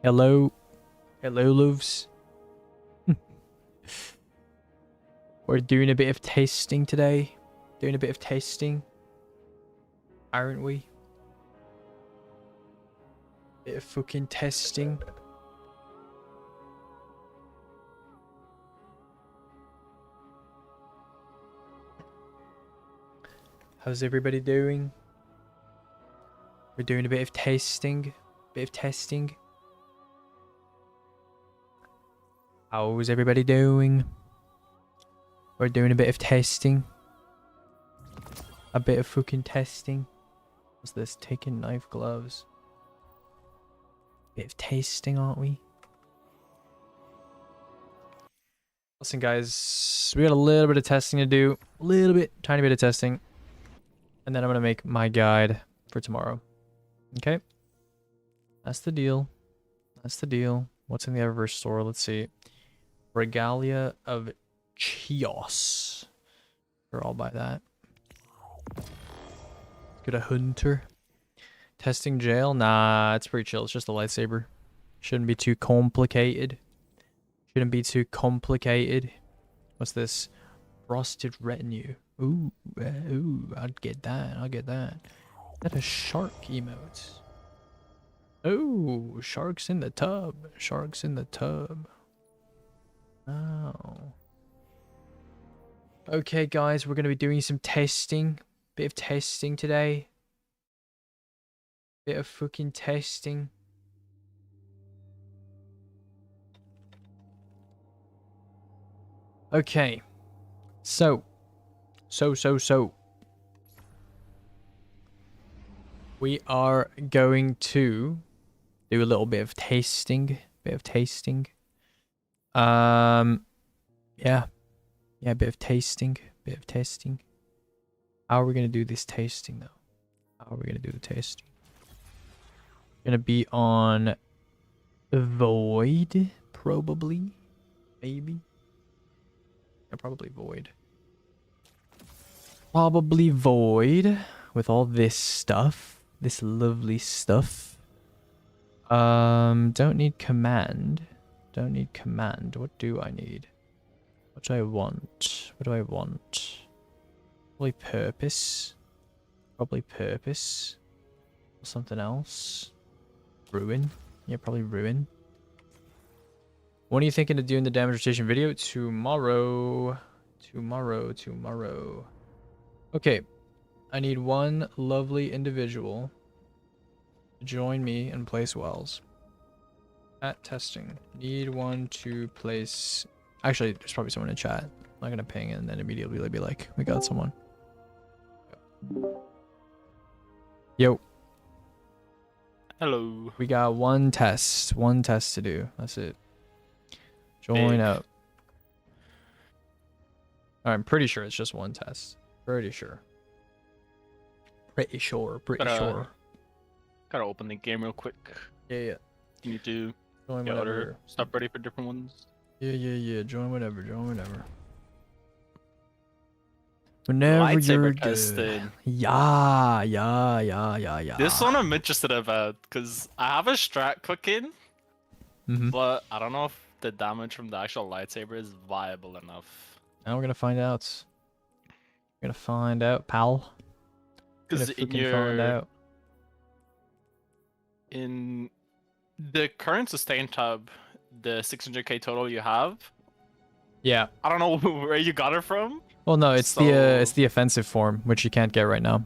Hello. Hello, loaves. We're doing a bit of tasting today. Doing a bit of tasting. Aren't we? Bit of fucking testing. How's everybody doing? We're doing a bit of tasting. Bit of testing. How's everybody doing? We're doing a bit of testing. A bit of fucking testing. What's this? Taking knife gloves. Bit of tasting, aren't we? Listen, guys. We got a little bit of testing to do. A little bit. Tiny bit of testing. And then I'm going to make my guide for tomorrow. Okay? That's the deal. That's the deal. What's in the Eververse store? Let's see. Regalia of Chios. Sure, I'll buy that. Get a hunter. Testing jail? Nah, it's pretty chill. It's just a lightsaber. Shouldn't be too complicated. Shouldn't be too complicated. What's this? Frosted retinue. Ooh, ooh, I'd get that. I'll get that. Is that a shark emote? Oh, sharks in the tub. Sharks in the tub. Oh. Okay, guys, we're going to be doing some testing. Bit of testing today. Bit of fucking testing. Okay. So. We are going to do a little bit of tasting. Yeah, bit of tasting. How are we gonna do this tasting though? How are we gonna do the tasting? Gonna be on Void, probably, maybe. Yeah, probably Void. Probably Void with all this stuff, this lovely stuff. Don't need command. Don't need command. What do I need? What do I want? What do I want? Probably purpose. Probably purpose. Or something else. Ruin. Yeah, probably ruin. When are you thinking of doing the damage rotation video? Tomorrow. Tomorrow. Okay. I need one lovely individual to join me and place wells. At testing. Need one to place... Actually, there's probably someone in chat. I'm not gonna ping and then immediately be like, we got someone. Yo. Hello. We got one test. One test to do. That's it. Join up. I'm pretty sure it's just one test. Pretty sure. Pretty sure. Gotta open the game real quick. Yeah. You need to Join get whenever. other stuff ready for different ones. Yeah. Join whenever. Whenever you're Lightsaber good. tested. Yeah. This one I'm interested about because I have a strat cooking, but I don't know if the damage from the actual lightsaber is viable enough. Now we're gonna find out. We're gonna find out, pal. Because in the current sustain tab, the 600k total you have. Yeah. I don't know where you got it from. Well, no, it's the offensive form, which you can't get right now.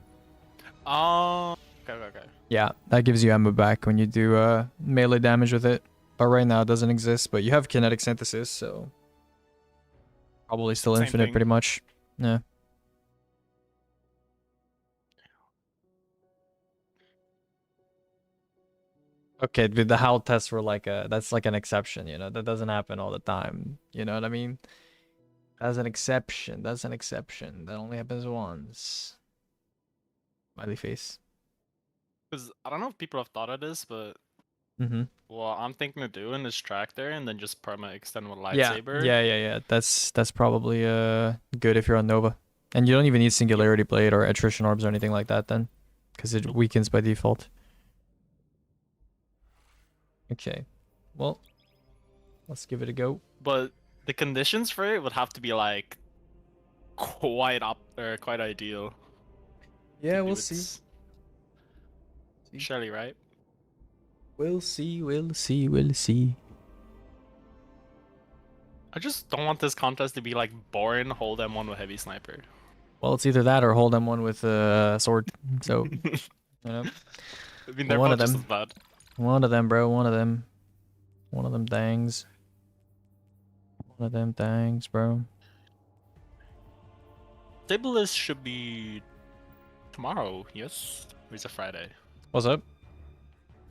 Oh. Okay. Yeah, that gives you ammo back when you do melee damage with it. But right now it doesn't exist. But you have kinetic synthesis, so probably still Same infinite, thing. pretty much. Yeah. Okay, dude, the HAL tests were like that's like an exception, you know. That doesn't happen all the time. You know what I mean? That's an exception. That only happens once. Smiley face. Because I don't know if people have thought of this, but what I'm thinking of doing is track there and then just perma extend with lightsaber. Yeah. That's probably good if you're on Nova. And you don't even need Singularity Blade or Attrition Orbs or anything like that then. Because it weakens by default. Okay. well, let's give it a go. But the conditions for it would have to be like quite ideal. Yeah, to we'll do see. its- Surely, right? We'll see. We'll see. We'll see. I just don't want this contest to be like boring. Hold M1 with heavy sniper. Well, it's either that or hold M1 with a sword. So, you know, I mean, they're one both of just them. as bad. One of them, bro. One of them. One of them things. One of them things, bro. Table list should be tomorrow, yes? Or is it Friday? What's up?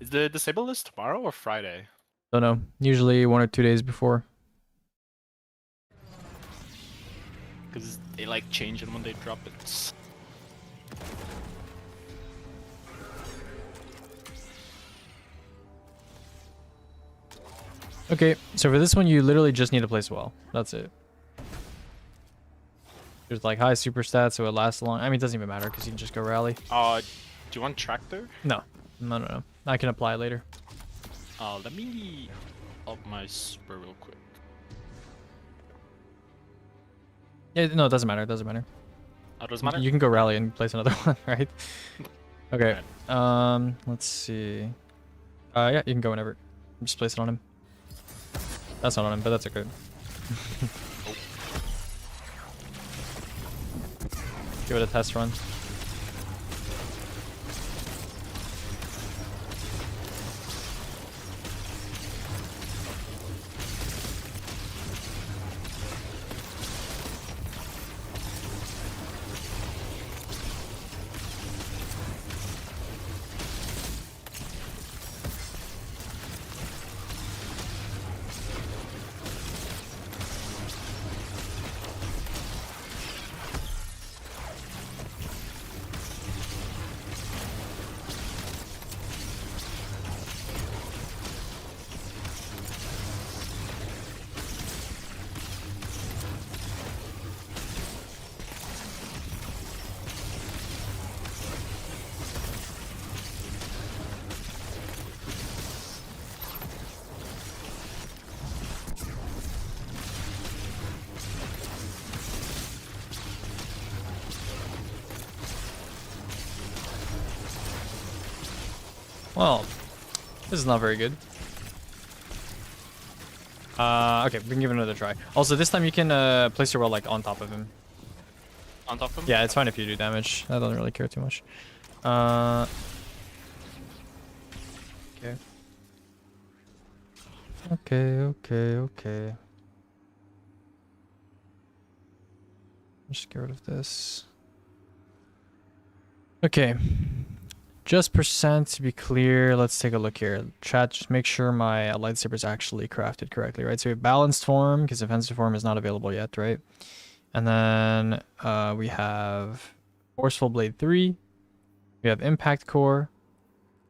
Is the disable list tomorrow or Friday? Don't know. Usually 1 or 2 days before. Because they like change it when they drop it. Okay, so for this one, you literally just need to place well. That's it. There's like high super stats, so it lasts long. I mean, it doesn't even matter because you can just go rally. Do you want tractor? No. No. I can apply later. Let me up my super real quick. Yeah, no, it doesn't matter. It doesn't matter. Oh, doesn't matter? You can go rally and place another one, right? Okay. Let's see. Yeah, you can go whenever. Just place it on him. That's not on him, but that's okay. Give it a test run. Well, this is not very good. Okay, we can give it another try. Also, this time you can place your well like on top of him. On top of him? Yeah, it's fine if you do damage. I don't really care too much. Okay. Okay. Just get rid of this. Okay. Just percent to be clear. Let's take a look here. Chat, just make sure my lightsaber is actually crafted correctly, right? So we have balanced form because offensive form is not available yet, right? And then we have forceful blade 3. We have impact core,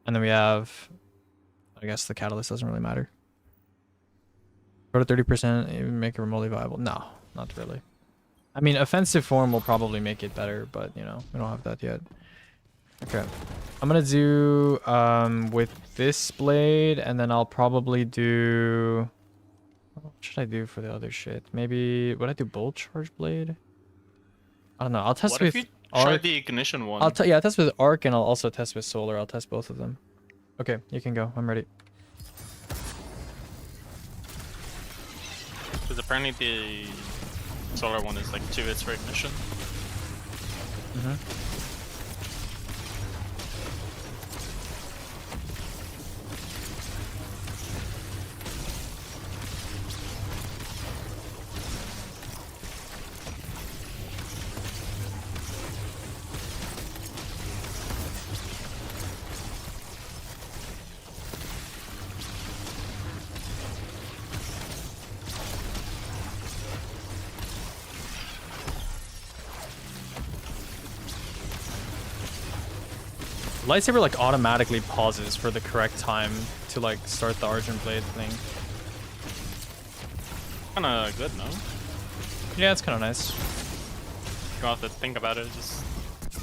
and then we have, I guess the catalyst doesn't really matter. Go to 30%, even make it remotely viable. No, not really. I mean, offensive form will probably make it better, but you know, we don't have that yet. Okay, I'm gonna do with this blade, and then I'll probably do. What should I do for the other shit? Maybe would I do bolt charge blade? I don't know. I'll test What with if you arc. try the ignition one? I'll test with arc, and I'll also test with solar. I'll test both of them. Okay, you can go. I'm ready. Because apparently the solar one is like 2 hits for ignition. Lightsaber like automatically pauses for the correct time to like start the Argent Blade thing. Kinda good, no? Yeah, it's kind of nice. You don't have to think about it, just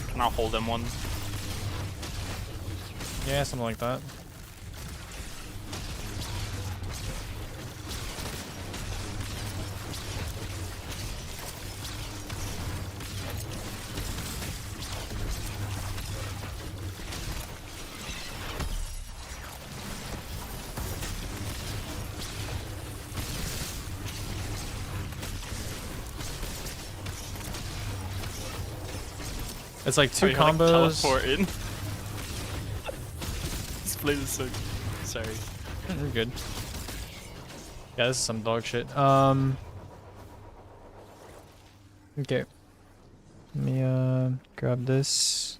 cannot hold them one. Yeah, something like that. It's like two Are you gonna, like, combos. teleport in? This place is so... Sorry. You're good. Yeah, this is some dog shit. Okay. Let me grab this.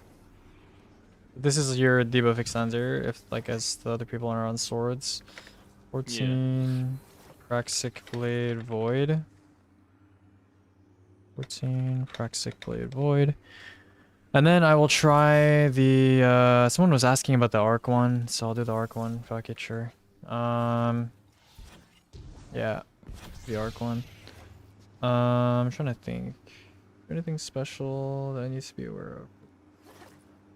This is your debuff extender if like as the other people are on swords. 14 Praxic Blade Void. 14 Praxic Blade Void. And then I will try the someone was asking about the arc one, so I'll do the arc one. Fuck it, sure. Yeah, the arc one. I'm trying to think. Anything special that I need to be aware of? I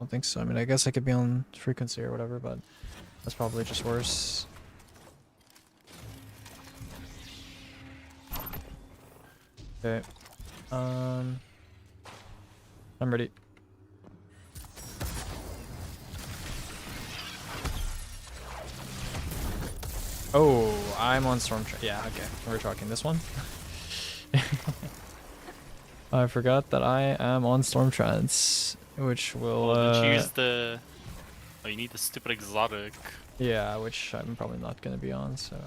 don't think so. I mean, I guess I could be on frequency or whatever, but that's probably just worse. Okay. I'm ready. Oh, I'm on Storm. Yeah, okay. We're talking this one. I forgot that I am on Storm Trance, which will. Well, choose the. Oh, you need the stupid exotic. Yeah, which I'm probably not gonna be on. So.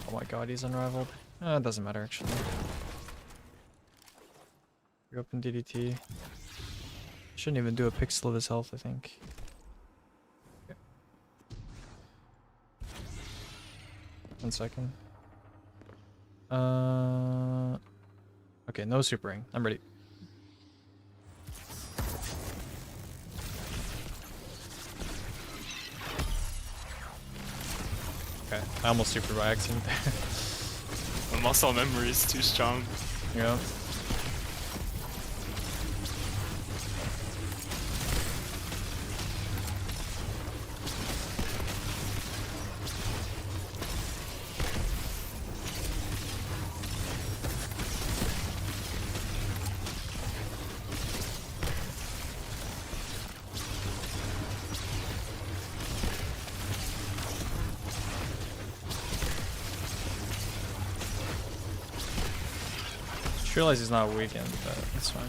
Oh my god, he's unrivaled. It doesn't matter actually. We open DDT. Shouldn't even do a pixel of his health, I think. Okay. 1 second. Okay, no super ring. I'm ready. Okay, I almost super by accident there. My muscle memory is too strong. Yeah. Just realize he's not weakened, but it's fine.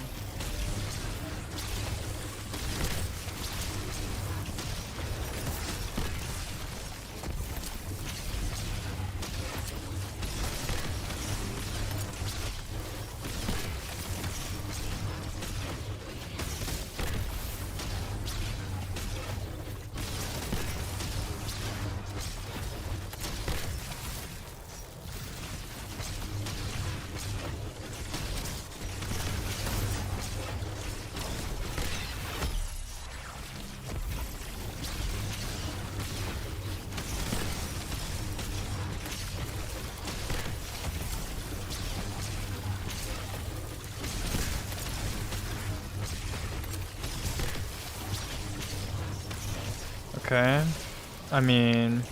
Okay. I mean,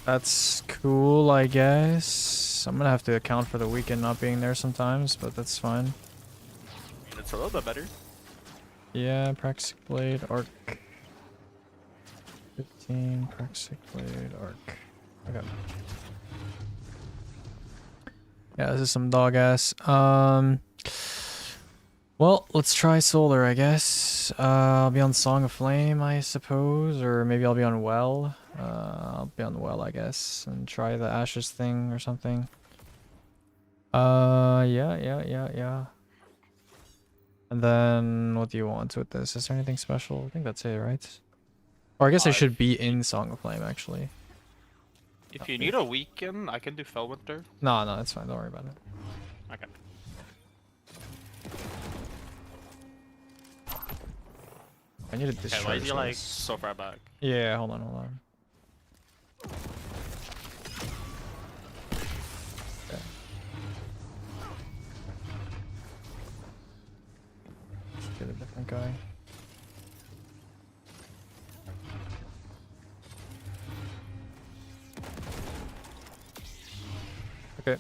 that's cool, I guess. I'm gonna have to account for the weekend not being there sometimes, but that's fine. It's a little bit better. Yeah, Praxic Blade, Arc. 15, Praxic Blade, Arc. Okay. Yeah, this is some dog ass. Well, let's try Solar, I guess. I'll be on Song of Flame, I suppose, or maybe I'll be on Well. I'll be on Well, I guess, and try the Ashes thing or something. Yeah. And then, what do you want with this? Is there anything special? I think that's it, right? Or I guess I should be in Song of Flame, actually. If you need a weekend, I can do Fellwinter. No, that's fine. Don't worry about it. Okay. I need to Okay, discharge why is he like this. so far back? Yeah, hold on. Okay. Get a different guy. Okay.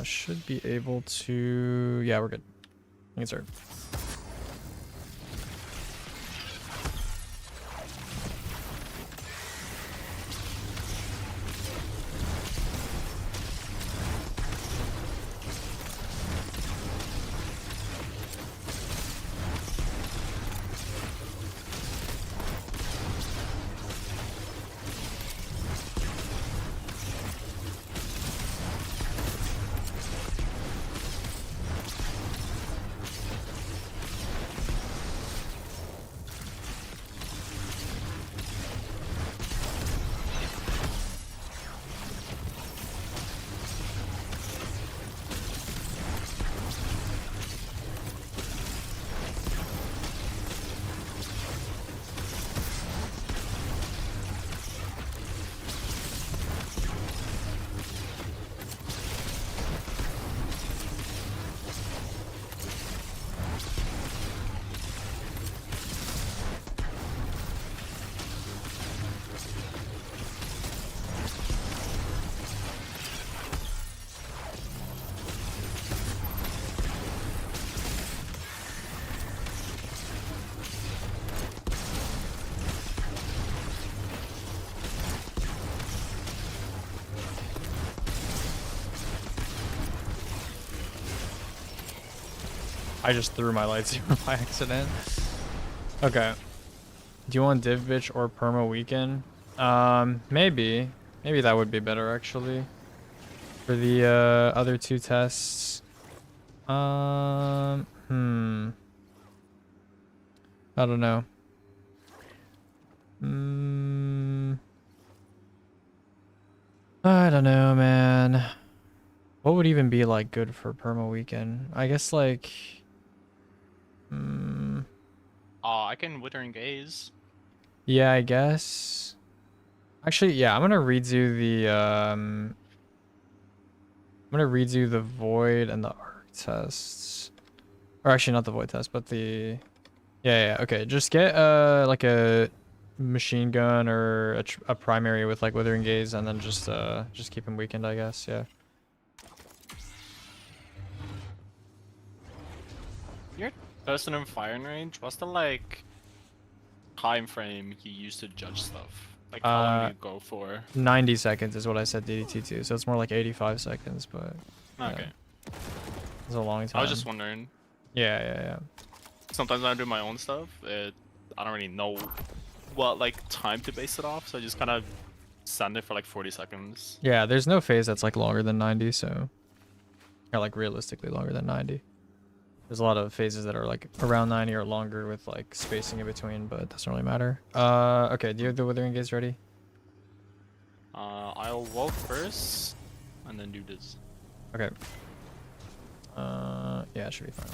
Should be able to... Yeah, we're good. You can start. I just threw my lightsaber by accident. Okay. Do you want div bitch or perma weekend? Maybe. Maybe that would be better actually. For the other two tests. I don't know. I don't know, man. What would even be like good for perma weekend? I guess like I can Withering Gaze. yeah, I guess. Actually, yeah, I'm gonna redo the void and the arc tests. Or actually not the void test, but the yeah, okay. Just get like a machine gun or a primary with like Withering Gaze and then just keep him weakened, I guess. Yeah. You're person in firing range. What's the like time frame you use to judge stuff? Like how long do you go for? 90 seconds is what I said DDT to, so it's more like 85 seconds, but Okay. Yeah. It's a long time. I was just wondering. Yeah. Sometimes when I do my own stuff, I don't really know what like time to base it off, so I just kind of send it for like 40 seconds. Yeah, there's no phase that's like longer than 90, so or like realistically longer than 90. There's a lot of phases that are like around 90 or longer with like spacing in between, but it doesn't really matter. Okay, do you have the Withering Gaze ready? I'll walk first and then do this. Okay. Yeah, it should be fine.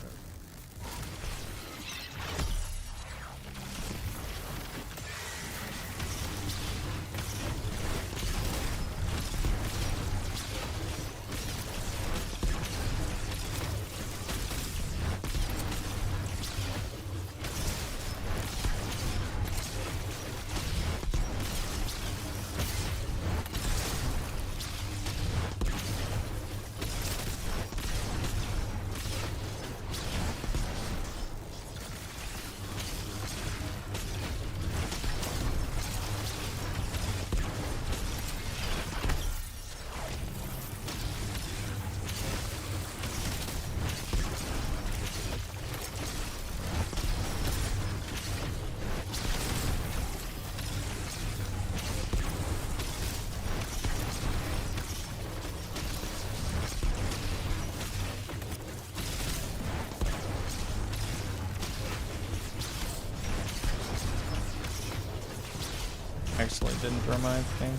Actually, didn't throw my thing.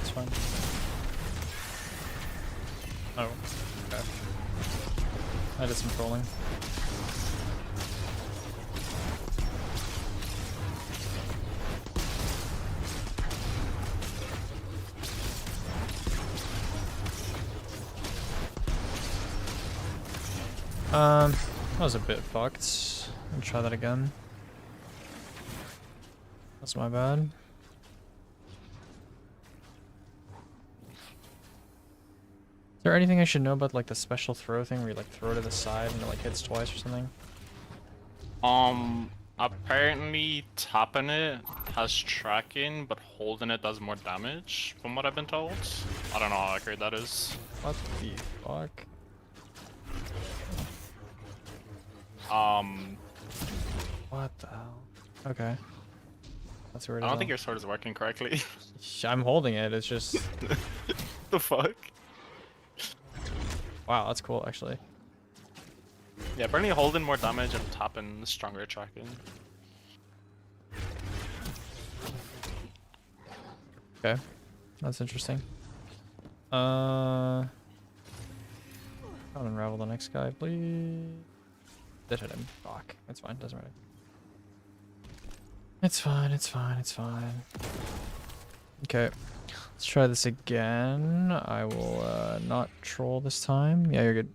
It's fine. Oh, okay. I did some trolling. That was a bit fucked. I'll try that again. That's my bad. Is there anything I should know about like the special throw thing where you like throw to the side and it like hits twice or something? Apparently tapping it has tracking, but holding it does more damage, from what I've been told. I don't know how accurate that is. What the fuck? What the hell? Okay. That's weird. I don't think your sword is working correctly. I'm holding it, it's just... The fuck? Wow, that's cool actually. Yeah, apparently holding more damage and tapping stronger tracking. Okay. That's interesting. I'll unravel the next guy, please. Did hit him. Fuck. It's fine, doesn't matter. It's fine, it's fine, it's fine. Okay. Let's try this again. I will not troll this time. Yeah, you're good.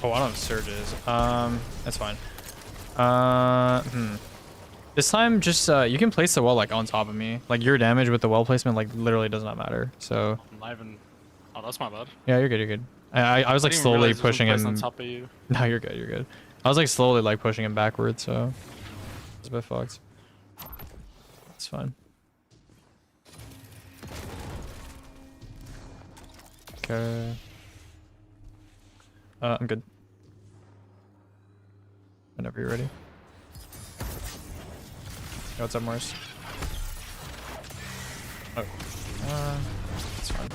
Oh, I don't have surges. That's fine. This time, just you can place the well like on top of me. Like your damage with the well placement, like literally does not matter. So. I'm not even. Oh, that's my bad. Yeah, you're good. You're good. I was like I didn't slowly realize it was pushing placed him. on top of you. No, you're good. You're good. I was like slowly like pushing him backwards, so it's a bit fucked. It's fine. Okay. I'm good. Whenever you're ready. Yo, what's up, Morris? Oh. It's fine.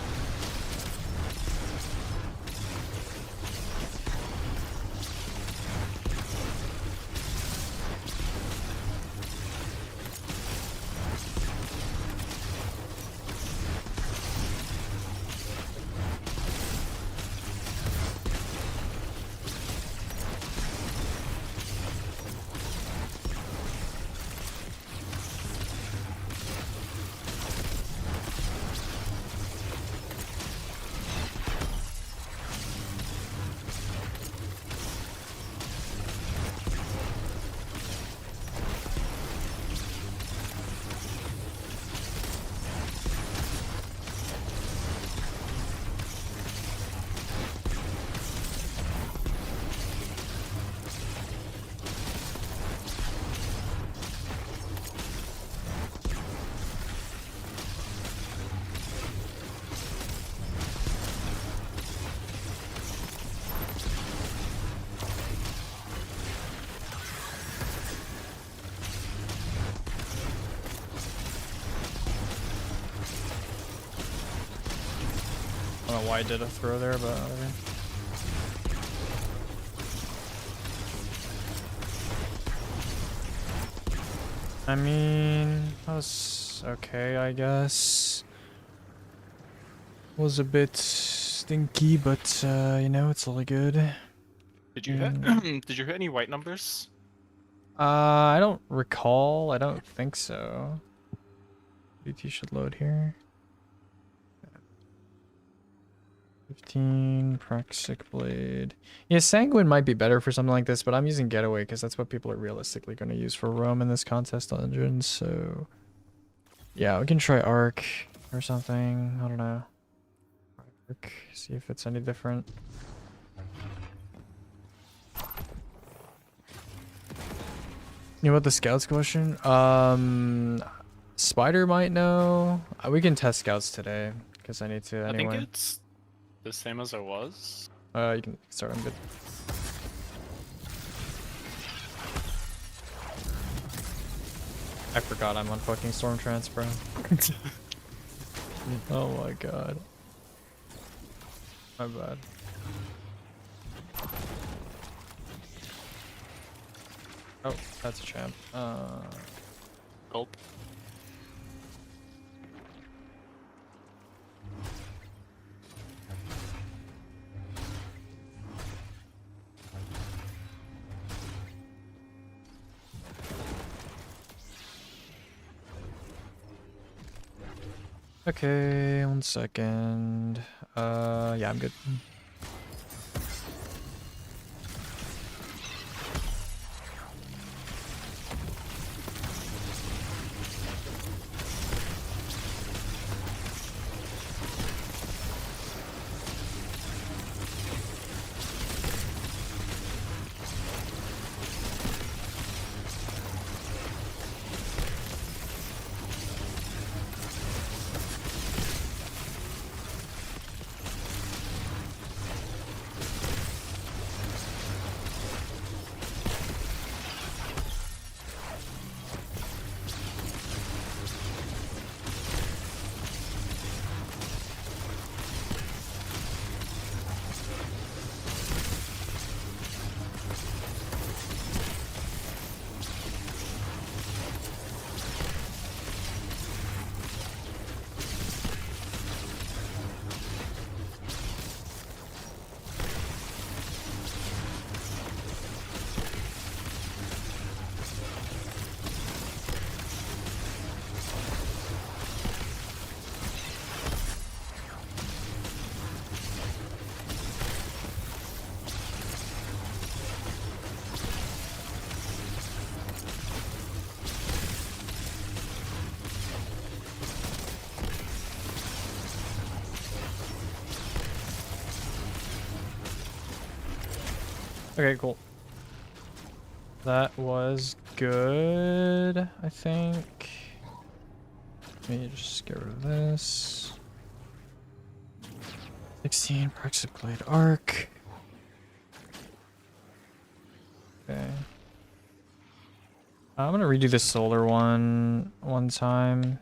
I don't know why I did a throw there, but whatever. I mean, that was okay, I guess. Was a bit stinky, but you know, it's all good. Did you hit? Did you hit any white numbers? I don't recall. I don't think so. BT should load here. 15, Praxic Blade. Yeah, Sanguine might be better for something like this, but I'm using Getaway because that's what people are realistically going to use for Roam in this contest dungeon, so... Yeah, we can try Arc or something. I don't know. Arc, see if it's any different. You know what the Scouts question? Spider might know. We can test Scouts today because I need to anyway. I think it's the same as it was. You can start. I'm good. I forgot I'm on fucking Storm Trance, bro. Oh my god. My bad. Oh, that's a champ. Gulp. Okay, 1 second. Yeah, I'm good. Okay, cool. That was good, I think. Let me just get rid of this. 16 Praxic Blade Arc. Okay. I'm gonna redo the solar one time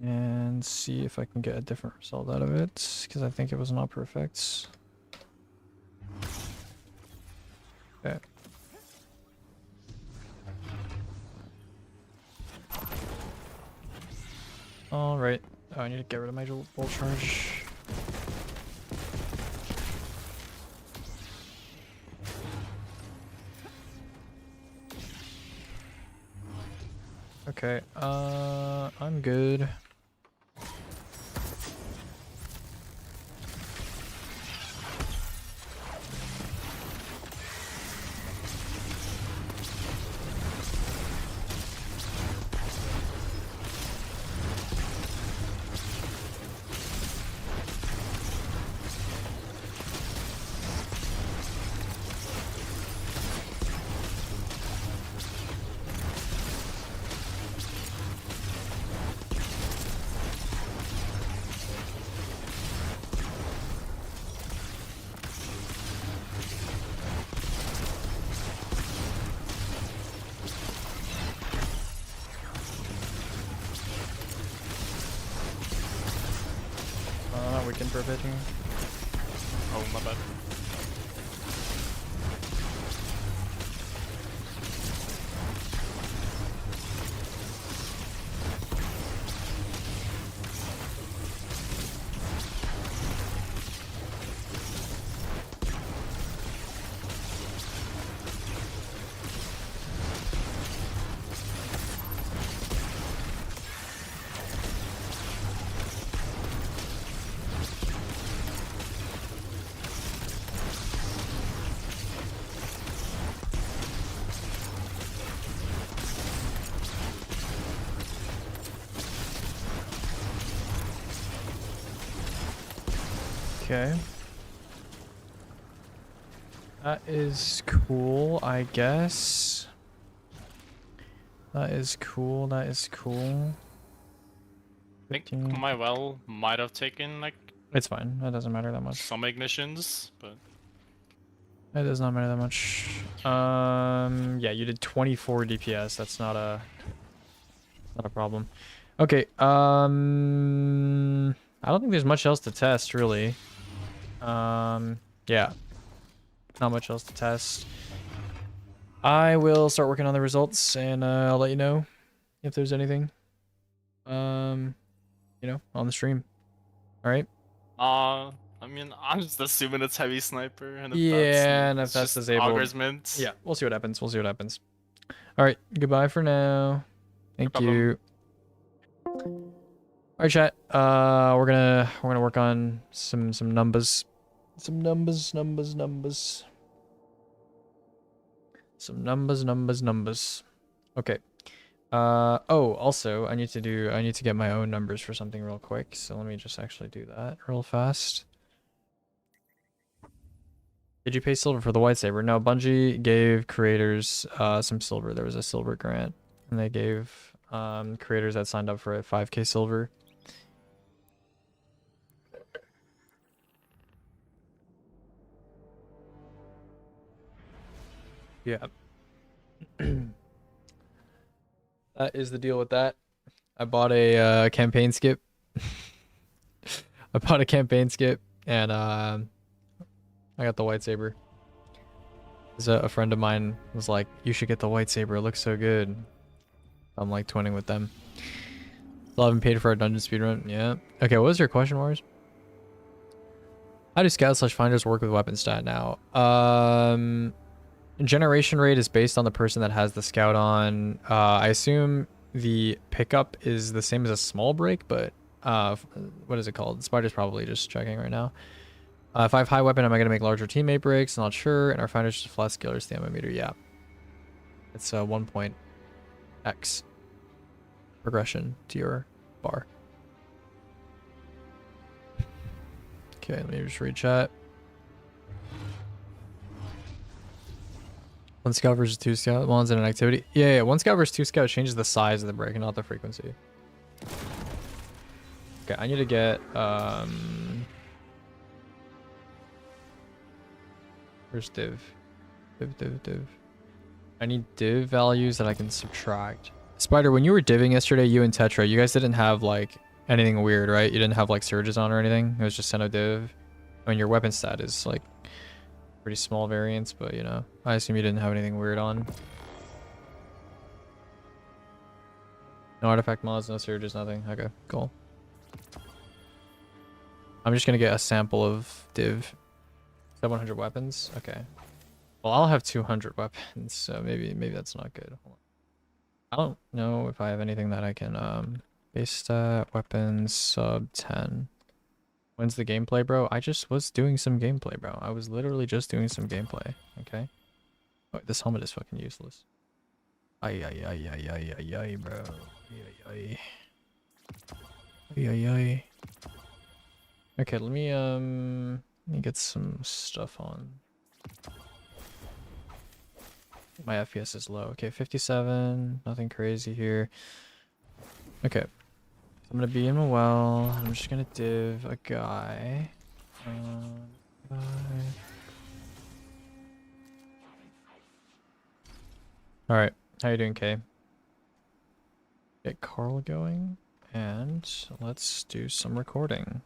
and see if I can get a different result out of it, because I think it was not perfect. Okay. Alright. Oh, I need to get rid of my bolt charge. Okay, I'm good. Weekend perfecting. Oh, my bad. Okay. That is cool, I guess. That is cool, that is cool. I think my well might have taken like It's fine, that doesn't matter that much. some ignitions, but It does not matter that much. Yeah, you did 24 DPS, that's not a problem. Okay, I don't think there's much else to test, really. Yeah. Not much else to test. I will start working on the results, and I'll let you know if there's anything, you know, on the stream. All right. I mean, I'm just assuming it's heavy sniper, and if Yeah, and if it's that's just disabled, Augur's mint. yeah, we'll see what happens. We'll see what happens. All right. Goodbye for now. Thank you. All right, chat. We're gonna work on some numbers. Some numbers. Some numbers. Okay. Oh, also, I need to get my own numbers for something real quick. So let me just actually do that real fast. Did you pay silver for the white saber? No, Bungie gave creators some silver. There was a silver grant, and they gave creators that signed up for it 5k silver. Yeah. That is the deal with that. I bought a campaign skip. I bought a campaign skip, and I got the white saber. A friend of mine was like, "You should get the white saber. It looks so good." I'm like twinning with them. Still haven't paid for our dungeon speedrun. Yeah. Okay. What was your question, Mars? How do scouts/finders work with weapon stat now? Generation rate is based on the person that has the scout on. I assume the pickup is the same as a small break, but what is it called? Spider's probably just checking right now. If I have high weapon, am I going to make larger teammate breaks? Not sure. And our finder's just a flat scale or stamina meter. Yeah. It's 1.x progression to your bar. Okay, let me just read chat. One scout versus two scout ones in an activity. Yeah, one scout versus two scout changes the size of the break and not the frequency. Okay, I need to get where's div? Div. I need div values that I can subtract. Spider, when you were divving yesterday, you and Tetra, you guys didn't have like anything weird, right? You didn't have like surges on or anything. It was just Seno div. I mean, your weapon stat is like pretty small variance, but you know, I assume you didn't have anything weird on. No artifact mods, no surges, nothing. Okay, cool. I'm just gonna get a sample of div. 700 weapons. Okay. Well, I'll have 200 weapons, so maybe that's not good. Hold on. I don't know if I have anything that I can base stat weapons sub 10. When's the gameplay, bro? I just was doing some gameplay, bro. I was literally just doing some gameplay. Okay. Oh, this helmet is fucking useless. Ay, bro. Ay. Okay, let me get some stuff on. My FPS is low. Okay, 57. Nothing crazy here. Okay. I'm gonna be in a well. I'm just gonna div a guy. Alright. How you doing, Kay? Get Carl going. And let's do some recording.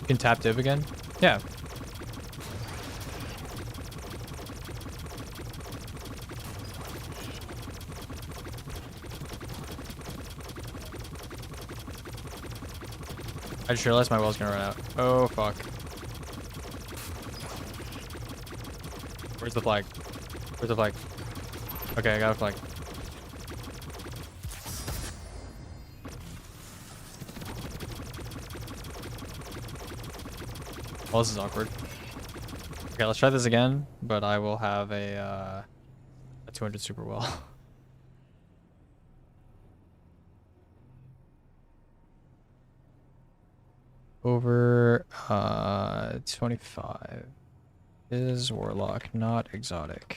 You can tap div again? Yeah. I just realized my well's gonna run out. Oh, fuck. Where's the flag? Where's the flag? Okay, I got a flag. Well, this is awkward. Okay, let's try this again, but I will have a 200 super well. Over 25 is warlock, not exotic.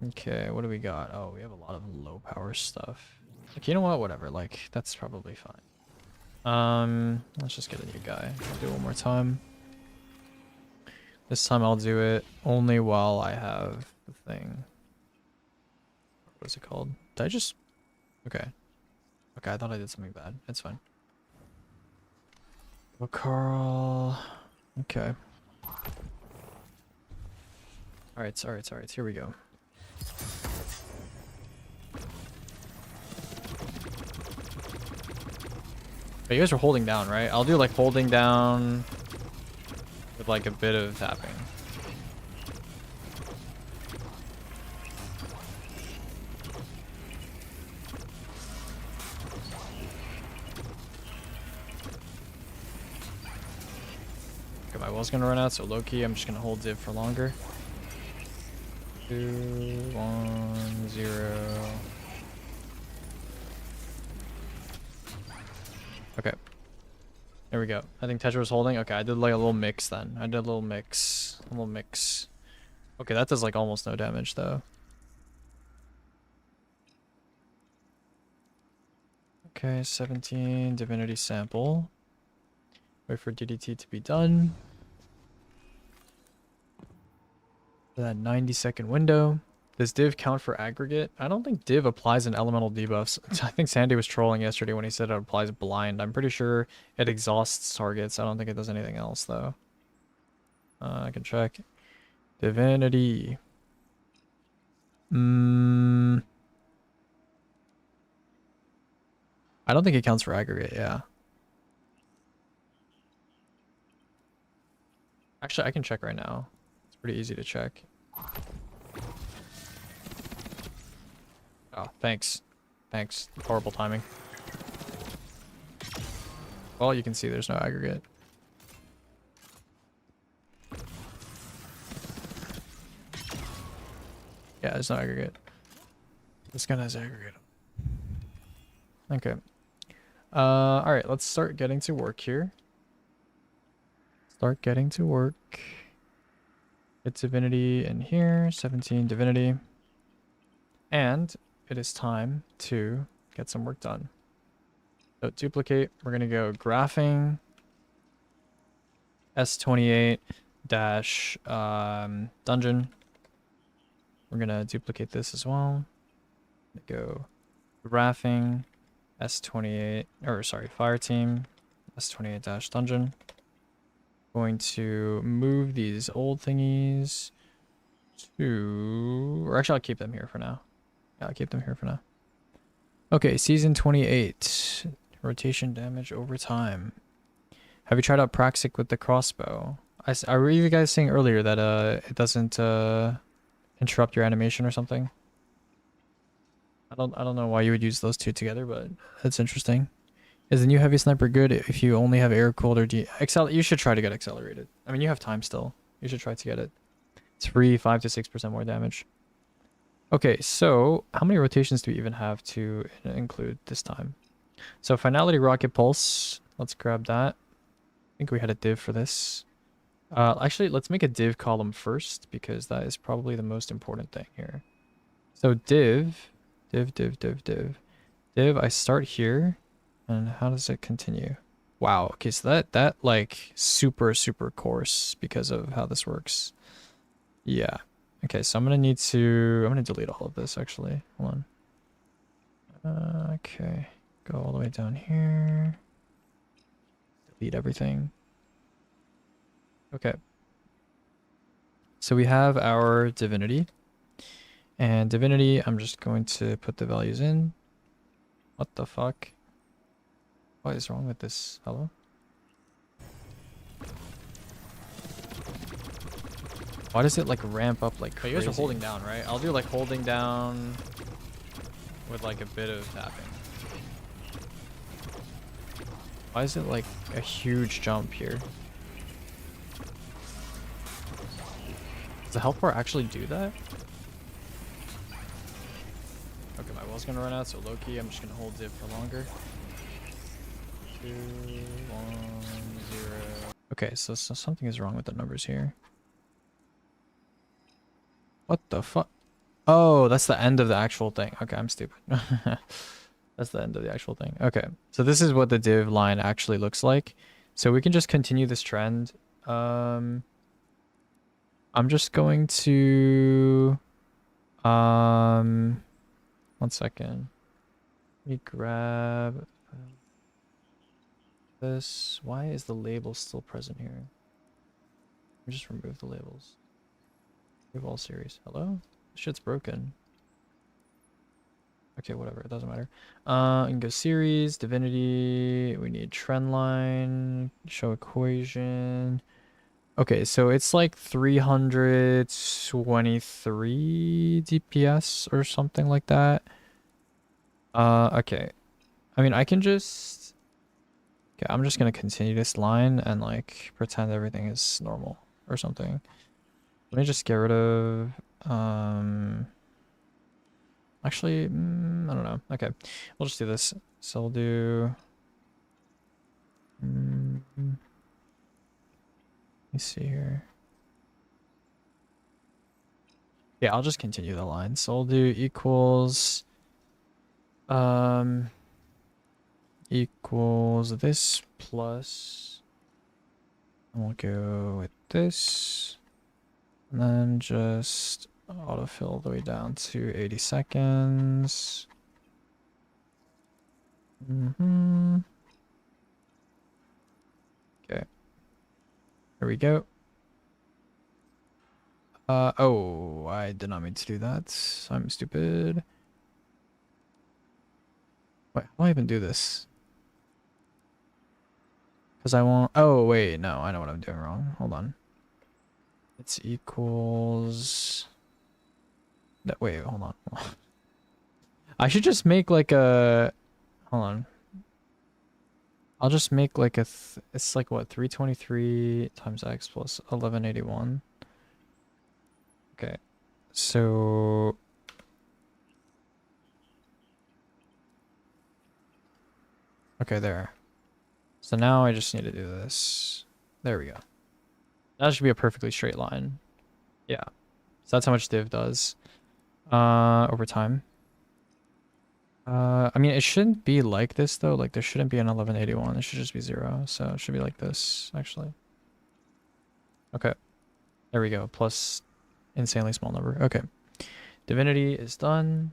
Okay, what do we got? Oh, we have a lot of low power stuff. Okay, you know what? Whatever. Like, that's probably fine. Let's just get a new guy. I'll do it one more time. This time I'll do it only while I have the thing. What's it called? Did I just... Okay. Okay, I thought I did something bad. It's fine. Well, Carl... Okay. Alright, here we go. But you guys are holding down, right? I'll do like holding down with like a bit of tapping. Okay, my well's gonna run out, so low key, I'm just gonna hold div for longer. 2, 1, 0. Okay. There we go. I think Tetra was holding. Okay, I did like a little mix then. I did a little mix. Okay, that does like almost no damage though. Okay, 17 Divinity sample. Wait for DDT to be done. For that 90-second window. Does div count for aggregate? I don't think div applies in elemental debuffs. I think Sandy was trolling yesterday when he said it applies blind. I'm pretty sure it exhausts targets. I don't think it does anything else though. I can check. Divinity. I don't think it counts for aggregate, yeah. Actually, I can check right now. It's pretty easy to check. Oh, thanks. Thanks. Horrible timing. Well, you can see there's no aggregate. Yeah, it's not aggregate. This gun has aggregate. Okay. Alright, let's start getting to work here. Start getting to work. Get Divinity in here. 17 Divinity. And it is time to get some work done. So duplicate. We're going to go graphing S28 dash dungeon. We're going to duplicate this as well. Go graphing S28, or sorry, fire team S28 dash dungeon. Going to move these old thingies to, or actually I'll keep them here for now. Yeah, I'll keep them here for now. Okay, season 28. Rotation damage over time. Have you tried out Praxic with the crossbow? I were you guys saying earlier that it doesn't interrupt your animation or something? I don't know why you would use those two together, but that's interesting. Is the new heavy sniper good if you only have air cooled or you should try to get accelerated. I mean, you have time still. You should try to get it. It's free, 5 to 6% more damage. Okay, so how many rotations do we even have to include this time? So finality rocket pulse. Let's grab that. I think we had a div for this. Actually, let's make a div column first because that is probably the most important thing here. So div, I start here, and how does it continue? Wow. Okay, so that like super coarse because of how this works. Yeah. Okay, so I'm gonna delete all of this actually. Hold on. Okay, go all the way down here. Delete everything. Okay. So we have our divinity. And divinity, I'm just going to put the values in. What the fuck? What is wrong with this? Hello? Why does it like ramp up like crazy? You guys are holding down, right? I'll do like holding down with like a bit of tapping. Why is it like a huge jump here? Does the health bar actually do that? Okay, my well's gonna run out, so low-key, I'm just gonna hold div for longer. 2, 1, 0. Okay, so something is wrong with the numbers here. What the fuck? Oh, that's the end of the actual thing. Okay, I'm stupid. That's the end of the actual thing. Okay, so this is what the div line actually looks like. So we can just continue this trend. I'm just going to... One second. Let me grab this. Why is the label still present here? Let me just remove the labels. Save all series. Hello? This shit's broken. Okay, whatever. It doesn't matter. You can go series, divinity. We need trend line, show equation. Okay, so it's like 323 DPS or something like that. Okay. I mean, I can just... Okay, I'm just gonna continue this line and like pretend everything is normal or something. Let me just get rid of... Actually, I don't know. Okay, we'll just do this. So we'll do... let me see here. Yeah, I'll just continue the line. So we'll do equals... equals this plus... And we'll go with this. And then just autofill all the way down to 80 seconds. Okay. Here we go. Oh, I did not mean to do that. I'm stupid. Wait, how do I even do this? Because I want... Oh, wait, no, I know what I'm doing wrong. Hold on. It's equals... That, wait, hold on. I should just make like a... Hold on. I'll just make like a... It's like what? 323 times x plus 1181. Okay. So okay, there. So now I just need to do this. There we go. That should be a perfectly straight line. Yeah. So that's how much div does over time. I mean, it shouldn't be like this though. Like there shouldn't be an 1181. It should just be 0. So it should be like this actually. Okay. There we go. Plus insanely small number. Okay. Divinity is done.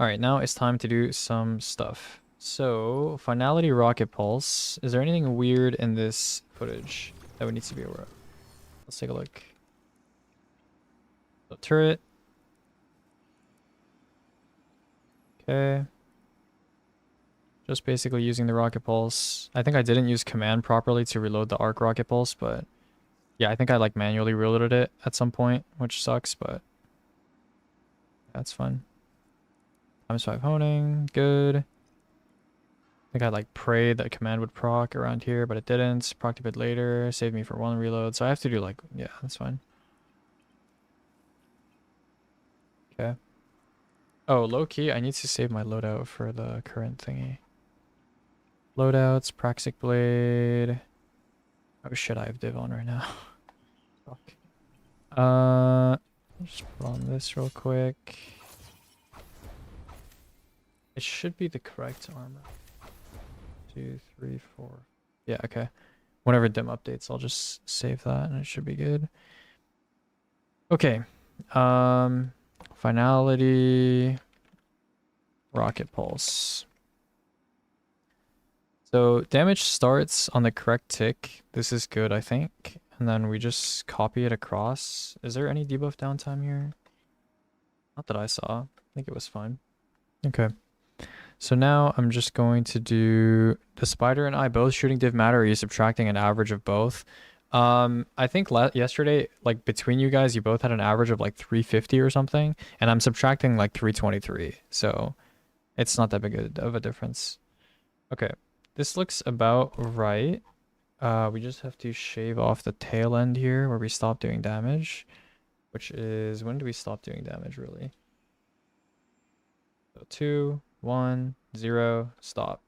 All right, now it's time to do some stuff. So, finality rocket pulse. Is there anything weird in this footage that we need to be aware of? Let's take a look. So, turret. Okay. Just basically using the rocket pulse. I think I didn't use command properly to reload the arc rocket pulse, but yeah, I think I like manually reloaded it at some point, which sucks, but that's fine. ×5 honing, good. I think I like prayed that command would proc around here, but it didn't. Procced a bit later, saved me for 1 reload. So I have to do like, yeah, that's fine. Okay. Oh, low key, I need to save my loadout for the current thingy. Loadouts, Praxic Blade. Oh shit, I have div on right now. Fuck. Just put on this real quick. It should be the correct armor. 2, 3, 4. Yeah, okay. Whenever dim updates, I'll just save that and it should be good. Okay. Finality. Rocket pulse. So damage starts on the correct tick. This is good, I think. And then we just copy it across. Is there any debuff downtime here? Not that I saw. I think it was fine. Okay. So now I'm just going to do the spider and I both shooting div matter. Are you subtracting an average of both? I think yesterday, like between you guys, you both had an average of like 350 or something, and I'm subtracting like 323. So it's not that big of a difference. Okay, this looks about right. We just have to shave off the tail end here where we stop doing damage, which is, when do we stop doing damage really? So 2, 1, 0, stop.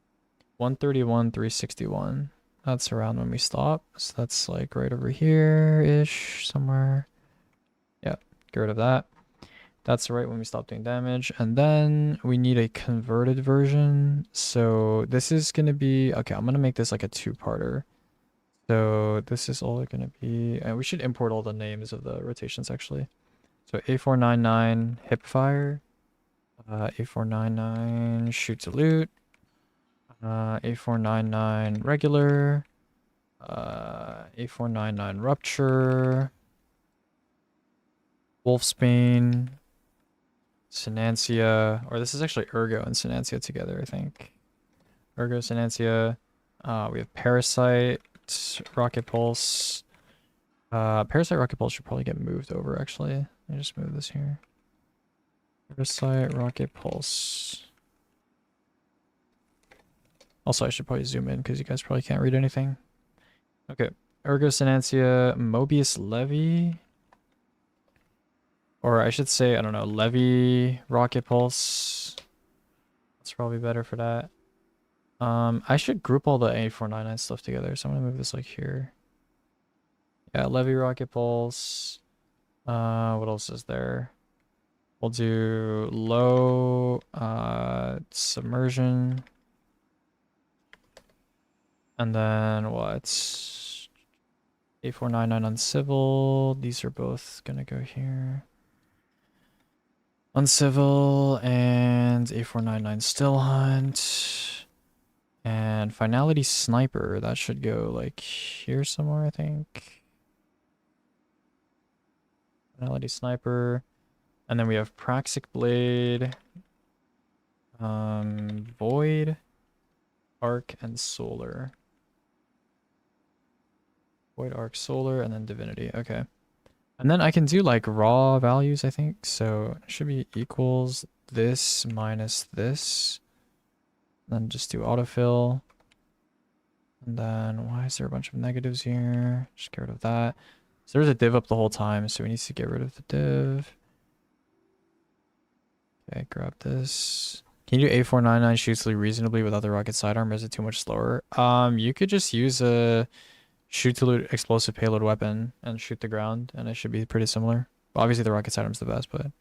131, 361. That's around when we stop. So that's like right over here-ish somewhere. Yeah, get rid of that. That's right when we stop doing damage. And then we need a converted version. So this is going to be... Okay, I'm going to make this like a two-parter. So this is all going to be... And we should import all the names of the rotations actually. So A499 hipfire. A499 shoot to loot. A499 regular. A499 rupture. Wolfsbane. Synancia. Or this is actually Ergo and Synancia together, I think. Ergo, Synancia. We have Parasite. Rocket Pulse. Parasite Rocket Pulse should probably get moved over, actually. Let me just move this here. Parasite Rocket Pulse. Also, I should probably zoom in because you guys probably can't read anything. Okay. Ergo Synancia, Mobius Levy. Or I should say, I don't know, Levy Rocket Pulse. That's probably better for that. I should group all the A499 stuff together, so I'm gonna move this like here. Yeah, Levy Rocket Pulse. What else is there? We'll do low submersion. And then what? A499 uncivil. These are both gonna go here. Uncivil and A499 still hunt. And finality sniper. That should go like here somewhere, I think. Finality sniper. And then we have Praxic Blade. Void. Arc and Solar. Void, Arc, Solar, and then Divinity. Okay. And then I can do like raw values, I think. So it should be equals this minus this. And then just do autofill. And then why is there a bunch of negatives here? Just get rid of that. So there's a div up the whole time, so we need to get rid of the div. Okay, grab this. Can you do A499 shoots reasonably without the rocket sidearm, or is it too much slower? You could just use a shoot to loot explosive payload weapon and shoot the ground, and it should be pretty similar. Obviously the rocket sidearm's the best, but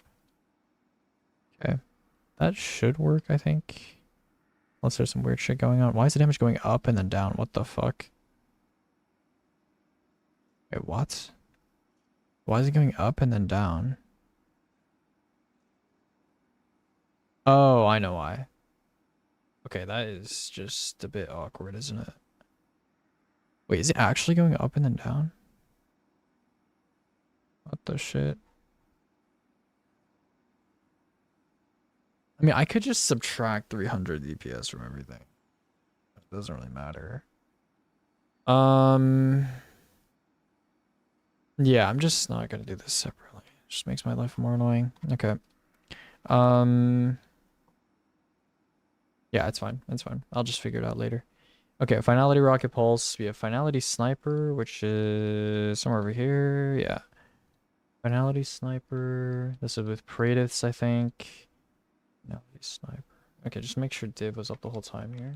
okay. That should work, I think. Unless there's some weird shit going on. Why is the damage going up and then down? What the fuck? Wait, what? Why is it going up and then down? Oh, I know why. Okay, that is just a bit awkward, isn't it? Wait, is it actually going up and then down? What the shit? I mean, I could just subtract 300 DPS from everything. It doesn't really matter. Yeah, I'm just not gonna do this separately. It just makes my life more annoying. Okay. Yeah, it's fine. It's fine. I'll just figure it out later. Okay, Finality Rocket Pulse. We have Finality Sniper, which is somewhere over here. Yeah. Finality Sniper. This is with Praedyths, I think. Finality Sniper. Okay, just make sure div was up the whole time here.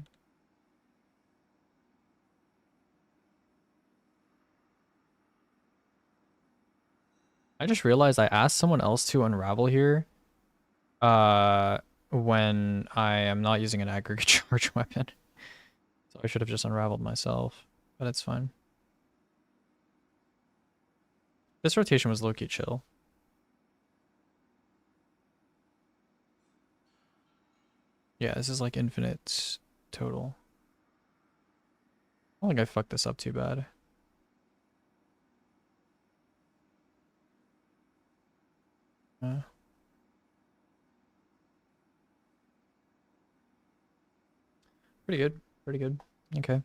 I just realized I asked someone else to unravel here. When I am not using an aggregate charge weapon. So I should have just unraveled myself, but it's fine. This rotation was low-key chill. Yeah, this is like infinite total. I don't think I fucked this up too bad. Pretty good. Pretty good. Okay.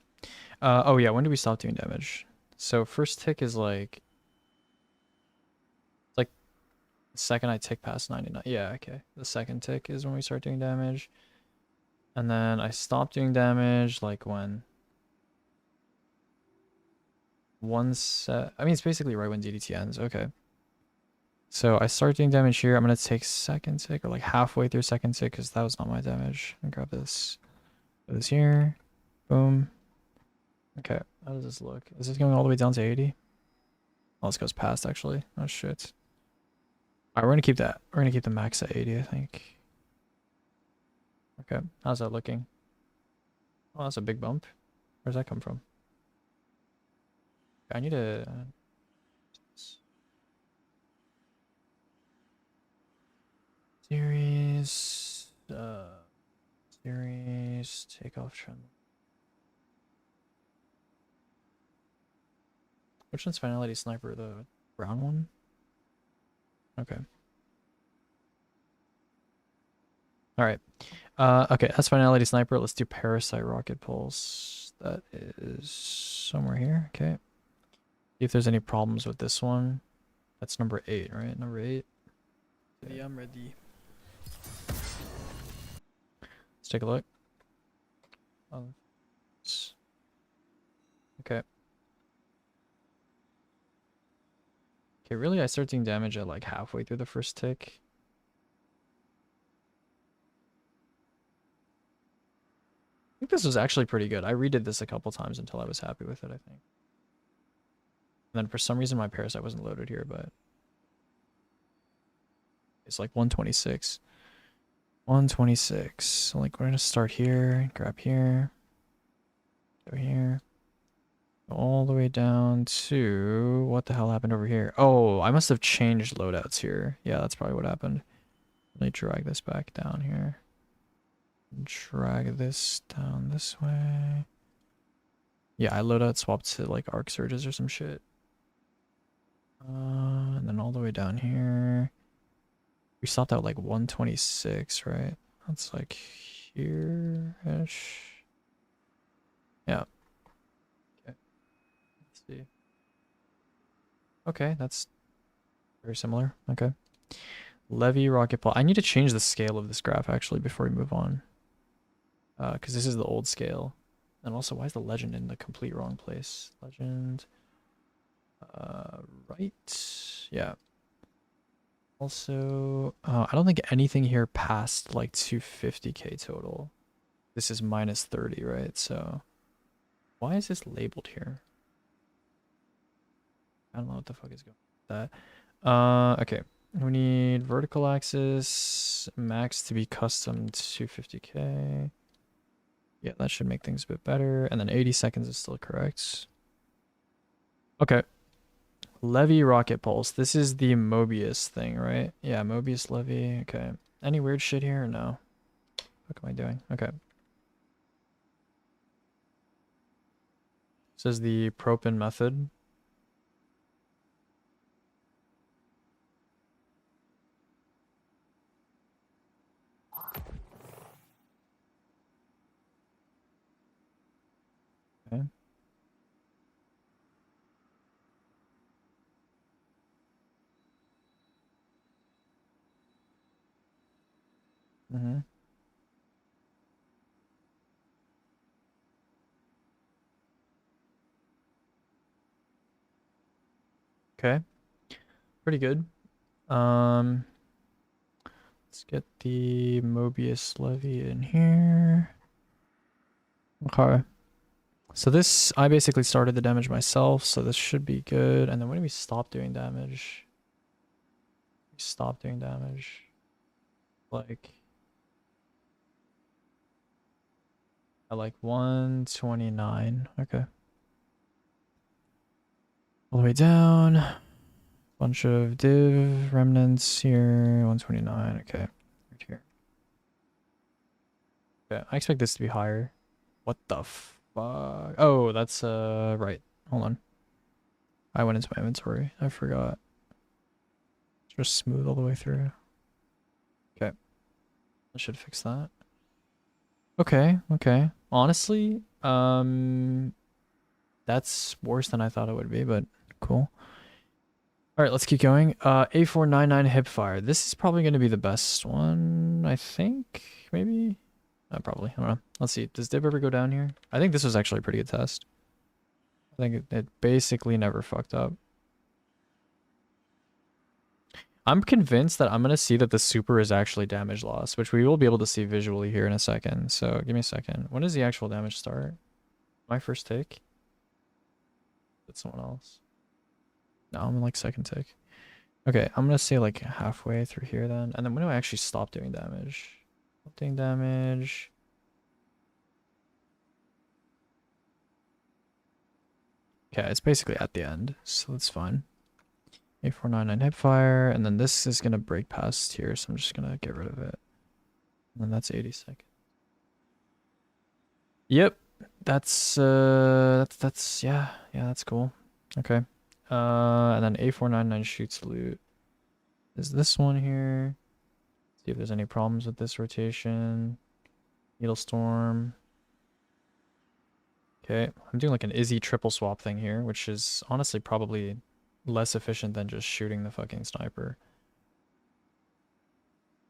Oh yeah, when do we stop doing damage? So first tick is like... It's like the second I tick past 99. Yeah, okay. The second tick is when we start doing damage. And then I stop doing damage like when... I mean, it's basically right when DDT ends. Okay. So I start doing damage here. I'm going to take second tick or like halfway through second tick because that was not my damage. And grab this. Put this here. Boom. Okay. How does this look? Is this going all the way down to 80? Oh, this goes past actually. Oh shit. Alright, we're going to keep that. We're going to keep the max at 80, I think. Okay. How's that looking? Oh, that's a big bump. Where's that come from? I need to... Series, takeoff trend. Which one's Finality Sniper? The brown one? Okay. Alright. Okay, that's Finality Sniper. Let's do Parasite Rocket Pulse. That is somewhere here. Okay. See if there's any problems with this one. That's number 8, right? Number 8. Yeah, I'm ready. Let's take a look. Okay. Okay, really? I start doing damage at like halfway through the first tick. I think this was actually pretty good. I redid this a couple times until I was happy with it, I think. And then for some reason my Parasite wasn't loaded here, but... It's like 126. 126. So like we're gonna start here, grab here, go here, go all the way down to what the hell happened over here? Oh, I must have changed loadouts here. Yeah, that's probably what happened. Let me drag this back down here. Drag this down this way. Yeah, I loadout swapped to like arc surges or some shit. And then all the way down here. We stopped at like 126, right? That's like here-ish. Yeah. Okay. Let's see. Okay, that's very similar. Okay. Levy rocket ball. I need to change the scale of this graph actually before we move on. Because this is the old scale. And also, why is the legend in the complete wrong place? Legend. Right. Yeah. Also, I don't think anything here passed like 250k total. This is minus 30, right? So why is this labeled here? I don't know what the fuck is going on with that. Okay. We need vertical axis max to be custom 250k. Yeah, that should make things a bit better. And then 80 seconds is still correct. Okay. Levy rocket pulse. This is the Mobius thing, right? Yeah, Mobius levy. Okay. Any weird shit here or no? What am I doing? Okay. This is the propin method. Okay. Mm-hmm. Okay. Pretty good. Um, let's get the Mobius levy in here. Okay. So this, I basically started the damage myself, so this should be good. And then when do we stop doing damage? We stop doing damage. Like, at like 129. Okay. All the way down. Bunch of div remnants here. 129. Okay. Right here. Okay. I expect this to be higher. What the fuck? Oh, that's right. Hold on. I went into my inventory. I forgot. Just smooth all the way through. Okay. I should fix that. Okay, okay. Honestly, that's worse than I thought it would be, but cool. All right, let's keep going. A499 hipfire. This is probably going to be the best one, I think. Maybe? Probably. I don't know. Let's see. Does Div ever go down here? I think this was actually a pretty good test. I think it basically never fucked up. I'm convinced that I'm going to see that the super is actually damage loss, which we will be able to see visually here in a second. So give me a second. When does the actual damage start? My first take? That's someone else. No, I'm in like second tick. Okay, I'm gonna say like halfway through here then. And then when do I actually stop doing damage? Stop doing damage. Okay, it's basically at the end, so that's fine. A499 hipfire, and then this is gonna break past here, so I'm just gonna get rid of it. And then that's 80 seconds. Yep, that's yeah, that's cool. Okay. And then A499 shoots loot. Is this one here? See if there's any problems with this rotation. Needle Storm. Okay, I'm doing like an Izzy triple swap thing here, which is honestly probably less efficient than just shooting the fucking sniper.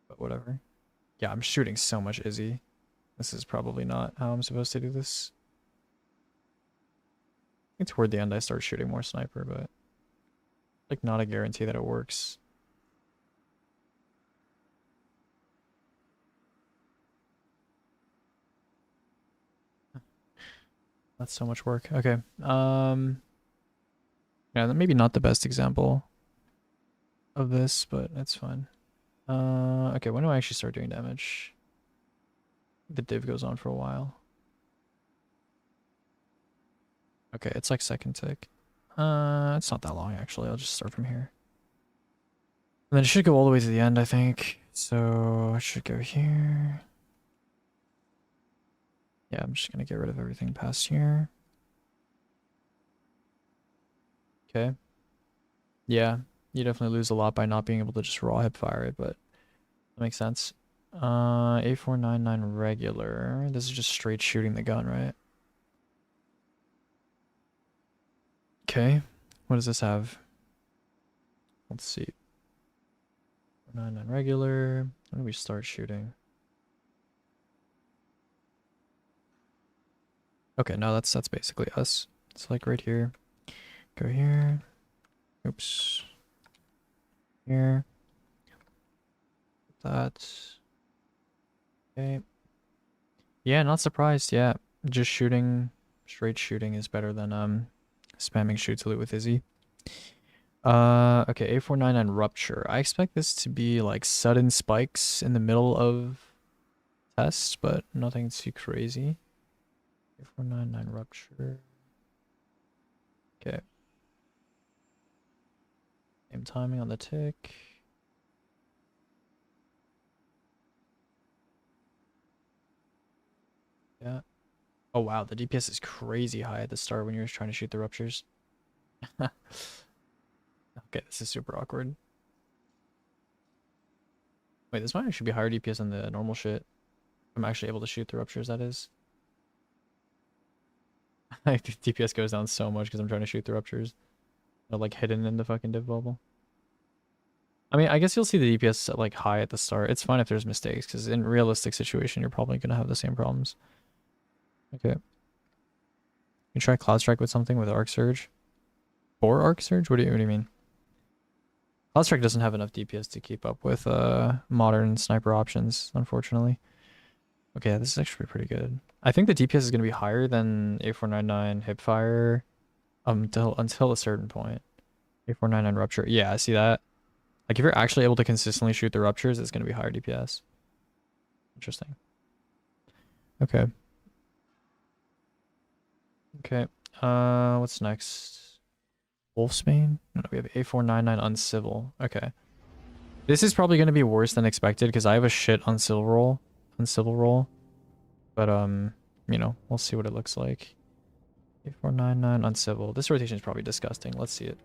But whatever. Yeah, I'm shooting so much Izzy. This is probably not how I'm supposed to do this. I think toward the end I start shooting more sniper, but like not a guarantee that it works. That's so much work. Okay. Yeah, maybe not the best example of this, but it's fine. Okay, when do I actually start doing damage? The div goes on for a while. Okay, it's like second tick. It's not that long actually. I'll just start from here. And then it should go all the way to the end, I think. So I should go here. Yeah, I'm just gonna get rid of everything past here. Okay. Yeah, you definitely lose a lot by not being able to just raw hip fire it, but that makes sense. A499 regular. This is just straight shooting the gun, right? Okay. What does this have? Let's see. 499 regular. When do we start shooting? Okay, no, that's basically us. It's like right here. Go here. Oops. Here. That. Okay. Yeah, not surprised. Yeah, just shooting, straight shooting is better than spamming shoot to loot with Izzy. Okay, A499 rupture. I expect this to be like sudden spikes in the middle of test, but nothing too crazy. A499 rupture. Okay. Same timing on the tick. Yeah. Oh wow, the DPS is crazy high at the start when you're trying to shoot the ruptures. Okay, this is super awkward. Wait, this might actually be higher DPS than the normal shit. I'm actually able to shoot the ruptures, that is. Like, the DPS goes down so much because I'm trying to shoot the ruptures. They're like hidden in the fucking div bubble. I mean, I guess you'll see the DPS at, like high at the start. It's fine if there's mistakes because in realistic situation, you're probably going to have the same problems. Okay. You try Cloud Strike with something with Arc Surge? Or Arc Surge? What do you mean? Cloud Strike doesn't have enough DPS to keep up with modern sniper options, unfortunately. Okay, this is actually pretty good. I think the DPS is going to be higher than A499 Hipfire until a certain point. A499 Rupture. Yeah, I see that. Like, if you're actually able to consistently shoot the Ruptures, it's going to be higher DPS. Interesting. Okay. Okay. What's next? Wolfsbane? No, we have A499 Uncivil. Okay. This is probably going to be worse than expected because I have a shit Uncivil roll. But, you know, we'll see what it looks like. A499 Uncivil. This rotation is probably disgusting. Let's see it.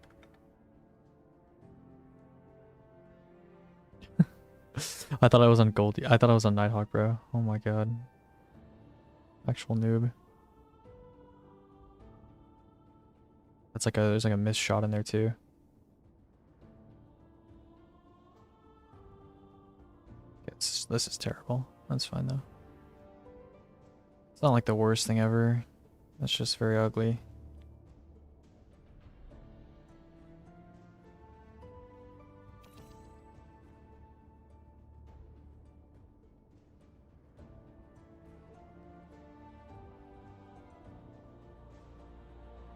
I thought I was on Goldie. I thought I was on Nighthawk, bro. Oh my god. Actual noob. That's like there's like a missed shot in there too. This is terrible. That's fine though. It's not like the worst thing ever. That's just very ugly.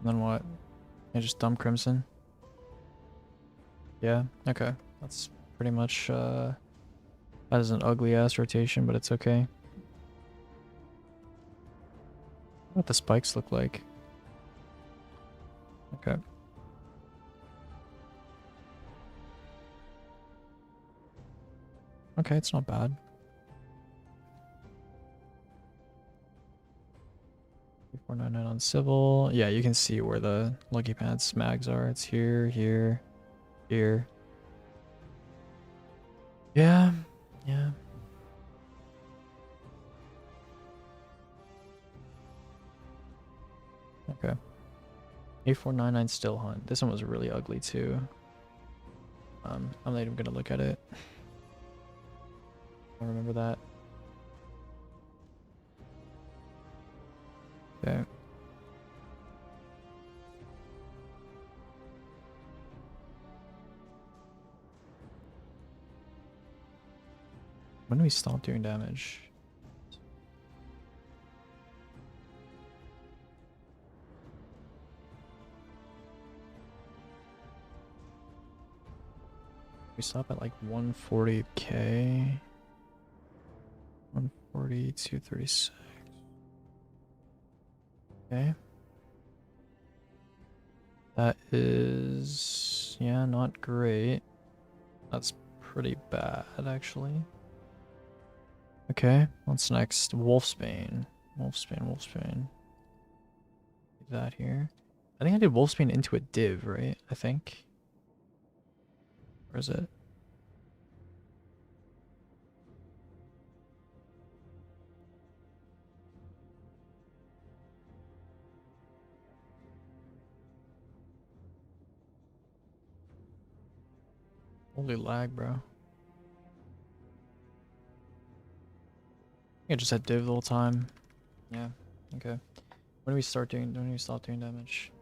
And then what? I just dump Crimson? Yeah, okay. That's pretty much that is an ugly ass rotation, but it's okay. What the spikes look like. Okay. Okay, it's not bad. 499 on civil. Yeah, you can see where the Lucky Pants smags are. It's here, here, here. Yeah, yeah. Okay. A499 still hunt. This one was really ugly too. I'm not even gonna look at it. I remember that. Okay. When do we stop doing damage? We stop at like 140k. 140, 236. Okay. That is, yeah, not great. That's pretty bad, actually. Okay, what's next? Wolfsbane. Wolfsbane. Leave that here. I think I did Wolfsbane into a div, right? I think. Where is it? Holy lag, bro. I just had div the whole time. Yeah, okay. When do we stop doing damage?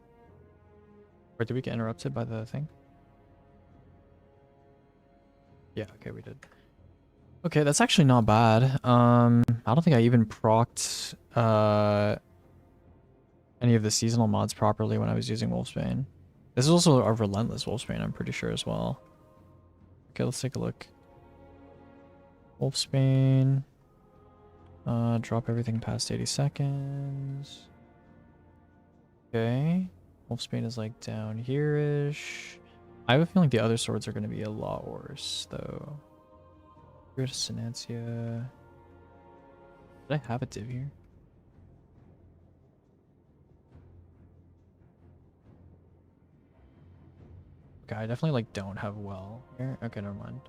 Or did we get interrupted by the thing? Yeah, okay, we did. Okay, that's actually not bad. I don't think I even procced any of the seasonal mods properly when I was using Wolfsbane. This is also a relentless Wolfsbane, I'm pretty sure as well. Okay, let's take a look. Wolfsbane. Drop everything past 80 seconds. Okay. Wolfsbane is like down here-ish. I have a feeling the other swords are going to be a lot worse, though. Go to Sinancia. Did I have a div here? Okay, I definitely like don't have well here. Okay, never mind.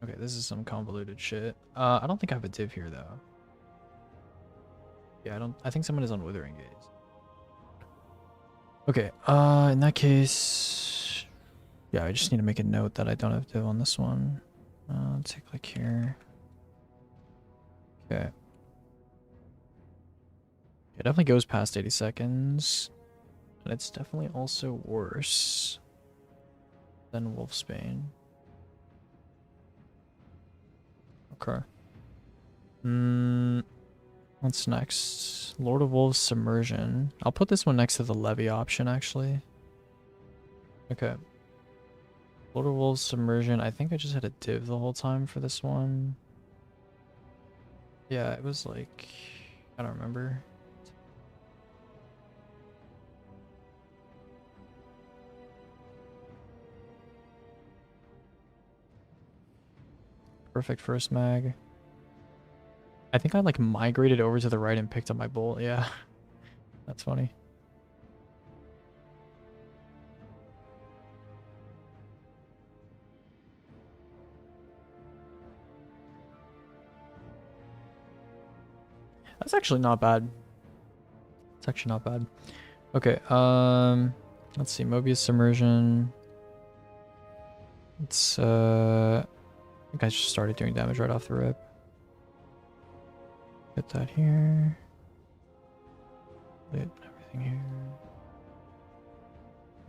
Okay, this is some convoluted shit. I don't think I have a div here though. Yeah, I think someone is on Withering Gaze. Okay, in that case, yeah, I just need to make a note that I don't have div on this one. Take a click here. Okay. It definitely goes past 80 seconds. And it's definitely also worse than Wolfsbane. Okay. What's next? Lord of Wolves Submersion. I'll put this one next to the Levy option, actually. Okay. Lord of Wolves Submersion. I think I just had a div the whole time for this one. Yeah, it was like... I don't remember. Perfect first mag. I think I like migrated over to the right and picked up my bolt. Yeah. That's funny. That's actually not bad. It's actually not bad. Okay, let's see. Mobius Submersion. It's I think I just started doing damage right off the rip. Get that here. Get everything here.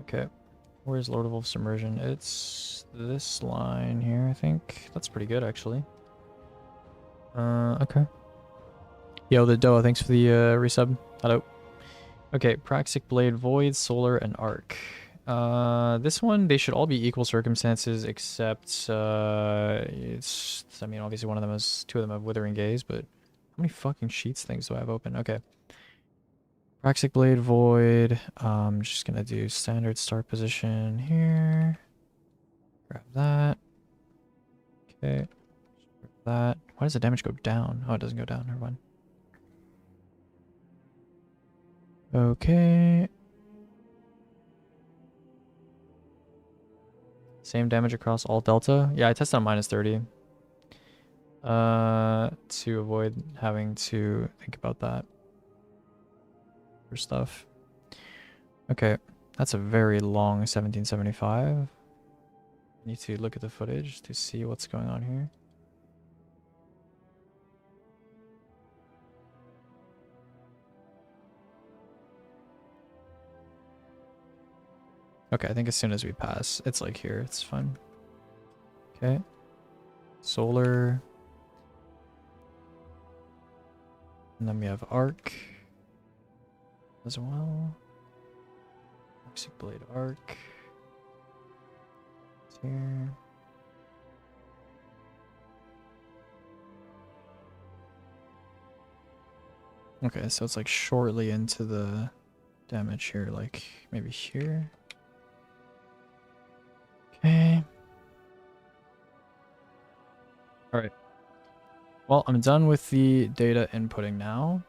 Okay. Where's Lord of Wolf Submersion? It's this line here, I think. That's pretty good, actually. Okay. Yo, the Doa, thanks for the resub. Hello. Okay, Praxic Blade, Void, Solar, and Arc. This one, they should all be equal circumstances, except, it's, I mean, obviously one of them is, two of them have Withering Gaze, but how many fucking sheets things do I have open? Okay. Praxic Blade, Void, I'm just gonna do standard start position here. Grab that. Okay. Grab that. Why does the damage go down? Oh, it doesn't go down, never mind. Okay. Same damage across all delta. Yeah, I tested on -30. To avoid having to think about that for stuff. Okay, that's a very long 1775. Need to look at the footage to see what's going on here. Okay, I think as soon as we pass, it's like here, it's fine. Okay. Solar. And then we have Arc as well. Toxic Blade Arc. It's here. Okay, so it's like shortly into the damage here, like maybe here. Okay. Alright. Well, I'm done with the data inputting now.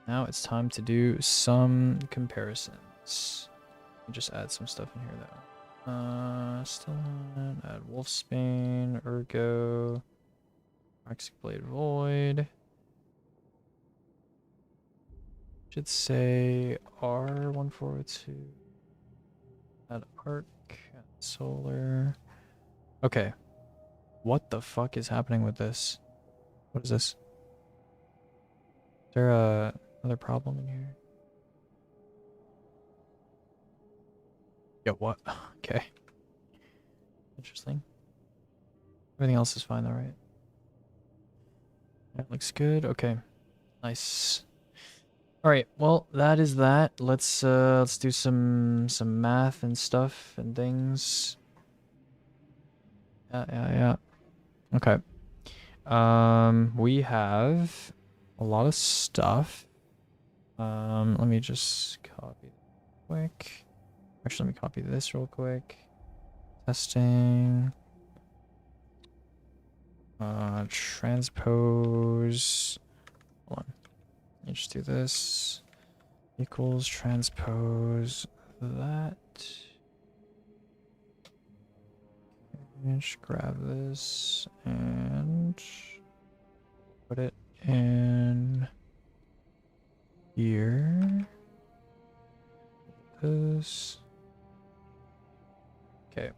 Now it's time to do some comparisons. Let me just add some stuff in here though. Still add Wolfsbane, Ergo, Toxic Blade Void. Should say R1402. Add Arc, add Solar. Okay. What the fuck is happening with this? What is this? Is there a... Another problem in here. Yeah, what? Okay. Interesting. Everything else is fine though, right? That looks good. Okay. Nice. All right. Well, that is that. Let's do some math and stuff and things. Yeah. Okay. We have a lot of stuff. Let me just copy it quick. Actually, let me copy this real quick. Testing. Transpose. Hold on. Let me just do this. Equals transpose that. And just grab this and put it in here. This. Okay.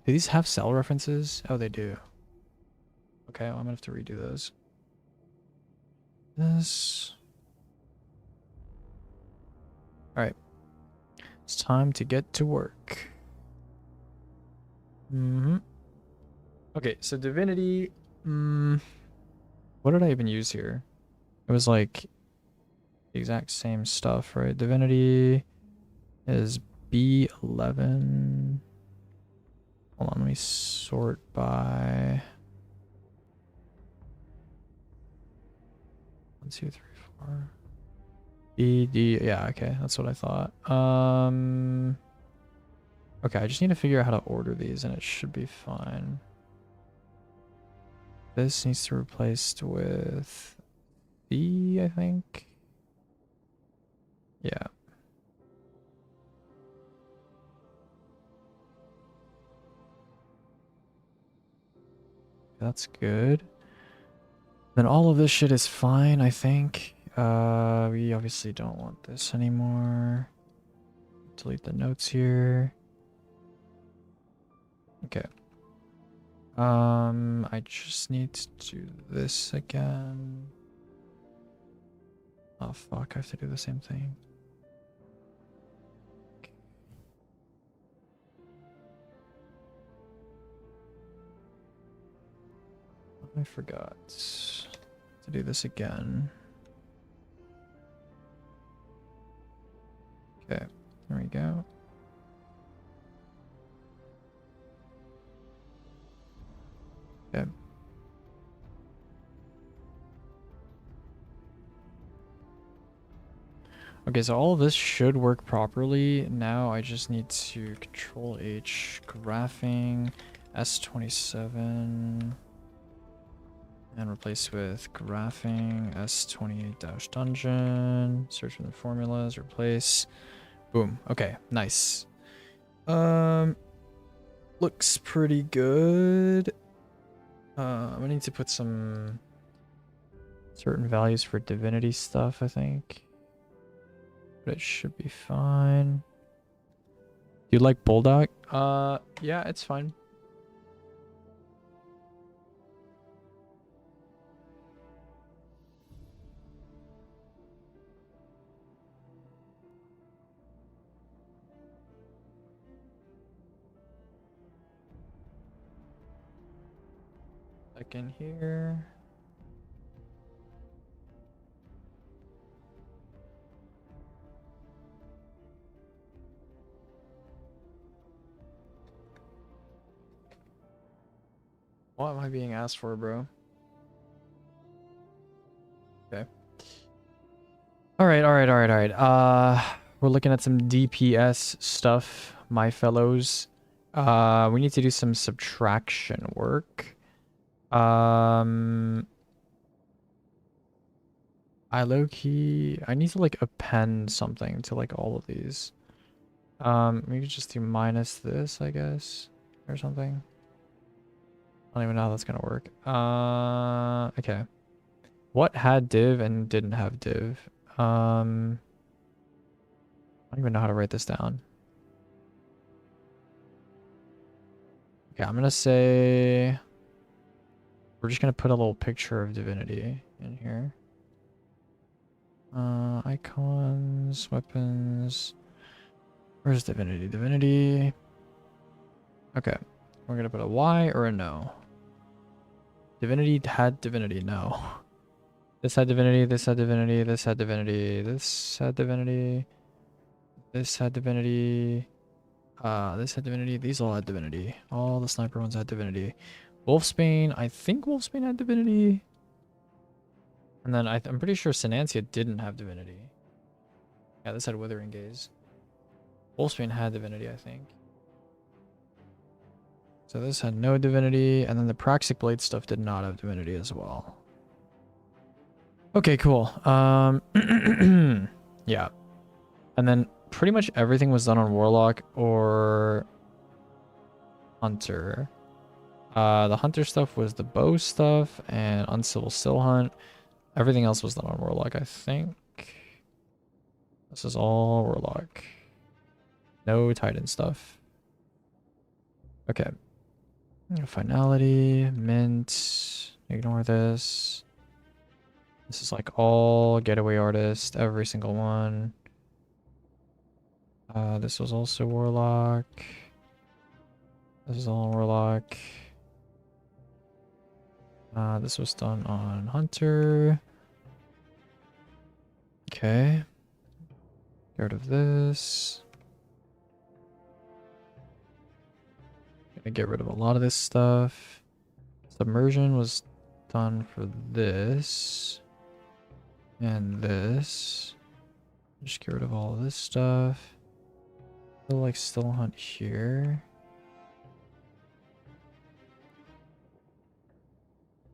Do these have cell references? Oh, they do. Okay, well, I'm gonna have to redo those. This. Alright. It's time to get to work. Okay, so Divinity. What did I even use here? It was like the exact same stuff, right? Divinity is B11. Hold on, let me sort by 1, 2, 3, 4. B, D, yeah, okay, that's what I thought. Okay, I just need to figure out how to order these and it should be fine. This needs to be replaced with B, I think. Yeah. That's good. Then all of this shit is fine, I think. We obviously don't want this anymore. Delete the notes here. Okay. I just need to do this again. Oh fuck, I have to do the same thing. Okay. I forgot to do this again. Okay, there we go. Okay. Okay, so all of this should work properly. Now I just need to Control H, graphing, S27, and replace with graphing, S28-dungeon, search for the formulas, replace, boom. Okay, nice. Looks pretty good. I'm gonna need to put some certain values for Divinity stuff, I think. But it should be fine. Do you like Bulldog? Yeah, it's fine. Back in here. What am I being asked for, bro? Okay. Alright. We're looking at some DPS stuff, my fellows. We need to do some subtraction work. I need to like append something to like all of these. We could just do minus this, I guess, or something. I don't even know how that's gonna work. Okay. What had div and didn't have div? I don't even know how to write this down. Okay, I'm gonna say we're just gonna put a little picture of Divinity. in here. Icons, weapons. Where's Divinity? Divinity. Okay. We're gonna put a Y or a no. Divinity had Divinity, no. This had Divinity, this had Divinity, this had Divinity, this had Divinity, this had Divinity, this had Divinity, these all had Divinity. All the sniper ones had Divinity. Wolfsbane, I think Wolfsbane had Divinity. And then I'm pretty sure Sinancia didn't have Divinity. Yeah, this had Withering Gaze. Wolfsbane had Divinity, I think. So this had no Divinity, and then the Praxic Blade stuff did not have Divinity as well. Okay, cool. Yeah. And then pretty much everything was done on Warlock or Hunter. The Hunter stuff was the bow stuff and Uncivil Still Hunt. Everything else was done on Warlock, I think. This is all Warlock. No Titan stuff. Okay. Finality, Mint. Ignore this. This is like all Getaway Artist, every single one. This was also Warlock. This is all Warlock. This was done on Hunter. Okay. Get rid of this. Gonna get rid of a lot of this stuff. Submersion was done for this. And this. Just get rid of all of this stuff. Still like Still Hunt here.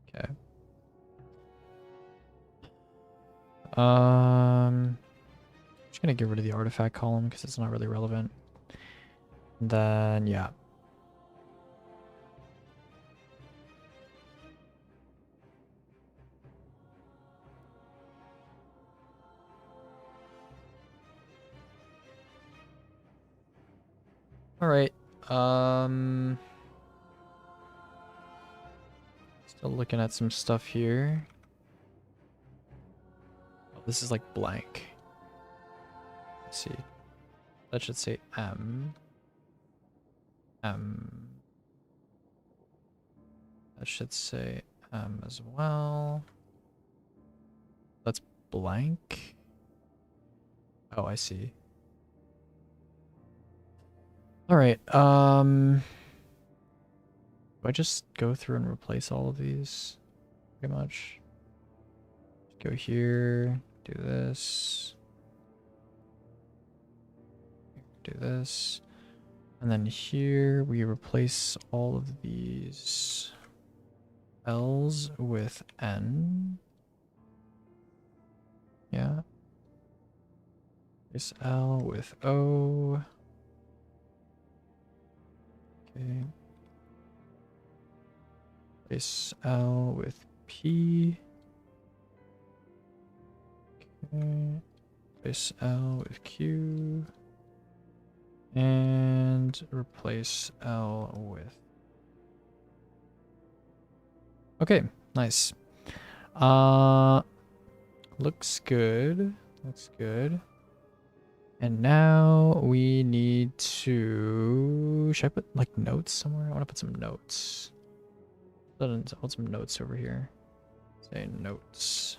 Okay. Just gonna get rid of the artifact column because it's not really relevant. And then yeah. All right. Still looking at some stuff here. Oh, this is like blank. Let's see. That should say M. M. That should say M as well. That's blank. Oh, I see. All right. Do I just go through and replace all of these? Pretty much. Go here, do this. Do this. And then here we replace all of these L's with N. Yeah. Replace L with O. Okay. Replace L with P. Okay. Replace L with Q. And replace L with. Okay, nice. Looks good. Looks good. And now we need to... Should I put like notes somewhere? I want to put some notes. I'll put some notes over here. Say notes.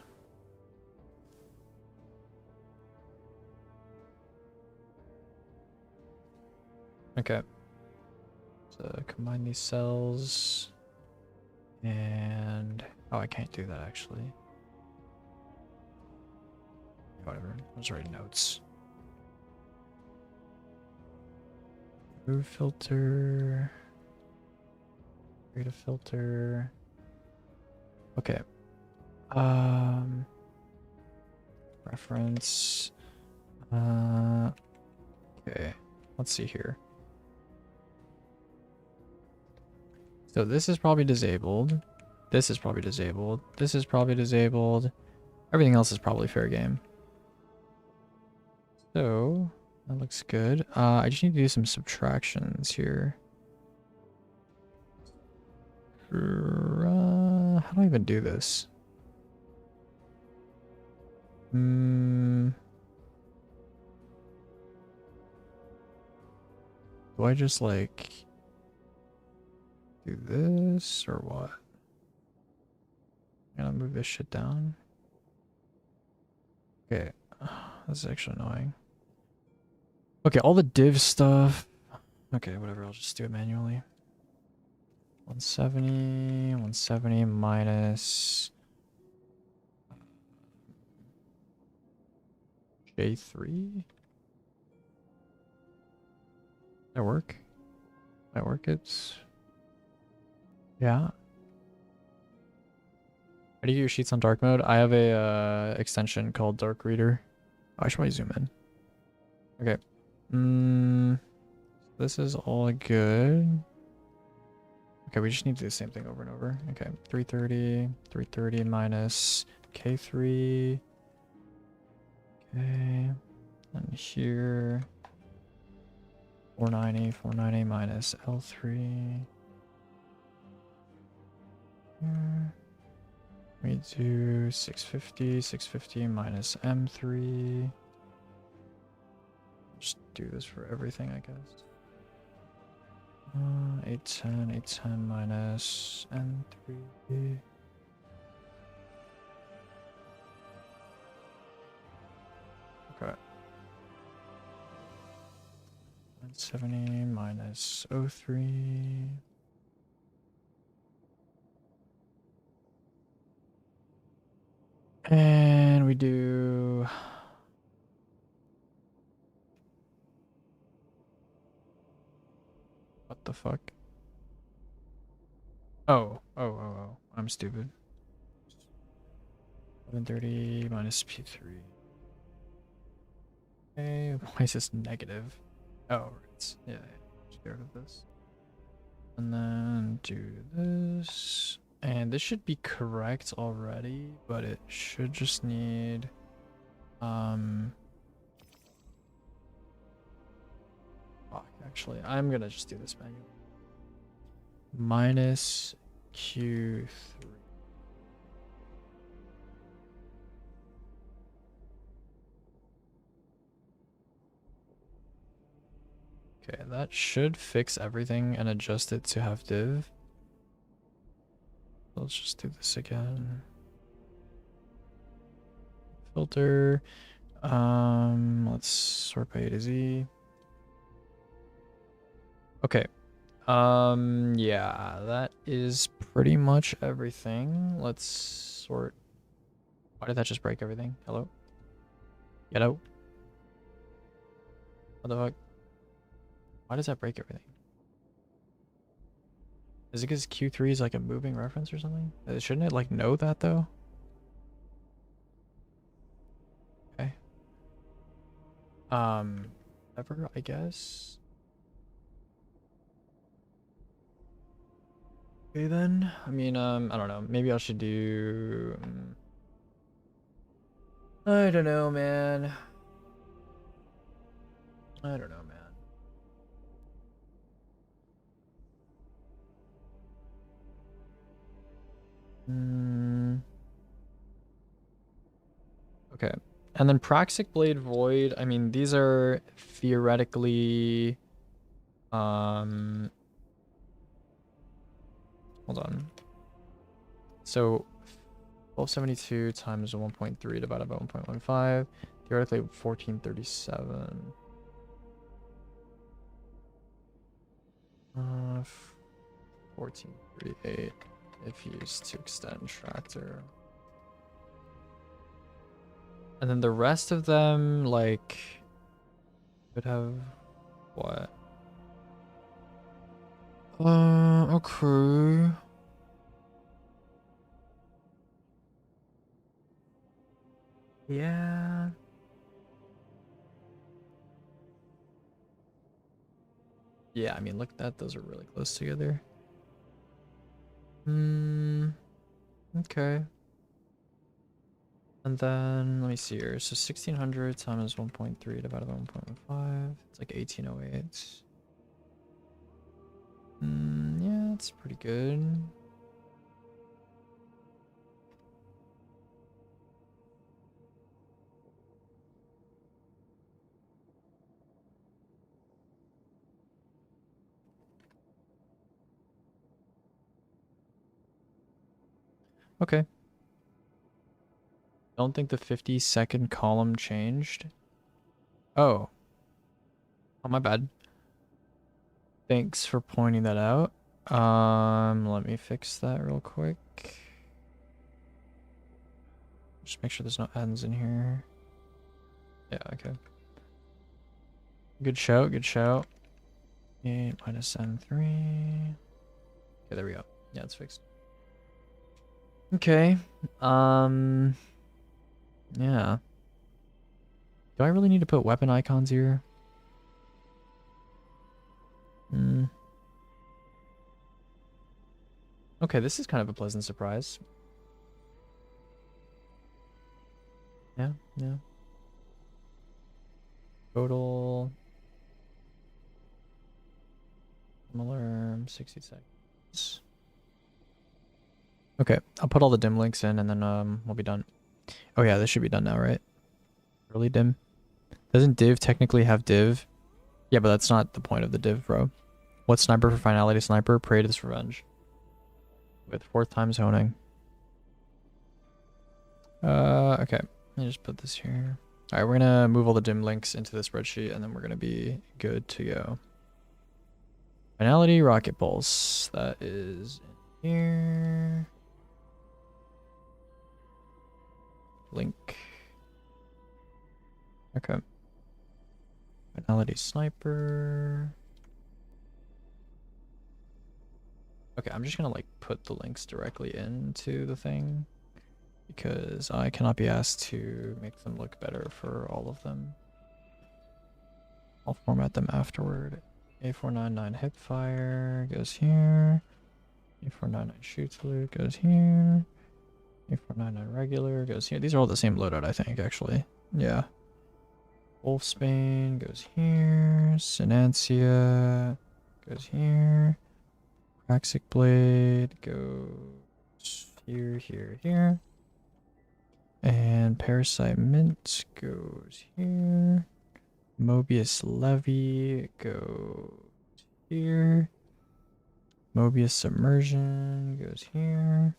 Okay. So combine these cells. And... Oh, I can't do that actually. Whatever. I'll just write notes. Remove filter. Create a filter. Okay. Reference. Okay. Let's see here. So this is probably disabled. This is probably disabled. This is probably disabled. Everything else is probably fair game. So that looks good. I just need to do some subtractions here. How do I even do this? Do I just like do this or what? I'm gonna move this shit down. Okay, that's actually annoying. Okay, all the div stuff. Okay, whatever, I'll just do it manually. 170 minus J3. That work? That work? It's yeah. How do you get your sheets on dark mode? I have a extension called Dark Reader. Oh, I should probably zoom in. Okay. This is all good. Okay, we just need to do the same thing over and over. Okay, 330 minus K3. Okay, and here 490 minus L3. Here. We do 650 minus M3. Just do this for everything, I guess. 810 minus N3. Okay. 170 minus O3. And we do... What the fuck? Oh. I'm stupid. 1130 minus P3. Okay, why is this negative? Oh, right. Yeah, just get rid of this. And then do this. And this should be correct already, but it should just need fuck, actually, I'm gonna just do this manually. Minus Q3. Okay, that should fix everything and adjust it to have div. Let's just do this again. Filter. Let's sort by A to Z. Okay. Yeah, that is pretty much everything. Let's sort. Why did that just break everything? Hello? Get out. What the fuck? Why does that break everything? Is it because Q3 is like a moving reference or something? Shouldn't it like know that though? Okay. Ever, I guess. Okay then. I mean, I don't know. Maybe I should do. I don't know, man. I don't know, man. Okay. And then Praxic Blade Void, I mean, these are theoretically hold on. So 1272 times 1.3 divided by 1.15, theoretically 1437. 1438 if used to extend tractor. And then the rest of them, like, could have what? Okay. Yeah. Yeah, I mean, look at that. Those are really close together. Okay. And then, let me see here. So 1600 times 1.3 divided by 1.15. It's like 1808. Yeah, it's pretty good. Okay. Don't think the 50-second column changed. Oh. Oh, my bad. Thanks for pointing that out. Let me fix that real quick. Just make sure there's no ends in here. Yeah, okay. Good shout, good shout. 8 minus N3. Okay, there we go. Yeah, it's fixed. Okay. Yeah. Do I really need to put weapon icons here? Okay, this is kind of a pleasant surprise. Yeah, yeah. Total. Alarm, 60 seconds. Okay, I'll put all the dim links in and then we'll be done. Oh yeah, this should be done now, right? Early dim. Doesn't div technically have div? Yeah, but that's not the point of the div, bro. What sniper for finality sniper? Parade's Revenge. With 4th times honing. Okay. Let me just put this here. Alright, we're gonna move all the dim links into the spreadsheet and then we're gonna be good to go. Finality rocket pulse. That is in here. Link. Okay. Finality sniper. Okay, I'm just gonna like put the links directly into the thing because I cannot be asked to make them look better for all of them. I'll format them afterward. A499 hipfire goes here. A499 shoot salute goes here. A499 regular goes here. These are all the same loadout, I think, actually. Yeah. Wolfsbane goes here. Sinancia goes here. Praxic Blade goes here, here, here. And Parasite Mint goes here. Mobius Levy goes here. Mobius Submersion goes here.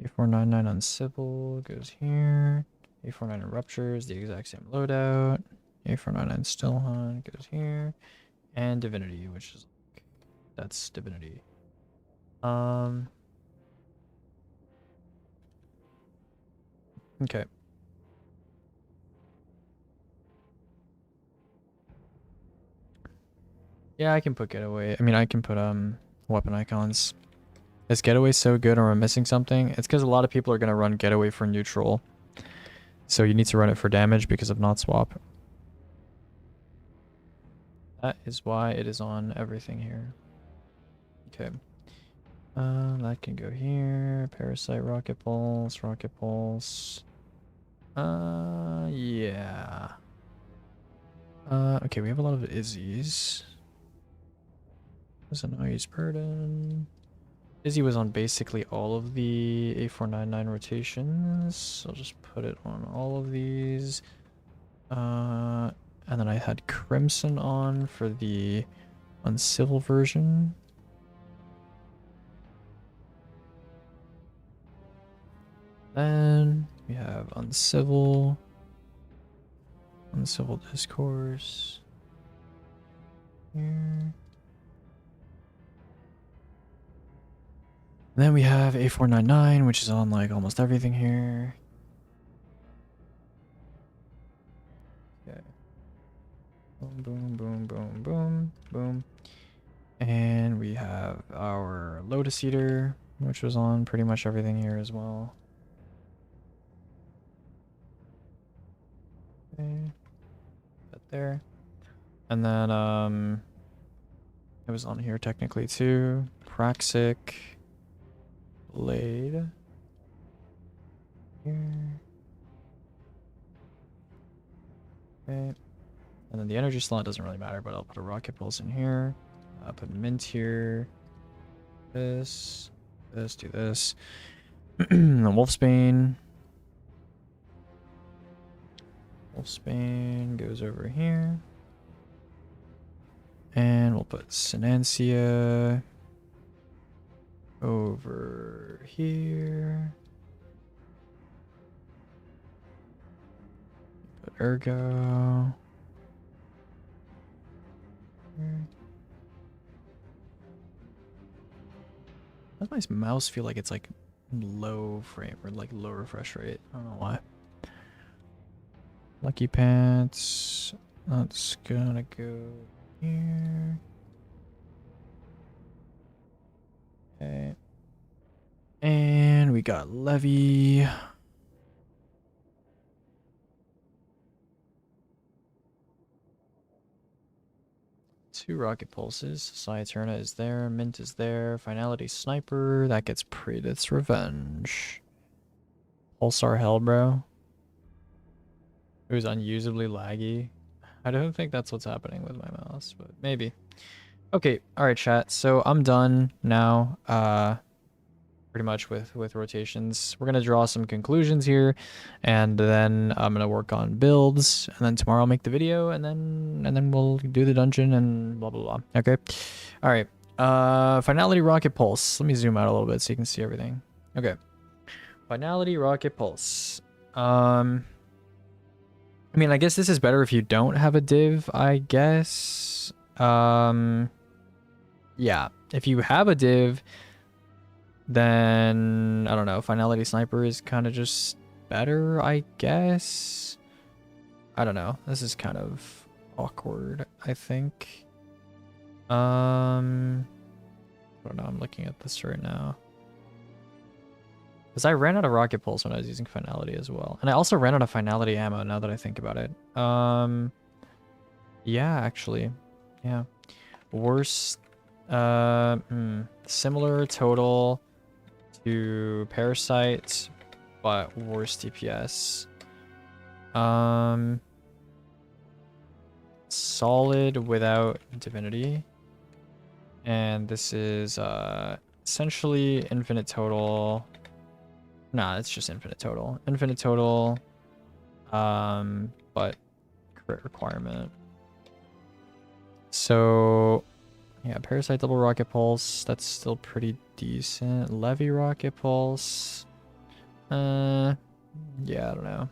A499 Uncivil goes here. A499 Ruptures, the exact same loadout. A499 Stillhunt goes here. And Divinity, which is like, that's Divinity. Okay. Yeah, I can put getaway. I mean, I can put weapon icons. Is getaway so good or am I missing something? It's because a lot of people are going to run getaway for neutral. So you need to run it for damage because of not swap. That is why it is on everything here. Okay. That can go here. Parasite, rocket pulse, rocket pulse. Yeah. Okay, we have a lot of Izzy's. There's an ice burden. Izzy was on basically all of the A499 rotations. So I'll just put it on all of these. And then I had Crimson on for the Uncivil version. Then we have Uncivil. Uncivil Discourse. Here. And then we have A499, which is on like almost everything here. Okay. Boom, boom, boom, boom, boom, boom. And we have our Lotus Eater, which was on pretty much everything here as well. Okay. That there. And then it was on here technically too. Praxic. Blade. Here. Okay. And then the energy slot doesn't really matter, but I'll put a rocket pulse in here. I'll put mint here. This. This, do this. The Wolfsbane. Wolfsbane goes over here. And we'll put Sinancia over here. Put ergo. Why does my mouse feel like it's like low frame or like low refresh rate? I don't know why. Lucky pants. That's gonna go here. Okay. And we got Levy. Two rocket pulses. Sciaturna is there. Mint is there. Finality sniper. That gets Predith's revenge. Pulsar hell, bro. It was unusably laggy. I don't think that's what's happening with my mouse, but maybe. Okay, alright chat. So I'm done now. Pretty much with rotations. We're gonna draw some conclusions here, and then I'm gonna work on builds, and then tomorrow I'll make the video, and then we'll do the dungeon and blah blah blah. Okay, all right. Finality rocket pulse. Let me zoom out a little bit so you can see everything. Okay, finality rocket pulse. I mean, I guess this is better if you don't have a div. I guess. Yeah, if you have a div, then I don't know, finality sniper is kind of just better, I guess. I don't know, this is kind of awkward, I think. I don't know, I'm looking at this right now because I ran out of rocket pulse when I was using finality as well, and I also ran out of finality ammo now that I think about it. Yeah, actually, yeah, worst, similar total to Parasite, but worse DPS. Solid without Divinity. And this is essentially infinite total. Nah, it's just infinite total. Infinite total, but crit requirement. So yeah, Parasite double rocket pulse, that's still pretty decent. Levy rocket pulse. Yeah, I don't know.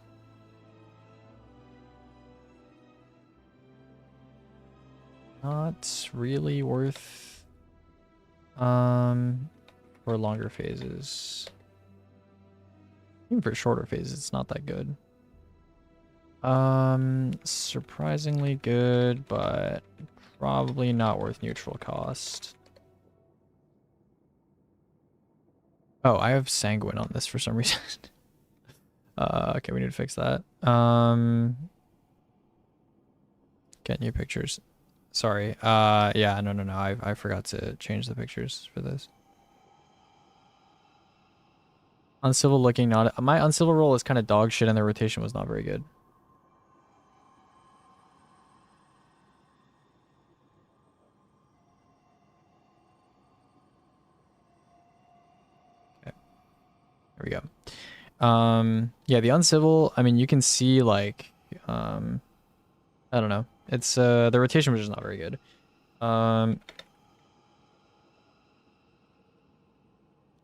Not really worth for longer phases. Even for shorter phases, it's not that good. Surprisingly good, but probably not worth neutral cost. Oh, I have Sanguine on this for some reason. Okay, we need to fix that. Get new pictures. Sorry. Yeah, no. I forgot to change the pictures for this. Uncivil looking not. My uncivil roll is kind of dog shit, and the rotation was not very good. There we go. Yeah, the uncivil, I mean, you can see like, I don't know. It's, the rotation was just not very good.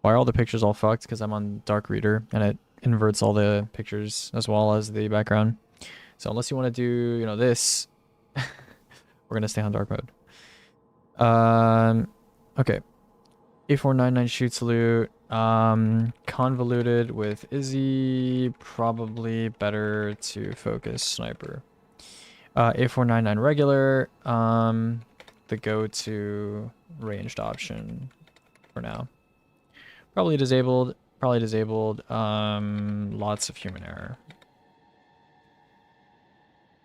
Why are all the pictures all fucked? Because I'm on Dark Reader and it inverts all the pictures as well as the background. So unless you want to do, you know, this, we're going to stay on dark mode. Okay. A499 shoots loot. Convoluted with Izzy, probably better to focus sniper. A499 regular, the go-to ranged option for now. Probably disabled, lots of human error.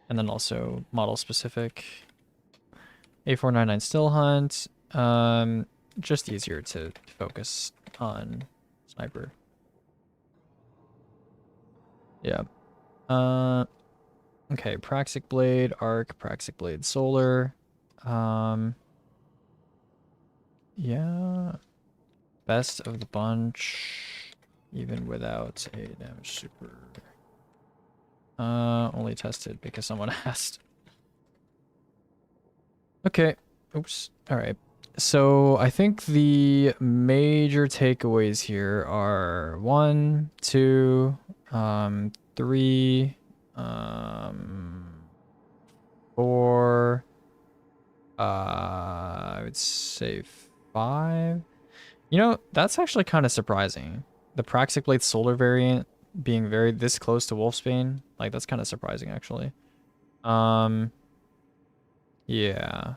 And then also model specific. A499 still hunt, just easier to focus on sniper. Yeah. Okay, Praxic Blade, Arc, Praxic Blade, Solar. Yeah. Best of the bunch, even without a damage super. Only tested because someone asked. Okay. Oops. All right. So I think the major takeaways here are 1, 2, 3, 4, I would say 5. You know, that's actually kind of surprising. The Praxic Blade Solar variant being this close to Wolfsbane, like that's kind of surprising actually. Yeah.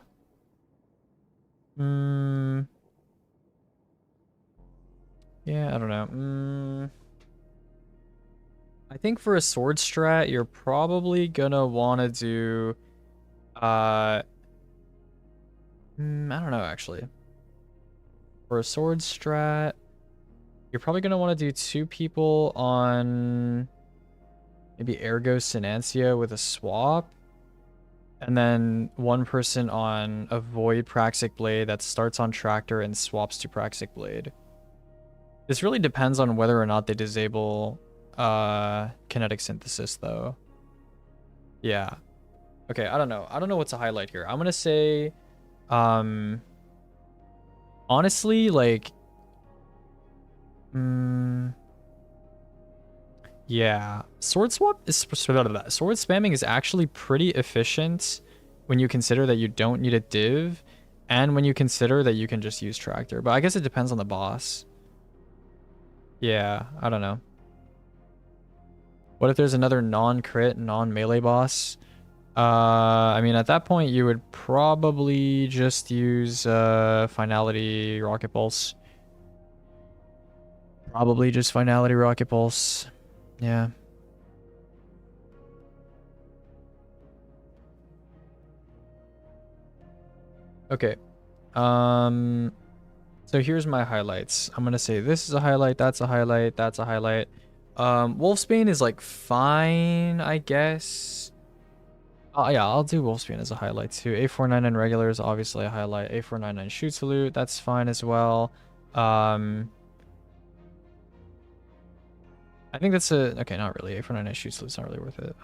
Yeah, I don't know. I think for a sword strat, you're probably gonna want to do I don't know actually. For a sword strat, you're probably gonna want to do 2 people on maybe Ergo Synancia with a swap. And then 1 person on Avoid Praxic Blade that starts on Tractor and swaps to Praxic Blade. This really depends on whether or not they disable Kinetic Synthesis, though. Yeah. Okay, I don't know. I don't know what to highlight here. I'm gonna say, honestly, like, yeah, sword spamming is actually pretty efficient when you consider that you don't need a div, and when you consider that you can just use Tractor. But I guess it depends on the boss. Yeah, I don't know. What if there's another non-crit, non-melee boss? I mean, at that point, you would probably just use Finality Rocket Pulse. Probably just Finality Rocket Pulse. Yeah. Okay. So here's my highlights. I'm gonna say this is a highlight, that's a highlight, that's a highlight. Wolfsbane is like fine, I guess. Oh yeah, I'll do Wolfsbane as a highlight too. A499 regular is obviously a highlight. A499 shoot salute, that's fine as well. I think that's okay, not really. A499 shoot salute's not really worth it.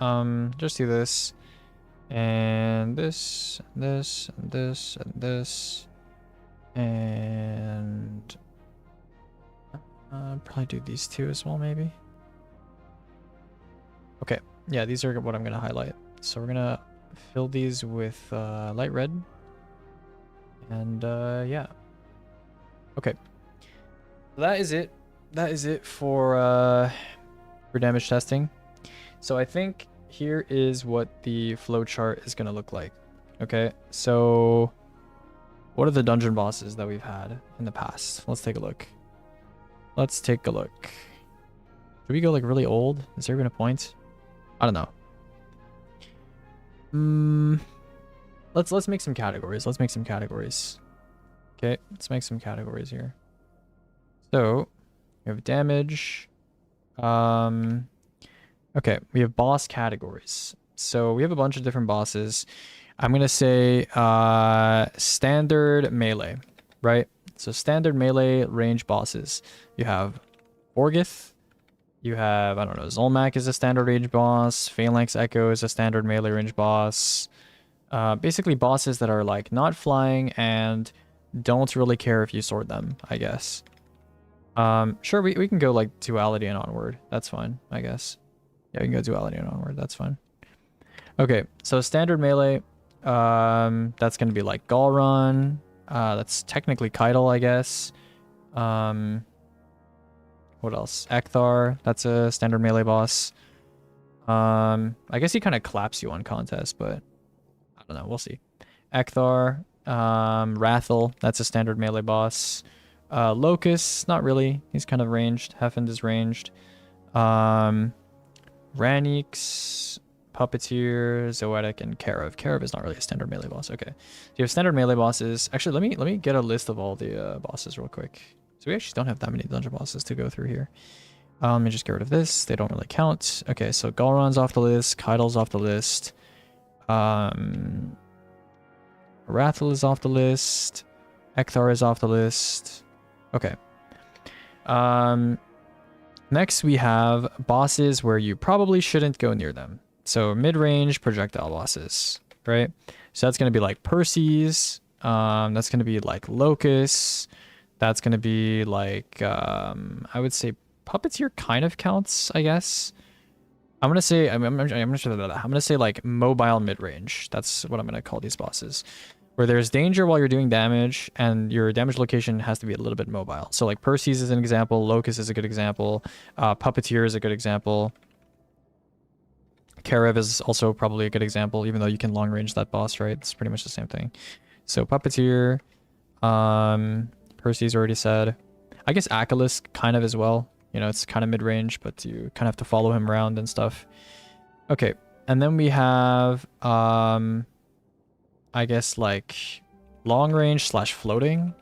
Just do this. And this, and this, and this, and this. And probably do these 2 as well, maybe. Okay, yeah, these are what I'm gonna highlight. So we're gonna fill these with light red. And yeah. Okay. So that is it. That is it for damage testing. So I think here is what the flowchart is gonna look like. Okay, so what are the dungeon bosses that we've had in the past? Let's take a look. Let's take a look. Should we go like really old? Is there even a point? I don't know. Let's make some categories. Let's make some categories. Okay, let's make some categories here. So we have damage. Okay, we have boss categories. So we have a bunch of different bosses. I'm gonna say standard melee, right? So standard melee range bosses. You have Orgith. You have, I don't know, Zolmak is a standard range boss. Phalanx Echo is a standard melee range boss. Basically bosses that are like not flying and don't really care if you sword them, I guess. Sure, we can go like duality and onward. That's fine, I guess. Yeah, we can go duality and onward. That's fine. Okay, so standard melee. That's gonna be like Galrun. That's technically Keitel, I guess. What else? Ekthar. That's a standard melee boss. I guess he kind of claps you on contest, but I don't know. We'll see. Ekthar. Rathel. That's a standard melee boss. Locust. Not really. He's kind of ranged. Heffend is ranged. Ranix. Puppeteer, Zoetic, and Karev. Karev is not really a standard melee boss. Okay. So you have standard melee bosses. Actually, let me get a list of all the bosses real quick. So we actually don't have that many dungeon bosses to go through here. Let me just get rid of this. They don't really count. Okay, so Galron's off the list. Keitel's off the list. Rathel is off the list. Ekthar is off the list. Okay. Next we have bosses where you probably shouldn't go near them. So mid-range projectile bosses, right? So that's going to be like Percy's, That's going to be like Locus. That's going to be like, I would say Puppeteer kind of counts, I guess. I'm going to say, I'm going to say like mobile mid-range. That's what I'm going to call these bosses. Where there's danger while you're doing damage, and your damage location has to be a little bit mobile. So like Perseus is an example, Locus is a good example, Puppeteer is a good example. Karev is also probably a good example, even though you can long range that boss, right? It's pretty much the same thing. So Puppeteer, Perseus already said. I guess Achilles kind of as well. You know, it's kind of mid-range, but you kind of have to follow him around and stuff. Okay, and then we have, I guess like long range / floating,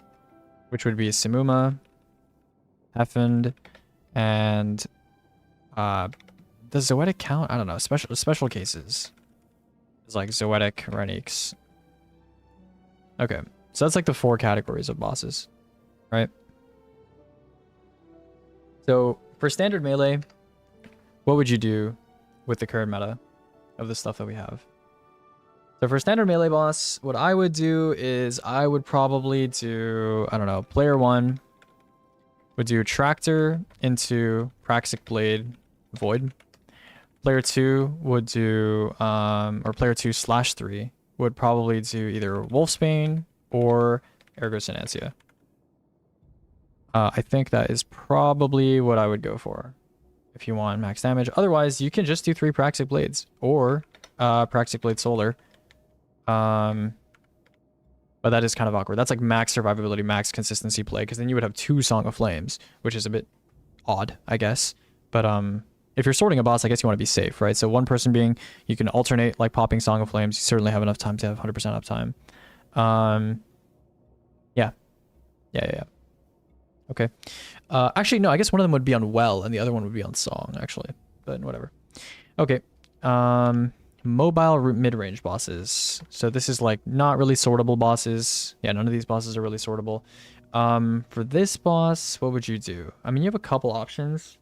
which would be Simuma, Heffend, and does Zoetic count? I don't know. Special cases. It's like Zoetic, Renix. Okay, so that's like the 4 categories of bosses, right? So for standard melee, what would you do with the current meta of the stuff that we have? So for standard melee boss, what I would do is I would probably do, I don't know, player 1 would do Tractor into Praxic Blade Void. Player 2 would do, or player 2/3 would probably do either Wolfsbane or Ergo Synancia. I think that is probably what I would go for if you want max damage. Otherwise, you can just do 3 Praxic Blades or Praxic Blade Solar. But that is kind of awkward. That's like max survivability, max consistency play, because then you would have 2 Song of Flames, which is a bit odd, I guess. But if you're sorting a boss, I guess you want to be safe, right? So one person being, you can alternate like popping Song of Flames. You certainly have enough time to have 100% uptime. Yeah. Okay. Actually, no, I guess one of them would be on Well, and the other one would be on Song, actually. But whatever. Okay. Mobile mid-range bosses. So this is like not really sortable bosses. Yeah, none of these bosses are really sortable. For this boss, what would you do? I mean, you have a couple options.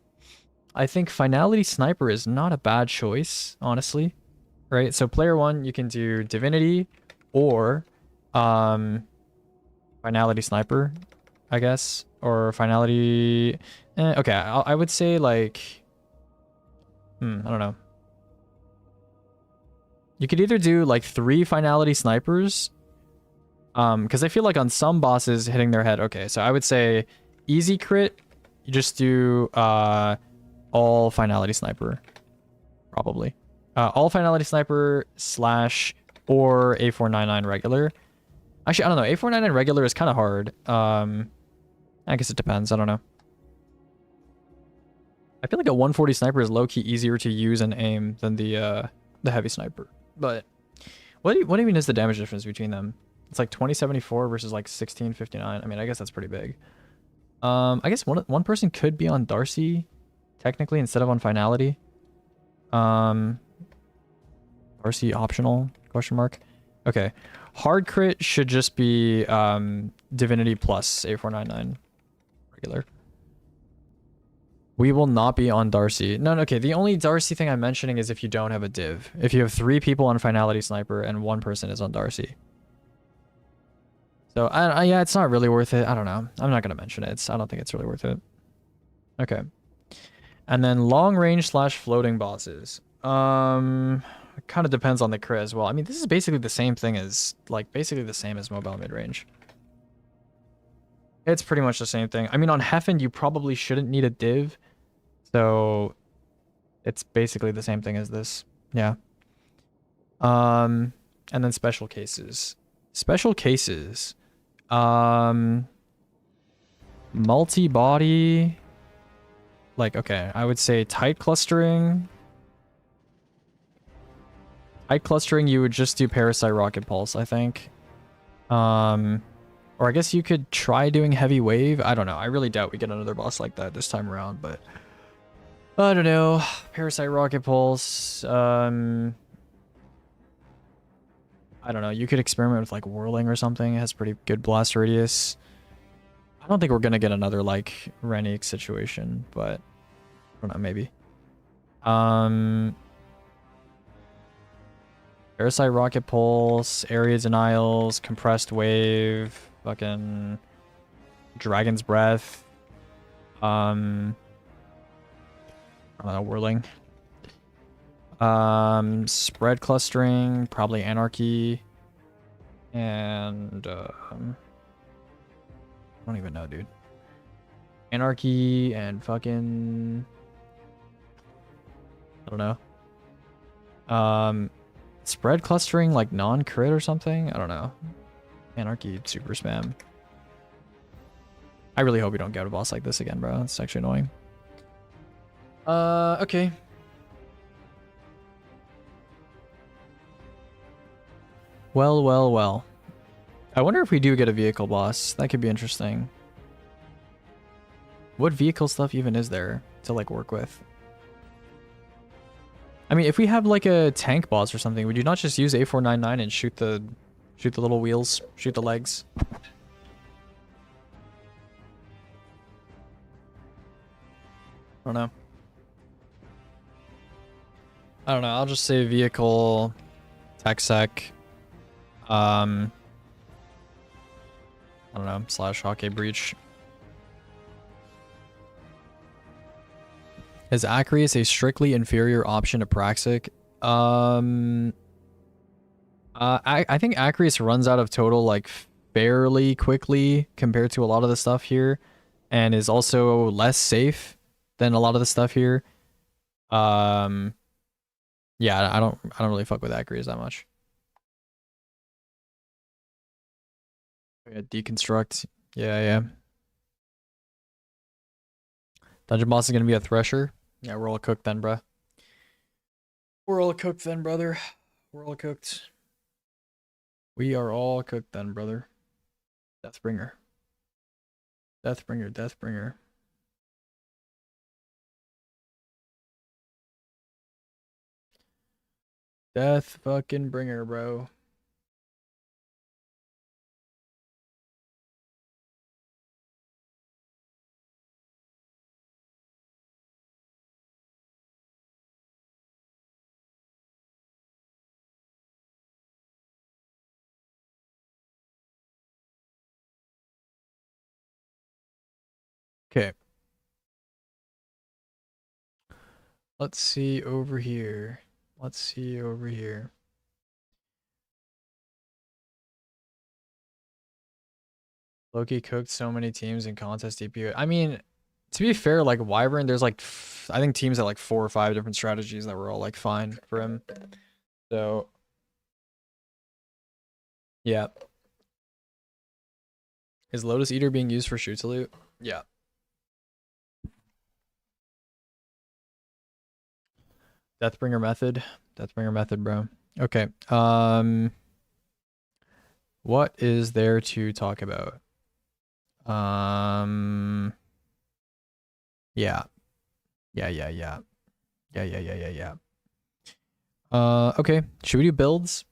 I think Finality Sniper is not a bad choice, honestly. Right? So player 1, you can do Divinity or Finality Sniper, I guess. Or Finality... okay, I would say like... I don't know. You could either do like 3 Finality Snipers. Because I feel like on some bosses hitting their head... Okay, so I would say easy crit. You just do all Finality Sniper. Probably. All Finality Sniper / or A499 regular. Actually, I don't know. A499 regular is kind of hard. I guess it depends. I don't know. I feel like a 140 sniper is low-key easier to use and aim than the heavy sniper. But what even is the damage difference between them? It's like 2074 versus like 1659. I mean, I guess that's pretty big. I guess one person could be on Darcy, technically, instead of on Finality. Darcy optional? Question mark. Okay. Hard crit should just be Divinity plus A499 regular. We will not be on Darcy. No, okay. The only Darcy thing I'm mentioning is if you don't have a div. If you have 3 people on Finality Sniper and 1 person is on Darcy. So, yeah, it's not really worth it. I don't know. I'm not going to mention it. I don't think it's really worth it. Okay. And then long range / floating bosses. It kind of depends on the crit as well. I mean, this is basically the same thing as, like, basically the same as mobile mid-range. It's pretty much the same thing. I mean, on Heffend, you probably shouldn't need a div. So, it's basically the same thing as this. Yeah. And then special cases. Special cases. Multi-body. Like, okay, I would say tight clustering. Tight clustering, you would just do Parasite Rocket Pulse, I think. Or I guess you could try doing Heavy Wave. I don't know. I really doubt we get another boss like that this time around, but... I don't know. Parasite Rocket Pulse. I don't know. You could experiment with, like, Whirling or something. It has pretty good blast radius. I don't think we're gonna get another, like, Renix situation, but... I don't know, maybe. Parasite Rocket Pulse, Area Denials, Compressed Wave, fucking Dragon's Breath. I don't know, Whirling. Spread Clustering, probably Anarchy. And I don't even know, dude. Anarchy and fucking I don't know. Spread Clustering like non-crit or something? I don't know. Anarchy super spam. I really hope we don't get a boss like this again, bro. It's actually annoying. Okay. Well, well, well. I wonder if we do get a vehicle boss. That could be interesting. What vehicle stuff even is there to like work with? I mean, if we have like a tank boss or something, would you not just use A499 and shoot the little wheels, shoot the legs? I don't know. I don't know. I'll just say vehicle, tech sec. I don't know, / hockey breach. Is Acreus a strictly inferior option to Praxic? I think Acreus runs out of total like fairly quickly compared to a lot of the stuff here, and is also less safe than a lot of the stuff here. Yeah, I don't really fuck with Acreus that much. Yeah, deconstruct. Yeah. Dungeon boss is gonna be a Thresher. Yeah, we're all cooked then, bruh. We're all cooked then, brother. We're all cooked. We are all cooked then, brother. Deathbringer. Deathbringer. Death fucking bringer, bro. Okay. Let's see over here. Loki cooked so many teams in contest DPU. I mean, to be fair, like Wyvern, there's like I think teams had like 4 or 5 different strategies that were all like fine for him. So yeah. Is Lotus Eater being used for shoot salute? Yeah. Deathbringer method, bro. Okay. What is there to talk about? Yeah. Okay. Should we do builds?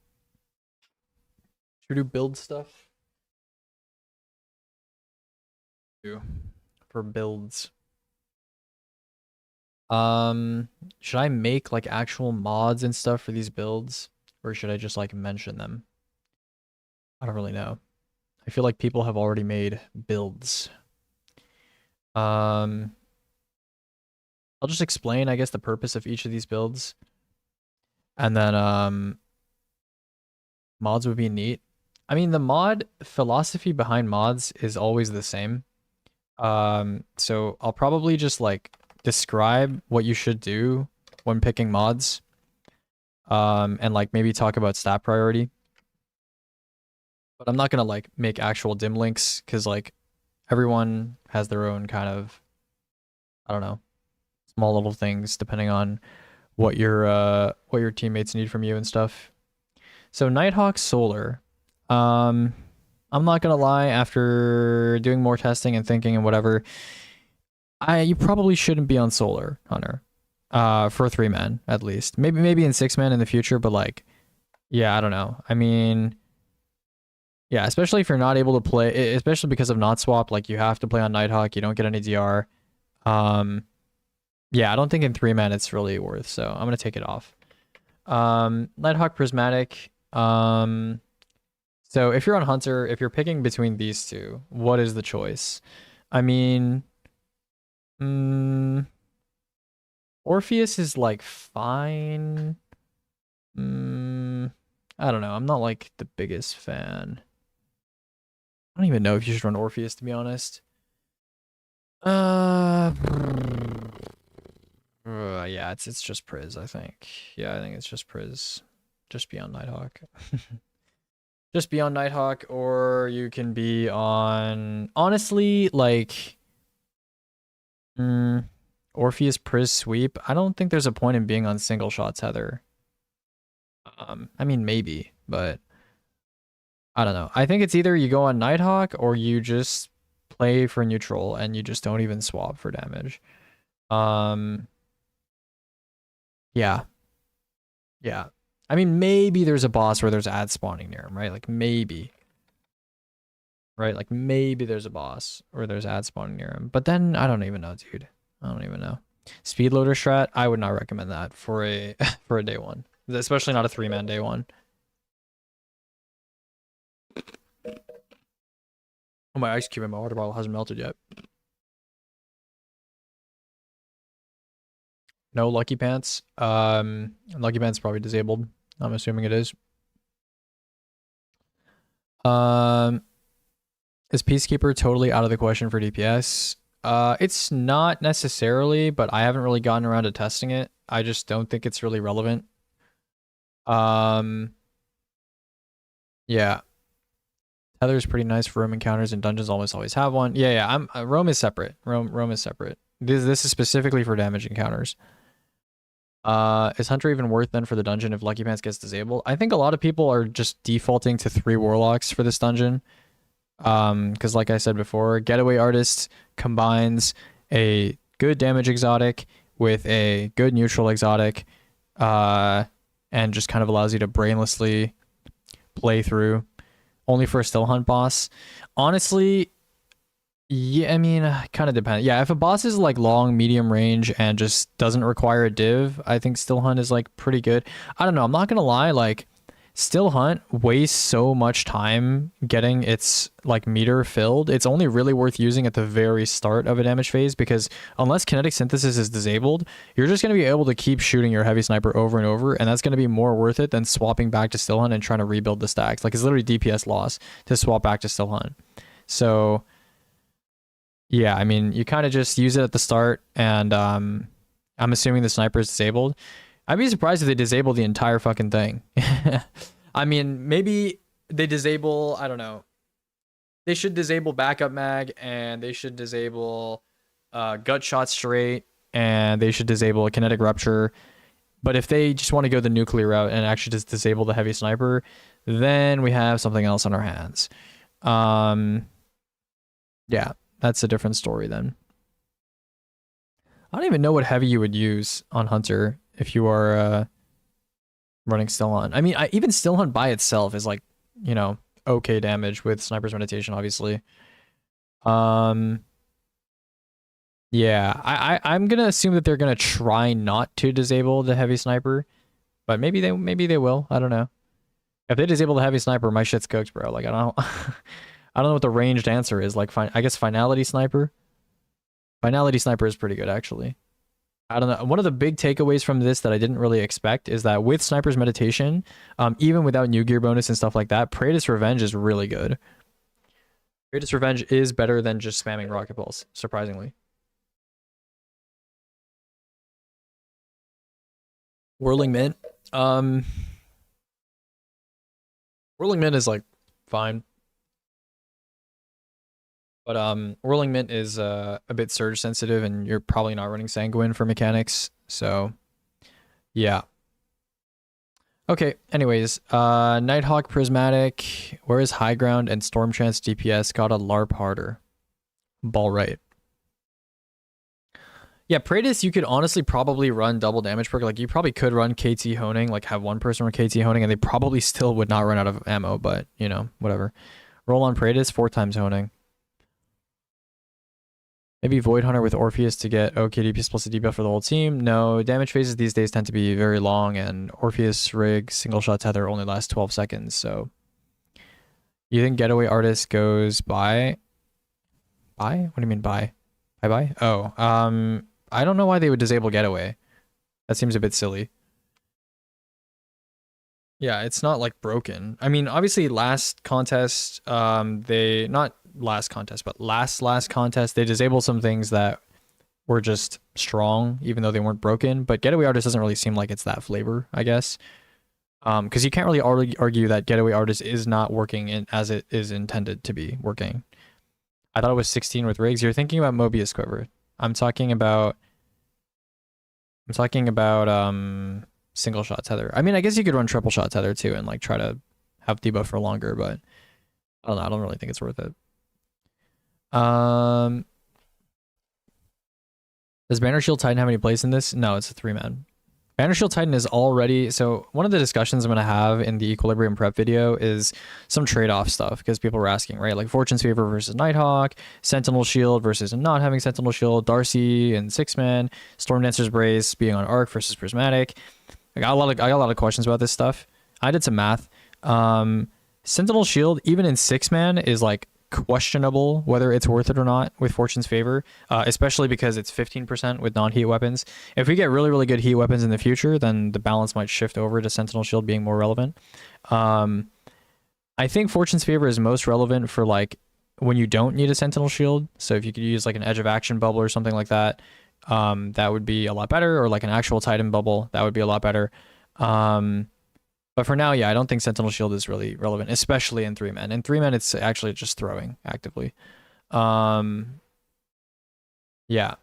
Should we do build stuff? For builds. Should I make like actual mods and stuff for these builds? Or should I just like mention them? I don't really know. I feel like people have already made builds. I'll just explain, I guess, the purpose of each of these builds. And then mods would be neat. I mean, the mod philosophy behind mods is always the same. So I'll probably just like describe what you should do when picking mods. And like maybe talk about stat priority. But I'm not gonna like make actual dim links because like everyone has their own kind of, I don't know, small little things depending on what your teammates need from you and stuff. So Nighthawk Solar. I'm not gonna lie, after doing more testing and thinking and whatever, you probably shouldn't be on Solar Hunter. For 3-man at least. Maybe in 6-man in the future, but like, yeah, I don't know. I mean, yeah, especially if you're not able to play, especially because of not swap, like you have to play on Nighthawk, you don't get any DR. Yeah, I don't think in 3-man it's really worth, so I'm gonna take it off. Nighthawk Prismatic. So if you're on Hunter, if you're picking between these two, what is the choice? I mean, Orpheus is like fine. I don't know. I'm not like the biggest fan. I don't even know if you should run Orpheus, to be honest. Yeah, it's just Priz, I think. Yeah, I think it's just Priz. Just be on Nighthawk. Just be on Nighthawk, or you can be on, honestly, like, Orpheus Priz sweep. I don't think there's a point in being on single shots, Heather. I mean, maybe, but I don't know. I think it's either you go on Nighthawk or you just play for neutral and you just don't even swap for damage. Yeah. Yeah. I mean, maybe there's a boss where there's ad spawning near him, right? Like, maybe. Right? Like, maybe there's a boss where there's ad spawning near him. But then, I don't even know, dude. I don't even know. Speed loader strat, I would not recommend that for a for a day one. Especially not a 3-man day one. Oh, my ice cube in my water bottle hasn't melted yet. No Lucky Pants. Lucky Pants probably disabled. I'm assuming it is. Is Peacekeeper totally out of the question for DPS? It's not necessarily, but I haven't really gotten around to testing it. I just don't think it's really relevant. Yeah. Tether's pretty nice for roam encounters, and dungeons almost always have one. Yeah. Roam is separate. Roam is separate. This is specifically for damage encounters. Is Hunter even worth then for the dungeon if Lucky Pants gets disabled? I think a lot of people are just defaulting to 3 Warlocks for this dungeon. Because like I said before, Getaway Artist combines a good damage exotic with a good neutral exotic, and just kind of allows you to brainlessly play through, only for a still hunt boss. Honestly, yeah, I mean, kind of depends. Yeah, if a boss is like long, medium range and just doesn't require a div, I think still hunt is like pretty good. I don't know. I'm not gonna lie, like still hunt wastes so much time getting its like meter filled. It's only really worth using at the very start of a damage phase, because unless kinetic synthesis is disabled, you're just going to be able to keep shooting your heavy sniper over and over, and that's going to be more worth it than swapping back to still hunt and trying to rebuild the stacks. Like, it's literally DPS loss to swap back to still hunt. So yeah, I mean, you kind of just use it at the start, and I'm assuming the sniper is disabled. I'd be surprised if they disable the entire fucking thing. I mean, maybe they disable, I don't know. They should disable backup mag, and they should disable gut shot straight, and they should disable a kinetic rupture. But if they just want to go the nuclear route and actually just disable the heavy sniper, then we have something else on our hands. Yeah, that's a different story then. I don't even know what heavy you would use on Hunter if you are running Still Hunt. I mean, even Still Hunt by itself is like, you know, okay damage with Sniper's Meditation, obviously. Yeah, I'm gonna assume that they're gonna try not to disable the heavy sniper, but maybe they will. I don't know. If they disable the heavy sniper, my shit's cooked, bro. Like, I don't I don't know what the ranged answer is. Like, I guess Finality Sniper. Finality Sniper is pretty good, actually. I don't know. One of the big takeaways from this that I didn't really expect is that with Sniper's Meditation, even without new gear bonus and stuff like that, Praetus Revenge is really good. Praetus Revenge is better than just spamming Rocket Pulse, surprisingly. Whirling Mint. Whirling Mint is like fine. But Whirling Mint is a bit surge sensitive, and you're probably not running Sanguine for mechanics, so yeah. Okay, anyways, Nighthawk Prismatic, where is High Ground and Storm Chance DPS gotta LARP harder. Ball right. Yeah, Praetus, you could honestly probably run double damage perk. Like, you probably could run KT honing, like have one person run KT honing, and they probably still would not run out of ammo, but, you know, whatever. Roll on Praetus, 4 times honing. Maybe Void Hunter with Orpheus to get OK DPS plus a debuff for the whole team. No, damage phases these days tend to be very long, and Orpheus rig single shot tether only lasts 12 seconds. So you think Getaway Artist goes by? By? What do you mean by? Bye. Oh, I don't know why they would disable Getaway. That seems a bit silly. Yeah, it's not like broken. I mean, obviously last contest, they not last contest, but last contest, they disabled some things that were just strong, even though they weren't broken. But Getaway Artist doesn't really seem like it's that flavor, I guess. Because you can't really argue that Getaway Artist is not working as it is intended to be working. I thought it was 16 with rigs. You're thinking about Mobius Quiver. I'm talking about single shot tether. I mean, I guess you could run triple shot tether too and like try to have debuff for longer, but I don't know. I don't really think it's worth it. Does Banner Shield Titan have any place in this? No, it's a 3-man. Banner Shield Titan is already... So one of the discussions I'm going to have in the Equilibrium prep video is some trade-off stuff, because people were asking, right? Like Fortune's Favor versus Nighthawk, Sentinel Shield versus not having Sentinel Shield, Darcy and 6-man, Stormdancer's Brace being on Arc versus Prismatic. I got a lot of questions about this stuff. I did some math. Sentinel Shield, even in 6-man, is like questionable whether it's worth it or not with Fortune's Favor, especially because it's 15% with non-heat weapons. If we get really, really good heat weapons in the future, then the balance might shift over to Sentinel Shield being more relevant. I think Fortune's Favor is most relevant for like when you don't need a Sentinel Shield. So if you could use like an Edge of Action bubble or something like that, that would be a lot better, or like an actual Titan bubble, that would be a lot better. But for now, yeah, I don't think Sentinel Shield is really relevant, especially in 3-man. In 3-man, it's actually just throwing actively. Yeah. Yeah,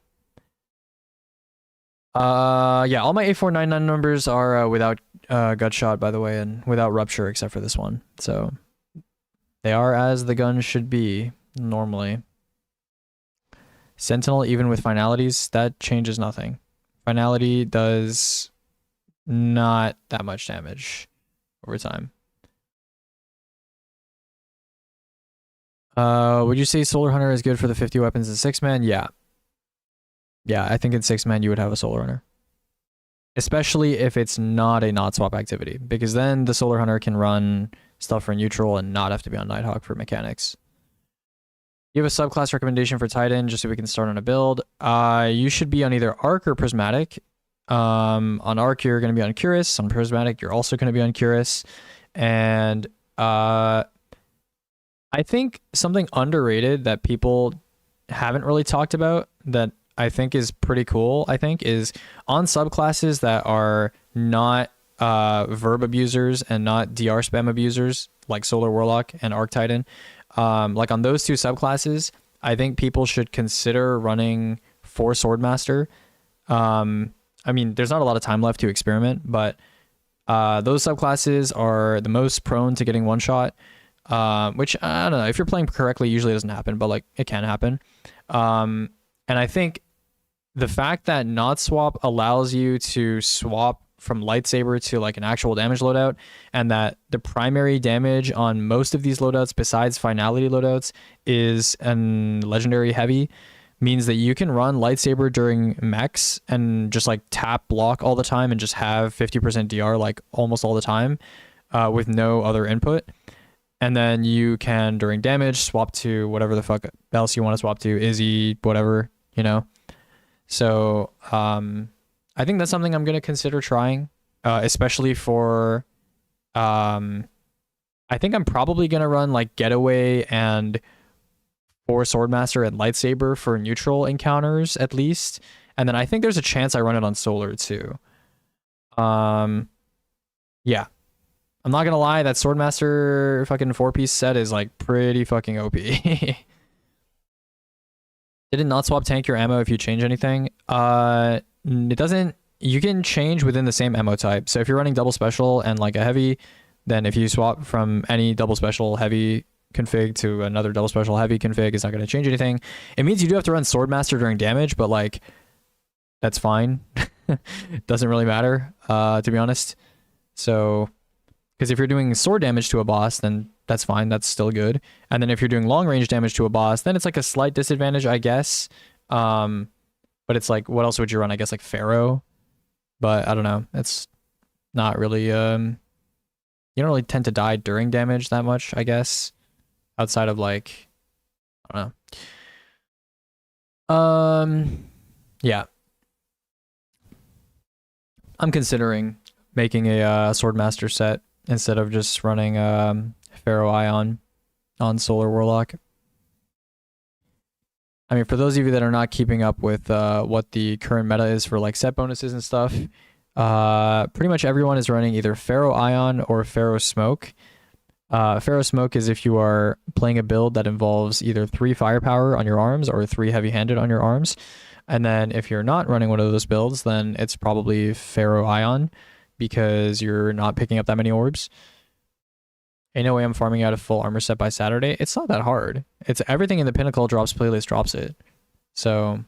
all my A499 numbers are without Gutshot, by the way, and without Rupture, except for this one. So they are as the gun should be, normally. Sentinel, even with finalities, that changes nothing. Finality does not that much damage over time. Would you say Solar Hunter is good for the 50 weapons in 6-man? Yeah. Yeah, I think in 6-man you would have a Solar Hunter. Especially if it's not a not swap activity, because then the Solar Hunter can run stuff for neutral and not have to be on Nighthawk for mechanics. You have a subclass recommendation for Titan just so we can start on a build. You should be on either Arc or Prismatic. On Arc, you're going to be on Curus. On Prismatic, you're also going to be on Curus. And I think something underrated that people haven't really talked about that I think is pretty cool, is on subclasses that are not verb abusers and not DR spam abusers, like Solar Warlock and Arc Titan. Like on those two subclasses, I think people should consider running 4 Swordmaster. I mean, there's not a lot of time left to experiment, but those subclasses are the most prone to getting one-shot, which, I don't know, if you're playing correctly, usually doesn't happen, but like it can happen. And I think the fact that not swap allows you to swap from lightsaber to like an actual damage loadout, and that the primary damage on most of these loadouts besides finality loadouts is an legendary heavy, means that you can run lightsaber during mechs and just like tap block all the time and just have 50% DR like almost all the time with no other input. And then you can during damage swap to whatever the fuck else you want to swap to, Izzy, whatever, you know. So I think that's something I'm going to consider trying, especially for, I think I'm probably going to run like Getaway and 4 Swordmaster and Lightsaber for neutral encounters at least. And then I think there's a chance I run it on Solar too. Yeah. I'm not going to lie, that Swordmaster fucking 4-piece set is like pretty fucking OP. Did it not swap tank your ammo if you change anything? It doesn't. You can change within the same ammo type. So if you're running double special and like a heavy, then if you swap from any double special heavy config to another double special heavy config, it's not going to change anything. It means you do have to run Swordmaster during damage, but like that's fine. Doesn't really matter, to be honest. So, because if you're doing sword damage to a boss, then that's fine. That's still good. And then if you're doing long range damage to a boss, then it's like a slight disadvantage, I guess. But it's like, what else would you run? I guess like Pharaoh, but I don't know. It's not really, you don't really tend to die during damage that much, I guess, outside of like, I don't know. Yeah. I'm considering making a Swordmaster set instead of just running Pharaoh Ion on Solar Warlock. I mean, for those of you that are not keeping up with what the current meta is for like set bonuses and stuff, pretty much everyone is running either Pharaoh Ion or Pharaoh Smoke. Pharaoh Smoke is if you are playing a build that involves either 3 firepower on your arms or 3 heavy-handed on your arms. And then if you're not running one of those builds, then it's probably Pharaoh Ion because you're not picking up that many orbs. Ain't no way I'm farming out a full armor set by Saturday. It's not that hard. It's everything in the Pinnacle drops playlist drops it. So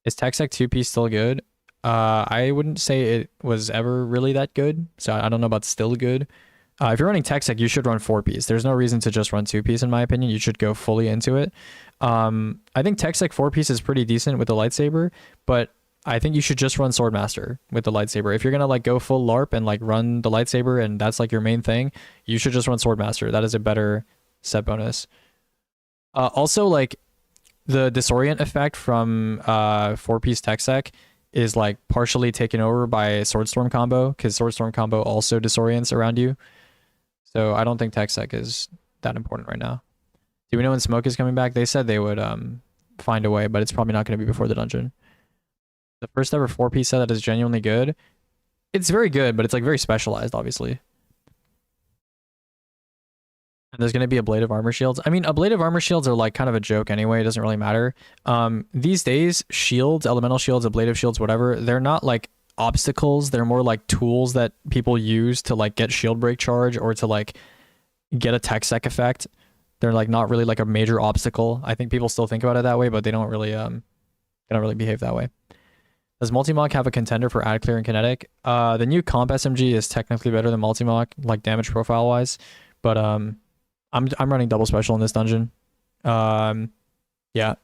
is TechSec 2P still good? I wouldn't say it was ever really that good. So I don't know about still good. If you're running TechSec, you should run 4-piece. There's no reason to just run 2-piece in my opinion. You should go fully into it. I think TechSec 4-piece is pretty decent with the lightsaber, but I think you should just run Swordmaster with the lightsaber. If you're gonna like go full LARP and like run the lightsaber and that's like your main thing, you should just run Swordmaster. That is a better set bonus. Also, like the disorient effect from 4-piece TechSec is like partially taken over by Swordstorm combo because Swordstorm combo also disorients around you. So I don't think TechSec is that important right now. Do we know when Smoke is coming back? They said they would find a way, but it's probably not going to be before the dungeon. The first ever 4-piece set that is genuinely good. It's very good, but it's like very specialized, obviously. And there's going to be ablative armor shields. I mean, ablative armor shields are like kind of a joke anyway. It doesn't really matter. These days, shields, elemental shields, ablative shields, whatever, they're not like obstacles. They're more like tools that people use to like get shield break charge or to like get a TechSec effect. They're like not really like a major obstacle. I think people still think about it that way, but they don't really behave that way. Does Multimach have a contender for ad clear and kinetic? The new comp SMG is technically better than Multimach, like damage profile wise, but I'm running double special in this dungeon. Yeah.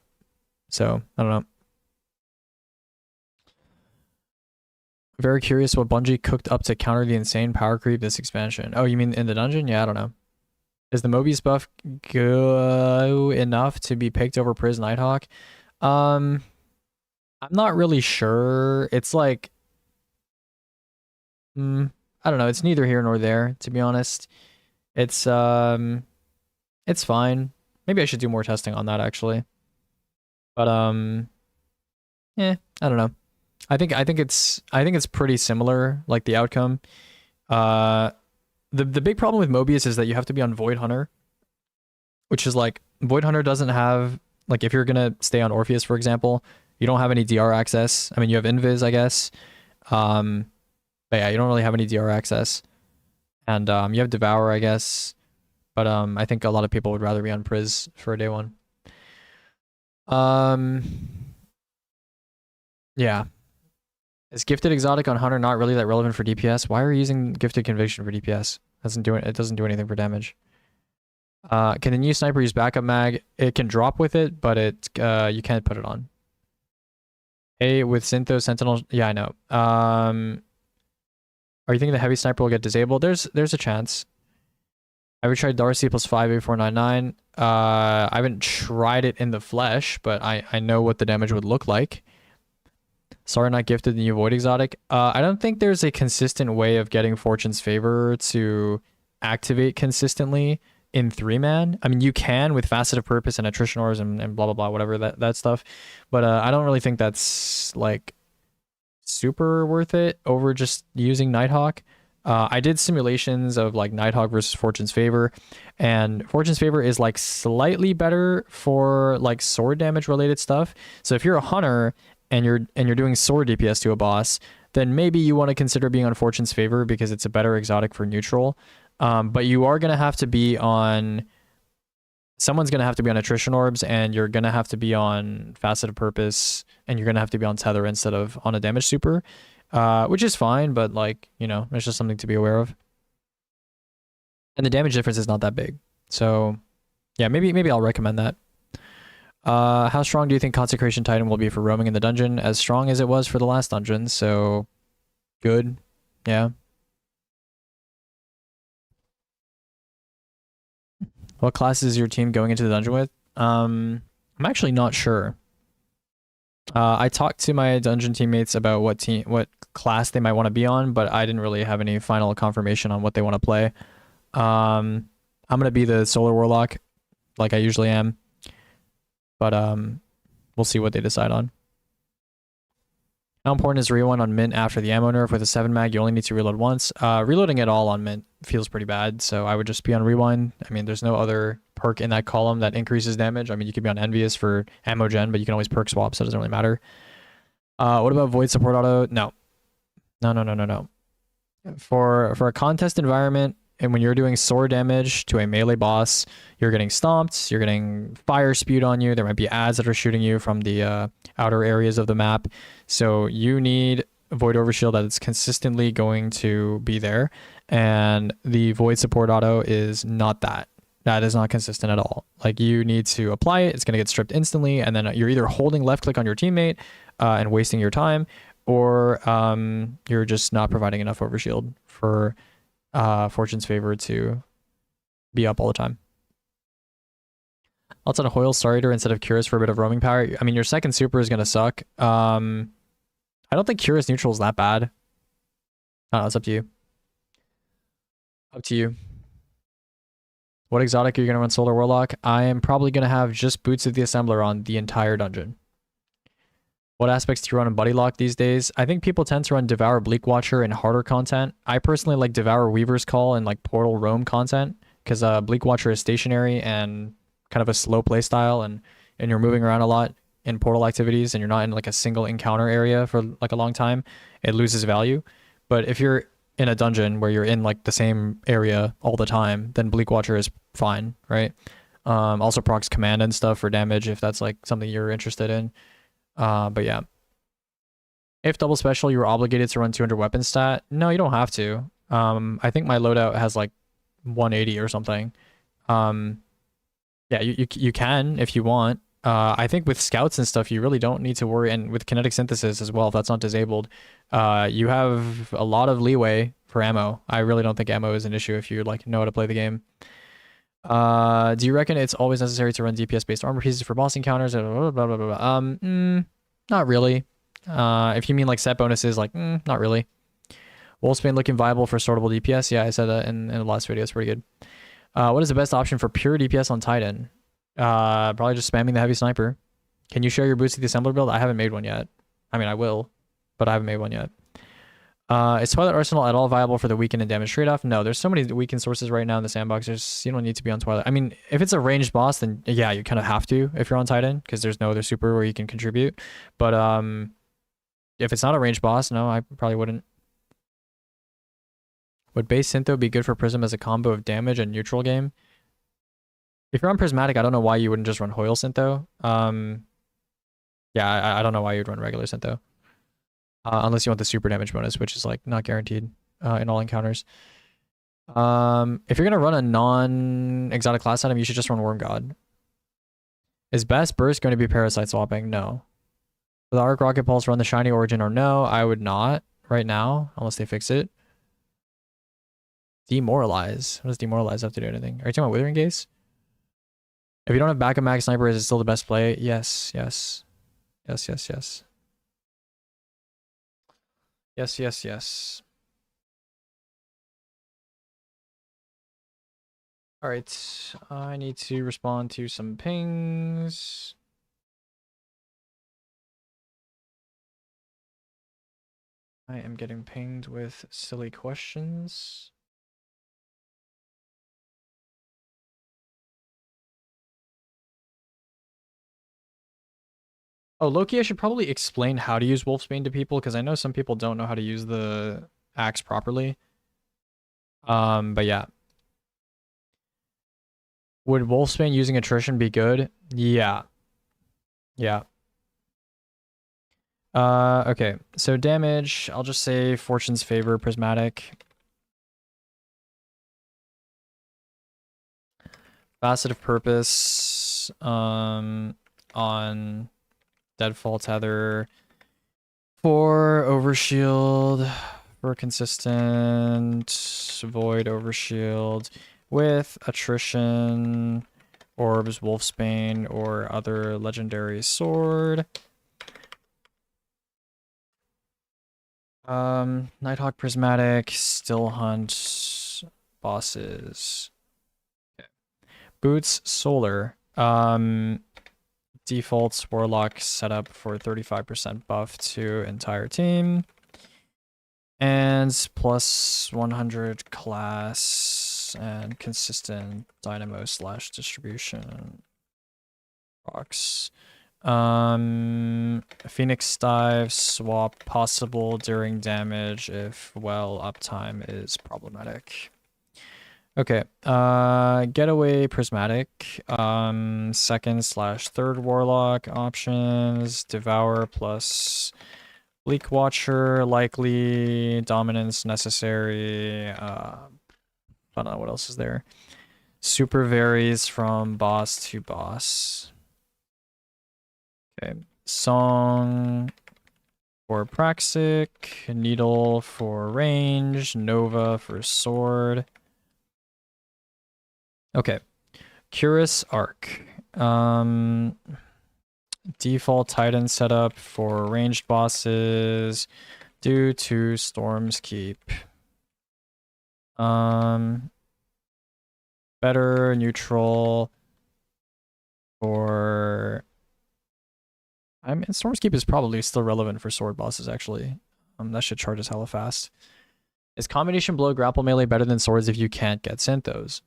So I don't know. Very curious what Bungie cooked up to counter the insane power creep this expansion. Oh, you mean in the dungeon? Yeah, I don't know. Is the Mobius buff good enough to be picked over Priz Nighthawk? I'm not really sure. It's like, I don't know. It's neither here nor there, to be honest. It's fine. Maybe I should do more testing on that actually. But I don't know. I think it's pretty similar, like the outcome. The big problem with Mobius is that you have to be on Void Hunter, which is like Void Hunter doesn't have like if you're gonna stay on Orpheus, for example. You don't have any DR access. I mean, you have Invis, I guess. But yeah, you don't really have any DR access. And you have Devour, I guess. But I think a lot of people would rather be on Priz for a day one. Yeah. Is Gifted Exotic on Hunter not really that relevant for DPS? Why are you using Gifted Conviction for DPS? It doesn't do anything for damage. Can the new sniper use backup mag? It can drop with it, but you can't put it on. Hey, with Syntho Sentinel, yeah, I know. Are you thinking the heavy sniper will get disabled? There's a chance. I would try Darcy plus 5A499. I haven't tried it in the flesh, but I know what the damage would look like. Sorry, not gifted the new Void Exotic. I don't think there's a consistent way of getting Fortune's Favor to activate consistently in 3-man. I mean, you can with Faceted Purpose and Attrition Ores and blah, blah, blah, whatever, that stuff. But I don't really think that's, like, super worth it over just using Nighthawk. I did simulations of, like, Nighthawk versus Fortune's Favor, and Fortune's Favor is, like, slightly better for, like, sword damage related stuff. So if you're a hunter and you're doing sword DPS to a boss, then maybe you want to consider being on Fortune's Favor because it's a better exotic for neutral. But you are going to have to be on... Someone's going to have to be on Attrition Orbs, and you're going to have to be on Faceted Purpose, and you're going to have to be on Tether instead of on a damage super, which is fine, but, like, you know, it's just something to be aware of. And the damage difference is not that big. So, yeah, maybe I'll recommend that. How strong do you think Consecration Titan will be for roaming in the dungeon? As strong as it was for the last dungeon, so good. Yeah. What class is your team going into the dungeon with? I'm actually not sure. I talked to my dungeon teammates about what class they might want to be on, but I didn't really have any final confirmation on what they want to play. I'm gonna be the Solar Warlock, like I usually am, but we'll see what they decide on. How important is rewind on mint after the ammo nerf with a 7 mag? You only need to reload once. Reloading it all on mint feels pretty bad, so I would just be on rewind. I mean, there's no other perk in that column that increases damage. I mean, you could be on envious for ammo gen, but you can always perk swap, so it doesn't really matter. What about void support auto? No. No. For a contest environment, and when you're doing sword damage to a melee boss, you're getting stomped, you're getting fire spewed on you. There might be ads that are shooting you from the outer areas of the map. So you need Void Overshield that is consistently going to be there. And the Void Support Auto is not that. That is not consistent at all. Like, you need to apply it. It's going to get stripped instantly. And then you're either holding left click on your teammate and wasting your time, or you're just not providing enough overshield for Fortune's Favor to be up all the time. Outside of Hoyle Starter instead of Curious for a bit of roaming power. I mean, your second super is going to suck. I don't think Curious Neutral is that bad. I don't know, it's up to you. Up to you. What exotic are you going to run Solar Warlock? I am probably going to have just Boots of the Assembler on the entire dungeon. What aspects do you run in Buddy Lock these days? I think people tend to run Devour Bleak Watcher and harder content. I personally like Devour Weaver's Call and like Portal Roam content, because Bleak Watcher is stationary and kind of a slow play style, and you're moving around a lot in portal activities and you're not in like a single encounter area for like a long time. It loses value. But if you're in a dungeon where you're in like the same area all the time, then Bleak Watcher is fine, right? Also procs command and stuff for damage if that's like something you're interested in. But yeah, if double special, you were obligated to run 200 weapon stat. No, you don't have to. I think my loadout has like 180 or something. Yeah, you can if you want. I think with scouts and stuff, you really don't need to worry. And with kinetic synthesis as well, if that's not disabled, you have a lot of leeway for ammo. I really don't think ammo is an issue if you like know how to play the game. Do you reckon it's always necessary to run DPS based armor pieces for boss encounters? Blah, blah, blah, blah. Not really. If you mean like set bonuses, like not really. Wolfsbane looking viable for sortable DPS. Yeah, I said that in the last video. It's pretty good. What is the best option for pure DPS on Titan? Probably just spamming the heavy sniper. Can you share your boots to the assembler build? I haven't made one yet. I mean, I will, but I haven't made one yet. Is Twilight Arsenal at all viable for the weaken and damage trade-off? No, there's so many weaken sources right now in the sandbox. You don't need to be on Twilight. I mean, if it's a ranged boss, then yeah, you kind of have to if you're on Titan, because there's no other super where you can contribute. But if it's not a ranged boss, no, I probably wouldn't. Would base Syntho be good for Prism as a combo of damage and neutral game? If you're on Prismatic, I don't know why you wouldn't just run Hoyle Syntho. Yeah, I don't know why you'd run regular Syntho. Unless you want the super damage bonus, which is like not guaranteed in all encounters. If you're gonna run a non-exotic class item, you should just run Worm God. Is Best Burst going to be parasite swapping? No. Will the Arc Rocket Pulse run the shiny origin or no? I would not right now, unless they fix it. Demoralize. What does Demoralize have to do anything? Are you talking about Withering Gaze? If you don't have backup mag sniper, is it still the best play? Yes. Yes. All right, I need to respond to some pings. I am getting pinged with silly questions. Oh, Loki, I should probably explain how to use Wolfsbane to people, because I know some people don't know how to use the axe properly. But yeah. Would Wolfsbane using attrition be good? Yeah. Yeah. Okay. So damage, I'll just say Fortune's Favor, Prismatic. Facet of Purpose. on Deadfall Tether for Overshield, for consistent Void Overshield with Attrition, Orbs, Wolfsbane, or other legendary sword. Nighthawk Prismatic, Still Hunt, bosses. Okay. Boots, Solar. Defaults Warlock setup for 35% buff to entire team. And plus 100 class and consistent dynamo / distribution. Rocks. Phoenix dive swap possible during damage if uptime is problematic. Okay, getaway prismatic, second / third warlock options, devour plus bleak watcher, likely, dominance necessary, I don't know what else is there. Super varies from boss to boss. Okay, song for praxic, needle for range, nova for sword. Okay, Curus Arc. Default Titan setup for ranged bosses due to Storm's Keep. Better neutral for... I mean, Storm's Keep is probably still relevant for sword bosses, actually. That should charge us hella fast. Is combination blow grapple melee better than swords if you can't get Synthos?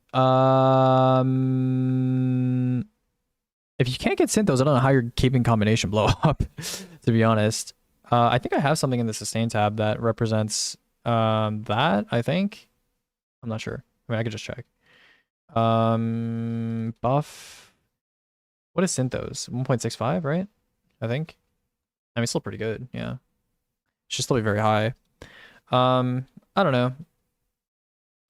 If you can't get Synthos, I don't know how you're keeping combination blow up, to be honest. I think I have something in the sustain tab that represents that, I think. I'm not sure. I mean, I could just check. Buff. What is Synthos? 1.65, right? I think. I mean, still pretty good, yeah. It should still be very high. I don't know.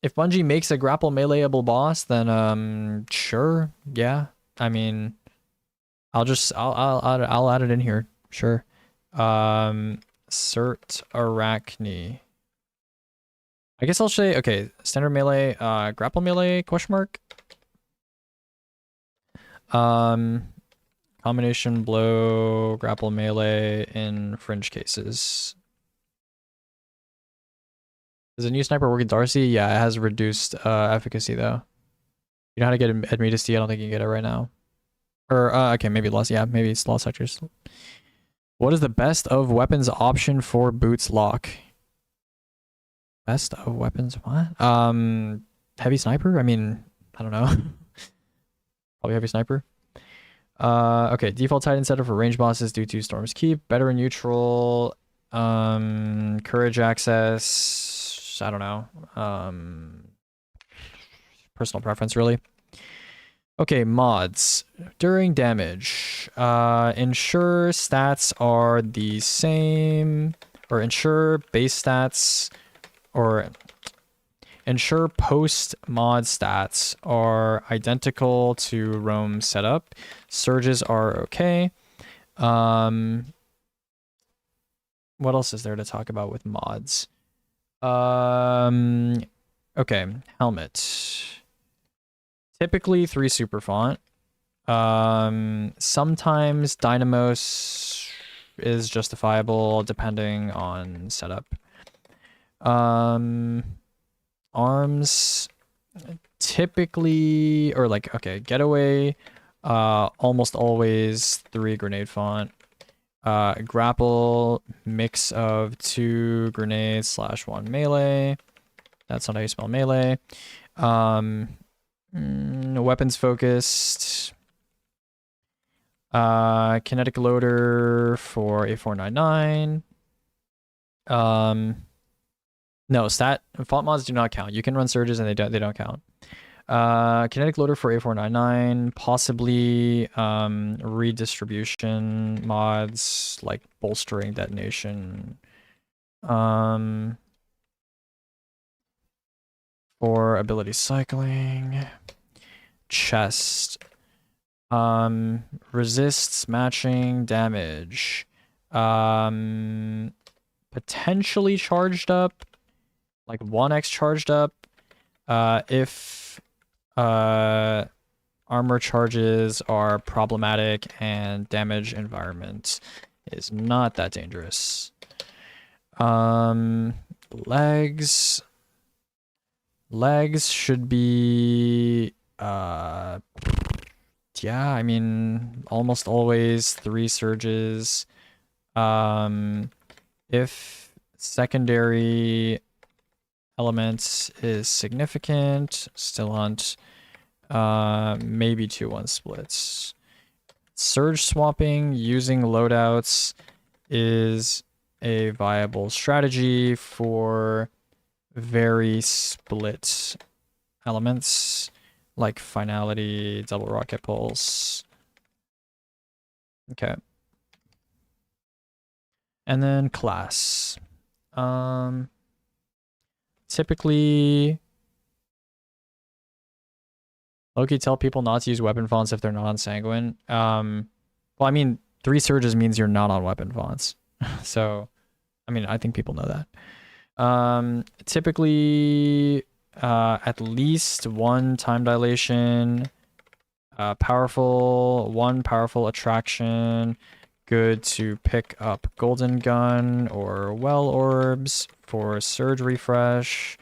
If Bungie makes a grapple meleeable boss, then sure, yeah. I mean, I'll add it in here, sure. Cert Arachne. I guess I'll say okay. Standard melee, grapple melee ? Combination blow, grapple melee in fringe cases. Does a new sniper work in Darcy? Yeah, it has reduced efficacy though. You know how to get Admetus D? I don't think you can get it right now. Or okay, maybe lost. Yeah, maybe it's lost sectors. What is the best of weapons option for Boots Lock? Best of weapons? What? Heavy sniper? I mean, I don't know. Probably heavy sniper. Okay, default Titan setup for range bosses due to Storm's Keep. Better in neutral. Courage access. I don't know. Personal preference, really. Okay, mods. During damage, ensure stats are the same, or ensure base stats, or ensure post mod stats are identical to roam setup. Surges are okay. What else is there to talk about with mods? Okay, helmet. Typically 3 super font. Sometimes Dynamos is justifiable depending on setup. Arms typically, or like, okay, getaway, almost always 3 grenade font. Grapple, mix of 2 grenades / 1 melee. That's not how you spell melee. Weapons focused. Kinetic loader for A499. No, font mods do not count. You can run surges and they don't count. Kinetic loader for A499, possibly redistribution mods like bolstering detonation. For ability cycling, chest. Resists matching damage. Potentially charged up, like 1x charged up. If armor charges are problematic and damage environment is not that dangerous. Legs should be yeah, I mean almost always 3 surges. If secondary elements is significant, still hunt. Maybe 2-1 splits. Surge swapping using loadouts is a viable strategy for very split elements like finality, double rocket pulse. Okay. And then class. Typically Loki tell people not to use weapon fonts if they're not on sanguine. Well, I mean, 3 surges means you're not on weapon fonts. So, I mean, I think people know that. Typically, at least 1 time dilation, one powerful attraction, good to pick up golden gun or well orbs for surge refresh.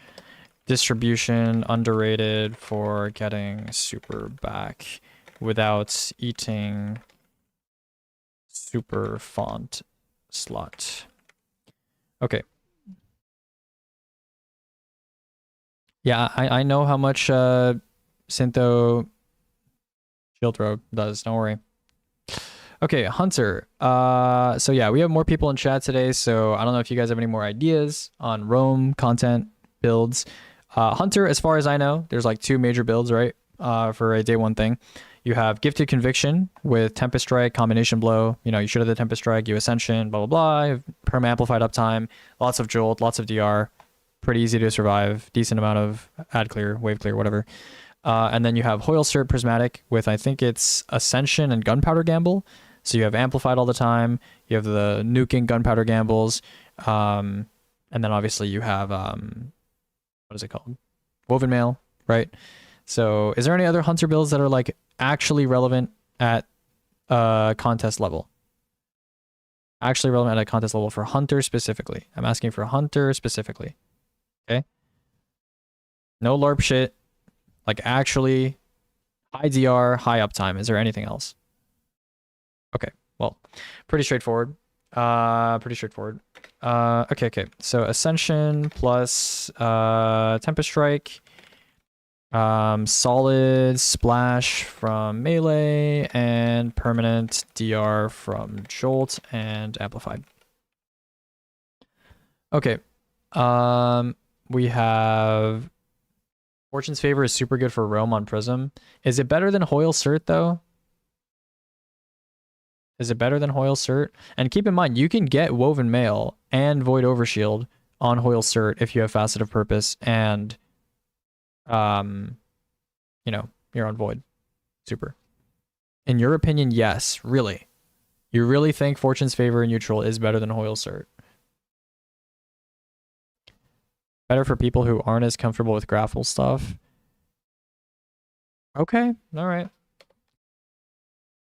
Distribution underrated for getting super back without eating super font slot. Okay. Yeah, I know how much Syntho shield throw does, don't worry. Okay, Hunter. So yeah, we have more people in chat today, so I don't know if you guys have any more ideas on roam content builds. Hunter, as far as I know, there's like 2 major builds, right? For a day 1 thing. You have Gifted Conviction with Tempest Strike, Combination Blow. You know, you should have the Tempest Strike, you Ascension, blah, blah, blah. Perma Amplified Uptime, lots of Jolt, lots of DR. Pretty easy to survive. Decent amount of ad clear, wave clear, whatever. And then you have Hoyle Cert Prismatic with, I think it's Ascension and Gunpowder Gamble. So you have Amplified all the time. You have the nuking Gunpowder Gambles. And then obviously you have... what is it called? Woven Mail, right? So is there any other Hunter builds that are like actually relevant at contest level? Actually relevant at a contest level for Hunter specifically. I'm asking for Hunter specifically. Okay? No LARP shit. Like actually high DR, high uptime. Is there anything else? Okay, well, pretty straightforward. Okay. So Ascension plus Tempest Strike. Solid Splash from Melee and permanent DR from Jolt and Amplified. Okay. We have Fortune's Favor is super good for Roam on Prism. Is it better than Hoyle Cert though? Is it better than Hoyle Cert? And keep in mind, you can get Woven Mail and Void Overshield on Hoyle Cert if you have Facet of Purpose and, you know, you're on Void. Super. In your opinion, yes, really. You really think Fortune's Favor in neutral is better than Hoyle Cert? Better for people who aren't as comfortable with grapple stuff? Okay, all right.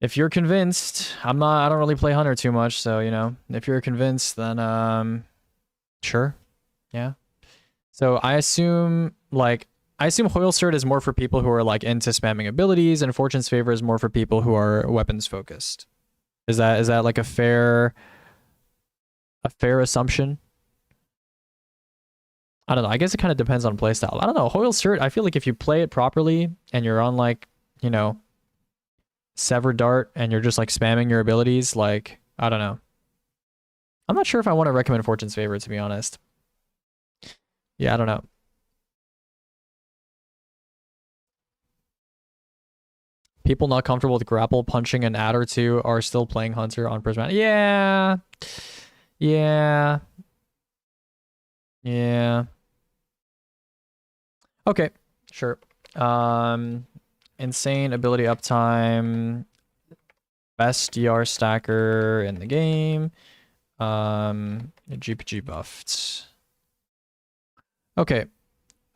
If you're convinced, I don't really play Hunter too much, so, you know, if you're convinced, then, sure. Yeah. So I assume Hoyle Cert is more for people who are like into spamming abilities, and Fortune's Favor is more for people who are weapons focused. Is that like a fair assumption? I don't know. I guess it kind of depends on playstyle. I don't know. Hoyle Cert, I feel like if you play it properly and you're on like, you know, Sever Dart and you're just like spamming your abilities, like, I don't know. I'm not sure if I want to recommend Fortune's Favor, to be honest. Yeah, I don't know. People not comfortable with grapple punching an ad or 2 are still playing Hunter on Prismatic. Yeah. Yeah. Yeah. Okay, sure. Insane ability uptime. best DR stacker in the game. GPG buffed. Okay.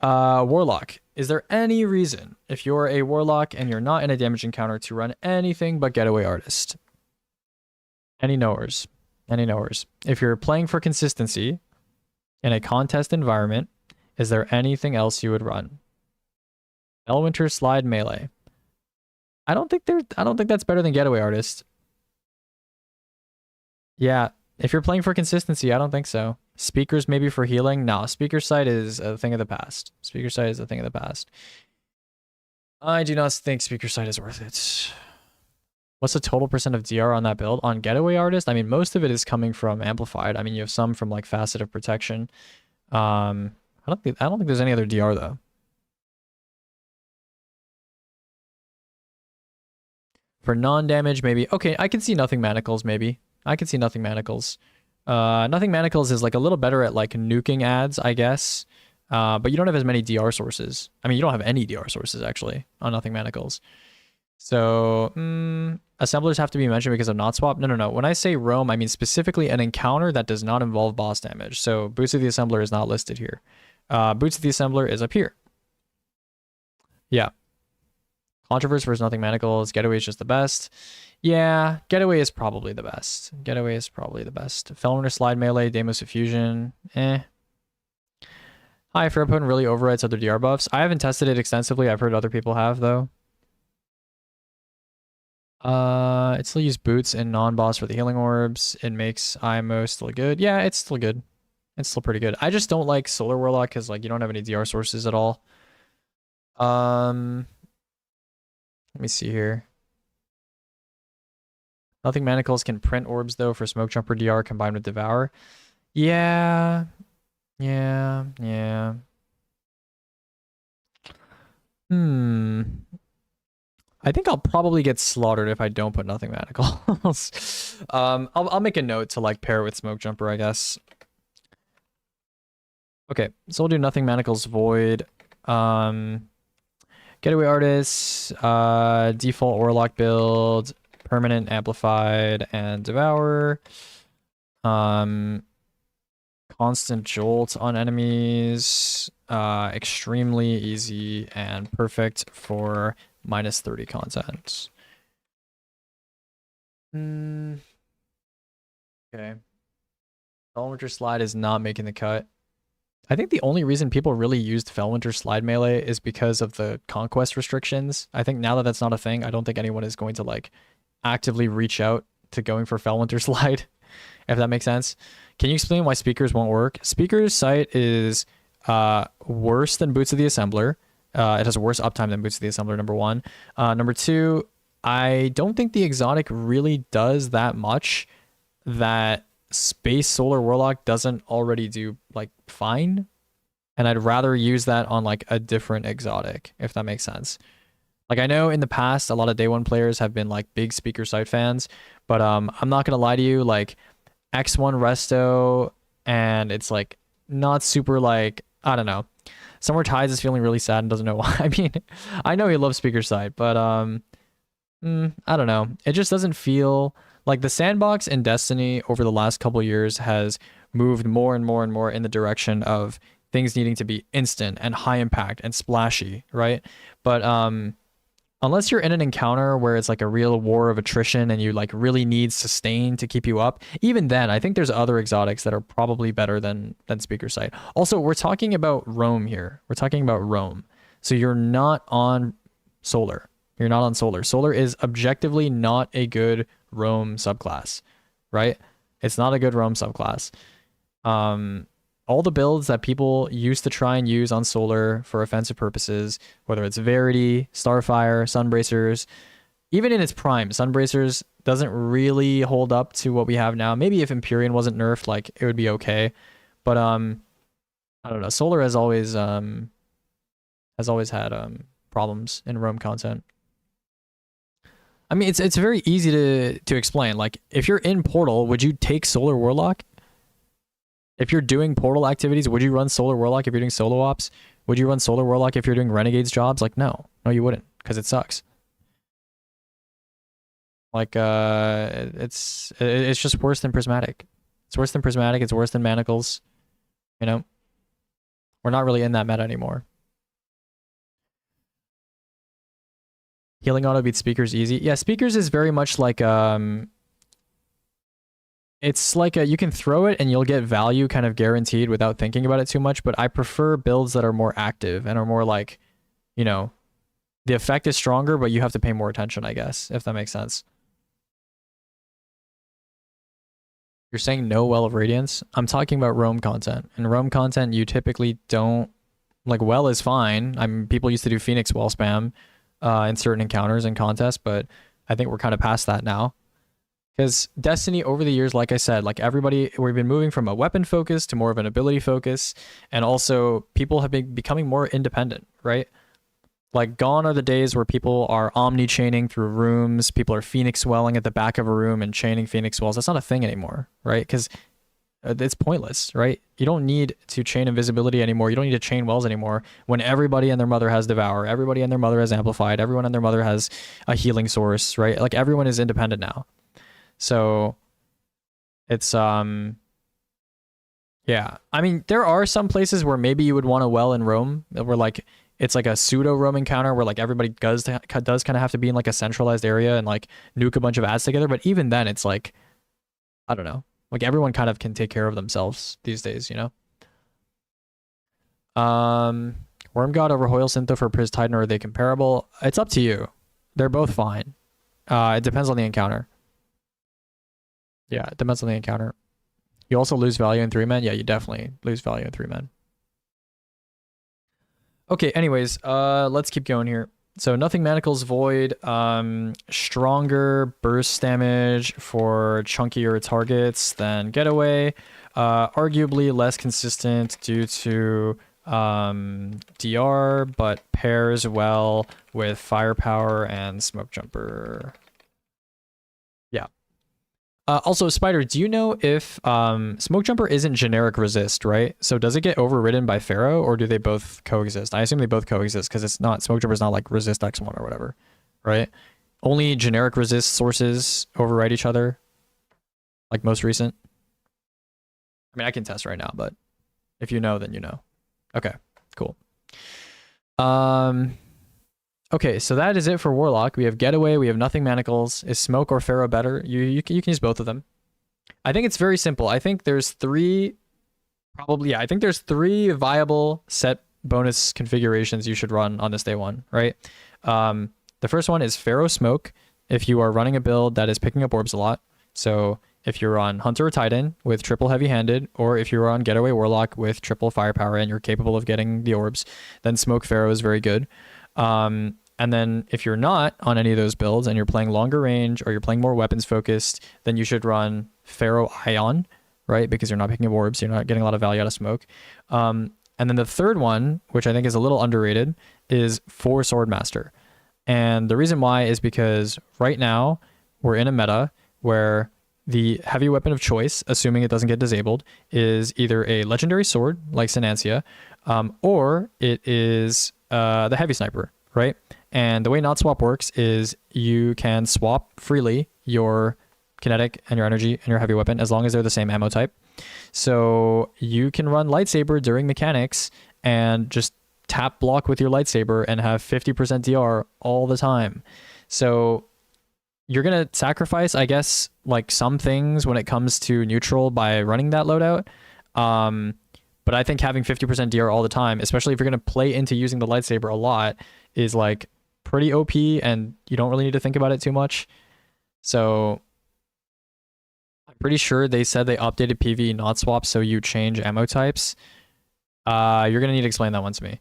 Warlock. Is there any reason, if you're a Warlock and you're not in a damage encounter, to run anything but Getaway Artist? Any knowers? Any knowers? If you're playing for consistency in a contest environment, is there anything else you would run? Elwinter Slide Melee. I don't think that's better than Getaway Artist. Yeah, if you're playing for consistency, I don't think so. Speakers maybe for healing? No, Speaker Sight is a thing of the past. Speaker Sight is a thing of the past. I do not think Speaker Sight is worth it. What's the total percent of DR on that build? On Getaway Artist? I mean, most of it is coming from Amplified. I mean, you have some from like Facet of Protection. I don't think there's any other DR though. For non-damage, maybe. Okay, I can see Nothing Manacles, maybe. I can see Nothing Manacles. Nothing Manacles is like a little better at like nuking ads, I guess. But you don't have as many DR sources. I mean, you don't have any DR sources actually on Nothing Manacles. So, assemblers have to be mentioned because of not swap. No. When I say roam, I mean specifically an encounter that does not involve boss damage. So, Boots of the Assembler is not listed here. Boots of the Assembler is up here. Yeah. Controversy versus Nothing Manacles. Getaway is just the best. Yeah, Getaway is probably the best. Getaway is probably the best. Felwinter Slide Melee, Deimos Effusion. High Fair Potent really overrides other DR buffs. I haven't tested it extensively. I've heard other people have, though. It still uses boots and non-boss for the healing orbs. It makes IMO still good. Yeah, it's still good. It's still pretty good. I just don't like Solar Warlock because like you don't have any DR sources at all. Let me see here. Nothing Manacles can print orbs though for Smoke Jumper DR combined with Devour. Yeah. I think I'll probably get slaughtered if I don't put Nothing Manacles. I'll make a note to like pair it with Smoke Jumper, I guess. Okay, so we'll do Nothing Manacles Void. Getaway Artists, default Warlock build, permanent Amplified and Devour. Constant Jolt on enemies, extremely easy and perfect for -30 content. Okay. Felwinter Slide is not making the cut. I think the only reason people really used Felwinter Slide Melee is because of the conquest restrictions. I think now that that's not a thing, I don't think anyone is going to like actively reach out to going for Felwinter Slide, if that makes sense. Can you explain why Speakers won't work? Speaker's Sight is worse than Boots of the Assembler. It has worse uptime than Boots of the Assembler, number one. Number two, I don't think the exotic really does that much that Space Solar Warlock doesn't already do like fine. And I'd rather use that on like a different exotic, if that makes sense. Like I know in the past, a lot of day one players have been like big Speaker Sight fans, but I'm not gonna lie to you, like X1 Resto, and it's like not super like, I don't know. Summer Tides is feeling really sad and doesn't know why. I mean, I know he loves Speaker Sight, but I don't know. It just doesn't feel like the sandbox in Destiny over the last couple years has moved more and more and more in the direction of things needing to be instant and high impact and splashy, right? But unless you're in an encounter where it's like a real war of attrition and you like really need sustain to keep you up, even then, I think there's other exotics that are probably better than Speaker Sight. Also, we're talking about roam here. We're talking about roam. So you're not on solar. You're not on solar. Solar is objectively not a good roam subclass, right? It's not a good roam subclass. All the builds that people used to try and use on solar for offensive purposes, whether it's Verity, Starfire, Sunbracers, even in its prime, Sunbracers doesn't really hold up to what we have now. Maybe if Empyrean wasn't nerfed, like it would be okay. But I don't know. Solar has always had problems in roam content. I mean, it's very easy to explain. Like, if you're in Portal, would you take Solar Warlock? If you're doing Portal activities, would you run Solar Warlock if you're doing solo ops? Would you run Solar Warlock if you're doing Renegades jobs? Like, no. No, you wouldn't, because it sucks. Like it's just worse than prismatic. It's worse than prismatic. It's worse than manacles. You know, we're not really in that meta anymore. Healing auto beats speakers easy. Yeah, speakers is very much like it's like you can throw it and you'll get value kind of guaranteed without thinking about it too much, but I prefer builds that are more active and are more like, you know, the effect is stronger, but you have to pay more attention, I guess, if that makes sense. You're saying no Well of Radiance? I'm talking about roam content. In roam content, you typically don't, like, Well is fine. People used to do Phoenix Well spam in certain encounters and contests, but I think we're kind of past that now. Because Destiny, over the years, like I said, like everybody, we've been moving from a weapon focus to more of an ability focus. And also, people have been becoming more independent, right? Like, gone are the days where people are omni-chaining through rooms. People are Phoenix Welling at the back of a room and chaining Phoenix Wells. That's not a thing anymore, right? Because it's pointless, right? You don't need to chain invisibility anymore. You don't need to chain wells anymore when everybody and their mother has Devour. Everybody and their mother has Amplified. Everyone and their mother has a healing source, right? Like, everyone is independent now. So it's yeah, I mean, there are some places where maybe you would want to well in Rome where like it's like a pseudo Rome encounter where like everybody does kind of have to be in like a centralized area and like nuke a bunch of ads together, but even then it's like, I don't know, like everyone kind of can take care of themselves these days, you know. Worm God over Hoyle Syntho for Priz Titan, or are they comparable? It's up to you. They're both fine. It depends on the encounter. Yeah, it depends on the encounter. You also lose value in 3-men? Yeah, you definitely lose value in 3-men. Okay, anyways, let's keep going here. So Nothing Manacles Void, stronger burst damage for chunkier targets than Getaway. Arguably less consistent due to DR, but pairs well with Firepower and Smoke Jumper. Yeah. Also, Spider, do you know if Smoke Jumper isn't generic resist, right? So does it get overridden by Pharaoh, or do they both coexist? I assume they both coexist because it's not, Smoke Jumper is not like resist X1 or whatever, right? Only generic resist sources override each other, like most recent. I mean, I can test right now, but if you know, then you know. Okay, cool. Okay, so that is it for Warlock. We have Getaway, we have Nothing Manacles. Is Smoke or Pharaoh better? You can use both of them. I think it's very simple. I think there's three viable set bonus configurations you should run on this day one, right? The first one is Pharaoh Smoke if you are running a build that is picking up orbs a lot. So if you're on Hunter or Titan with triple heavy-handed, or if you're on Getaway Warlock with triple firepower and you're capable of getting the orbs, then Smoke Pharaoh is very good. And then if you're not on any of those builds and you're playing longer range or you're playing more weapons focused, then you should run Pharaoh Ion, right? Because you're not picking up orbs, so you're not getting a lot of value out of Smoke. And then the third one, which I think is a little underrated, is 4 Swordmaster. And the reason why is because right now we're in a meta where the heavy weapon of choice, assuming it doesn't get disabled, is either a legendary sword like Sinancia, or it is the heavy sniper, right? And the way Not Swap works is you can swap freely your kinetic and your energy and your heavy weapon as long as they're the same ammo type. So you can run lightsaber during mechanics and just tap block with your lightsaber and have 50% DR all the time. So you're going to sacrifice, I guess, like some things when it comes to neutral by running that loadout. But I think having 50% DR all the time, especially if you're going to play into using the lightsaber a lot, is like pretty OP and you don't really need to think about it too much. So I'm pretty sure they said they updated PvE not swap so you change ammo types. You're going to need to explain that one to me.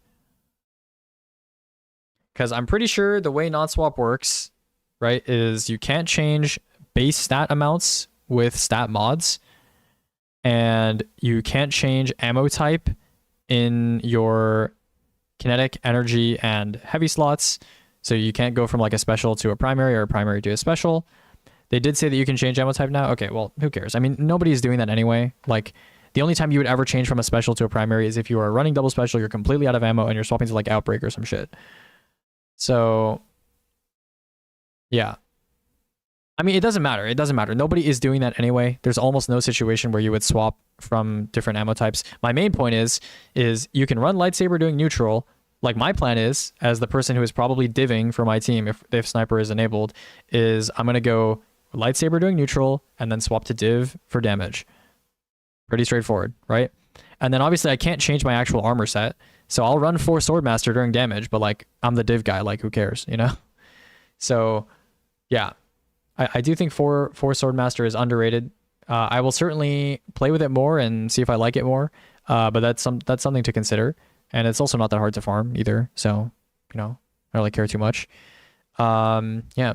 Because I'm pretty sure the way not swap works, right, is you can't change base stat amounts with stat mods. And you can't change ammo type in your kinetic, energy, and heavy slots. So you can't go from like a special to a primary or a primary to a special. They did say that you can change ammo type now. Okay, well, who cares? I mean, nobody's doing that anyway. Like, the only time you would ever change from a special to a primary is if you are running double special, you're completely out of ammo, and you're swapping to like Outbreak or some shit. So, yeah. I mean, it doesn't matter. It doesn't matter. Nobody is doing that anyway. There's almost no situation where you would swap from different ammo types. My main point is you can run lightsaber doing neutral. Like my plan is, as the person who is probably divving for my team, if sniper is enabled, is I'm gonna go lightsaber doing neutral and then swap to div for damage. Pretty straightforward, right? And then obviously I can't change my actual armor set, so I'll run 4 swordmaster during damage, but like I'm the div guy, like who cares, you know? So yeah. I do think 4 Swordmaster is underrated. I will certainly play with it more and see if I like it more. But that's something to consider. And it's also not that hard to farm either. So, you know, I don't really care too much. Yeah.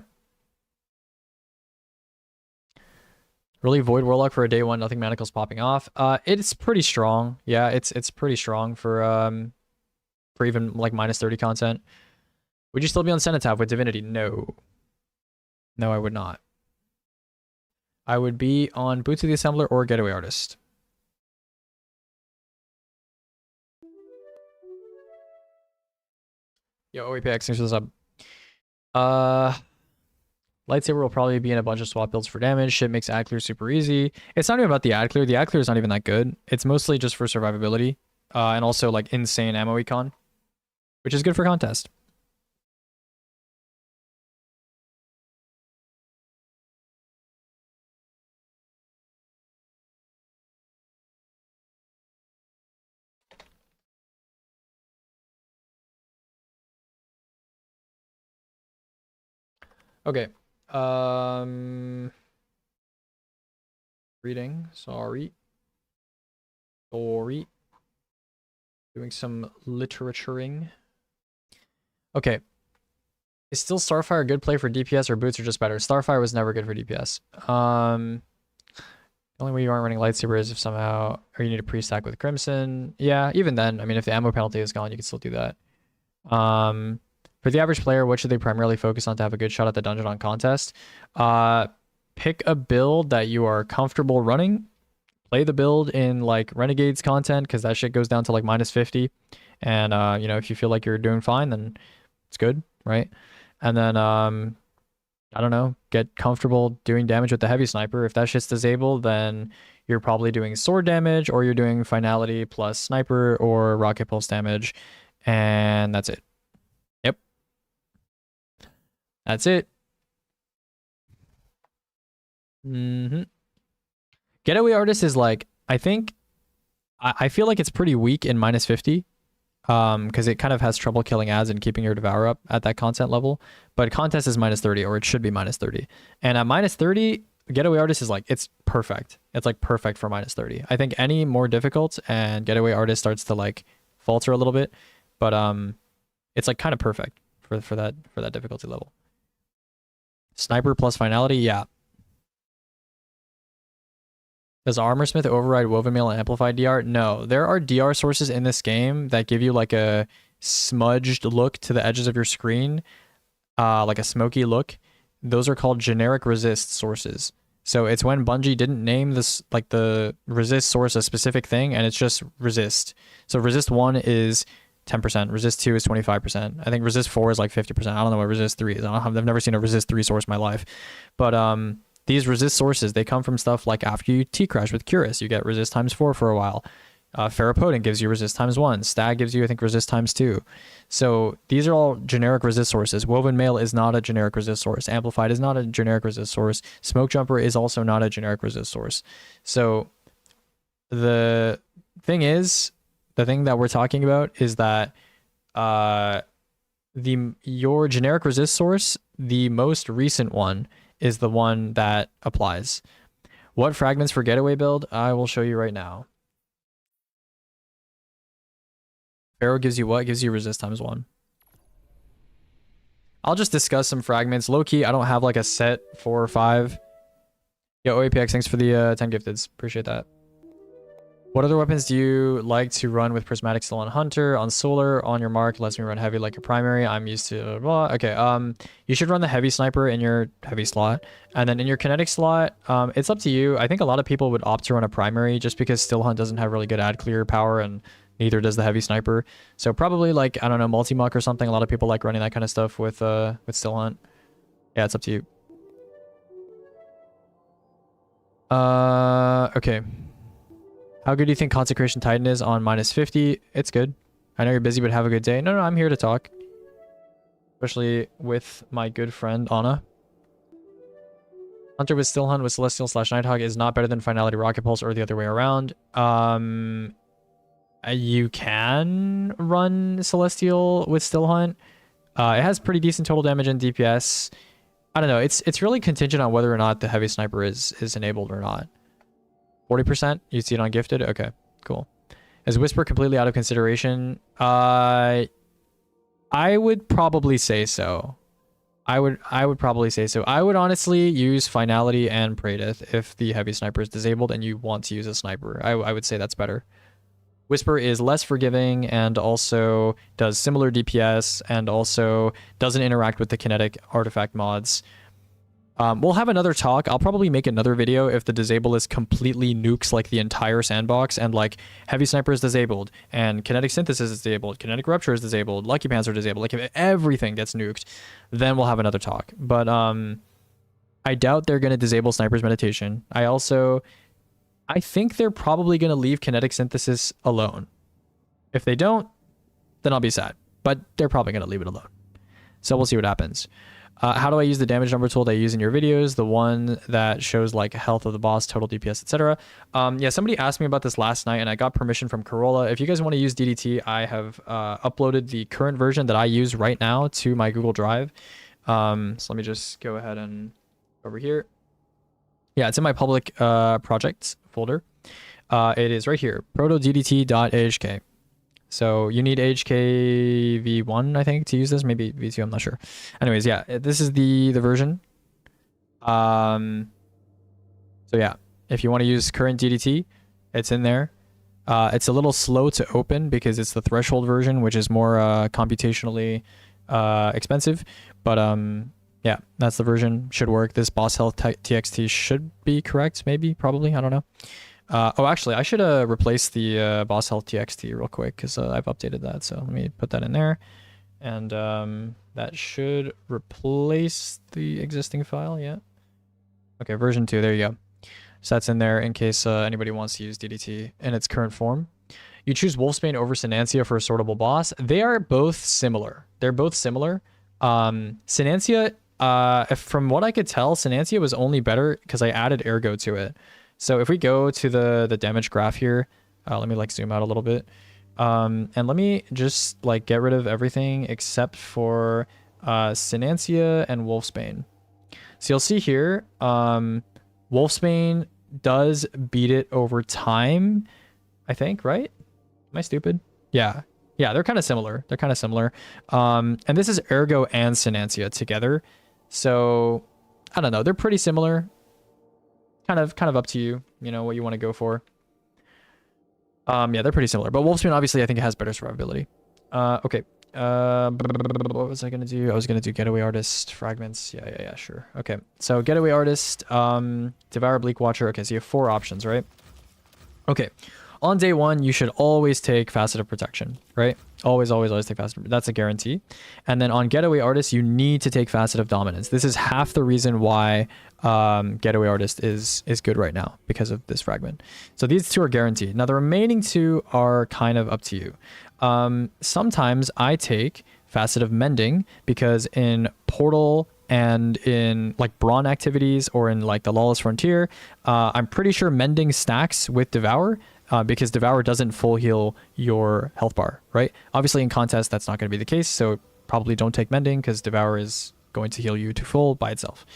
Really Void Warlock for a day 1, nothing manacles popping off. It's pretty strong. Yeah, it's pretty strong for even like -30 content. Would you still be on Cenotaph with Divinity? No. No, I would not. I would be on Boots of the Assembler or Getaway Artist. Yo, OAPX, thanks for the sub. Lightsaber will probably be in a bunch of swap builds for damage. Shit makes ad clear super easy. It's not even about the ad clear. The ad clear is not even that good. It's mostly just for survivability. And also like insane ammo econ, which is good for contest. Okay. Reading. Sorry. Doing some literaturing. Okay. Is still Starfire a good play for DPS or Boots are just better? Starfire was never good for DPS. The only way you aren't running lightsaber is if somehow, or you need a pre-stack with Crimson. Yeah, even then, I mean, if the ammo penalty is gone, you can still do that. For the average player, what should they primarily focus on to have a good shot at the dungeon on contest? Pick a build that you are comfortable running. Play the build in like Renegades content, because that shit goes down to like -50. And, you know, if you feel like you're doing fine, then it's good, right? And then, I don't know, get comfortable doing damage with the heavy sniper. If that shit's disabled, then you're probably doing sword damage, or you're doing finality plus sniper or rocket pulse damage. And that's it. Yep. That's it. Getaway Artist is like, I think, I feel like it's pretty weak in -50. Because it kind of has trouble killing ads and keeping your Devour up at that content level. But contest is -30, or it should be -30. And at -30, Getaway Artist is like, it's perfect. It's like perfect for -30. I think any more difficult and Getaway Artist starts to like falter a little bit. But it's like kind of perfect for that difficulty level. Sniper plus finality, yeah. Does Armorsmith override Woven Mail and Amplified DR? No. There are DR sources in this game that give you like a smudged look to the edges of your screen, like a smoky look. Those are called generic resist sources. So it's when Bungie didn't name this, like the resist source, a specific thing, and it's just resist. So resist 1 is 10%, resist 2 is 25%. I think resist 4 is like 50%. I don't know what resist 3 is. I've never seen a resist 3 source in my life. But these resist sources, they come from stuff like after you T-crash with Curus, you get resist ×4 for a while. Ferropotent gives you resist ×1. Stag gives you, I think, resist ×2. So these are all generic resist sources. Woven Mail is not a generic resist source. Amplified is not a generic resist source. Smoke Jumper is also not a generic resist source. So the thing is, the thing that we're talking about is that your generic resist source, the most recent one, is the one that applies. What fragments for Getaway build? I will show you right now. Pharaoh gives you what? Gives you resist ×1. I'll just discuss some fragments. Low key, I don't have like a set 4 or 5. Yo, OAPX, thanks for the 10 gifteds. Appreciate that. What other weapons do you like to run with Prismatic still on Hunter? On Solar, on your mark, lets me run heavy like a primary. I'm used to blah. Okay, you should run the heavy sniper in your heavy slot. And then in your kinetic slot, it's up to you. I think a lot of people would opt to run a primary just because Still Hunt doesn't have really good ad clear power, and neither does the heavy sniper. So probably like, I don't know, multi-muck or something. A lot of people like running that kind of stuff with Still Hunt. Yeah, it's up to you. Okay. How good do you think Consecration Titan is on -50? It's good. I know you're busy, but have a good day. No, I'm here to talk. Especially with my good friend, Anna. Hunter with Stillhunt with Celestial/Nighthawk is not better than Finality Rocket Pulse or the other way around. You can run Celestial with Stillhunt. It has pretty decent total damage and DPS. I don't know. It's really contingent on whether or not the heavy sniper is enabled or not. 40%? You see it on gifted? Okay, cool. Is Whisper completely out of consideration? I would probably say so. I would probably say so. I would honestly use Finality and Praedyth if the heavy sniper is disabled and you want to use a sniper. I would say that's better. Whisper is less forgiving and also does similar DPS and also doesn't interact with the kinetic artifact mods. We'll have another talk. I'll probably make another video if the disable is completely nukes like the entire sandbox and like heavy sniper is disabled and kinetic synthesis is disabled, kinetic rupture is disabled, lucky pants are disabled. Like if everything gets nuked, then we'll have another talk. But I doubt they're going to disable sniper's meditation. I think they're probably going to leave kinetic synthesis alone. If they don't, then I'll be sad. But they're probably going to leave it alone. So we'll see what happens. How do I use the damage number tool that I use in your videos? The one that shows like health of the boss, total DPS, etc. Yeah, somebody asked me about this last night and I got permission from Corolla. If you guys want to use DDT, I have uploaded the current version that I use right now to my Google Drive. So let me just go ahead and over here. Yeah, it's in my public projects folder. It is right here, protoddt.ahk. So you need AHK V1, I think, to use this. Maybe V2, I'm not sure. Anyways, yeah, this is the version. So yeah, if you want to use current DDT, it's in there. It's a little slow to open because it's the threshold version, which is more computationally expensive. But yeah, that's the version. Should work. This boss health TXT should be correct, maybe, probably. I don't know. Oh, actually, I should replace the boss health TXT real quick because I've updated that. So let me put that in there. And that should replace the existing file. Yeah. Okay, version 2. There you go. So that's in there in case anybody wants to use DDT in its current form. You choose Wolfsbane over Sinancia for a sortable boss. They are both similar. They're both similar. Sinancia, from what I could tell, Sinancia was only better because I added Ergo to it. So if we go to the damage graph here, let me like zoom out a little bit. And let me just like get rid of everything except for Sinancia and Wolfsbane. So you'll see here, Wolfsbane does beat it over time, I think, right? Am I stupid? Yeah. Yeah, they're kind of similar. They're kind of similar. And this is Ergo and Sinancia together. So I don't know. They're pretty similar. Kind of up to you, you know, what you want to go for. Yeah, they're pretty similar, but Wolfsbane obviously I think it has better survivability. Okay. What was I gonna do? I was gonna do Getaway Artist fragments. Yeah, sure. Okay, so Getaway Artist, Devour Bleak Watcher. Okay, so you have 4 options, right? Okay. On day 1, you should always take Facet of Protection, right? Always take Facet. That's a guarantee. And then on Getaway Artist, you need to take Facet of Dominance. This is half the reason why Getaway Artist is good right now, because of this fragment. So these 2 are guaranteed. Now the remaining 2 are kind of up to you. Sometimes I take Facet of Mending because in Portal and in like Brawn activities or in like the Lawless Frontier, I'm pretty sure Mending stacks with Devour. Because Devour doesn't full heal your health bar, right? Obviously in contest, that's not going to be the case. So probably don't take Mending because Devour is going to heal you to full by itself.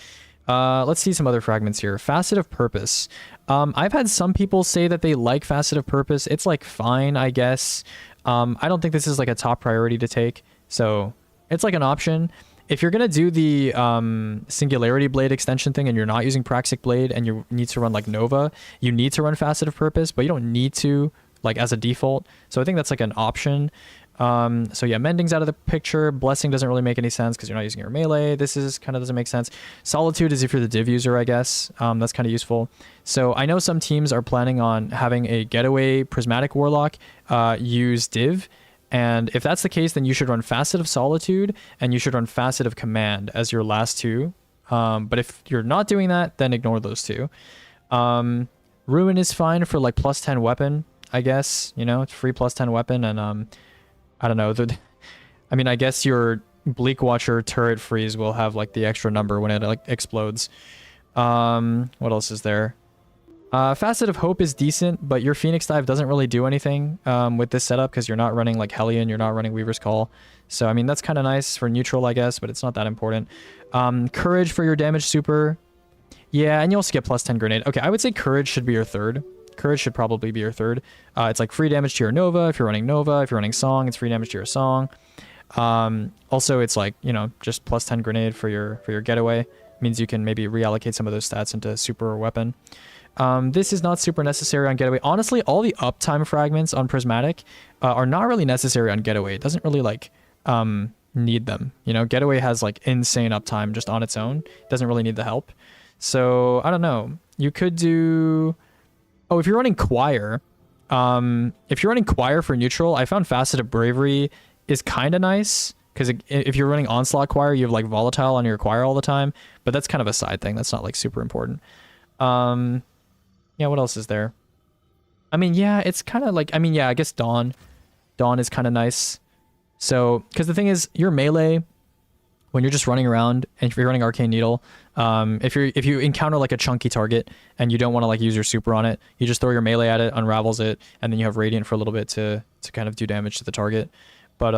Let's see some other fragments here. Facet of Purpose. I've had some people say that they like Facet of Purpose. It's like fine, I guess. I don't think this is like a top priority to take. So it's like an option. If you're going to do the Singularity Blade extension thing and you're not using Praxic Blade and you need to run like Nova, you need to run Facet of Purpose, but you don't need to like as a default. So I think that's like an option. So yeah, Mending's out of the picture. Blessing doesn't really make any sense because you're not using your melee. This is kind of doesn't make sense. Solitude is if you're the Div user, I guess. That's kind of useful. So I know some teams are planning on having a Getaway Prismatic Warlock use Div. And if that's the case, then you should run Facet of Solitude and you should run Facet of Command as your last 2. But if you're not doing that, then ignore those 2. Ruin is fine for like plus 10 weapon, I guess. You know, it's free plus 10 weapon, and I don't know. I mean, I guess your Bleak Watcher turret freeze will have like the extra number when it like explodes. What else is there? Facet of Hope is decent, but your Phoenix Dive doesn't really do anything with this setup because you're not running like Hellion, you're not running Weaver's Call. So, I mean, that's kind of nice for neutral, I guess, but it's not that important. Courage for your damage super. Yeah, and you also get plus 10 grenade. Okay, I would say Courage should be your third. Courage should probably be your third. It's like free damage to your Nova if you're running Nova. If you're running Song, it's free damage to your Song. Also, it's like, you know, just plus 10 grenade for your getaway. Means you can maybe reallocate some of those stats into super or weapon. This is not super necessary on Getaway. Honestly, all the uptime fragments on Prismatic are not really necessary on Getaway. It doesn't really like need them. You know, Getaway has like insane uptime just on its own. It doesn't really need the help. So I don't know. You could do. Oh, if you're running Choir, for neutral, I found Facet of Bravery is kind of nice because if you're running Onslaught Choir, you have like Volatile on your Choir all the time. But that's kind of a side thing. That's not like super important. Yeah, what else is there? I mean, yeah, it's kind of like, I mean, yeah, I guess Dawn. Dawn is kind of nice. So, because the thing is, your melee, when you're just running around, and if you're running Arcane Needle, if you encounter like a chunky target and you don't want to like use your super on it, you just throw your melee at it, unravels it, and then you have Radiant for a little bit to kind of do damage to the target. But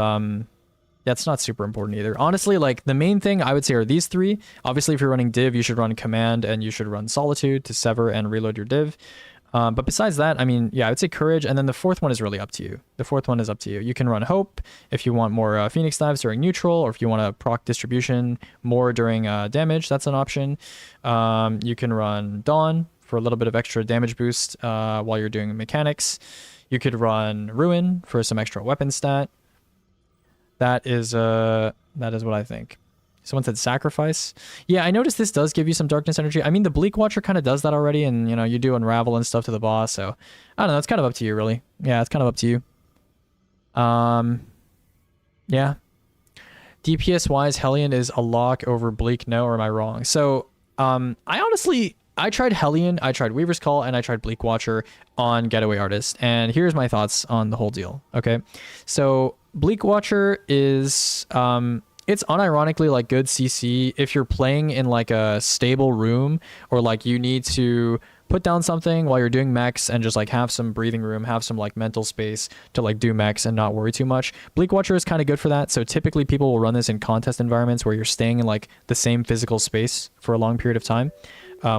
that's not super important either. Honestly, like the main thing I would say are these three. Obviously, if you're running Div, you should run Command and you should run Solitude to sever and reload your Div. But besides that, I mean, yeah, I would say Courage, and then the fourth one is really up to you. The fourth one is up to you. You can run Hope if you want more Phoenix Dives during neutral, or if you want to proc distribution more during damage, that's an option. You can run Dawn for a little bit of extra damage boost while you're doing mechanics. You could run Ruin for some extra weapon stat. That is what I think. Someone said Sacrifice. Yeah, I noticed this does give you some Darkness energy. I mean, the Bleak Watcher kind of does that already, and you know, you do Unravel and stuff to the boss, so I don't know, it's kind of up to you, really. Yeah, it's kind of up to you. Yeah. DPS wise, Hellion is a lock over Bleak, no, or am I wrong? So, I tried Hellion, I tried Weaver's Call, and I tried Bleak Watcher on Getaway Artist, and here's my thoughts on the whole deal, okay? So, Bleak Watcher is, it's unironically like good CC if you're playing in like a stable room, or like you need to put down something while you're doing mechs and just like have some breathing room, have some like mental space to like do mechs and not worry too much. Bleak Watcher is kind of good for that. So typically people will run this in contest environments where you're staying in like the same physical space for a long period of time.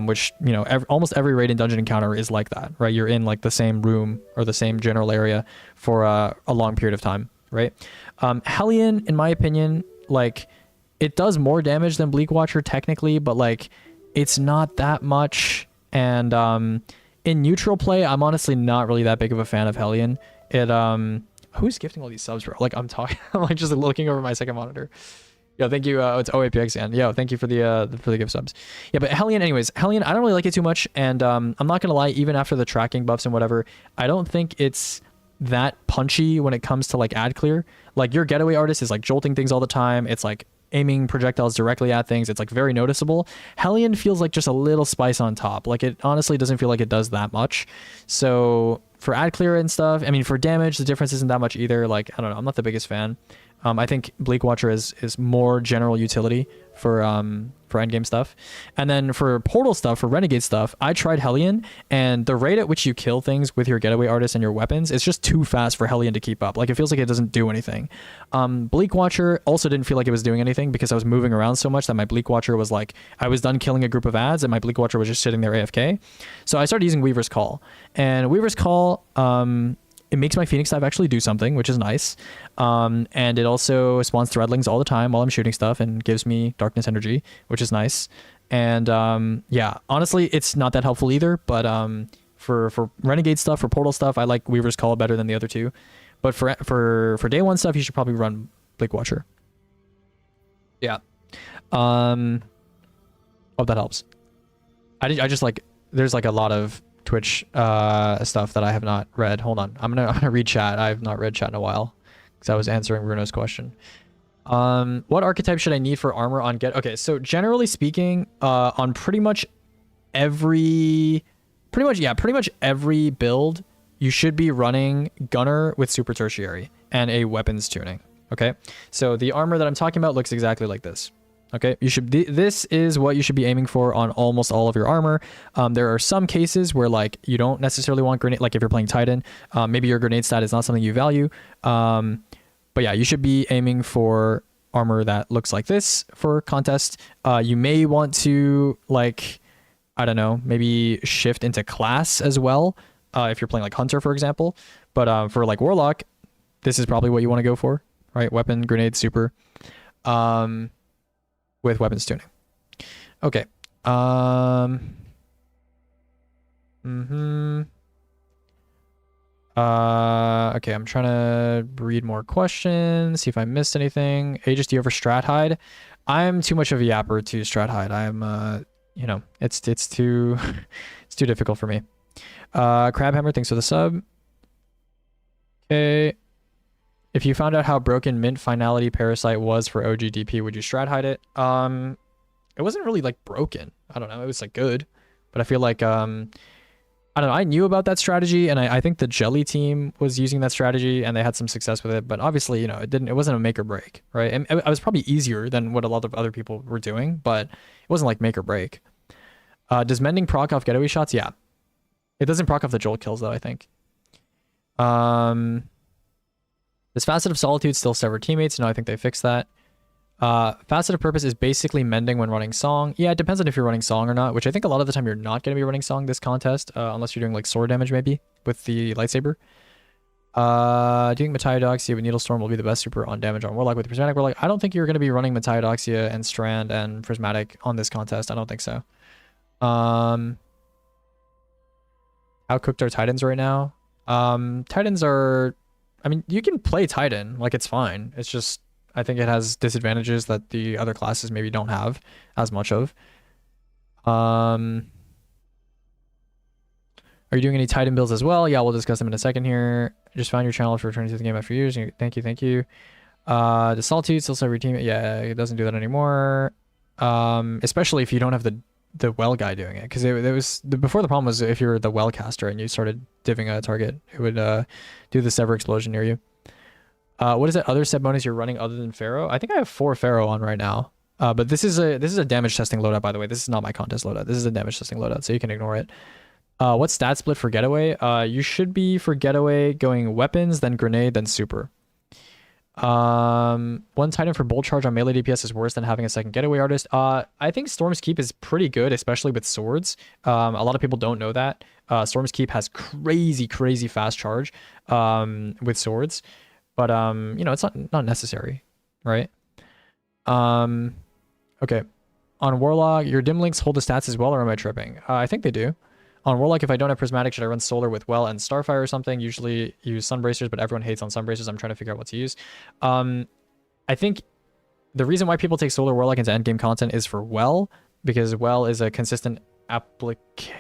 Which, you know, almost every raid and dungeon encounter is like that, right? You're in like the same room or the same general area for a long period of time, right? Hellion, in my opinion, like it does more damage than Bleak Watcher technically, but like it's not that much. And in neutral play, I'm honestly not really that big of a fan of Hellion. It who's gifting all these subs, bro? Like I'm talking, I'm like just looking over my second monitor. Yo, thank you. It's OAPX and yo, thank you for the gift subs. Yeah, but Hellion, anyways, Hellion, I don't really like it too much, and I'm not gonna lie, even after the tracking buffs and whatever, I don't think it's that punchy when it comes to like ad clear. Like your Getaway Artist is like jolting things all the time. It's like aiming projectiles directly at things. It's like very noticeable. Hellion feels like just a little spice on top. Like it honestly doesn't feel like it does that much. So for ad clear and stuff, I mean, for damage, the difference isn't that much either. Like, I don't know, I'm not the biggest fan. I think Bleak Watcher is more general utility for endgame stuff. And then for portal stuff, for renegade stuff, I tried Hellion, and the rate at which you kill things with your Getaway Artist and your weapons is just too fast for Hellion to keep up. Like it feels like it doesn't do anything. Bleak Watcher also didn't feel like it was doing anything because I was moving around so much that my Bleak Watcher was like, I was done killing a group of ads and my Bleak Watcher was just sitting there AFK. So I started using Weaver's Call, and Weaver's Call, it makes my Phoenix Dive actually do something, which is nice. And it also spawns Threadlings all the time while I'm shooting stuff and gives me Darkness energy, which is nice. And yeah, honestly, it's not that helpful either. But for Renegade stuff, for Portal stuff, I like Weaver's Call better than the other two. But for day one stuff, you should probably run Bleak Watcher. Yeah. Hope that helps. I just like, there's like a lot of Twitch stuff that I have not read. Hold on, I'm gonna read chat. I have not read chat in a while because I was answering Bruno's question. What archetype should I need for armor on get? Okay, so generally speaking, on pretty much every pretty much every build you should be running gunner with super tertiary and a weapons tuning. Okay, so the armor that I'm talking about looks exactly like this. Okay, this is what you should be aiming for on almost all of your armor. There are some cases where like you don't necessarily want grenade, like if you're playing Titan, maybe your grenade stat is not something you value. But yeah, you should be aiming for armor that looks like this for contest. You may want to, like, I don't know, maybe shift into class as well, if you're playing like Hunter, for example. But for like Warlock, this is probably what you want to go for, right? Weapon, grenade, super, with weapons tuning. Okay. Okay, I'm trying to read more questions, see if I missed anything. Aegis, do you ever strat hide? I'm too much of a yapper to strat hide. I'm you know, it's too it's too difficult for me. Crabhammer, thanks for the sub. Okay. If you found out how broken Mint Finality Parasite was for OGDP, would you strat hide it? It wasn't really like broken. I don't know, it was like good. But I feel like I don't know, I knew about that strategy, and I think the Jelly team was using that strategy and they had some success with it, but obviously, you know, it wasn't a make or break, right? And it was probably easier than what a lot of other people were doing, but it wasn't like make or break. Does mending proc off getaway shots? Yeah. It doesn't proc off the jolt kills though, I think. Does Facet of Solitude still sever teammates? No, I think they fixed that. Facet of Purpose is basically mending when running Song. Yeah, it depends on if you're running Song or not, which I think a lot of the time you're not going to be running Song this contest, unless you're doing like sword damage maybe with the lightsaber. Do you think Metiodoxia with Needle Storm will be the best super on damage on Warlock with Prismatic Warlock? I don't think you're going to be running Metiodoxia and Strand and Prismatic on this contest. I don't think so. How cooked are Titans right now? Titans are... I mean, you can play Titan, like it's fine. It's just... I think it has disadvantages that the other classes maybe don't have as much of. Are you doing any Titan builds as well? Yeah, we'll discuss them in a second here. I just found your channel for returning to the game after years. Thank you, thank you. The Solitude still every team. Yeah, it doesn't do that anymore. Especially if you don't have the well guy doing it, because it was before. The problem was if you're the well caster and you started divving a target, it would do the Sever Explosion near you. What is that other set bonus you're running other than Pharaoh? I think I have 4 Pharaoh on right now. But this is a damage testing loadout, by the way. This is not my contest loadout. This is a damage testing loadout, so you can ignore it. What stat split for Getaway? You should be for Getaway going weapons, then grenade, then super. One Titan for bolt charge on melee DPS is worse than having a second Getaway artist. I think Storm's Keep is pretty good, especially with swords. A lot of people don't know that. Storm's Keep has crazy fast charge with swords. But you know, it's not necessary, right? Okay. On Warlock, your dim links hold the stats as well, or am I tripping? I think they do. On Warlock, if I don't have Prismatic, should I run Solar with Well and Starfire or something? Usually use Sunbracers, but everyone hates on Sunbracers. I'm trying to figure out what to use. I think the reason why people take Solar Warlock into endgame content is for Well, because Well is a consistent applicator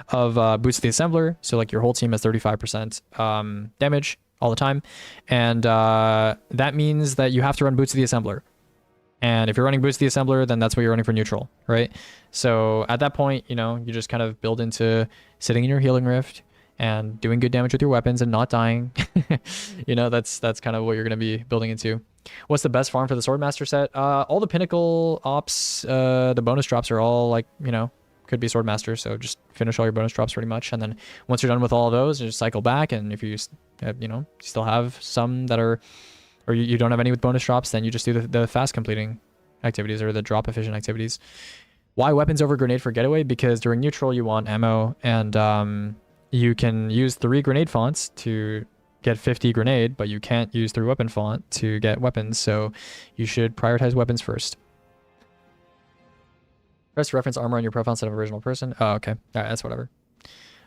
of boots to the assembler, so like your whole team has 35% damage all the time, and that means that you have to run boots to the assembler, and if you're running boots to the assembler, then that's what you're running for neutral, right? So at that point, you know, you just kind of build into sitting in your healing rift and doing good damage with your weapons and not dying. You know, that's kind of what you're going to be building into. What's the best farm for the Swordmaster set? All the Pinnacle ops, the bonus drops are all like, you know, could be Swordmaster. So just finish all your bonus drops pretty much. And then once you're done with all of those, you just cycle back. And if you, you know, still have some that are, or you don't have any with bonus drops, then you just do the fast completing activities or the drop efficient activities. Why weapons over grenade for Getaway? Because during neutral, you want ammo, and you can use 3 grenade fonts to get 50 grenade, but you can't use 3 weapon font to get weapons, so you should prioritize weapons first. Press reference armor on your profile instead of original person. Oh, okay. All right, that's whatever.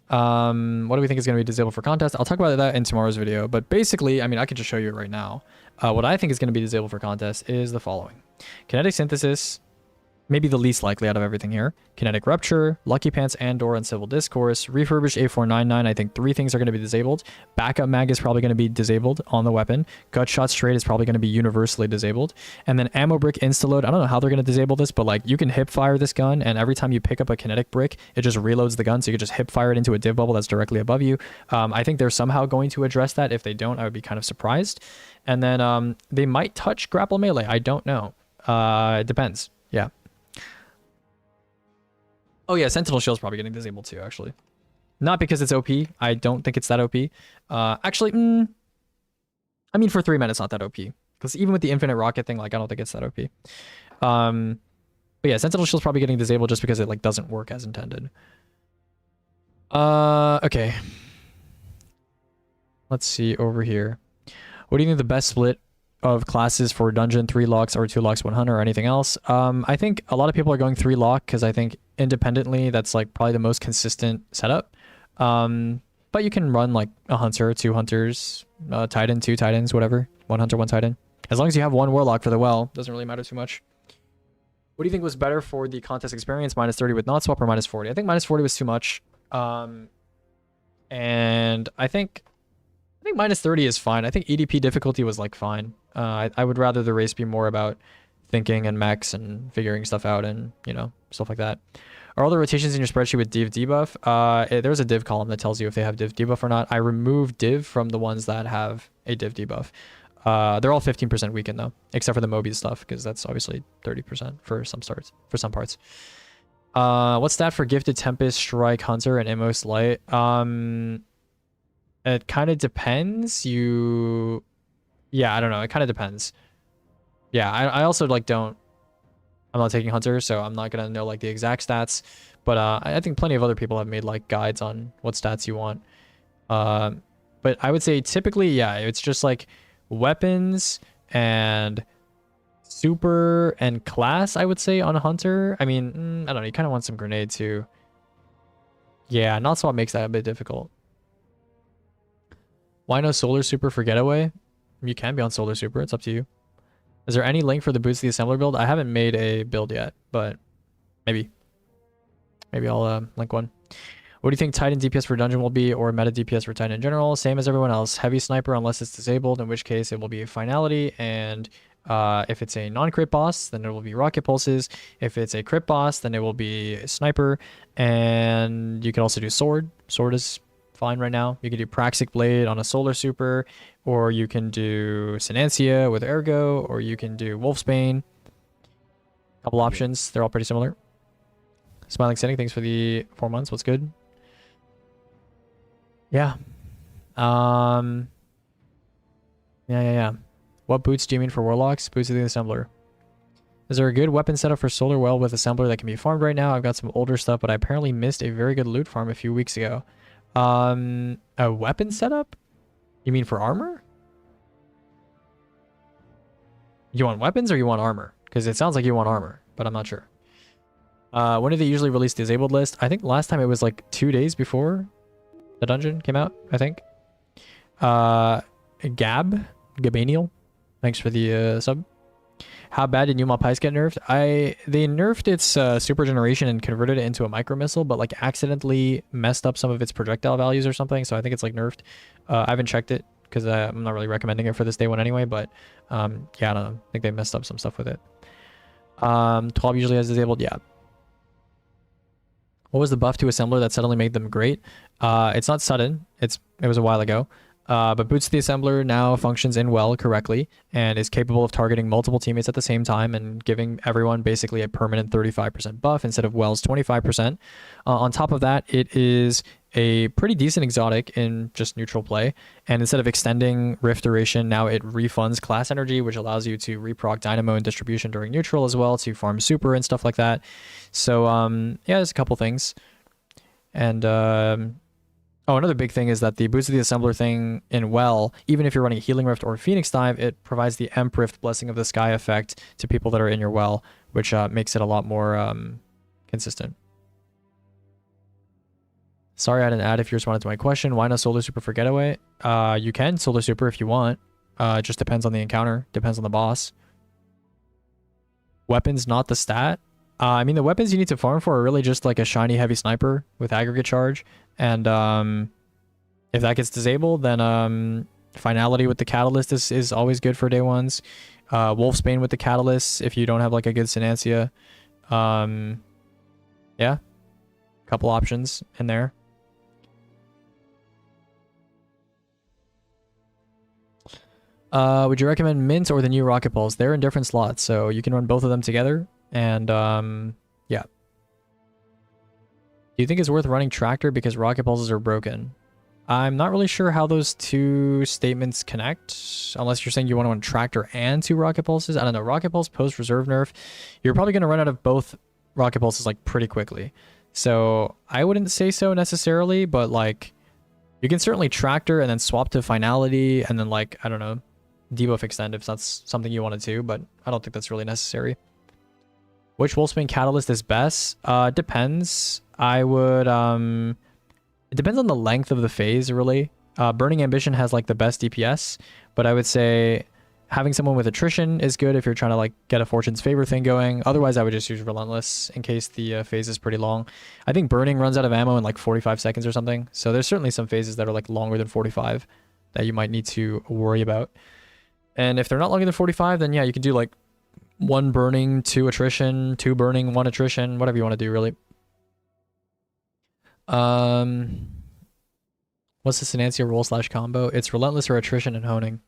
What do we think is going to be disabled for contest? I'll talk about that in tomorrow's video, but basically, I mean, I can just show you it right now. What I think is going to be disabled for contest is the following. Kinetic Synthesis, maybe the least likely out of everything here. Kinetic Rupture, Lucky Pants, Andor, and Civil Discourse. Refurbished A499, I think 3 things are going to be disabled. Backup Mag is probably going to be disabled on the weapon. Gut Shot Straight is probably going to be universally disabled. And then Ammo Brick Instaload, I don't know how they're going to disable this, but like you can hip fire this gun, and every time you pick up a kinetic brick, it just reloads the gun, so you can just hip fire it into a div bubble that's directly above you. I think they're somehow going to address that. If they don't, I would be kind of surprised. And then they might touch Grapple Melee. I don't know. It depends. Yeah. Oh yeah, Sentinel Shield's probably getting disabled too, actually. Not because it's OP. I don't think it's that OP. Actually, I mean, for 3 men, it's not that OP. Because even with the infinite rocket thing, like, I don't think it's that OP. But yeah, Sentinel Shield's probably getting disabled just because it, like, doesn't work as intended. Okay. Let's see over here. What do you think the best split of classes for dungeon? 3 locks or 2 locks 100 or anything else? I think a lot of people are going 3 lock because I think independently that's like probably the most consistent setup. But you can run like a hunter, 2 hunters, titan, 2 titans, whatever, 1 hunter, 1 titan, as long as you have 1 warlock for the well. Doesn't really matter too much. What do you think was better for the contest experience? -30 with not swap or -40? I think -40 was too much. And I think -30 is fine. I think EDP difficulty was like fine. I would rather the race be more about thinking and mechs and figuring stuff out and, you know, stuff like that. Are all the rotations in your spreadsheet with div debuff? There's a div column that tells you if they have div debuff or not. I removed div from the ones that have a div debuff. They're all 15% weakened though, except for the Moby stuff, because that's obviously 30% for some parts. What's stat for Gifted Tempest, Strike, Hunter, and Immos Light? It kind of depends. Yeah, I don't know. It kind of depends. Yeah, I also like I'm not taking Hunter, so I'm not gonna know like the exact stats. But I think plenty of other people have made like guides on what stats you want. But I would say typically, yeah, it's just like weapons and super and class, I would say, on a Hunter. I mean, I don't know. You kind of want some grenade too. Yeah, not swap makes that a bit difficult. Why no Solar Super for Getaway? You can be on Solar Super. It's up to you. Is there any link for the Boots to the Assembler build? I haven't made a build yet, but maybe. Maybe I'll link one. What do you think Titan DPS for Dungeon will be, or meta DPS for Titan in general? Same as everyone else. Heavy Sniper unless it's disabled, in which case it will be a Finality. And if it's a non-crit boss, then it will be Rocket Pulses. If it's a crit boss, then it will be Sniper. And you can also do Sword. Sword is fine right now. You can do Praxic Blade on a Solar Super, or you can do Synancia with Ergo, or you can do Wolfsbane. Couple options. They're all pretty similar. Smiling Setting, thanks for the 4 months. What's good? Yeah. Yeah. What boots do you mean for Warlocks? Boots of the Assembler. Is there a good weapon setup for Solar Well with Assembler that can be farmed right now? I've got some older stuff, but I apparently missed a very good loot farm a few weeks ago. A weapon setup? You mean for armor? You want weapons or you want armor? Because it sounds like you want armor, but I'm not sure. When did they usually release the disabled list? I think last time it was like 2 days before the dungeon came out, I think. Gabaniel, thanks for the sub. How bad did Numa Pies get nerfed? They nerfed its super generation and converted it into a micro missile, but like accidentally messed up some of its projectile values or something. So I think it's like nerfed. I haven't checked it because I'm not really recommending it for this day one anyway. But yeah, I don't know. I think they messed up some stuff with it. 12 usually has disabled. Yeah. What was the buff to Assembler that suddenly made them great? It's not sudden. It was a while ago. But Boots the Assembler now functions in well correctly and is capable of targeting multiple teammates at the same time and giving everyone basically a permanent 35% buff instead of Well's 25%. On top of that, it is a pretty decent exotic in just neutral play. And instead of extending Rift duration, now it refunds class energy, which allows you to reproc Dynamo and distribution during neutral as well to farm super and stuff like that. So yeah, there's a couple things. And oh, another big thing is that the Boots of the Assembler thing in Well, even if you're running Healing Rift or Phoenix Dive, it provides the Emp Rift Blessing of the Sky effect to people that are in your Well, which makes it a lot more consistent. Sorry I didn't add if you responded to my question. Why not Solar Super for Getaway? You can Solar Super if you want. It just depends on the encounter. Depends on the boss. Weapons, not the stat. I mean, the weapons you need to farm for are really just like a shiny heavy sniper with aggregate charge. And if that gets disabled, then Finality with the Catalyst is always good for day ones. Wolfsbane with the Catalyst if you don't have like a good Synancia. Yeah. Couple options in there. Would you recommend Mint or the new Rocket Balls? They're in different slots, so you can run both of them together. And yeah. Do you think it's worth running Tractor because Rocket Balls are broken? I'm not really sure how those two statements connect, unless you're saying you want to run Tractor and 2 Rocket Pulses. I don't know. Rocket Pulse post reserve nerf, you're probably going to run out of both Rocket Pulses like pretty quickly. So I wouldn't say so necessarily, but like you can certainly Tractor and then swap to Finality and then like, I don't know, debuff extend if that's something you wanted to, but I don't think that's really necessary. Which Wolfsbane Catalyst is best? Depends. I would it depends on the length of the phase, really. Burning Ambition has like the best DPS, but I would say having someone with attrition is good if you're trying to like get a Fortune's Favor thing going. Otherwise, I would just use Relentless in case the phase is pretty long. I think Burning runs out of ammo in like 45 seconds or something. So there's certainly some phases that are like longer than 45 that you might need to worry about. And if they're not longer than 45, then yeah, you can do like 1 Burning, 2 Attrition, 2 Burning, 1 Attrition, whatever you want to do, really. What's the Synancia roll / combo? It's Relentless or Attrition and Honing.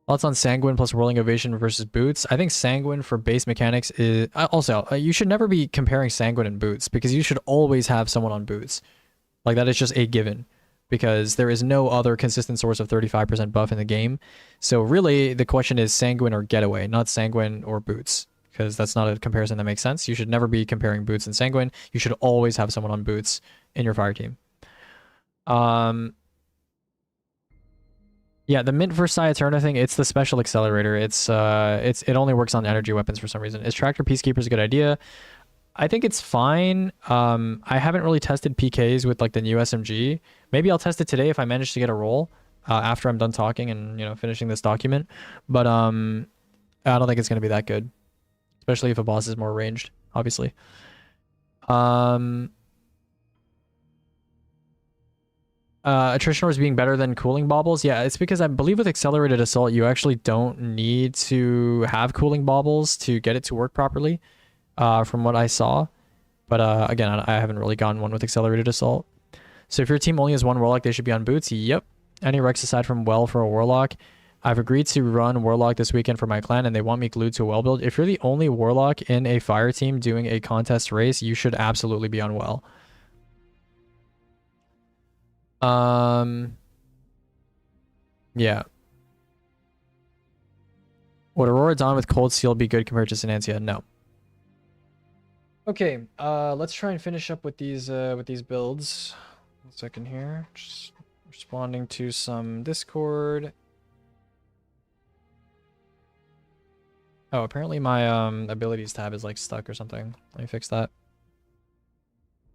Thoughts on Sanguine plus Whirling Ovation versus Boots? I think Sanguine for base mechanics is... Also, you should never be comparing Sanguine and Boots because you should always have someone on Boots. Like, that is just a given because there is no other consistent source of 35% buff in the game. So really, the question is Sanguine or Getaway, not Sanguine or Boots, because that's not a comparison that makes sense. You should never be comparing Boots and Sanguine. You should always have someone on Boots in your fire team. Yeah, the Mint for Sciaturna thing, it's the special accelerator. It only works on energy weapons for some reason. Is Tractor Peacekeepers a good idea? I think it's fine. I haven't really tested PKs with like the new SMG. Maybe I'll test it today if I manage to get a roll after I'm done talking and, you know, finishing this document. But I don't think it's going to be that good, especially if a boss is more ranged, obviously. Attrition Ores being better than Cooling Baubles. Yeah, it's because I believe with Accelerated Assault, you actually don't need to have Cooling Baubles to get it to work properly, from what I saw. But again, I haven't really gotten one with Accelerated Assault. So if your team only has 1 Warlock, they should be on Boots. Yep. Any Rex aside from Well for a Warlock. I've agreed to run Warlock this weekend for my clan, and they want me glued to a Well build. If you're the only Warlock in a fire team doing a contest race, you should absolutely be on Well. Yeah. Would Aurora Dawn with Cold Steel be good compared to Synancia? No. Okay, let's try and finish up with these builds. 1 second here. Just responding to some Discord. Oh, apparently my abilities tab is like stuck or something. Let me fix that.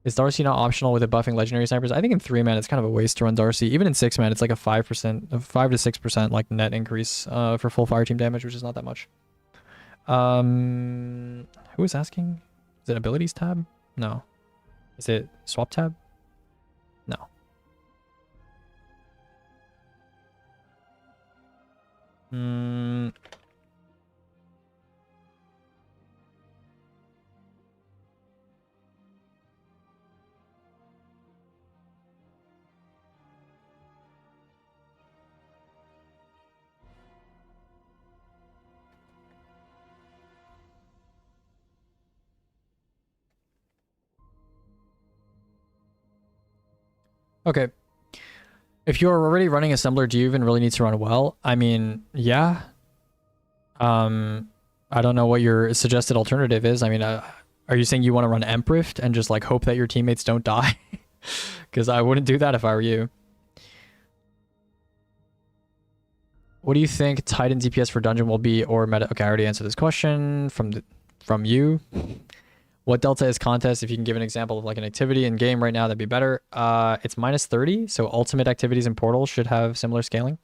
Is Darcy not optional with the buffing legendary snipers? I think in 3-man it's kind of a waste to run Darcy. Even in 6-man it's like a 5% to 6% like net increase for full fire team damage, which is not that much. Who is asking? Is it abilities tab? No. Is it swap tab? No. Okay. If you're already running Assembler, do you even really need to run Well? I mean, yeah. I don't know what your suggested alternative is. I mean, are you saying you want to run Emprift and just like hope that your teammates don't die? Because I wouldn't do that if I were you. What do you think Titan DPS for Dungeon will be or meta? Okay, I already answered this question from you. What delta is contest? If you can give an example of like an activity in game right now, that'd be better. It's -30, so ultimate activities and portals should have similar scaling.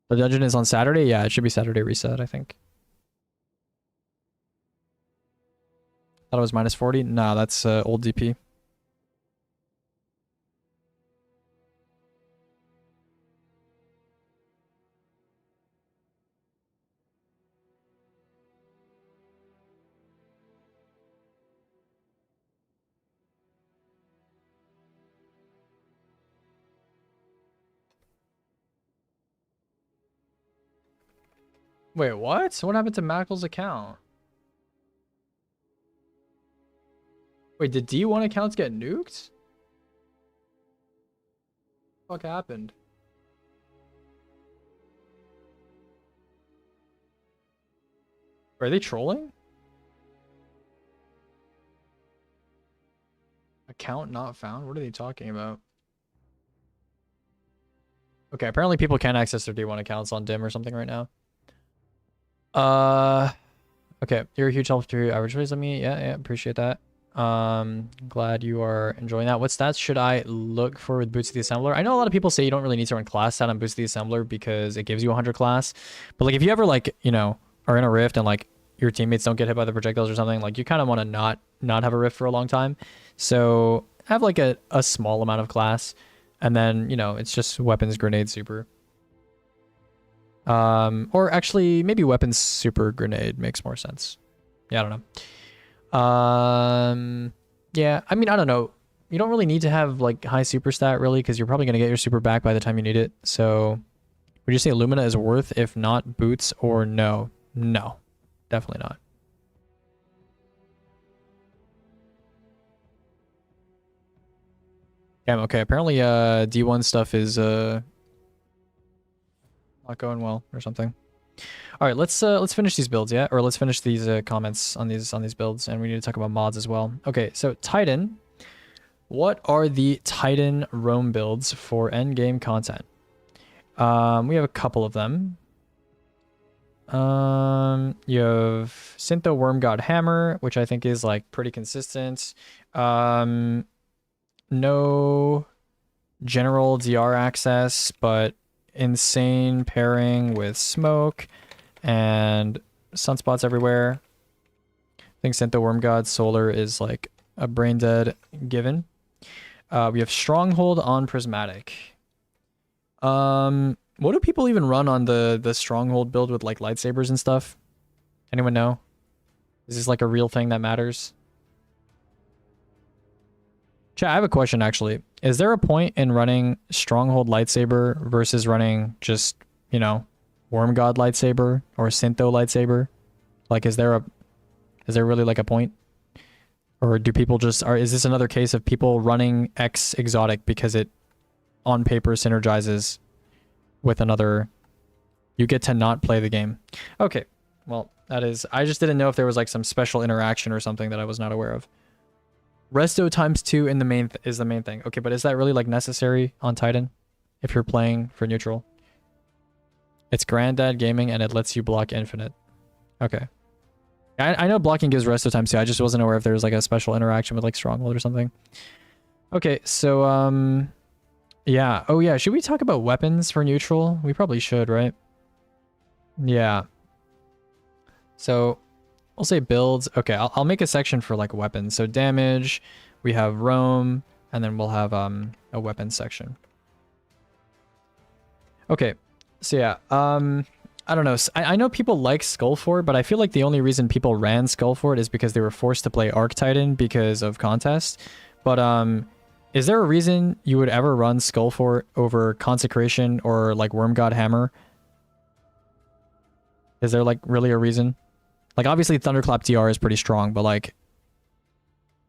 The dungeon is on Saturday? Yeah, it should be Saturday reset, I think. Thought it was minus 40? No, that's old DP. Wait, what? What happened to Mackle's account? Wait, did D1 accounts get nuked? What the fuck happened? Are they trolling? Account not found? What are they talking about? Okay, apparently people can't access their D1 accounts on DIM or something right now. Okay, you're a huge help to your average plays. Let me, yeah, appreciate that. Glad you are enjoying that. What stats should I look for with Boots of the Assembler? I know a lot of people say you don't really need to run class stat on Boots of the Assembler because it gives you 100 class. But like if you ever like, you know, are in a rift and like your teammates don't get hit by the projectiles or something, like you kind of want to not have a rift for a long time. So have like a small amount of class, and then, you know, it's just weapons, grenade, super. Or actually maybe weapons, super, grenade makes more sense. Yeah, I don't know. Yeah, I mean, I don't know. You don't really need to have like high super stat really, because you're probably going to get your super back by the time you need it. So would you say Lumina is worth if not boots or no? No, definitely not. Damn, okay. Apparently D1 stuff is not going well or something. All right, let's finish these builds, yeah? Or let's finish these comments on these builds, and we need to talk about mods as well. Okay, so Titan. What are the Titan roam builds for endgame content? We have a couple of them. You have Syntho Worm God Hammer, which I think is like pretty consistent. No general DR access, but insane pairing with smoke and sunspots everywhere. I think Syntho Worm God Solar is like a brain dead given. We have Stronghold on Prismatic. What do people even run on the Stronghold build with like lightsabers and stuff? Anyone know? Is this like a real thing that matters? Chat, I have a question actually. Is there a point in running Stronghold lightsaber versus running just, you know, Worm God lightsaber or Syntho lightsaber? Like, is there really like a point? Or do people just, is this another case of people running X exotic because it on paper synergizes with another, you get to not play the game? Okay, well, that is, I just didn't know if there was like some special interaction or something that I was not aware of. Resto ×2 in the main is the main thing. Okay, but is that really like necessary on Titan if you're playing for neutral? It's Granddad Gaming and it lets you block infinite. Okay. I know blocking gives resto ×2. I just wasn't aware if there was like a special interaction with like Stronghold or something. Okay, so yeah. Oh yeah, should we talk about weapons for neutral? We probably should, right? Yeah. So I'll say builds. Okay, I'll make a section for like weapons. So damage, we have roam, and then we'll have a weapons section. Okay, so yeah, I don't know. I know people like Skullfort, but I feel like the only reason people ran Skullfort is because they were forced to play Arc Titan because of contest. But is there a reason you would ever run Skullfort over Consecration or like Worm God Hammer? Is there like really a reason? Like obviously Thunderclap DR is pretty strong, but like,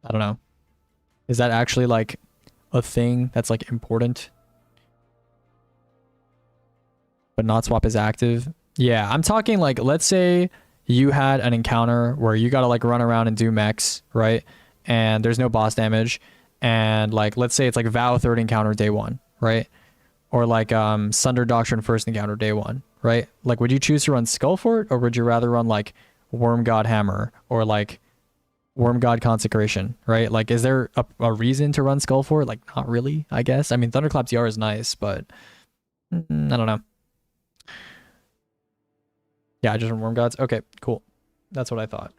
I don't know. Is that actually like a thing that's like important? But not swap is active. Yeah, I'm talking like, let's say you had an encounter where you got to like run around and do mechs, right? And there's no boss damage. And like, let's say it's like Vow third encounter day 1, right? Or like Sunder Doctrine first encounter day 1, right? Like, would you choose to run Skullfort or would you rather run like Worm God Hammer or like Worm God Consecration, right? Like, is there a reason to run Skullfort? Like, not really, I guess. I mean, Thunderclap DR is nice, but I don't know. Yeah, I just run Worm Gods. Okay, cool. That's what I thought.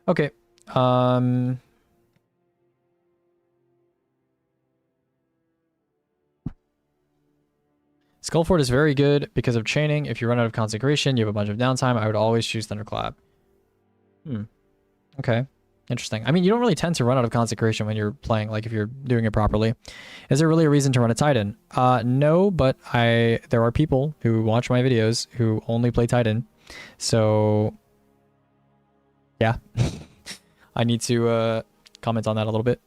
Okay. Skullfort is very good because of chaining. If you run out of consecration, you have a bunch of downtime. I would always choose Thunderclap. Okay. Interesting. I mean, you don't really tend to run out of consecration when you're playing, like if you're doing it properly. Is there really a reason to run a Titan? No, but there are people who watch my videos who only play Titan. So yeah. I need to comment on that a little bit.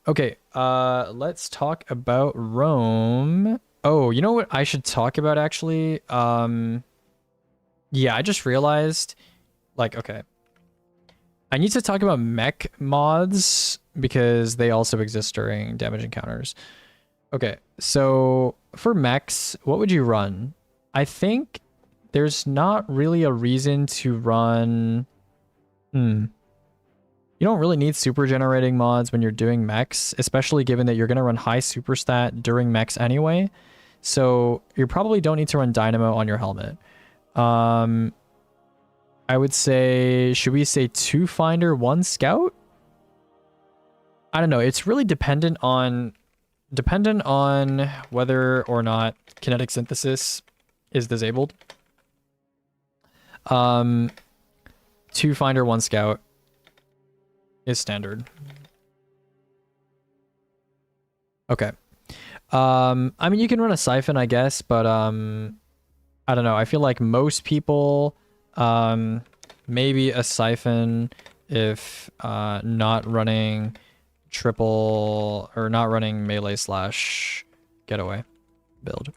Okay, let's talk about Rome. Oh, you know what I should talk about actually? Yeah, I just realized, like, okay. I need to talk about mech mods because they also exist during damage encounters. Okay, so for mechs, what would you run? I think there's not really a reason to run... You don't really need super generating mods when you're doing mechs, especially given that you're going to run high super stat during mechs anyway. So you probably don't need to run Dynamo on your helmet. I would say, should we say 2 Finder, 1 Scout? I don't know. It's really dependent on whether or not kinetic synthesis is disabled. 2 Finder, 1 Scout is standard. Okay. I mean, you can run a Siphon, I guess, but I don't know. I feel like most people, maybe a Siphon if not running triple or not running melee / getaway build.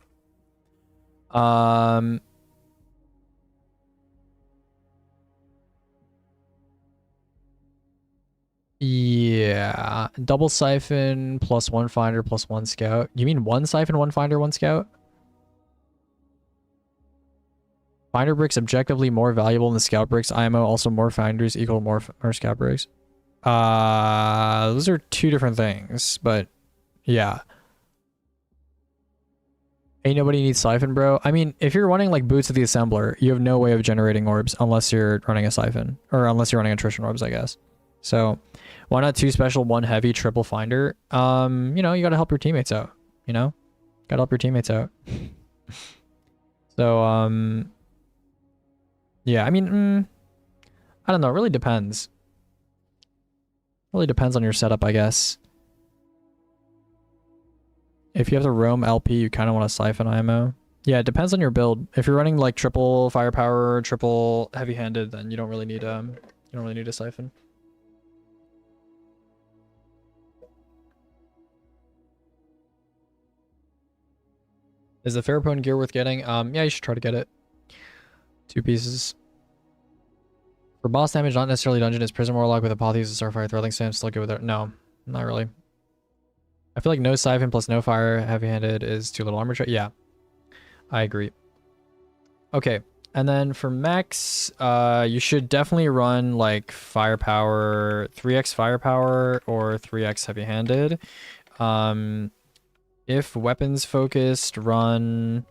Yeah, double Siphon plus 1 Finder plus 1 Scout. You mean 1 Siphon, 1 Finder, 1 Scout? Finder bricks objectively more valuable than the Scout bricks. IMO also more Finders equal more Scout bricks. Those are 2 different things, but yeah. Ain't nobody needs Siphon, bro. I mean, if you're running like Boots of the Assembler, you have no way of generating orbs unless you're running a Siphon. Or unless you're running attrition orbs, I guess. So, why not 2 special, 1 heavy, triple Finder? You know, you gotta help your teammates out. You know? Gotta help your teammates out. So, yeah, I mean, I don't know. It really depends. Really depends on your setup, I guess. If you have to roam LP, you kind of want to Siphon IMO. Yeah, it depends on your build. If you're running like triple firepower, triple heavy-handed, then you don't really need a Siphon. Is the Fairpone gear worth getting? Yeah, you should try to get it. 2 pieces. For boss damage, not necessarily dungeon, is Prism Warlock with Apotheosis and Starfire Thrilling Stamp still good with it? No, not really. I feel like no Siphon plus no fire heavy-handed is too little armor. Yeah, I agree. Okay, and then for mechs, you should definitely run like firepower, 3x firepower or 3x heavy-handed. If weapons focused, run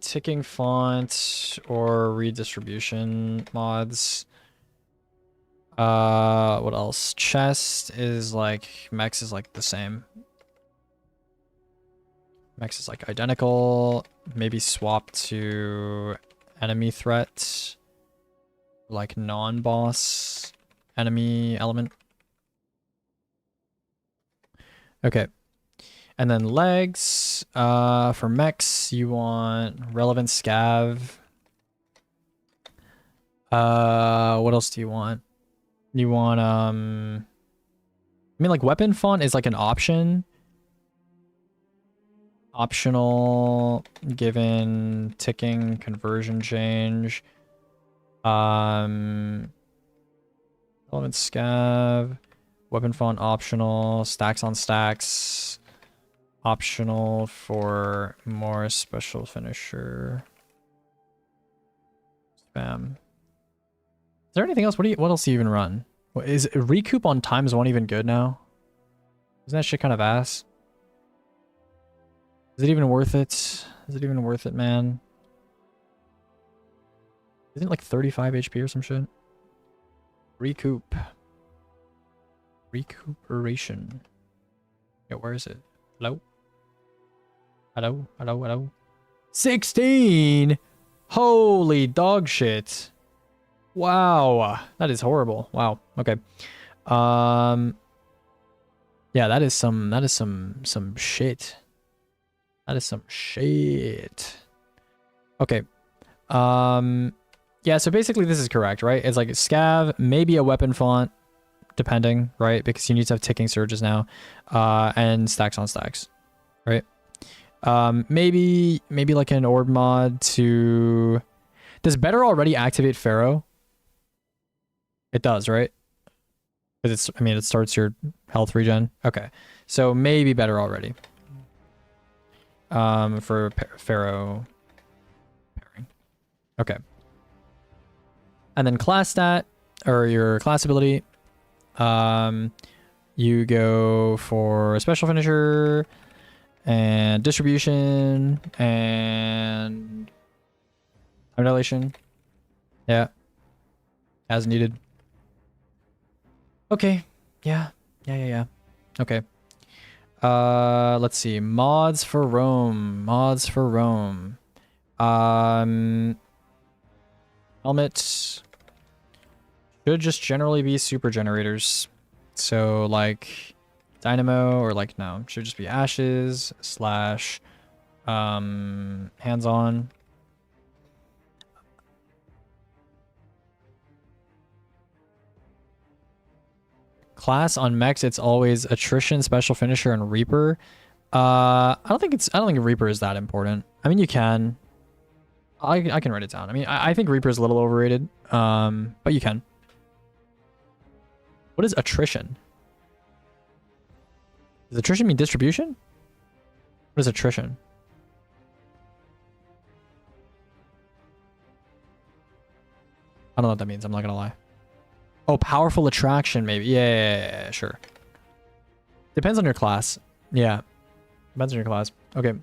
ticking font or redistribution mods. What else? Chest is like, Mex is like the same. Mex is like identical. Maybe swap to enemy threat. Like non-boss enemy element. Okay. And then legs. For mechs, you want relevant scav. What else do you want? You want, I mean, like, weapon font is, like, an option. Optional, given, ticking, conversion change. Relevant scav. Weapon font optional. Stacks on stacks. Optional for more special finisher. Spam. Is there anything else? What else do you even run? Is recoup on ×1 even good now? Isn't that shit kind of ass? Is it even worth it? Is it even worth it, man? Isn't it like 35 HP or some shit? Recoup. Recuperation. Yeah, where is it? Hello? Hello? Hello? Hello? 16! Holy dog shit. Wow. That is horrible. Wow. Okay. Yeah, that is some shit. That is some shit. Okay. Yeah, so basically this is correct, right? It's like scav, maybe a weapon font, depending, right? Because you need to have ticking surges now. And stacks on stacks, right? Maybe like an orb mod to... Does better already activate Pharaoh? It does, right? Because it's, I mean, it starts your health regen. Okay. So maybe better already. For Pharaoh pairing. Okay. And then class stat, or your class ability. You go for a special finisher and distribution and time dilation. Yeah. As needed. Okay. Yeah. Okay. Let's see. Mods for Rome. Helmet should just generally be super generators. So like Dynamo, or like, no, should just be ashes slash hands-on. Class on mechs, it's always attrition, special finisher, and reaper. I don't think reaper is that important. I mean, you can. I can write it down. I mean, I think reaper is a little overrated. But you can. What is attrition? Does attrition mean distribution? What is attrition? I don't know what that means. I'm not gonna lie. Oh, powerful attraction, maybe. Yeah, sure. Depends on your class. Yeah. Depends on your class. Okay.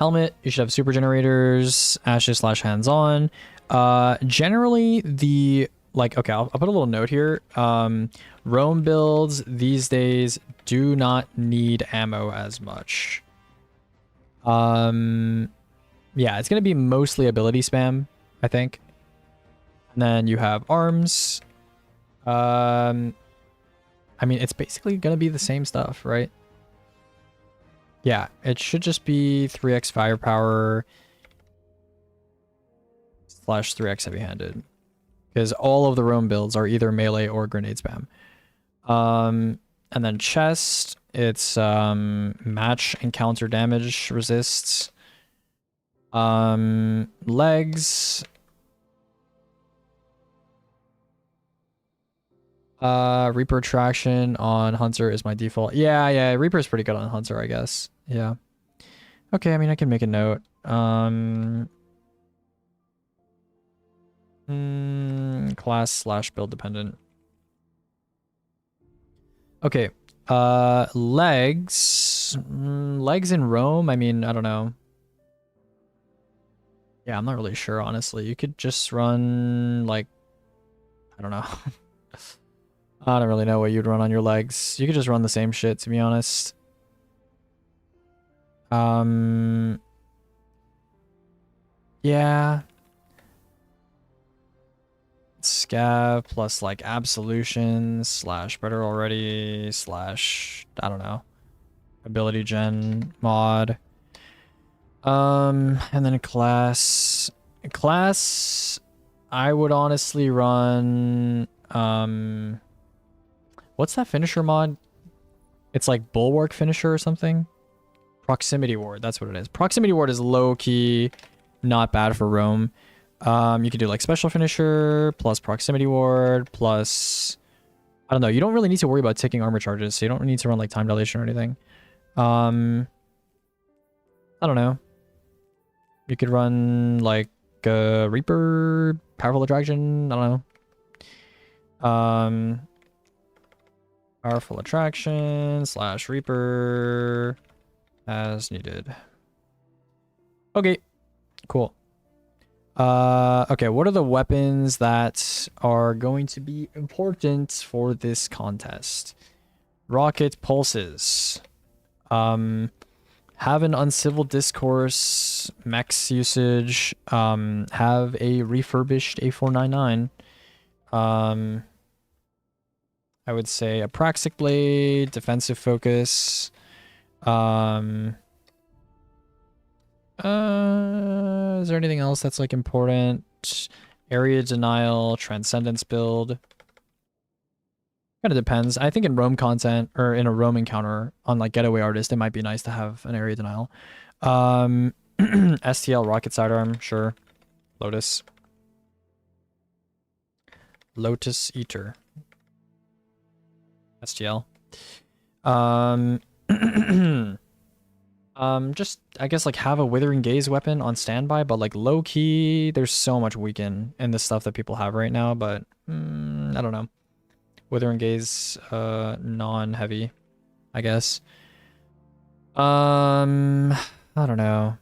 Helmet, you should have super generators, ashes slash hands-on. Generally, the... Like, okay, I'll put a little note here. Roam builds these days do not need ammo as much. Yeah, it's going to be mostly ability spam, I think. And then you have arms. I mean, it's basically going to be the same stuff, right? Yeah, it should just be 3x firepower slash 3x heavy-handed. Because all of the roam builds are either melee or grenade spam. And then chest, it's match and counter damage resists. Legs. Reaper traction on Hunter is my default. Yeah, Reaper is pretty good on Hunter, I guess. Yeah. Okay, I mean, I can make a note. Class slash build dependent. Okay. Legs. Legs in Rome, I mean, I don't know. Yeah, I'm not really sure, honestly. You could just run, like, I don't know. I don't really know what you'd run on your legs. You could just run the same shit, to be honest. Yeah. Scav plus like absolution slash better already slash, I don't know, ability gen mod. And then a class. I would honestly run what's that finisher mod? It's like bulwark finisher or something. Proximity ward, that's what it is. Proximity ward is low key not bad for roam. You can do like special finisher plus proximity ward plus, I don't know, you don't really need to worry about ticking armor charges, so you don't need to run like time dilation or anything. I don't know. You could run like Reaper, powerful attraction, I don't know. Powerful attraction / Reaper as needed. Okay, cool. Okay, what are the weapons that are going to be important for this contest? Rocket pulses. Have an uncivil discourse, max usage, have a refurbished A499. I would say Apraxic Blade, defensive focus. Is there anything else that's like important? Area denial, transcendence build. Kind of depends. I think in roam content or in a roam encounter on like getaway artist, it might be nice to have an area denial. STL rocket sidearm, sure. Lotus. Lotus Eater. STL. Just I guess like have a Withering Gaze weapon on standby, but like low key, there's so much weaken in the stuff that people have right now, but I don't know. Withering Gaze, non-heavy, I guess. I don't know. Are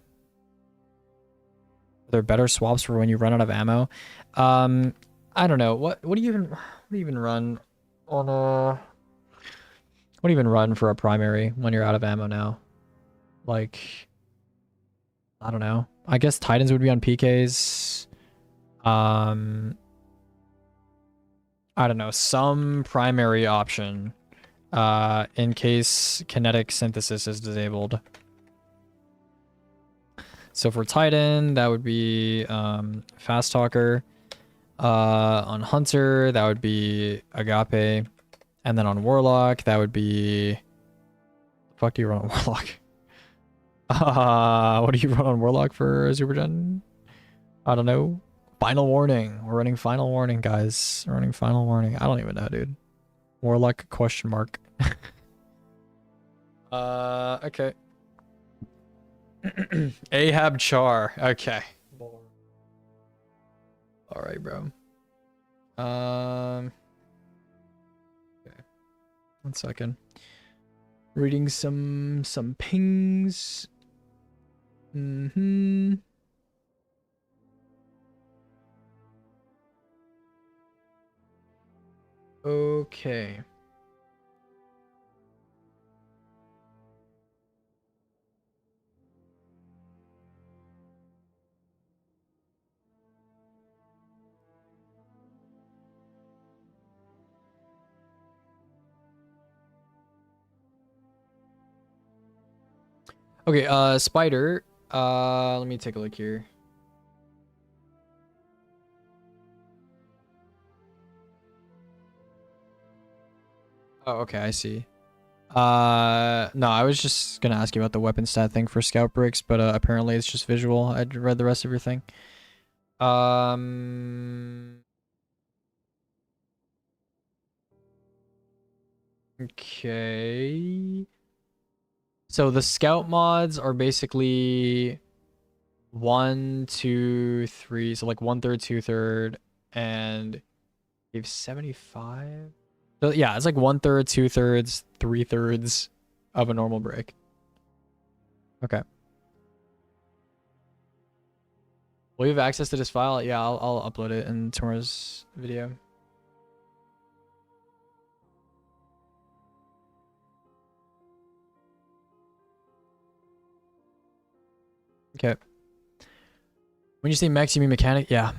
there better swaps for when you run out of ammo? I don't know. What do you even run on a what do you even run for a primary when you're out of ammo now? Like, I don't know. I guess Titans would be on PKs. I don't know. Some primary option in case kinetic synthesis is disabled. So for Titan, that would be Fast Talker. On Hunter, that would be Agape. And then on Warlock, that would be... The fuck do you run on Warlock? What do you run on Warlock for Supergen? I don't know. Final Warning. We're running Final Warning, guys. We're running Final Warning. I don't even know, dude. Warlock question mark. Okay. Ahab Char. Okay. Alright, bro. Okay. 1 second. Reading some pings. Okay. Okay, Spider. Let me take a look here. Oh, okay, I see. No, I was just gonna ask you about the weapon stat thing for Scout Bricks, but apparently it's just visual. I'd read the rest of your thing. Okay. So the Scout mods are basically 1, 2, 3, so like 1/3, 2/3, and gave 75. So yeah, it's like 1/3, 2/3, 3/3 of a normal brick. Okay. Will you have access to this file? Yeah, I'll upload it in tomorrow's video. Okay. When you say max, you mean mechanic? Yeah.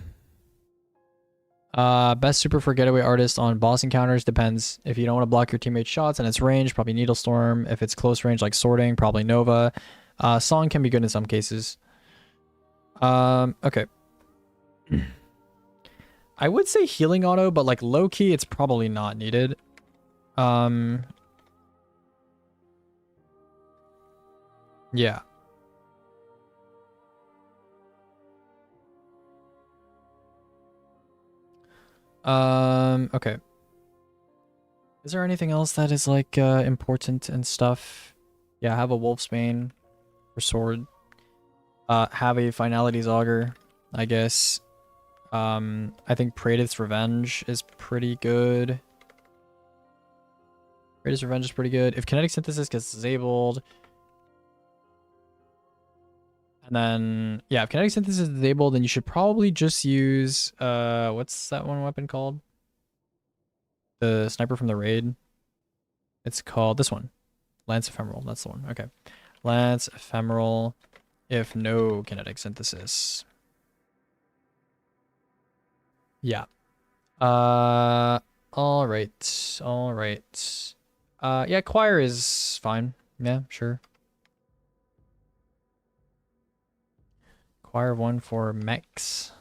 Best super for getaway artist on boss encounters depends. If you don't want to block your teammate's shots and it's range, probably Needle Storm. If it's close range like sorting, probably Nova. Song can be good in some cases. Okay. I would say healing auto, but like low key, it's probably not needed. Yeah. Okay. Is there anything else that is like important and stuff? Yeah, have a Wolfsbane for sword. Have a Finality's Augur, I guess. I think Praedyth's Revenge is pretty good. Greatest Revenge is pretty good. If kinetic synthesis gets disabled, and then yeah, if kinetic synthesis is disabled, then you should probably just use what's that one weapon called? The sniper from the raid. It's called this one, Lance Ephemeral. That's the one. Okay, Lance Ephemeral. If no kinetic synthesis. Yeah. All right. All right. Yeah, choir is fine. Yeah, sure. Choir 1 for mechs.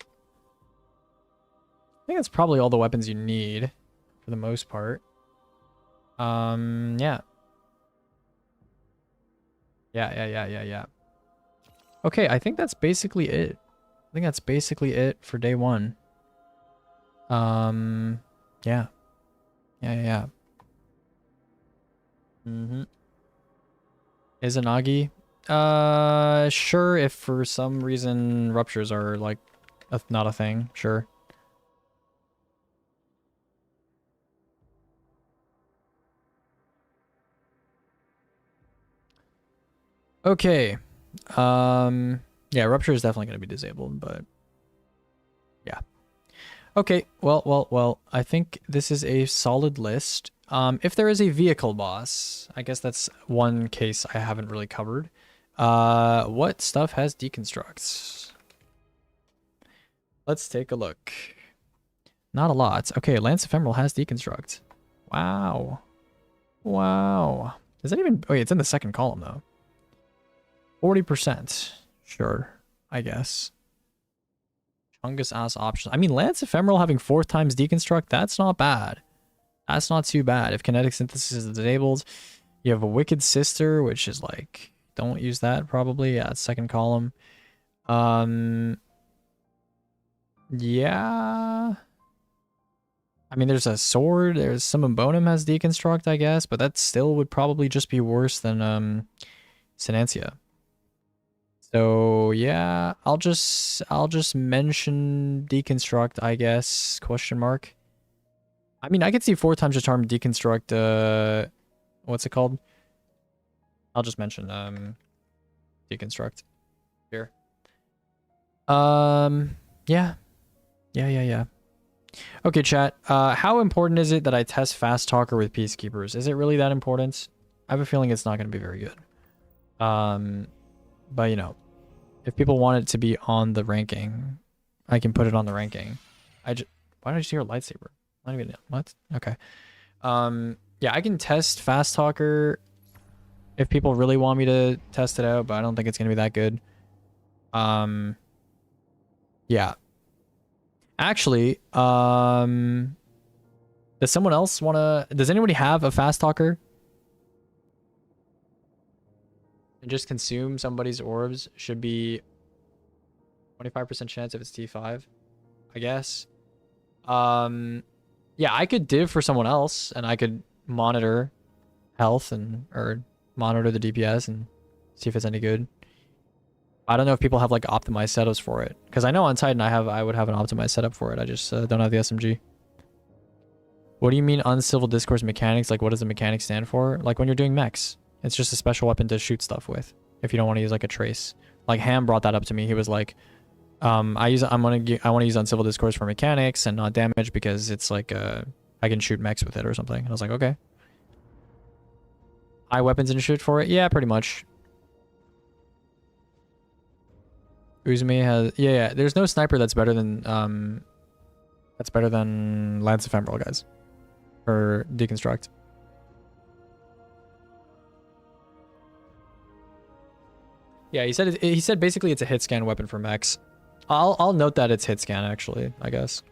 I think that's probably all the weapons you need for the most part. Yeah. Yeah. Okay, I think that's basically it. I think that's basically it for day 1. Yeah. Yeah. Izanagi? Sure, if for some reason ruptures are like not a thing, sure. Okay. Yeah, rupture is definitely going to be disabled, but yeah. Okay, well, I think this is a solid list. If there is a vehicle boss, I guess that's one case I haven't really covered. What stuff has deconstructs? Let's take a look. Not a lot. Okay, Lance Ephemeral has deconstruct. Wow. Wow. Is that even... Oh, yeah, it's in the second column, though. 40%. Sure, I guess. Chungus ass options. I mean, Lance Ephemeral having 4 times deconstruct, that's not bad. That's not too bad. If kinetic synthesis is disabled, you have a Wicked Sister, which is like... Don't use that, probably. Yeah, it's second column. Yeah... I mean, there's a sword. There's some Bonum has deconstruct, I guess, but that still would probably just be worse than Sinancia. So yeah, I'll just mention deconstruct, I guess. Question mark. I mean, I could see 4 times the charm deconstruct. What's it called? I'll just mention deconstruct here. Yeah. Okay, chat. How important is it that I test Fast Talker with Peacekeepers? Is it really that important? I have a feeling it's not going to be very good. But you know, if people want it to be on the ranking, I can put it on the ranking. Why did I just hear a lightsaber? Not even what? Okay. Yeah, I can test Fast Talker if people really want me to test it out, but I don't think it's going to be that good. Yeah. Actually, does someone else want to... Does anybody have a Fast Talker? And just consume somebody's orbs should be 25% chance if it's T5, I guess. Yeah, I could div for someone else, and I could monitor health or monitor the DPS and see if it's any good. I don't know if people have like optimized setups for it, because I know on Titan I would have an optimized setup for it. I just don't have the SMG. What do you mean uncivil discourse mechanics? Like, what does the mechanic stand for? Like when you're doing mechs, it's just a special weapon to shoot stuff with. If you don't want to use like a trace, like Ham brought that up to me. He was like, I want to use uncivil discourse for mechanics and not damage because it's like I can shoot mechs with it or something. And I was like, okay. High weapons and shit for it? Yeah, pretty much. Uzume has yeah. There's no sniper that's better than Lance Ephemeral, guys, or deconstruct. Yeah, he said basically it's a hit scan weapon for mechs. I'll note that it's hit scan actually, I guess.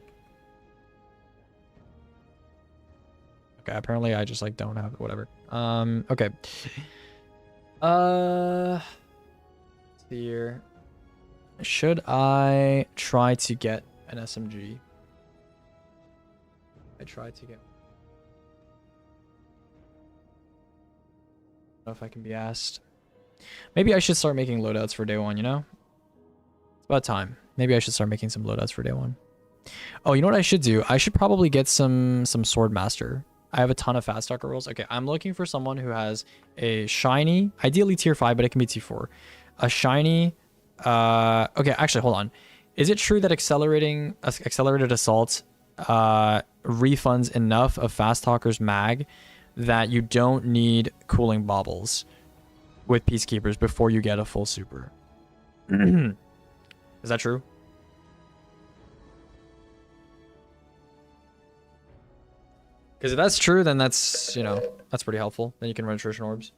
Okay, apparently I just like don't have it, whatever. Okay. Let's see here. Should I try to get an SMG? I tried to get... I don't know if I can be asked. Maybe I should start making loadouts for day 1, you know? It's about time. Maybe I should start making some loadouts for day 1. Oh, you know what I should do? I should probably get some Sword Master. I have a ton of fast talker rolls. Okay, I'm looking for someone who has a shiny, ideally tier 5, but it can be tier 4. A shiny, okay, actually, hold on. Is it true that accelerated assault refunds enough of fast talker's mag that you don't need cooling baubles with peacekeepers before you get a full super? Is that true? Because if that's true, then that's, you know, that's pretty helpful. Then you can run attrition orbs.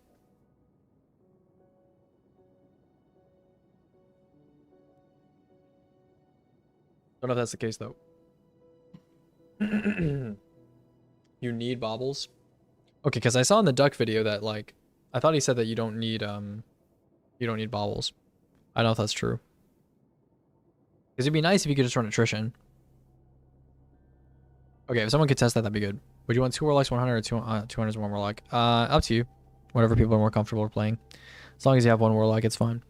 Don't know if that's the case though. You need baubles? Okay, because I saw in the duck video that like I thought he said that you don't need baubles. I don't know if that's true. Because it'd be nice if you could just run attrition. Okay, if someone could test that, that'd be good. Would you want 2 warlocks, 100, or 200 is 1 warlock? Up to you. Whatever people are more comfortable with playing. As long as you have 1 warlock, it's fine.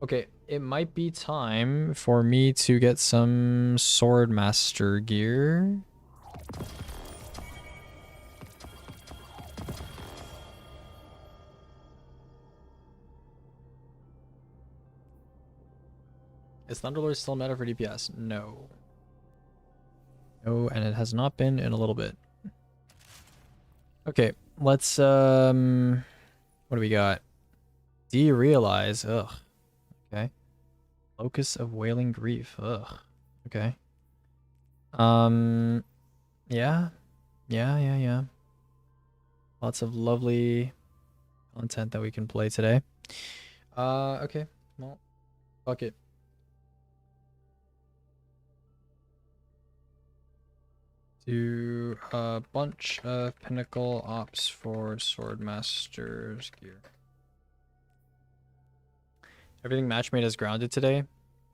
Okay, it might be time for me to get some sword master gear. Is Thunderlord still meta for DPS? No. No, and it has not been in a little bit. Okay, let's what do we got? Derealize. Ugh. Okay. Locus of Wailing Grief. Ugh. Okay. Yeah. Yeah. Lots of lovely content that we can play today. Okay. Well, fuck it. Do a bunch of Pinnacle ops for Swordmaster's gear. Everything matchmade is grounded today.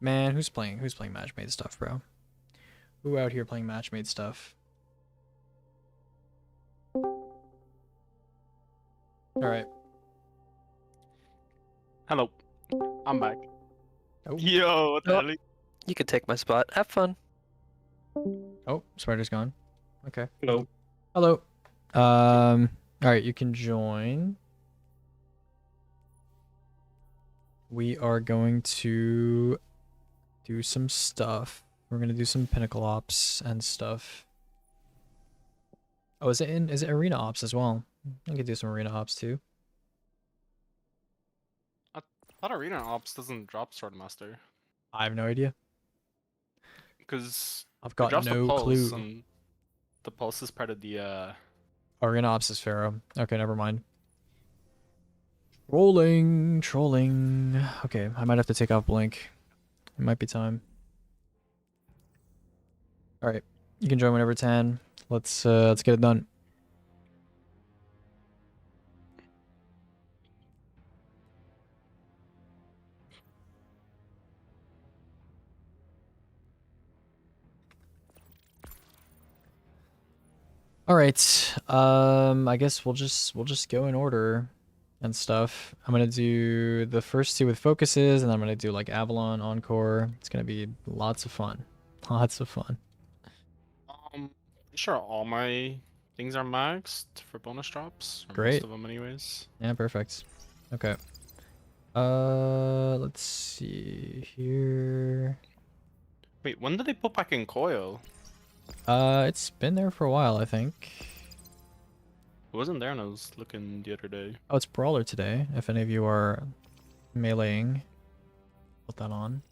Man, who's playing matchmade stuff, bro? Who out here playing matchmade stuff? Alright. Hello. I'm back. Oh. Yo, what the hell? You can take my spot. Have fun. Oh, Spider's gone. Okay. Hello. Hello. Alright, you can join. We are going to do some stuff. We're gonna do some Pinnacle ops and stuff. Oh, is it arena ops as well? I could do some arena ops too. I thought Arena Ops doesn't drop Swordmaster. I have no idea. Because I've got drops no the pulse, clue. and the pulse is part of the Arena ops is Pharaoh. Okay, never mind. Trolling. Okay, I might have to take off Blink. It might be time. Alright. You can join whenever 10. Let's get it done. Alright. I guess we'll just go in order and stuff. I'm gonna do the first 2 with focuses, and I'm gonna do like Avalon, Encore. It's gonna be lots of fun. Lots of fun. Sure, all my things are maxed for bonus drops. Or Great. most of them anyways. Yeah, perfect. Okay. Let's see here. Wait, when did they put back in Coil? It's been there for a while, I think. It wasn't there when I was looking the other day. Oh, it's Brawler today. If any of you are meleeing, put that on.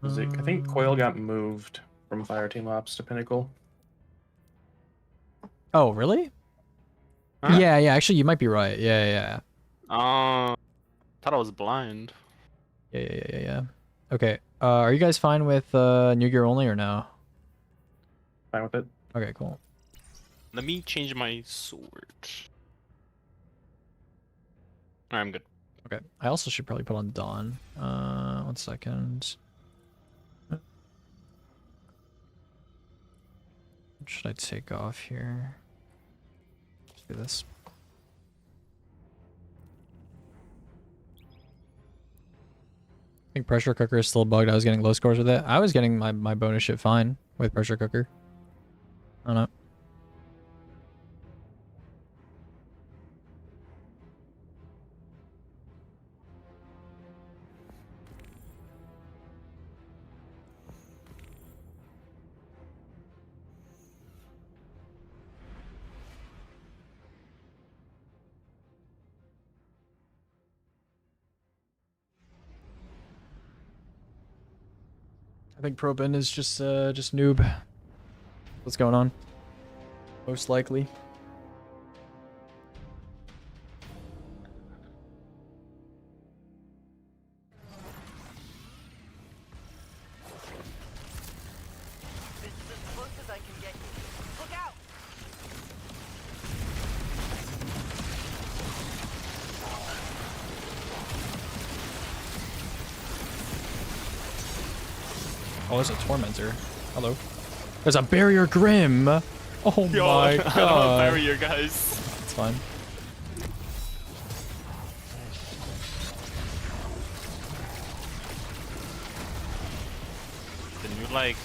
I think Coil got moved from Fireteam Ops to Pinnacle. Oh, really? Huh? Yeah, actually, you might be right. Yeah. Thought I was blind. Yeah. Okay. Are you guys fine with new gear only or no? Fine with it. Okay, cool. Let me change my sword. Alright, I'm good. Okay. I also should probably put on Dawn. 1 second. What should I take off here? Let's do this. I think pressure cooker is still bugged. I was getting low scores with it. I was getting my bonus shit fine with pressure cooker. I don't know. I think Probin is just noob. What's going on? Most likely. This is as close as I can get you. Look out! Oh, there's a Tormentor. Hello. There's a Barrier Grim! Oh Yo, my I don't god. bury you guys. It's fine. The new like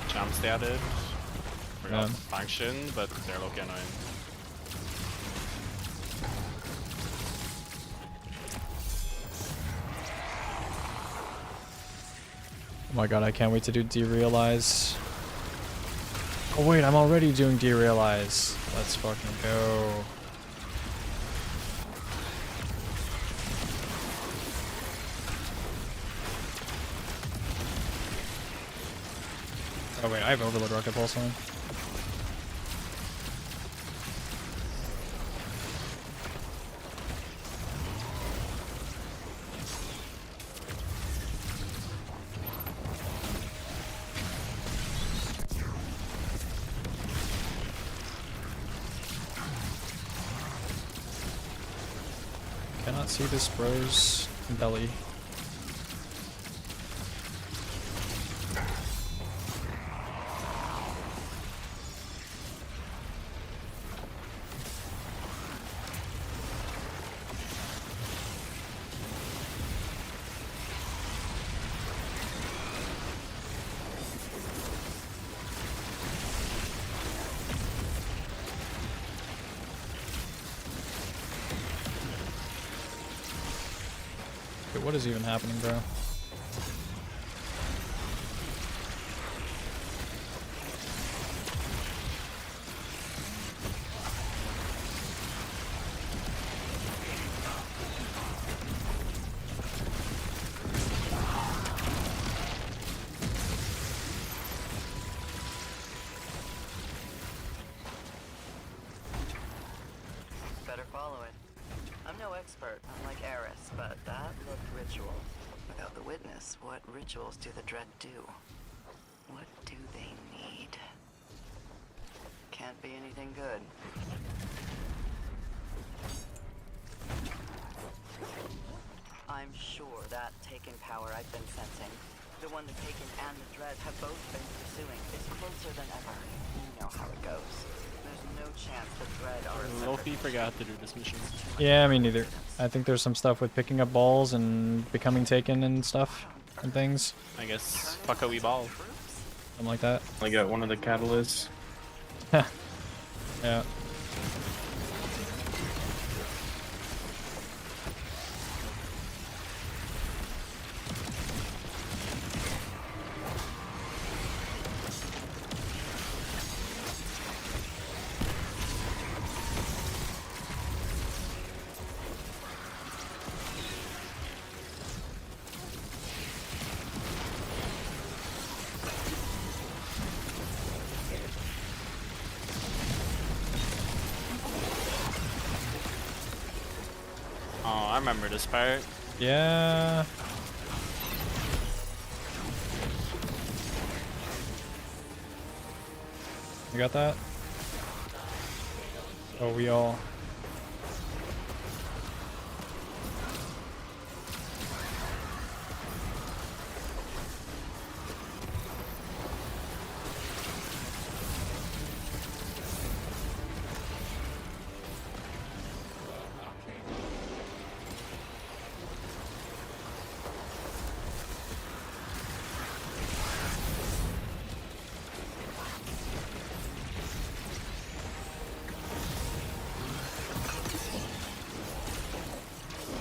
jumps they added. Forgot Yeah. the function, but they're looking annoying. Oh my god, I can't wait to do Derealize. Oh wait, I'm already doing Derealize. Let's fucking go. Oh wait, I have Overload Rocket Pulse on. Cannot see this bro's belly. Wait, what is even happening, bro? Better follow it. I'm no expert, unlike Eris, but that looked ritual. Without the witness, what rituals do the Dread do? What do they need? Can't be anything good. I'm sure that Taken power I've been sensing, the one the Taken and the Dread have both been pursuing, is closer than ever. You know how it goes. There's no chance the Dread are a separate Loki forgot to do this mission. Yeah, me neither. I think there's some stuff with picking up balls and becoming taken and stuff and things. I guess fuck a wee ball. Something like that. I got one of the catalysts. Yeah. Oh, I remember this part. Yeah. You got that? Oh, we all.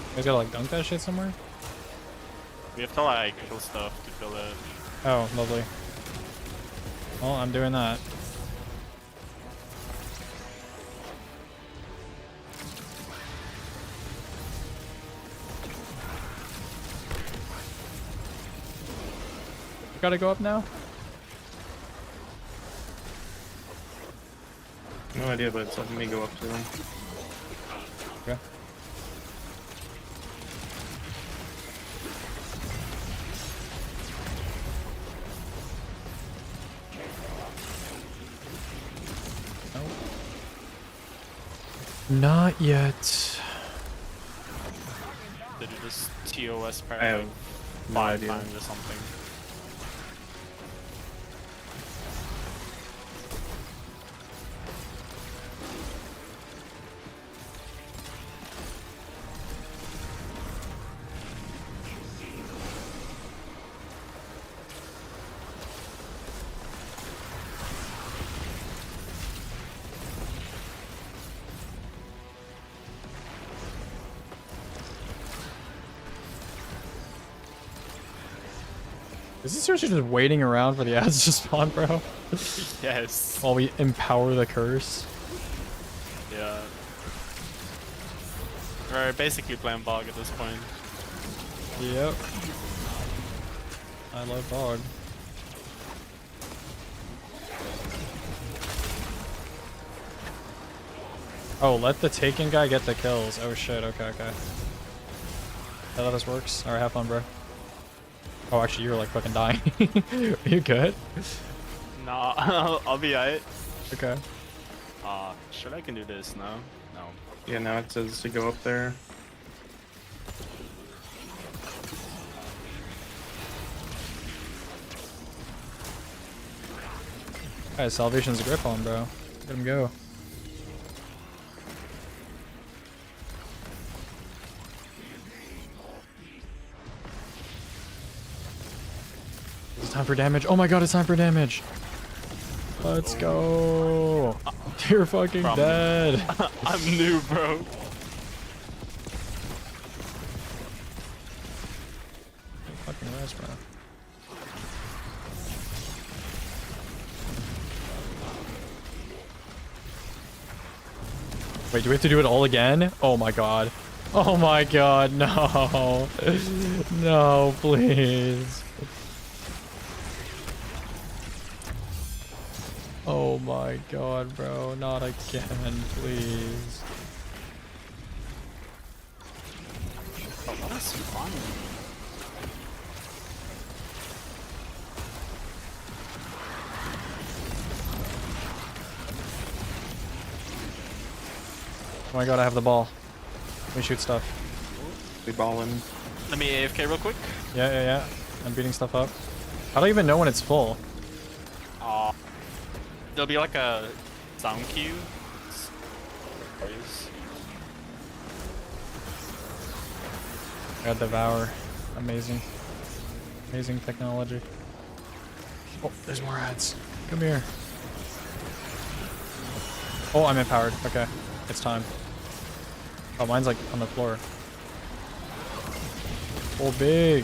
You guys gotta like dunk that shit somewhere? We have to like kill stuff to kill it. Oh, lovely. Well, I'm doing that. Gotta go up now? No idea, but it's letting me go up to them. Okay. Not yet. Did you just TOS I pair have like no 5 idea. times or something? Is this seriously just waiting around for the ads to spawn, bro? Yes. While we empower the curse? Yeah. We're basically playing Bog at this point. Yep. I love Bog. Oh, let the Taken guy get the kills. Oh shit, okay, okay. That's how this works. Alright, have fun, bro. Oh, actually, you're like fucking dying. Are you good? Nah, I'll be alright. Okay. Should I can do this? No? No. Yeah, now it says to go up there. Alright, Salvation's grip on, bro. Let him go. It's time for damage. Oh my god, it's time for damage. Let's go. You're fucking Problem. dead. I'm new, bro. Fucking rest, bro. Wait, do we have to do it all again? Oh my god. Oh my god, no. No, please. Oh my god, bro. Not again, please. Oh, what is fun? Oh my god, I have the ball. Let me shoot stuff. We balling. Let me AFK real quick. Yeah, yeah, yeah. I'm beating stuff up. I don't even know when it's full. There'll be like a sound cue. I got Devour. Amazing. Amazing technology. Oh, there's more ads. Come here. Oh, I'm empowered. Okay. It's time. Oh, mine's like on the floor. Oh, big.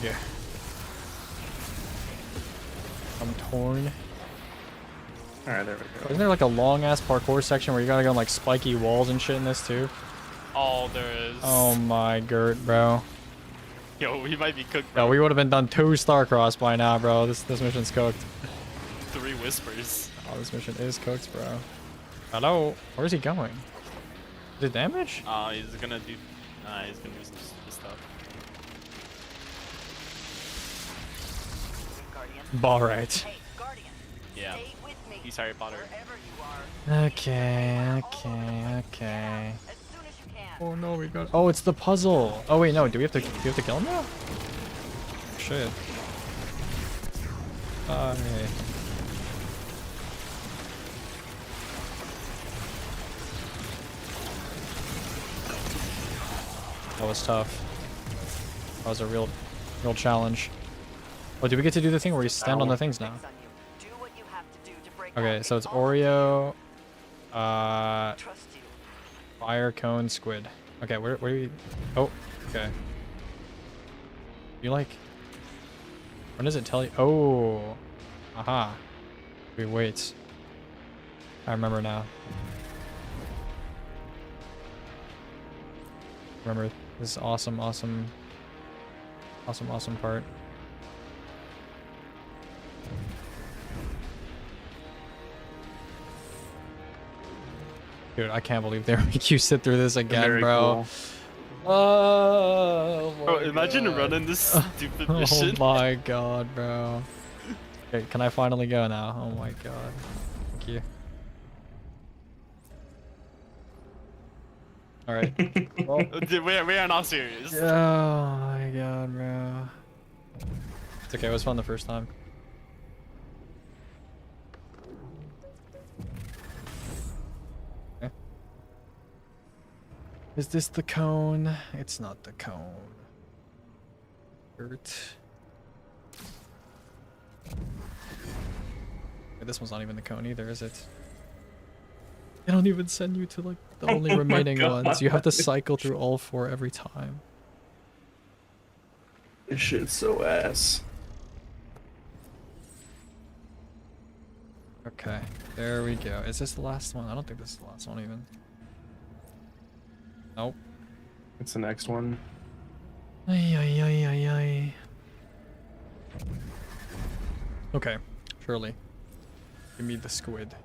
I'm torn. Alright, there we go. Isn't there like a long ass parkour section where you gotta go on like spiky walls and shit in this too? Oh, there is. Oh my Gert, bro. Yo, we might be cooked, No, bro. we would have been done 2 Starcross by now, bro. This mission's cooked. 3 whispers. Oh, this mission is cooked, bro. Hello? Where's he going? Is it damage? He's gonna do. He's gonna do some stuff. Guardian. Ball right. Hey, Guardian. Yeah. Stay with me. He's Harry Potter. Wherever you are. Okay, okay. As soon as you can. Oh no, we got. Oh, it's the puzzle. Oh wait, no. Do we have to kill him now? Shit. Hey. That was tough. That was a real challenge. Oh, do we get to do the thing where you stand on the things now? Do what you have to do to break Okay, out so it's all Oreo, Trust you. fire cone, squid. Okay, where do you? Oh, okay. You like? When does it tell you? Oh, aha. We wait. I remember now. Remember this awesome part. Dude, I can't believe they make you sit through this again, Very bro. cool. Oh my Bro, imagine god. running this stupid mission. Oh my god, bro. Okay, can I finally go now? Oh my god. Thank you. Alright. Well, Dude, we are not serious. oh my god, bro. It's okay, it was fun the first time. Okay. Is this the cone? It's not the cone. Dirt. Okay, this one's not even the cone either, is it? They don't even send you to like the only Oh my remaining God. ones. You have to cycle through all 4 every time. This shit's so ass. Okay, there we go. Is this the last one? I don't think this is the last one even. Nope. It's the next one. Ay, ay, ay, ay, ay. Okay, surely. Give me the squid.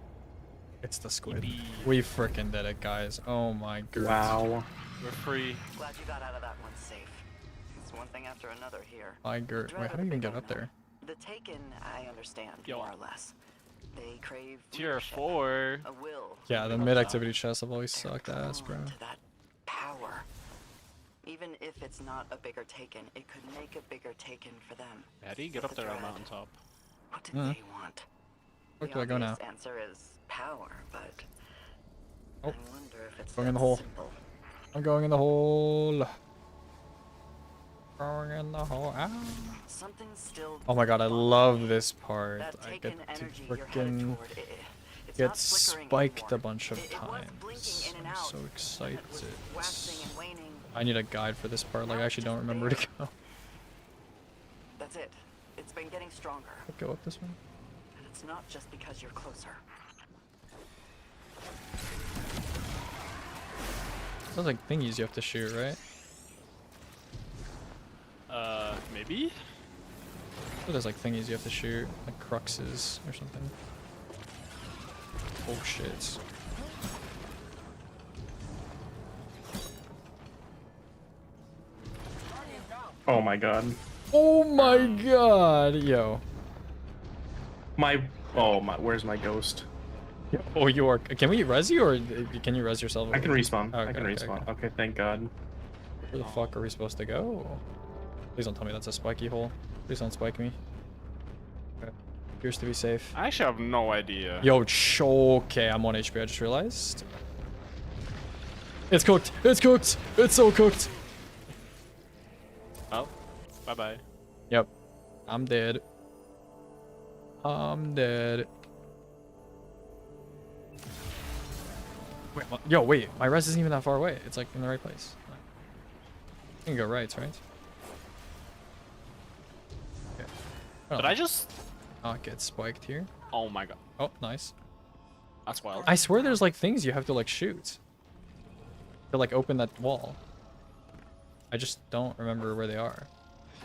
It's the squid. Yippee. We frickin' did it, guys. Oh my god. Wow. We're free. Glad you got out of that one safe. It's one thing after another here. My god. Wait, how do you even get up there? The Taken, I understand, Yo. more or less. They crave Tier leadership, 4. a will. Yeah, the a mid-activity chests have always They're sucked ass, bro. drawn to that power. Even if it's not a bigger Taken, it could make a bigger Taken for them. How do you get With up the there on dread. mountaintop? What do Mhm. they want? Where The do I go now? obvious answer is power, but Oh. I wonder if it's Going in that the hole. simple. I'm going in the hole. Going in the hole. Ow. Something's still Oh my god, I love this part. that I Taken get to energy you're headed frickin' toward. It's get not flickering spiked anymore. a bunch of It was blinking times. in and I'm out, so and excited. it was waxing and waning. I need a guide for this part. Like, I actually don't remember where to go. That's it. It's been getting stronger. Go up this one. And it's not just because you're closer. Sounds like thingies you have to shoot, right? Maybe? Oh, there's like thingies you have to shoot, like cruxes or something. Oh shit. Oh my god. Oh my god, yo. Oh my, where's my ghost? Oh, you are. Can we res you, or can you res yourself? I can respawn. Okay, I can okay, respawn. okay. Okay, thank god. Where the fuck are we supposed to go? Please don't tell me that's a spiky hole. Please don't spike me. Okay. Appears to be safe. I actually have no idea. Yo, okay, I'm on HP, I just realized. It's cooked! It's cooked! It's so cooked! Oh, bye-bye. Yep. I'm dead. I'm dead. Wait, yo, wait. My res isn't even that far away. It's like in the right place. I can go right, right? Okay. Did I just... Not get spiked here. Oh my god. Oh, nice. That's wild. I swear there's like things you have to like shoot. To like open that wall. I just don't remember where they are.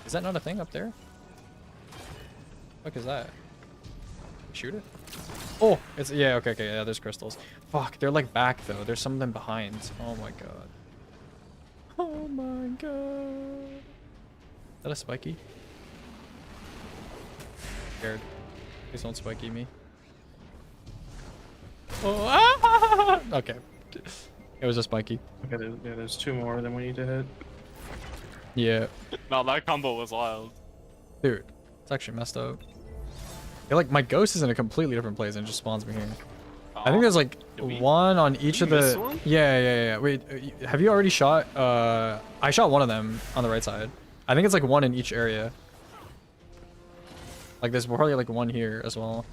Is that not a thing up there? What is that? Shoot it? Oh, it's, yeah, okay, yeah, there's crystals. Fuck, they're like back though. There's some of them behind. Oh my god. Oh my god. Is that a spiky? Scared. Please don't spiky me. Oh, ah! Okay. It was a spiky. Okay, there's 2 more than we need to hit. Yeah. No, that combo was wild. Dude, it's actually messed up. Yeah, like my ghost is in a completely different place and it just spawns me here. I think there's like one on each of miss the. one? Yeah. Wait, have you already shot? I shot one of them on the right side. I think it's like one in each area. Like there's probably like one here as well.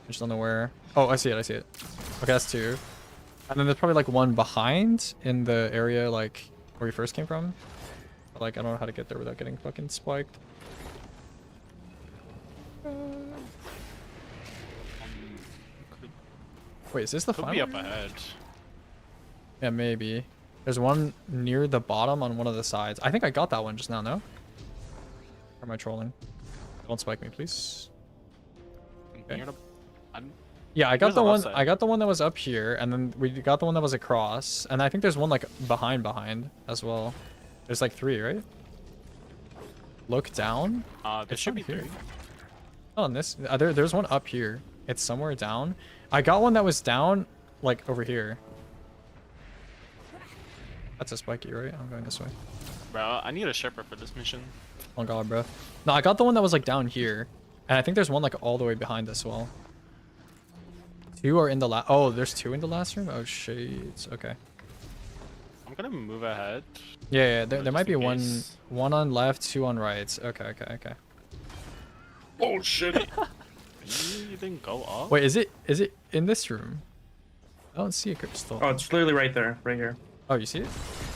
I just don't know where. Oh, I see it. Okay, that's 2. And then there's probably like one behind in the area like where we first came from. But, like I don't know how to get there without getting fucking spiked. Wait, is this the Could final? be up ahead. Yeah, maybe. There's one near the bottom on one of the sides. I think I got that one just now, no? Or am I trolling? Don't spike me, please. Okay. Near the- I'm- Yeah, I got Where's the the one. left I side? got the one that was up here, and then we got the one that was across, and I think there's one like behind as well. There's like 3, right? Look down. There It's should not be here. 3. Oh, and this. There's one up here. It's somewhere down. I got one that was down, like over here. That's a spiky, right? I'm going this way. Bro, I need a shipper for this mission. Oh god, bro. No, I got the one that was like down here, and I think there's one like all the way behind as well. 2 are in the last. Oh, there's 2 in the last room. Oh shit. Okay. I'm gonna move ahead. Yeah, there just might be in one case. on left, 2 on right. Okay. Oh shit! You didn't go up? Wait, is it in this room? I don't see a crystal. Oh, it's literally right there, right here. Oh, you see it?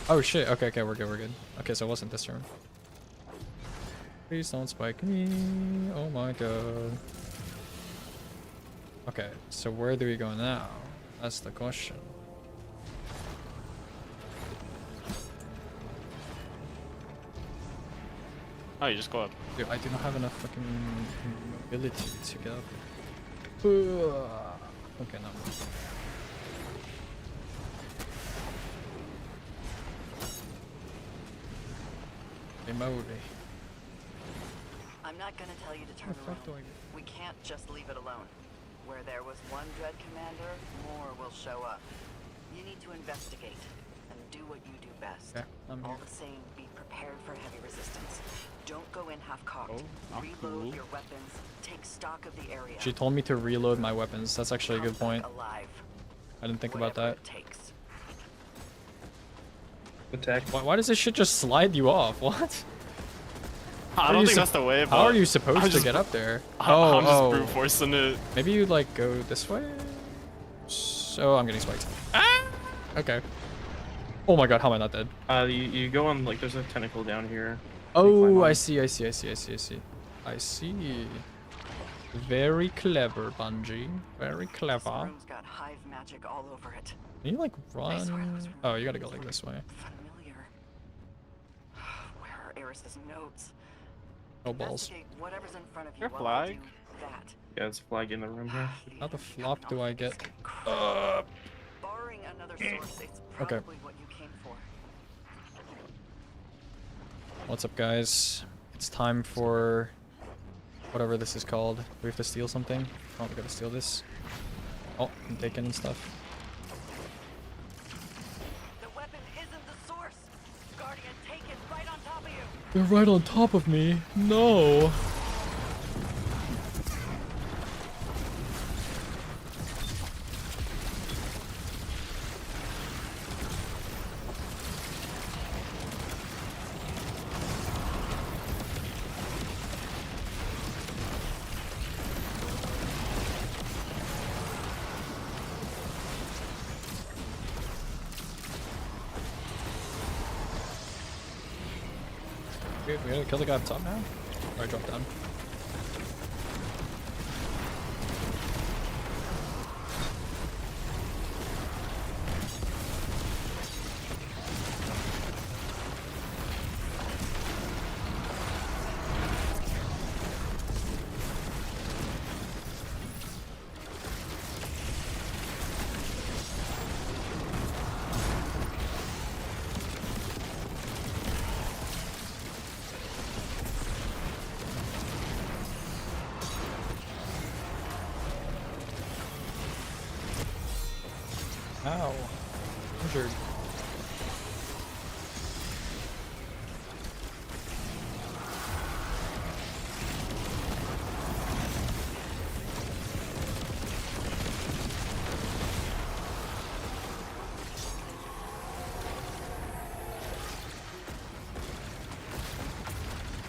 Oh shit. Okay, we're good. Okay, so it wasn't this room. Please don't spike me. Oh my god. Okay, so where do we go now? That's the question. Oh, you just go up. Dude, I do not have enough fucking mobility to get up. Okay, no. Hey, moly. I'm not gonna tell you to turn What the fuck around. do I We can't just leave it alone. Where there was one Dread Commander, more will show up. You need to investigate and do what you do best. Okay, I'm All here. the same, be prepared for heavy resistance. Don't go in half-cocked. Oh, not Reload cool. your weapons. Take stock of the area. She told me to reload my weapons. That's actually a good Come point. back alive. I didn't think about Whatever that. it takes. Attack. Why does this shit just slide you off? What? I are don't you think sup- that's the way. How are but you supposed I'm to just- get up there? I'm just Oh, brute forcing it. maybe you like go this way? So I'm getting spiked. Ah! Okay. Oh my god, how am I not dead? You go on, like, there's a tentacle down here. Oh, climb I on. see. I see. Very clever, Bungie. Very This clever. room's got hive magic all over it. Can you like I swear run? those Oh, rooms you gotta go like look this way. Familiar. Where are Eris's notes? No balls. Investigate whatever's in front of you Your while I flag? do that. Yeah, it's a flag in the room here. How the flop do I get? Barring another source, it's Okay. probably what you came for. What's up, guys? It's time for whatever this is called. Do we have to steal something? Oh, we gotta steal this. Oh, I'm taking and stuff. The weapon isn't the source. Guardian, take it right on top of you. They're right on top of me. No. We gotta kill the guy up top now? Or I drop down? Ow. Injured.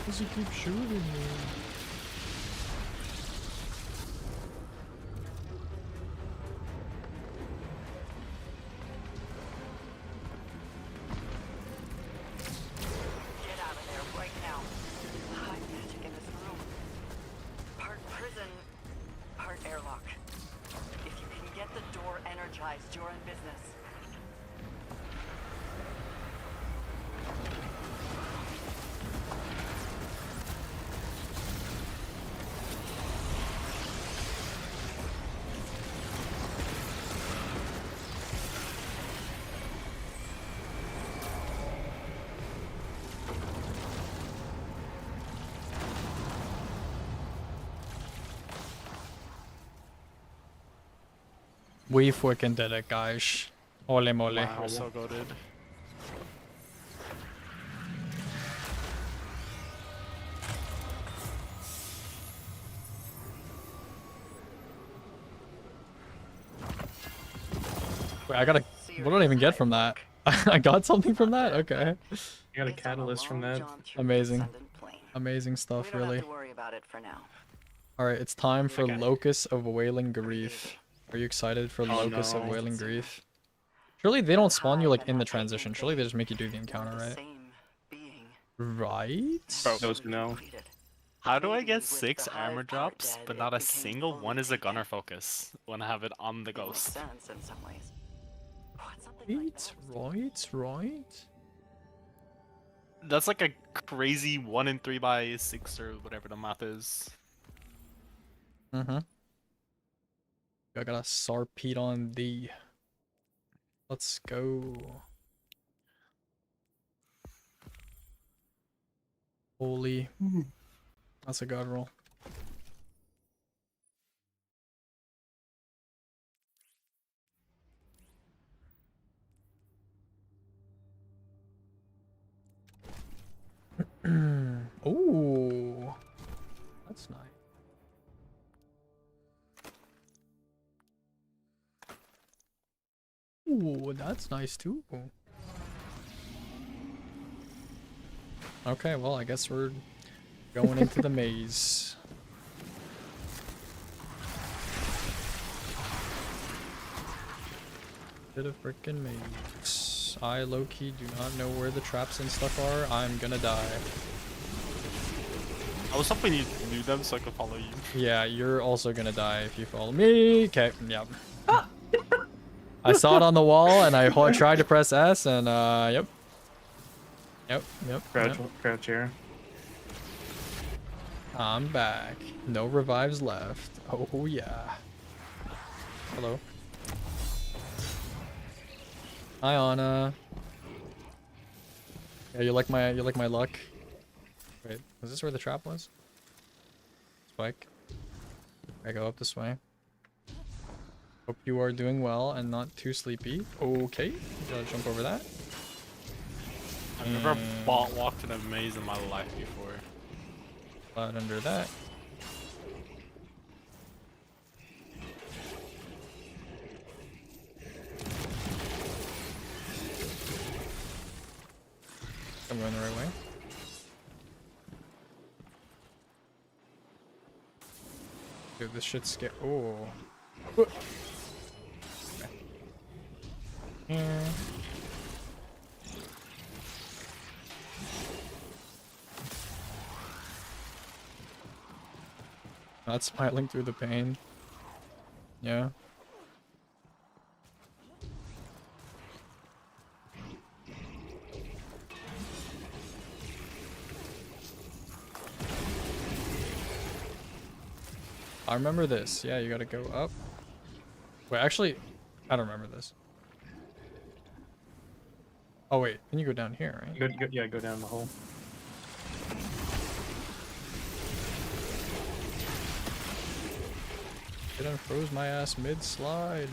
Does he keep shooting me? Get out of there right now. Hive magic in this room. Part prison, part airlock. If you can get the door energized, you're in business. We fucking did it, guys. Ole mole. Wow. We're so goated. Wait, I gotta. What did I even get from that? I got something from that? Okay. You got a catalyst from that. Amazing. Amazing stuff, really. We don't have to worry about it for now. Alright, it's time for Okay. Locus of Wailing Grief. Are you excited for Oh, Locus of no. Wailing Grief? Surely they don't spawn you like in the transition. Surely they just make you do the encounter, right? Right? Bro, Those no. how do I get 6 armor drops, but not a single one is a gunner focus when I have it on the ghost? Sense in some ways. What's something like that? Right. That's like a crazy 1 in 3 by 6 or whatever the math is. Mm-hmm. I got a Sarpede on the. Let's go. Holy. That's a god roll. Ooh. That's nice. Ooh, that's nice too. Okay, well, I guess we're going into the maze. Bit of frickin' maze. I low-key do not know where the traps and stuff are. I'm gonna die. I was hoping you knew them so I could follow you. Yeah, you're also gonna die if you follow me. Okay, yep. I saw it on the wall and I tried to press S and yep. Yep. Crouch here. I'm back. No revives left. Oh yeah. Hello. Hi Anna. Yeah, you like my luck? Wait, was this where the trap was? Spike. I go up this way. Hope you are doing well and not too sleepy. Okay, gotta jump over that. I've never bot walked in a maze in my life before. Slide under that. I'm going the right way. Dude, this shit's scary. Oh. Okay. Yeah. Not smiling through the pain. Yeah. I remember this. Yeah, you gotta go up. Wait, actually, I don't remember this. Oh wait, then you go down here, right? Yeah, go down the hole. It unfroze my ass mid-slide.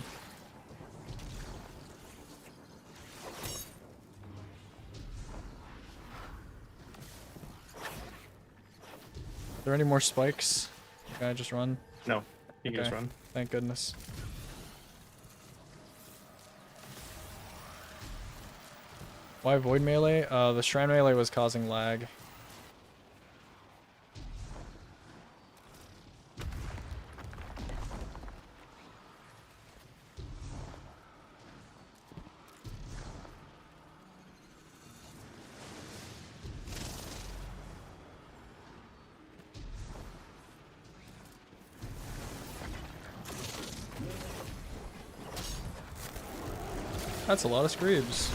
Are there any more spikes? Can I just run? No, you can just run. Thank goodness. Why void melee? The shrine melee was causing lag. That's a lot of screebs.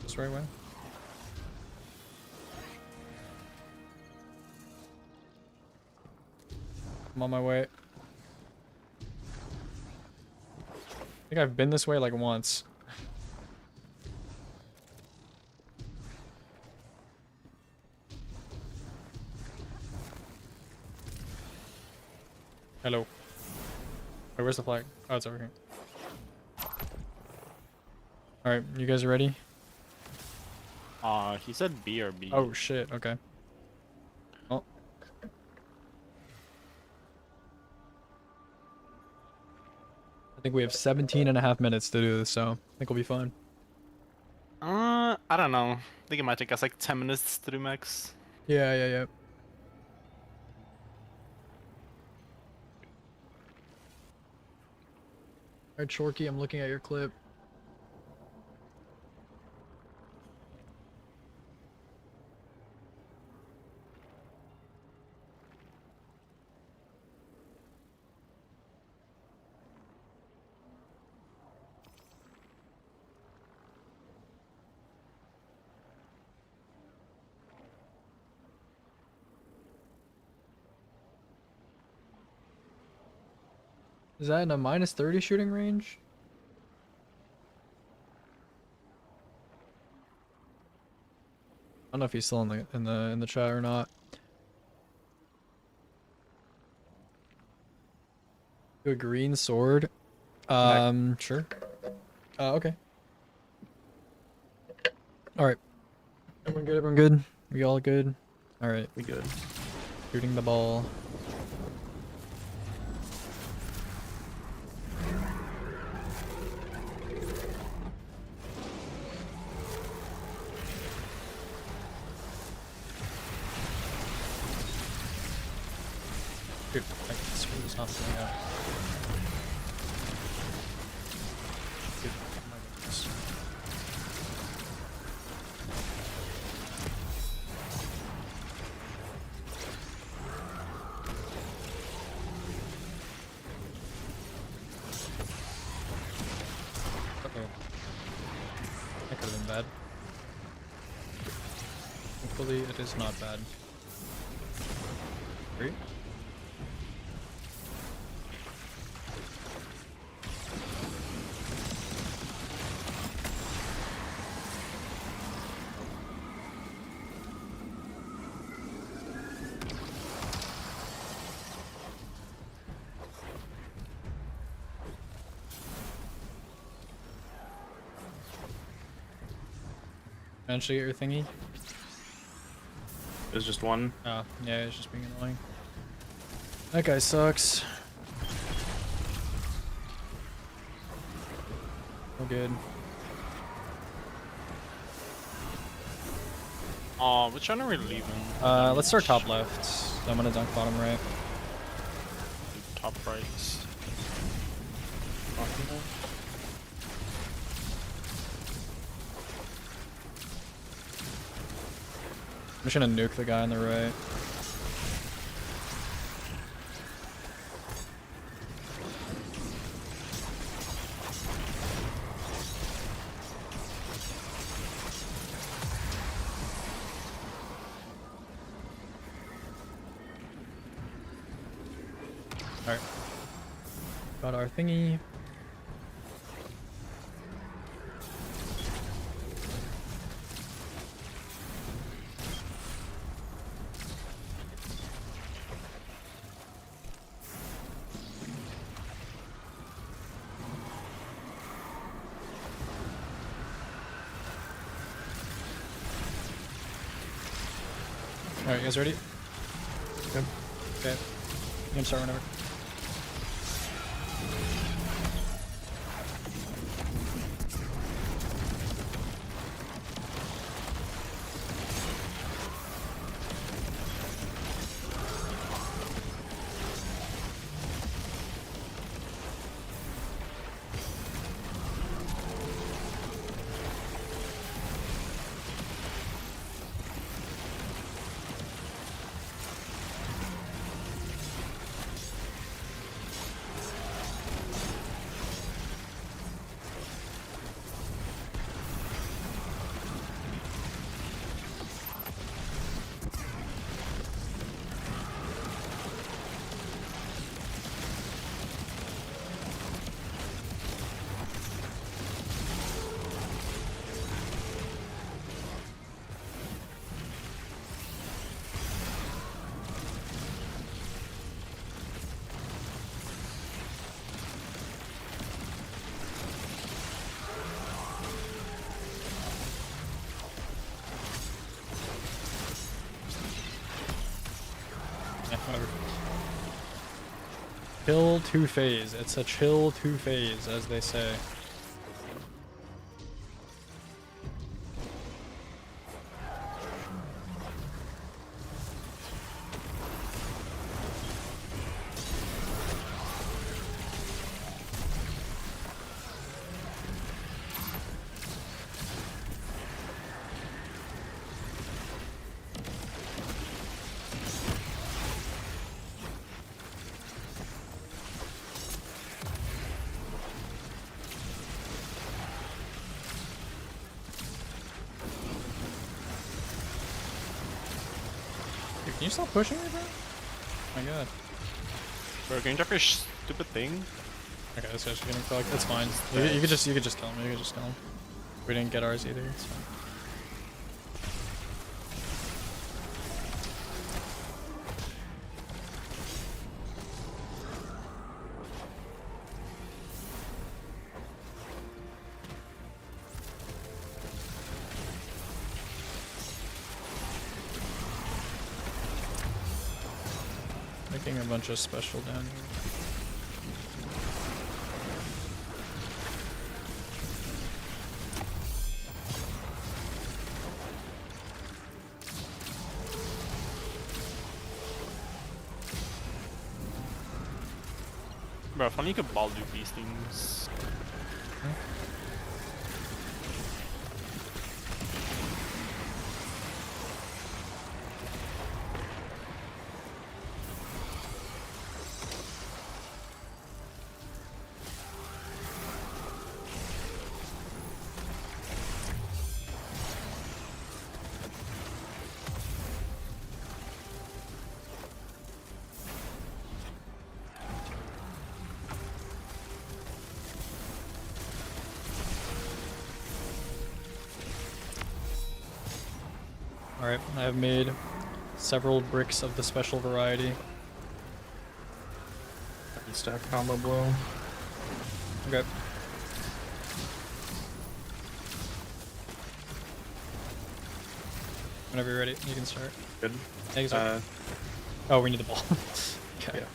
This right way? I'm on my way. I think I've been this way like once. Hello. Wait, where's the flag? Oh, it's over here. Alright, you guys ready? He said B or B. Oh shit, okay. Oh. I think we have 17.5 minutes to do this, so I think we'll be fine. I don't know. I think it might take us like 10 minutes to do max. Yeah. Alright, Shorky, I'm looking at your clip. Is that in a -30 shooting range? I don't know if he's still in the chat or not. A green sword. Sure. Okay. All right. Everyone good? Everyone good? We all good? All right. We good. Shooting the ball. Dude, I can screw this not going out. Dude, oh my goodness. Uh-oh. That could have been bad. Hopefully it is not bad. Great. Managed to get your thingy? There's just one. Oh, yeah, it's just being annoying. That guy sucks. We're good. Which one are we leaving? Let's start top left. I'm gonna dunk bottom right. Top right. I'm just gonna nuke the guy on the right. Alright. Got our thingy. Alright, you guys ready? Yep. Okay. You can start whenever. Yeah, whatever. Chill two-phase. It's a chill two-phase, as they say. Dude, can you stop pushing me, bro? Oh my god. Bro, can you drop your stupid thing? Okay, this guy's getting fucked. That's fine. You could just kill him. You could just kill him. We didn't get ours either. It's fine. Making a bunch of special down here. Bro, if only you could ball do these things. Alright, I have made several bricks of the special variety. Stack combo blow. Okay. Whenever you're ready, you can start. Good. Eggs are- oh, we need the ball. Okay. Yeah.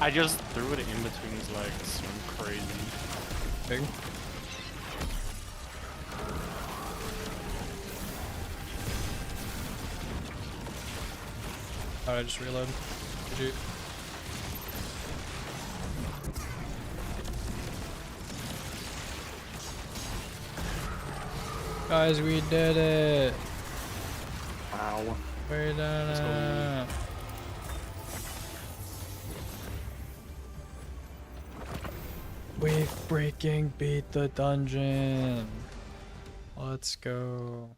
I just threw it in between his legs. I'm crazy. Big. Oh, I just reload. Did you? Guys, we did it! Wow. We did it! We freaking beat the dungeon! Let's go.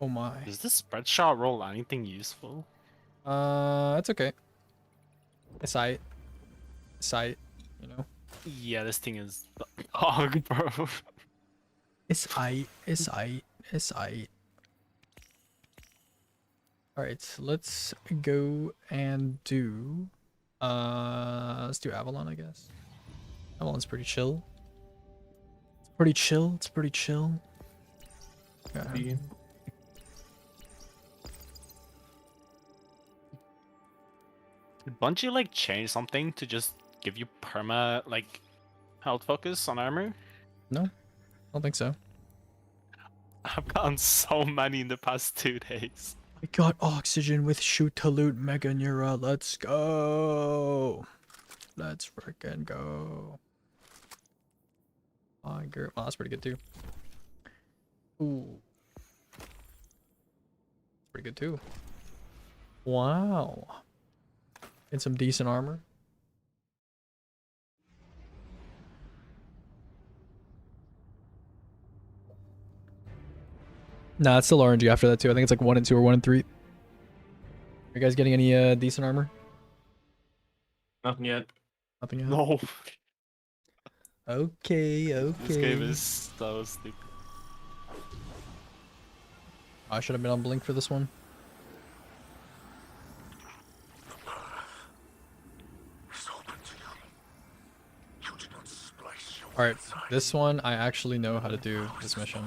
Oh my. Does this spread shot roll anything useful? It's okay. It's aight. It's aight, you know? Yeah, this thing is dog, bro. It's aight. It's aight. It's aight. Alright, let's go and do... let's do Avalon, I guess. Avalon's pretty chill. It's pretty chill. It's pretty chill. Okay. Did Bungie like change something to just give you perma like health focus on armor? No, I don't think so. I've gotten so many in the past 2 days. I got oxygen with shoot to loot Mega Neura. Let's go. Let's frickin' go. Oh, well, that's pretty good too. Ooh. Pretty good too. Wow. And some decent armor. Nah, it's still RNG after that too. I think it's like 1 and 2 or 1 and 3. Are you guys getting any decent armor? Nothing yet. Nothing yet? No, Okay, okay. this game is so stupid. I should have been on Blink for this one. Alright, this one I actually know how to do this mission.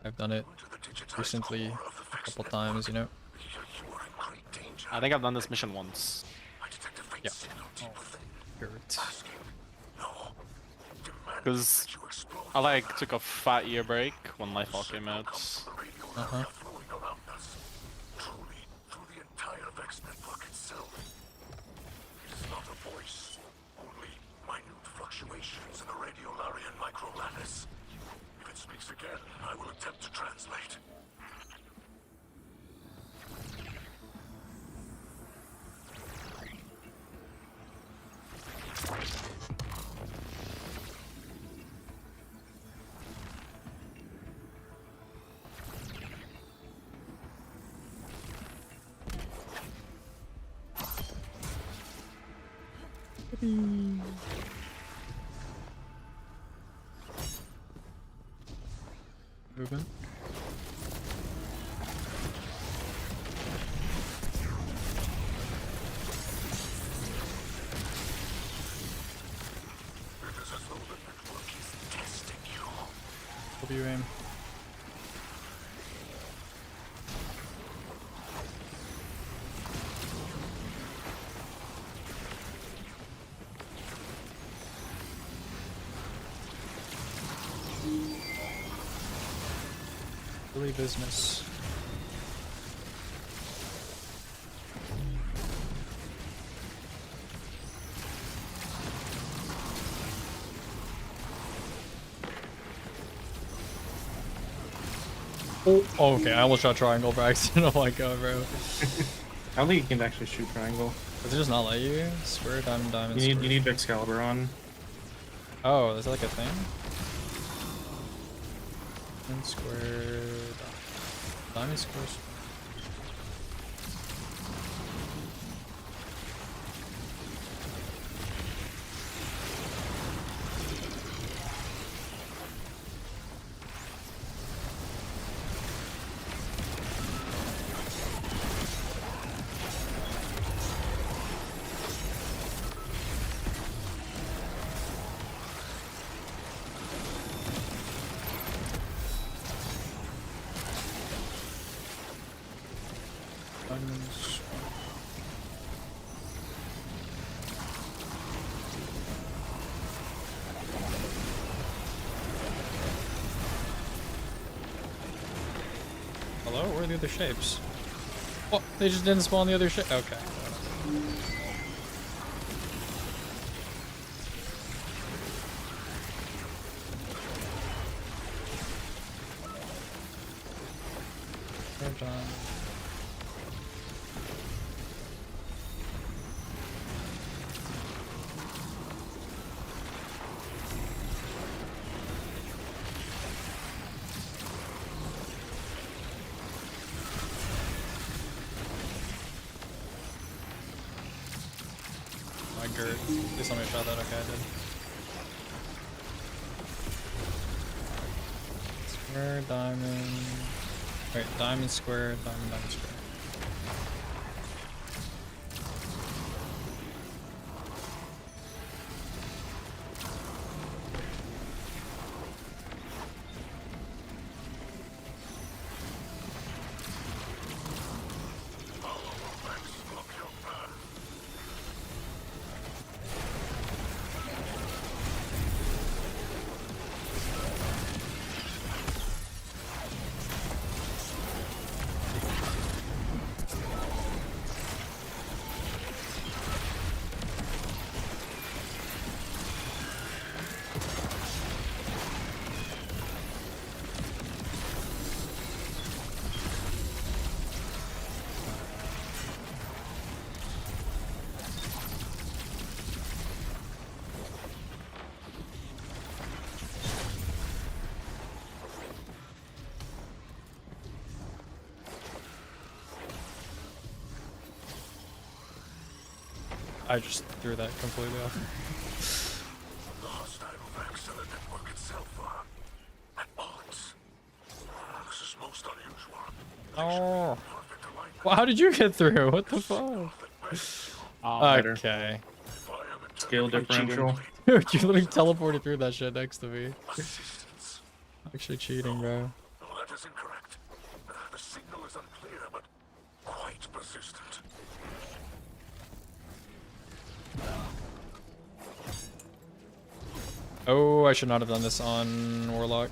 I've done it recently a couple times, you know? I think I've done this mission once. Yeah. Oh, good. Because I like took a fat year break when Lightfall came out. Uh-huh. Fluctuations in the radiolarian microlattice. If it speaks again, I will attempt to translate. Movement. W aim. Really business. Oh, okay. I almost shot triangle by accident. Oh my god, bro. I don't think you can actually shoot triangle. Does it just not let you? Square, diamond, diamond, You square. need Excalibur on. Oh, is that like a thing? Diamond, square, diamond, square. Diamonds. Hello? Where are the other shapes? Oh, they just didn't spawn the other shape. Okay. We're done. My Gert. Please tell me I shot that. Okay, I did. Square, diamond. Wait, diamond, square, diamond, diamond, square. I just threw that completely off. The hostile Vaxilla network itself are at odds. This is most unusual. Oh. Perfect alignment. Well, how did you get through? What the fuck? Better. Okay. If I am in Scale differential. Dude, you literally teleported through that shit next to me. assistance. Actually cheating, bro. No, that is incorrect. The signal is unclear, but quite persistent. Oh, I should not have done this on Warlock.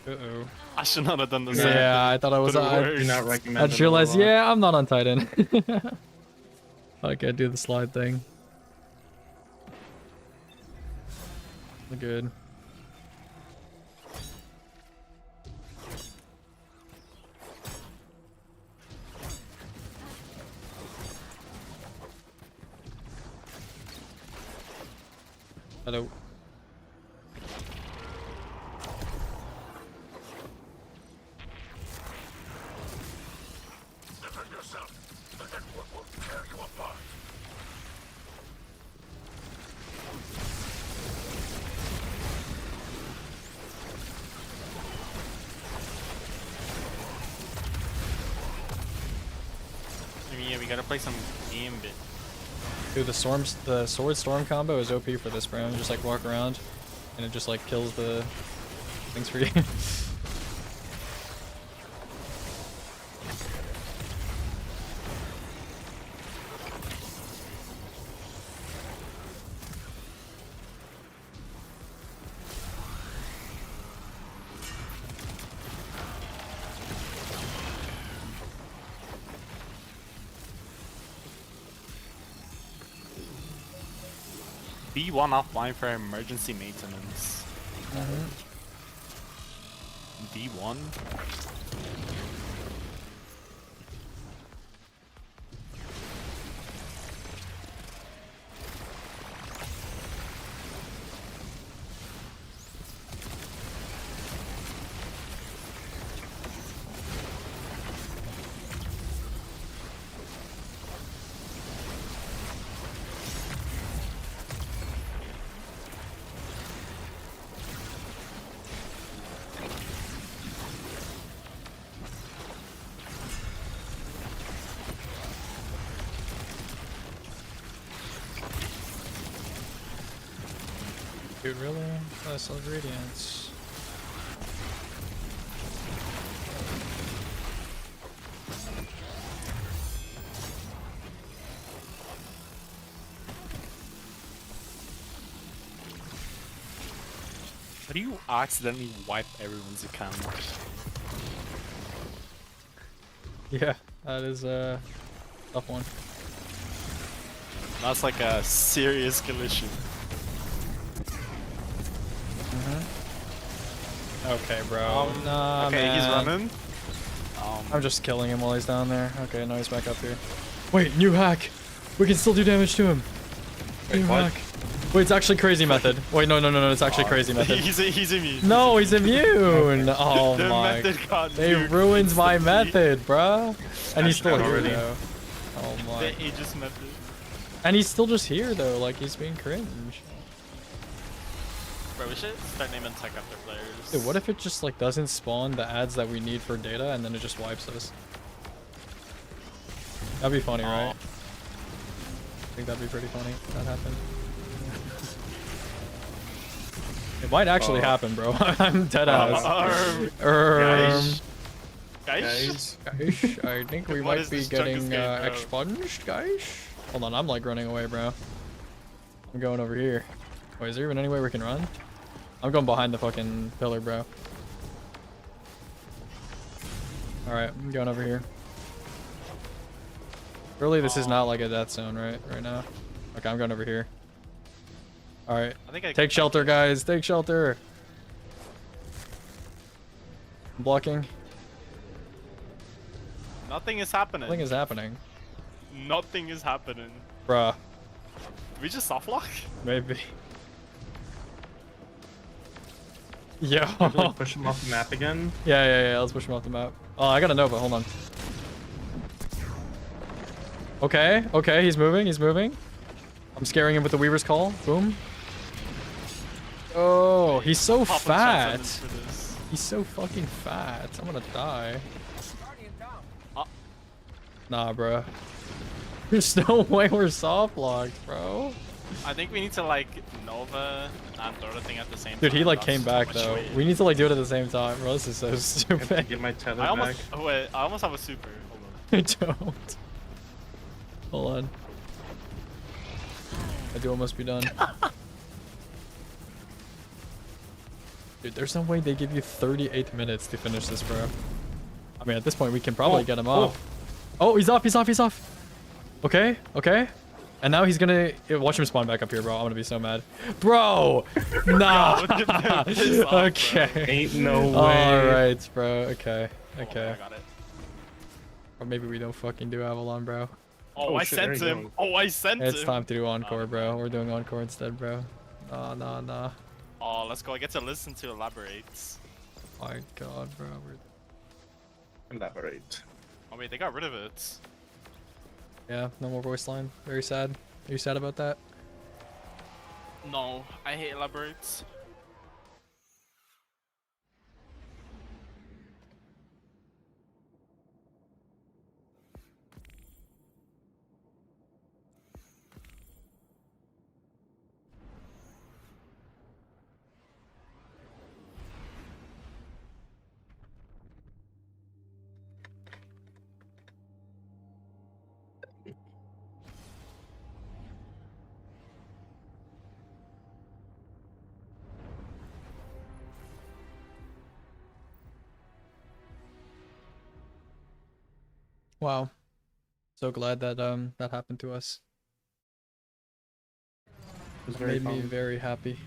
Uh-oh. I should not have done this. Yeah, I thought I was Could've on. worked. Do not recommend. I just it realized, overall. yeah, I'm not on Titan. I can't do the slide thing. Good. Hello. Defend yourself. The network will tear you apart. I mean, yeah, we gotta play some Gambit. Dude, the sword storm combo is OP for this, bro. Just like walk around, and it just like kills the things for you. B1 offline for emergency maintenance. D1? Dude, really? I saw ingredients. How do you accidentally wipe everyone's account? Yeah, that is a tough one. That's like a serious skill issue. Okay, bro. Nah, okay, man. he's running. I'm just killing him while he's down there. Okay, now he's back up here. Wait, new hack. We can still do damage to him. New hack. Wait, it's actually crazy method. Wait, no, it's actually crazy method. He's immune. No, he's immune. Oh The my. method got They nuked ruined my instantly. method, bruh. And he's still here already. though. Oh my. The Aegis method. And he's still just here though, like he's being cringe. Bro, we should start naming tech after players. Dude, what if it just like doesn't spawn the ads that we need for data and then it just wipes us? That'd be funny, right? I think that'd be pretty funny if that happened. It might actually happen, bro. I'm dead ass. Guys. Guys, I think we What might is be this Junkus getting game, bro? expunged, guys. Hold on, I'm like running away, bro. I'm going over here. Wait, is there even any way we can run? I'm going behind the fucking pillar, bro. Alright, I'm going over here. Surely this is not like a death zone, right? Right now. Okay, I'm going over here. Alright. I think I Take shelter, guys. Take shelter. I'm blocking. Nothing is happening. Nothing is happening. Nothing is happening. Bruh. Did we just soft lock? Maybe. Yo. Should we push him off the map again? Yeah. Let's push him off the map. Oh, I got a Nova. Hold on. Okay. He's moving. I'm scaring him with the Weaver's Call. Boom. Oh, he's so Pop fat. and for this. He's so fucking fat. I'm gonna die. Nah, bro. There's no way we're soft locked, bro. I think we need to like Nova and throw the thing at the same time. Dude, he like That's came so back much though. weight. We need to like do it at the same time, bro. This is so I have to stupid. get my tether I almost back. oh, wait, I almost have a super. Hold I on. don't. Hold on. My duel must be done. Dude, there's no way they give you 38 minutes to finish this, bro. I mean, at this point, we can probably get him off. Oh, he's off, he's off, he's off. Okay, okay. And now he's gonna watch him spawn back up here, bro. I'm gonna be so mad. Bro! Nah! Piss off, Okay. Ain't no way. Alright, bro. Okay. Oh, Okay. I got it. Or maybe we don't fucking do Avalon, bro. Oh, Oh, I shit, there sent you him. go. Oh, I sent him. It's time to do Encore, bro. We're doing Encore instead, bro. Nah, nah, nah. Oh, let's go. I get to listen to elaborate. My god, bro. Elaborate. Oh wait, they got rid of it. Yeah, no more voice line. Very sad. Are you sad about that? No, I hate elaborates. Wow. So glad that that happened to us. It was It very made me fun. very happy.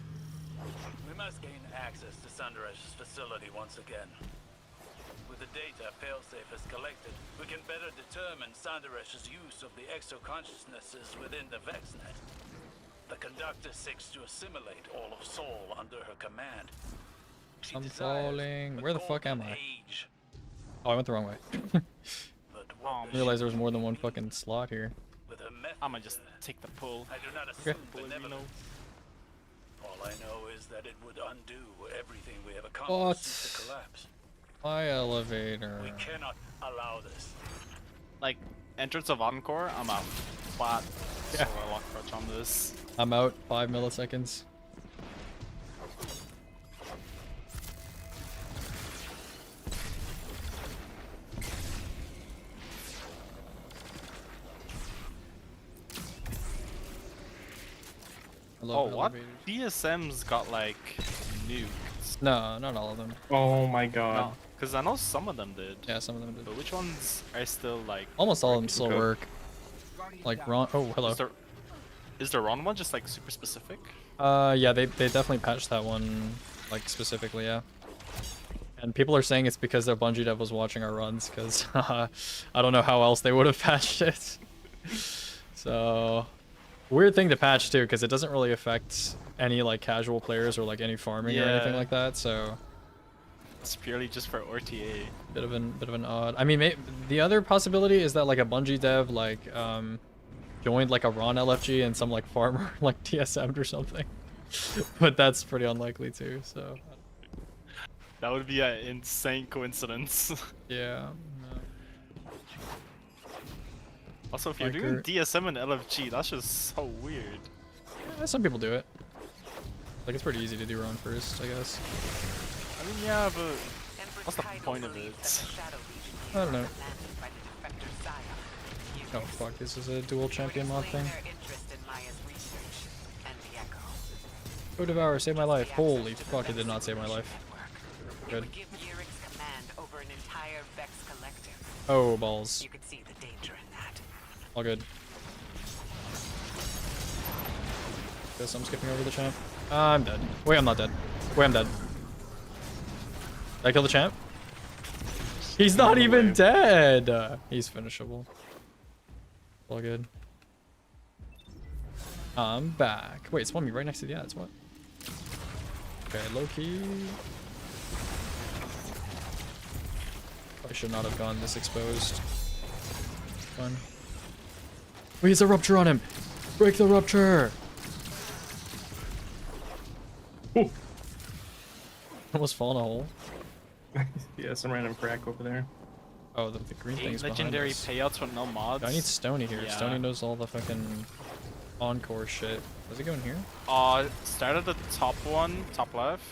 We must gain access to Sanderesh's facility once again. With the data Failsafe has collected, we can better determine Sanderesh's use of the exo-consciousnesses within the VexNet. The conductor seeks to assimilate all of Soul under her command. She I'm desires falling. the Where the fuck am golden I? age, Oh, I went the wrong way. but what I does I realized she there was more than one need? fucking slot here. With her method, I'ma just take the pull. I do not Okay. assume Pull it, you know. benevolence. All I know is that it would undo everything we have accomplished since the collapse. My elevator. We cannot allow this. Like entrance of Encore, I'm out. Flat. Yeah. So I lock crutch on this. I'm out 5 milliseconds. I love Oh, what? elevators. DSM's got like nuked. No, not all of them. Oh my god. No, because I know some of them did. Yeah, some of them did. But which ones are still like? Almost all of them still Okay. work. Like Ron. Oh, hello. Is the Ron one just like super specific? Yeah, they definitely patched that one, like specifically, yeah. And people are saying it's because their Bungie dev was watching our runs, because I don't know how else they would have patched it. So, weird thing to patch too, because it doesn't really affect any like casual players or like any farming or anything Yeah. like that. So, It's purely just for RTA. bit of an odd. I mean, the other possibility is that like a Bungie dev like joined like a Ron LFG and some like farmer like TSM'd or something. But that's pretty unlikely too. So. That would be an insane coincidence. Yeah. No. Also, if you're Like doing her- DSM and LFG, that's just so weird. Yeah, some people do it. Like it's pretty easy to do run first, I guess. I mean, yeah, but Empress what's the Kaido point of believes it? that the Shadow Legion I don't know. was commanded by the defector Saya. You Oh can fuck, this is a dual champion mod explain thing. their interest in Maya's research and the Echo. Go Devour, save my life. The Holy access to the fuck, it Vex did not save my Solution life. Network. It Good. would give Yurick's command over an entire Vex collective. Oh, balls. You could see the danger in that. All good. Guess I'm skipping over the champ. I'm dead. Wait, I'm not dead. Wait, I'm dead. Did I kill the champ? He's not even dead! He's finishable. All good. I'm back. Wait, spawn me right next to the ads, what? Okay, low key. I should not have gone this exposed. Fun. Wait, he's a rupture on him! Break the rupture! Ooh. Almost fall in a hole. Yeah, some random crack over there. Oh, the green 8 thing's legendary behind us. payouts with no mods. I need Stony here. Yeah. Stony knows all the fucking Encore shit. Does it go in here? Start at the top one, top left,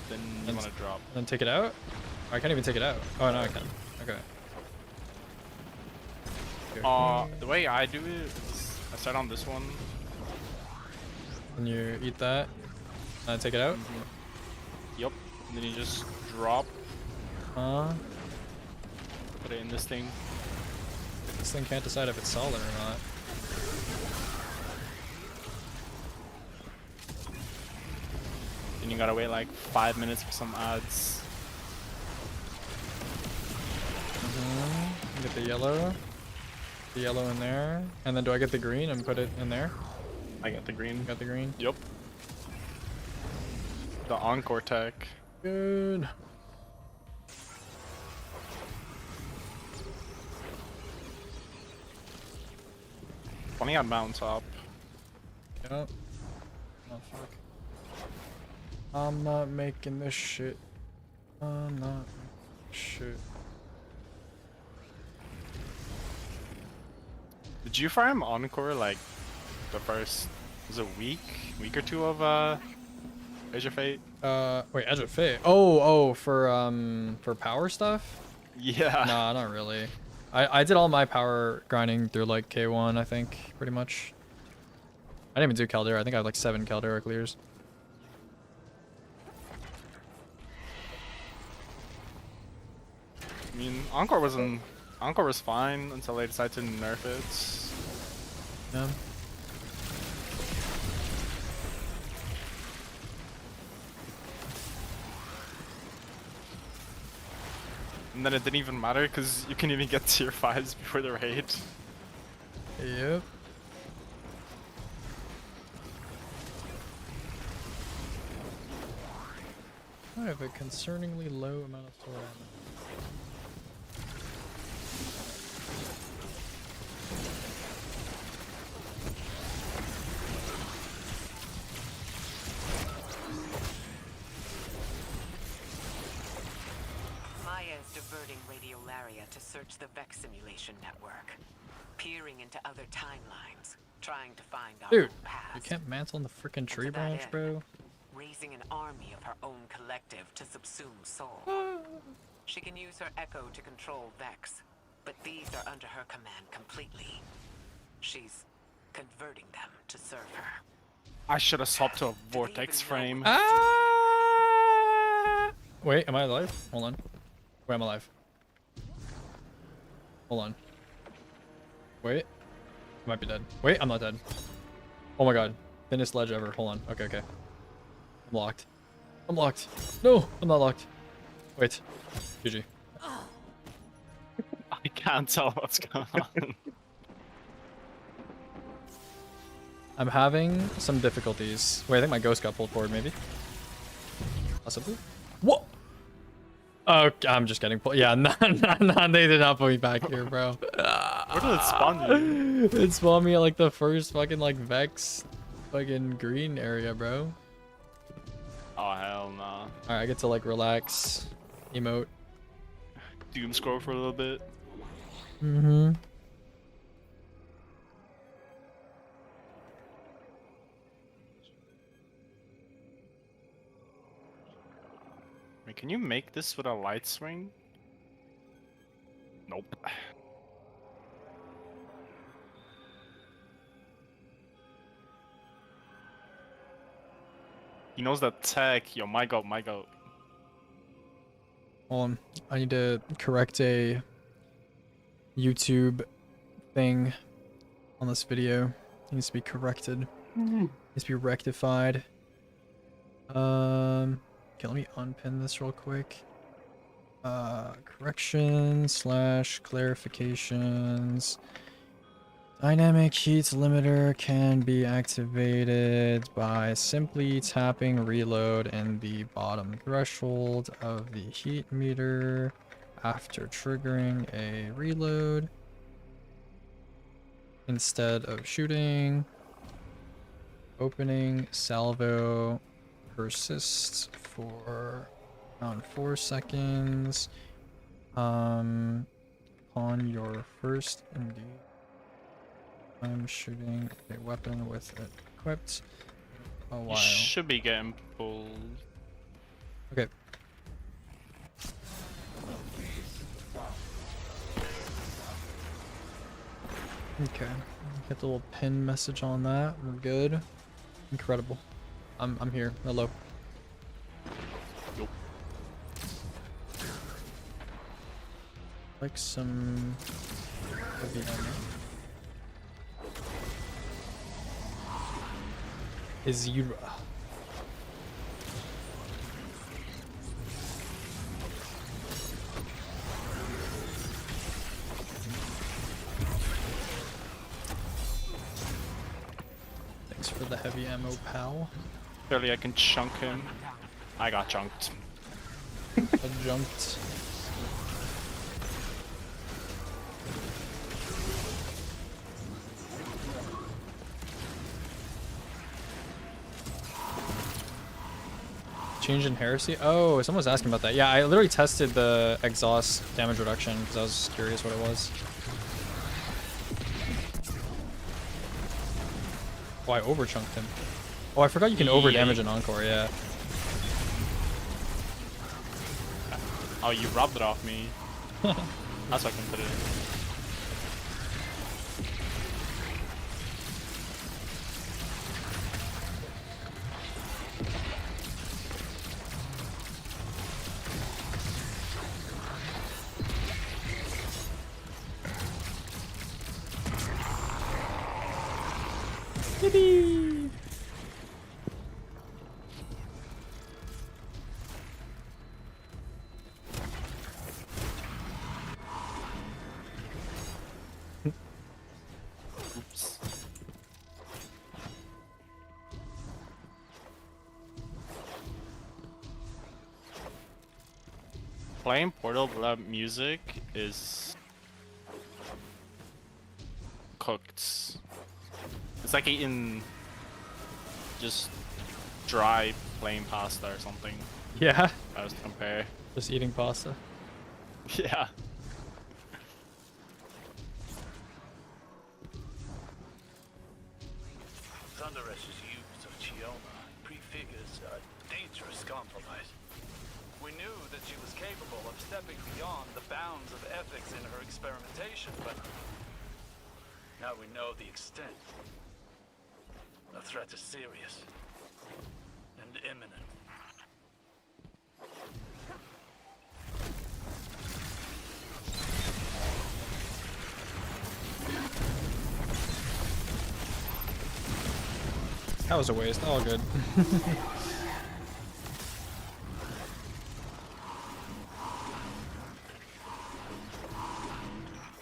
then you And want to drop. then take it out? I can't even take it out. Oh, no, I can. Okay. The way I do it is I start on this one. And you eat that, and take it out? Yup. And then you just drop, Huh? put it in this thing. This thing can't decide if it's solid or not. Then you gotta wait like 5 minutes for some ads. Get the yellow in there, and then do I get the green and put it in there? I got the green. Got the green. Yup. The Encore tech. Good. Funny on mountaintop. Yep. Oh fuck. I'm not making this shit. I'm not making this shit. Did you farm Encore like the first, was it week or two of Age of Fate? Wait, Edge of Fate. Oh, for power stuff? Yeah. Nah, not really. I did all my power grinding through like K1, I think, pretty much. I didn't even do Caldera. I think I have like 7 Caldera clears. I mean, Encore was fine until they decided to nerf it. Yeah. And then it didn't even matter because you can even get tier 5s before the raid. Yep. I have a concerningly low amount of sword ammo. Maya is diverting radiolaria to search the Vex simulation network, peering into other timelines, trying to find our Dude, own past. you can't mantle on the freaking tree to that branch, end, bro. Raising an army of her own collective to subsume Soul. She can use her Echo to control Vex, but these are under her command completely. She's converting them to serve her. I should have swapped to a vortex frame. Ah! Wait, am I alive? Hold on. Wait, I'm alive. Hold on. Wait. I might be dead. Wait, I'm not dead. Oh my god. Thinnest ledge ever. Hold on. Okay, okay. I'm locked. I'm locked. No, I'm not locked. Wait. GG. I can't tell what's going on. I'm having some difficulties. Wait, I think my ghost got pulled forward, maybe? Possibly? Whoa! Oh, I'm just getting pulled. Yeah, no, they did not put me back here, bro. Where did it spawn you? It spawned me at like the first fucking like Vex fucking green area, bro. Oh hell no. Alright, I get to like relax, emote. Doom scroll for a little bit. Mm-hmm. Wait, can you make this with a light swing? Nope. He knows that tech. Yo, my god, my god. Hold on. I need to correct a YouTube thing on this video. It needs to be corrected. Needs to be rectified. Okay, let me unpin this real quick. Correction / clarifications. Dynamic heat limiter can be activated by simply tapping reload in the bottom threshold of the heat meter after triggering a reload instead of shooting. Opening salvo persists for around 4 seconds. On your first indeed. I'm shooting a weapon with it equipped. A You while. should be getting pulled. Okay. Okay. Get the little pin message on that. We're good. Incredible. I'm here. Hello. Nope. Like some heavy ammo. Azira. Thanks for the heavy ammo, pal. Clearly I can chunk him. I got chunked. I jumped. Change in heresy? Oh, someone was asking about that. Yeah, I literally tested the exhaust damage reduction because I was curious what it was. Oh, I overchunked him. Oh, I forgot you can over damage an Encore, yeah. Oh, you rubbed it off me. That's why I can put it in. Yippee! Oops. Playing Portal without music is cooked. It's like eating just dry plain pasta or something. Yeah, If I was to compare. just eating pasta. Yeah. Thunderesh's use of Chioma prefigures a dangerous compromise. We knew that she was capable of stepping beyond the bounds of ethics in her experimentation, but now we know the extent. The threat is serious and imminent. That was a waste. All good.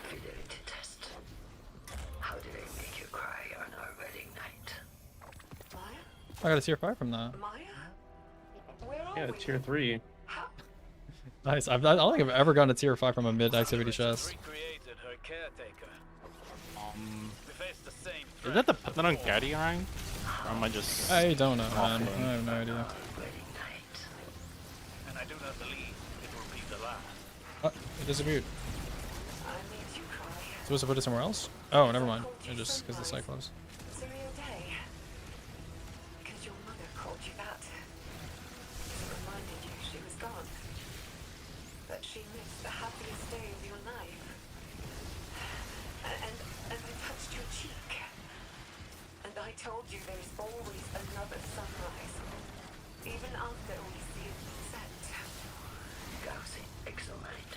Fidelity test. How did I make you cry on our wedding night? Maya? I got a tier 5 from that. Maya? Where are Yeah, we? tier 3. Nice. I don't think I've ever gotten a tier 5 from a mid-activity chest. Recreated her caretaker. We faced the same Is threat that the as put that on before. Gaddy rank? Or am I just I don't know, man. waffling? I have no idea. Wedding night. And I do not believe it will be the last. Oh, it disappeared. I made you cry. Supposed to put it somewhere else? Oh, never mind. It just because the Cyclops. It's a real day. Because your mother called you that. It reminded you she was gone. That she missed the happiest day of your life. And I touched your cheek. And I told you there's always another sunrise. Even after we see it set. Gaussy exomite.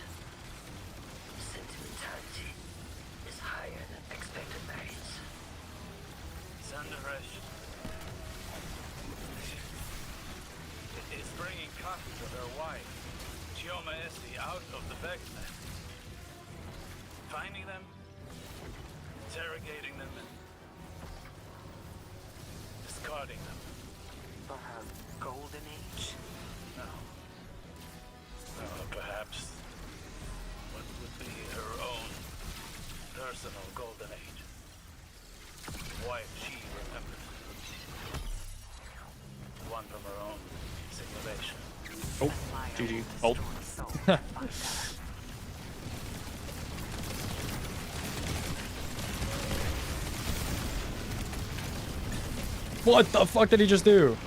Sentimentality is higher than expected rates. Sandaresh is bringing copies of her wife, Chioma Essie, out of the Vexnet. Finding them, interrogating them, and discarding them. For her golden age. No. No, perhaps what would be her own personal golden age. The wife she remembered. spawned from her own simulation. Oh, GG. Oh. What the fuck did he just do?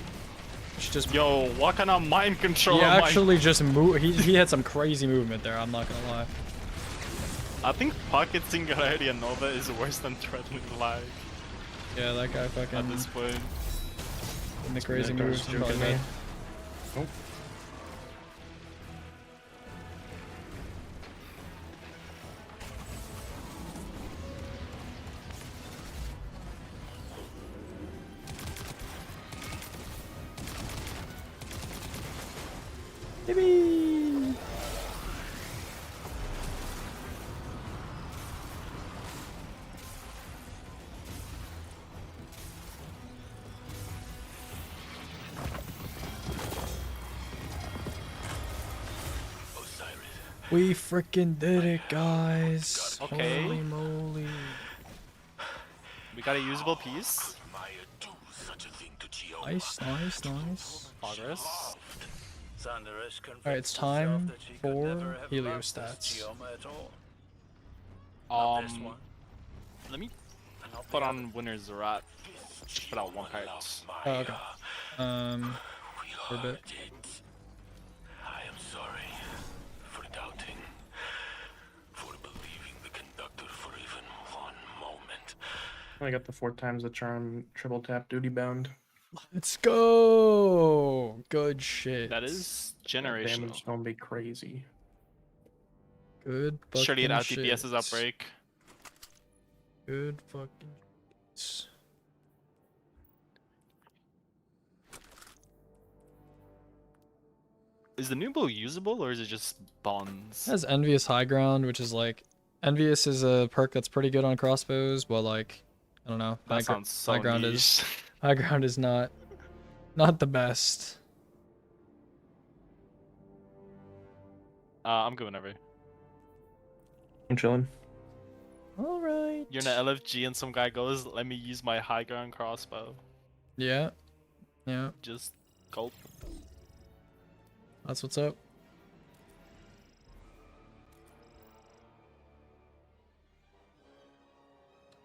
She just Yo, what kind of mind control he am I- actually just moved. He had some crazy movement there. I'm not gonna lie. I think Pocket Singularity and Nova is worse than Threatening Lag Yeah, that guy at fucking this point. in the crazy moves. Juking probably me. bad. Oh. Yippee! We freaking did it, guys. Okay. Holy moly. We got a usable piece. Nice, nice, nice. Progress. Alright, it's time for heliostats. Let me put on Winner's Rat. Put out one card. Oh, okay. For a bit. I am sorry for doubting, for believing the conductor for even one moment. I got the 4 times the charm, triple tap, duty bound. Let's go! Good shit. That is That generational. damage gonna be crazy. Good Surely it fucking out DPS's shit. outbreak. Good fucking shit. Is the new bow usable or is it just bonds? It has Envious High Ground, which is like... Envious is a perk that's pretty good on crossbows, but like... I don't know. That sounds so High Ground niche. is... High Ground is not the best. I'm good whenever. I'm chilling. Alright. You're in an LFG and some guy goes, let me use my high ground crossbow. Yeah. Yeah. Just gulp. That's what's up.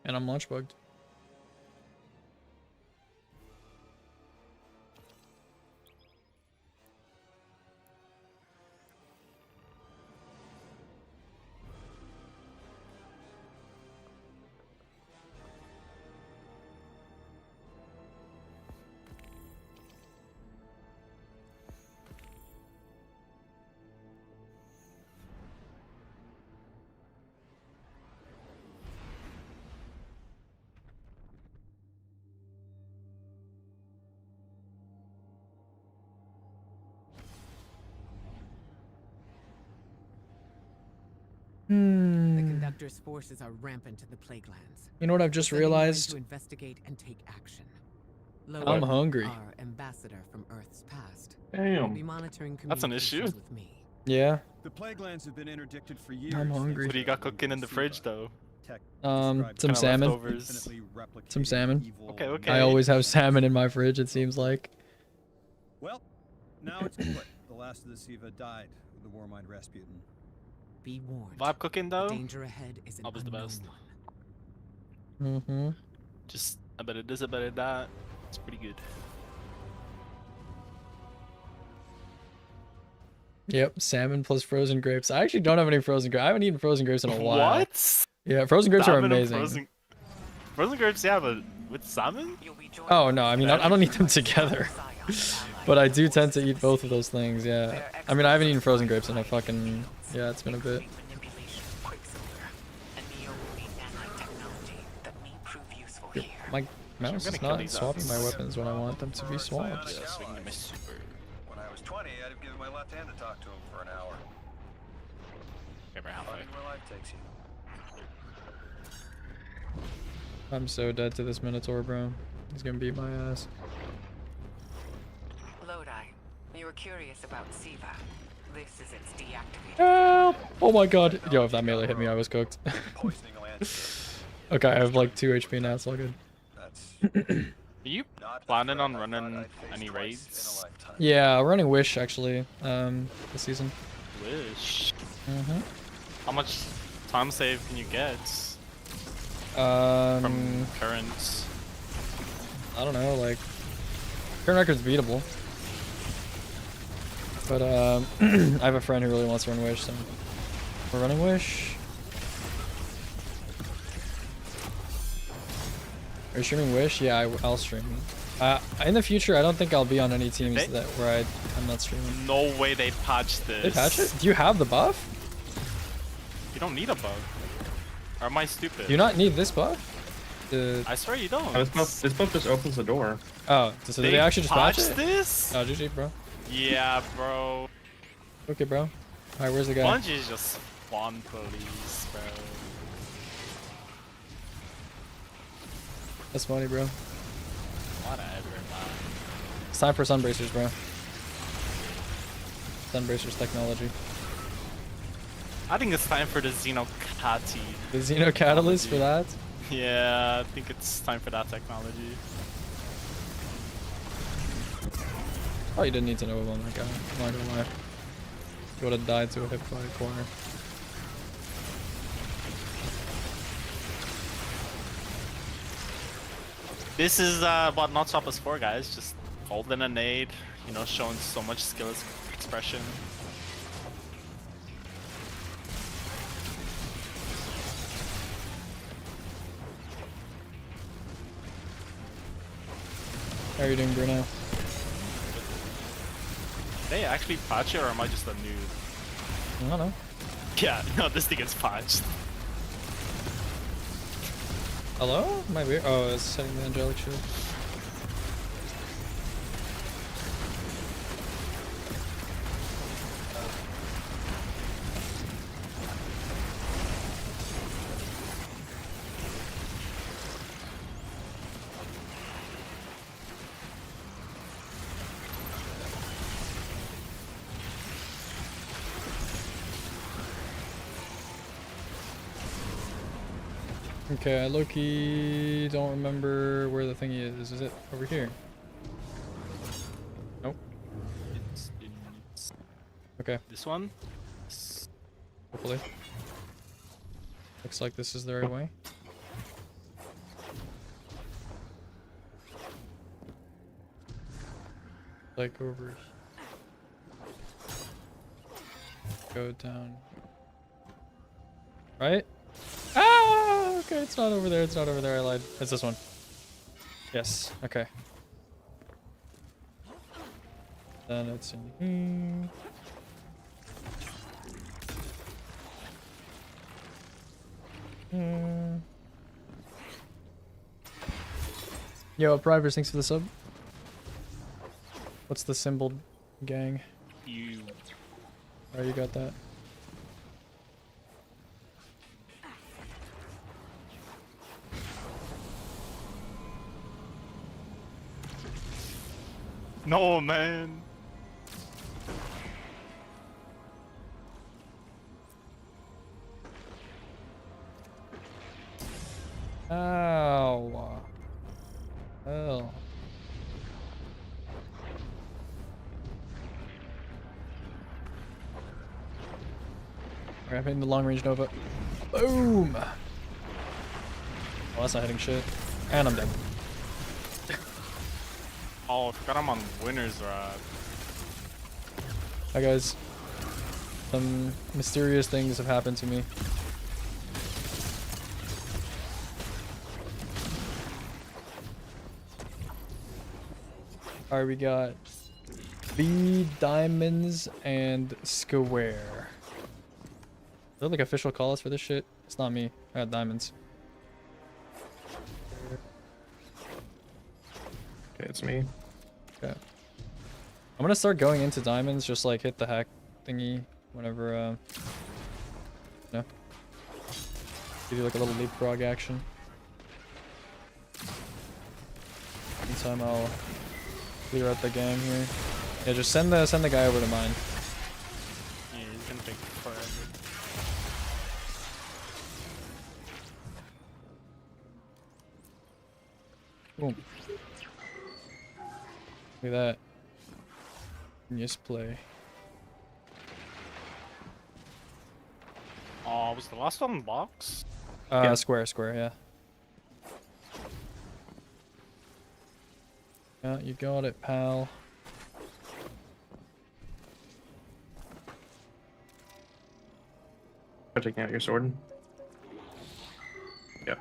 And I'm launch bugged. The Hmm. conductor's forces are rampant in the Plaguelands. You know what I've just Sending men realized? to investigate and take action. I'm Loadout, hungry. our ambassador from Earth's past, will be Damn. monitoring That's an issue. communications with me. Yeah. The Plaguelands have been interdicted for years. I'm hungry. What do you got cooking in the fridge though? Some Kinda salmon. leftovers. Some salmon. Okay, okay. I always have salmon in my fridge, it seems like. Well, now it's complete. The last of the Siva died with the Warmind Rasputin. Be warned. Vibe cooking The though? danger ahead is an Always the unknown best. one. Mm-hmm. Just a bit of this, a bit of that. It's pretty good. Yep, salmon plus frozen grapes. I actually don't have any frozen grapes. I haven't eaten frozen grapes in a while. What? Yeah, frozen grapes are Salmon and amazing. Frozen grapes, yeah, but with salmon? Oh no, I mean I don't eat them together. But I do tend to eat both of those things, yeah. I mean I haven't eaten frozen grapes in a fucking... Yeah, it's been a bit. My mouse gonna is kill not these swapping my apps. weapons when I want them to be swapped. Yeah, swing to my super. When I was 20, I'd have given my left hand to talk to him for an hour. Okay, we're halfway. Find where life takes you. I'm so dead to this Minotaur, bro. He's gonna beat my ass. Lodi, you were curious about Siva. This is its deactivated. Help! Oh my god. Yo, if that melee hit me, I was cooked. Poisoning a land. Okay, I have like 2 HP now, it's all good. That's Are you Not the planning threat on I thought running I'd face any twice raids? in a lifetime. Yeah, we're running Wish actually, this season. Wish. Mm-hmm. How much time save can you get Um, from current? I don't know, like, current record's beatable. But, I have a friend who really wants to run Wish, so we're running Wish. Are you streaming Wish? Yeah, I'll stream. In the future, I don't think I'll be on any teams where I'm not streaming. No way they patched this. They patch it? Do you have the buff? You don't need a buff. Or am I stupid? Do you not need this buff? I swear you don't. This buff just opens the door. Oh, so they actually just patch patched it? this? Oh, GG, bro. Yeah, bro. Okay, bro. Alright, where's the guy? Bungie's just spawn police, bro. That's funny, bro. Whatever, man. It's time for Sunbracers, bro. Sunbracers technology. I think it's time for the Xenocati. The Xeno Catalyst for that? Yeah, I think it's time for that technology. Oh, you didn't need to know about that guy. I'm not gonna lie. You would have died to a hip by a corner. This is what Not Stop is for, guys. Just holding a nade, you know, showing so much skill expression. How are you doing, Bruno? Did they actually patch it, or am I just a noob? I don't know. Yeah, no, this thing is patched. Hello? Am I weird? Oh, it's setting the angelic shield. Okay, I low-key don't remember where the thingy is. Is it over here? Nope. It's Okay, this one. hopefully. Looks like this is the right way. Like over. Go down. Right? Ah! Okay, it's not over there. It's not over there. I lied. It's this one. Yes. Okay. Then it's in here. Yo, Privers, thanks for the sub. What's the symbol, gang? You. Oh, you got that. No, man. Ow. Hell. Alright, I'm hitting the long range Nova. Boom! Oh, that's not hitting shit. And I'm dead. Oh, I forgot I'm on winner's rod. Hi guys. Some mysterious things have happened to me. Alright, we got B, diamonds, and square. Is there like official calls for this shit? It's not me. I got diamonds. Okay, it's me. Okay. I'm gonna start going into diamonds, just like hit the hack thingy whenever, no. Give you like a little leapfrog action. Meantime, I'll clear out the gang here. Yeah, just send the guy over to mine. Yeah, he's gonna take forever. Boom. Look at that. Genius play. Oh, was the last one box? Yeah. Square, yeah. Yeah, you got it, pal. Try taking out your sword. Yep.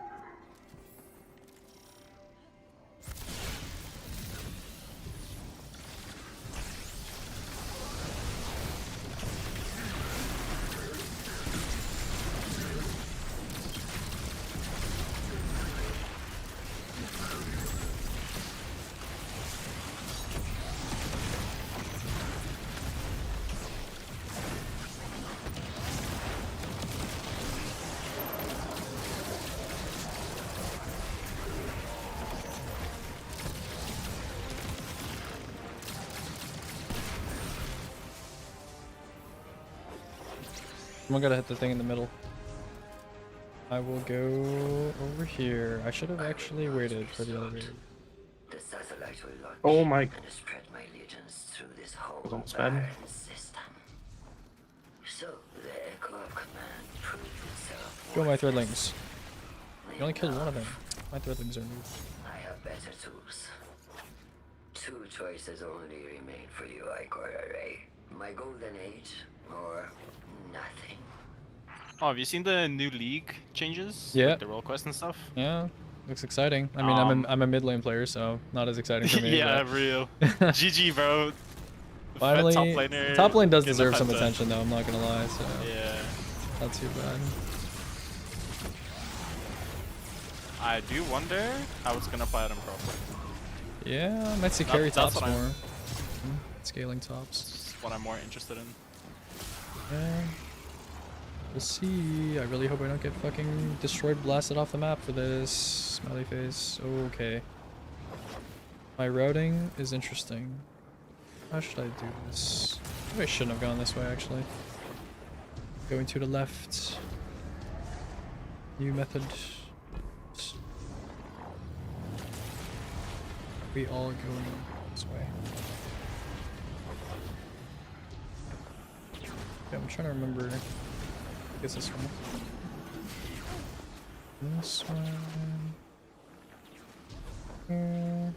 Someone gotta hit the thing in the middle. I will go over here. I should have actually waited for the elevator. The satellite will launch Oh my. and spread my legions through this whole Was almost bad. barren system. So the echo of command proved itself. Go my worthless. threadlings. You only killed one of them. My threadlings are new. I have better tools. Two choices only remain for you, Encore Array. My golden age or nothing. Oh, have you seen the new league changes? Yeah. Like the role quest and stuff? Yeah, looks exciting. I mean, I'm a mid lane player, so not as exciting for me. Yeah, but real. GG, bro. Finally, Top laner top lane does getting deserve some penta. attention, though. I'm not gonna lie. So Yeah. not too bad. I do wonder how it's gonna play out in pro. Yeah, I might see carry That's tops what I'm- more. Scaling tops. That's what I'm more interested in. Yeah. We'll see. I really hope I don't get fucking destroyed, blasted off the map for this. Smiley face. Okay. My routing is interesting. How should I do this? Maybe I shouldn't have gone this way, actually. Going to the left. New method. We all going this way. Yeah, I'm trying to remember. I guess this one. This one. Here.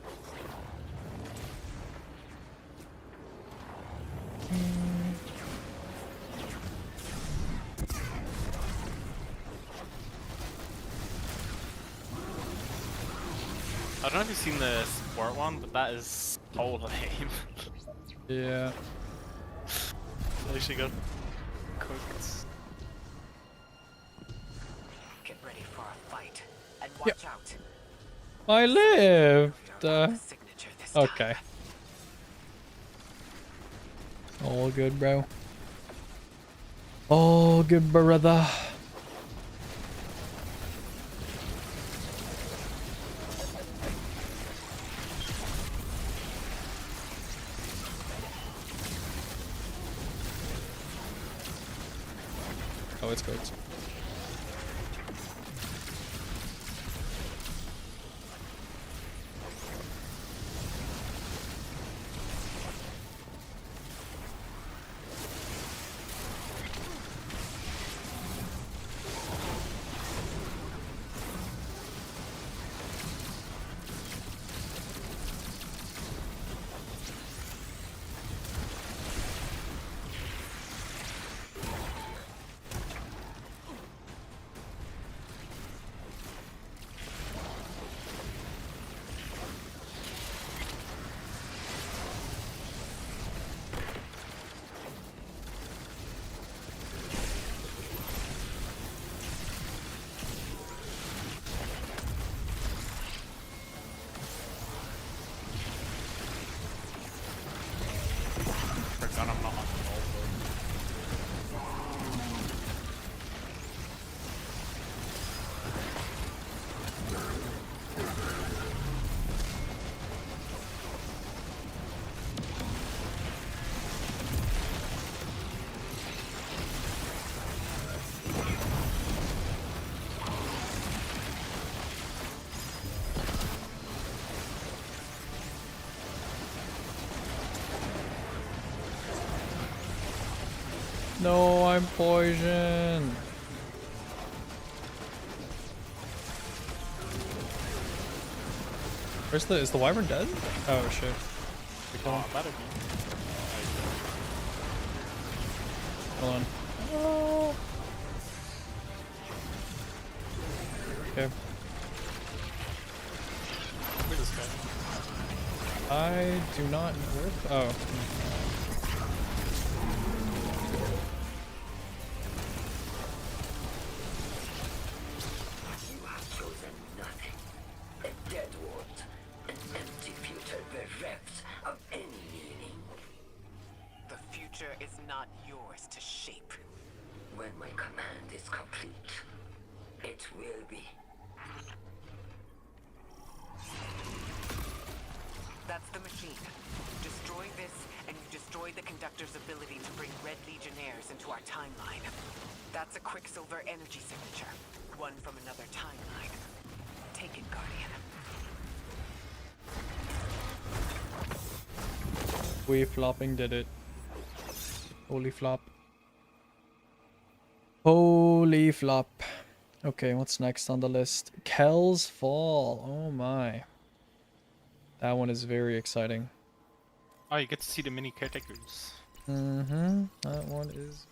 Here. I don't know if you've seen the support one, but that is so lame. Yeah. They actually got cooked. Get ready for a fight. And watch out. I lived. Signature this time. Okay. All good, bro. All good, brother. Oh, it's good. No, I'm poisoned. Is the wyvern dead? Oh shit. Oh, better be. Hold on. Oh. Okay. Where's this guy? I do not know. Oh. You have chosen nothing. A dead world, an empty future bereft of any meaning. The future is not yours to shape. When my command is complete, it will be. That's the machine. Destroy this, and you destroy the conductor's ability to bring Red Legionnaires into our timeline. That's a Quicksilver energy signature. One from another timeline. Take it, Guardian. We flopping did it. Holy flop. Holy flop. Okay, what's next on the list? Kel's Fall. Oh my. That one is very exciting. Oh, you get to see the mini caretakers. Mm-hmm. That one is...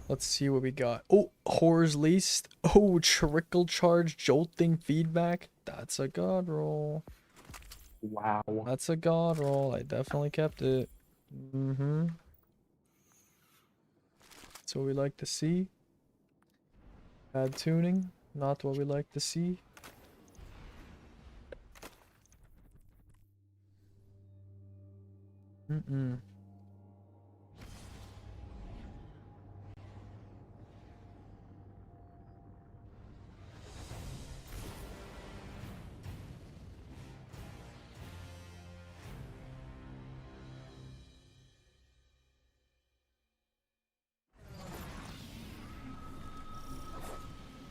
Let's see what we got. Oh, Horror's Least. Oh, Trickle Charge Jolting Feedback. That's a god roll. Wow. That's a god roll. I definitely kept it. Mm-hmm. That's what we like to see. Bad tuning. Not what we like to see. Mm-mm.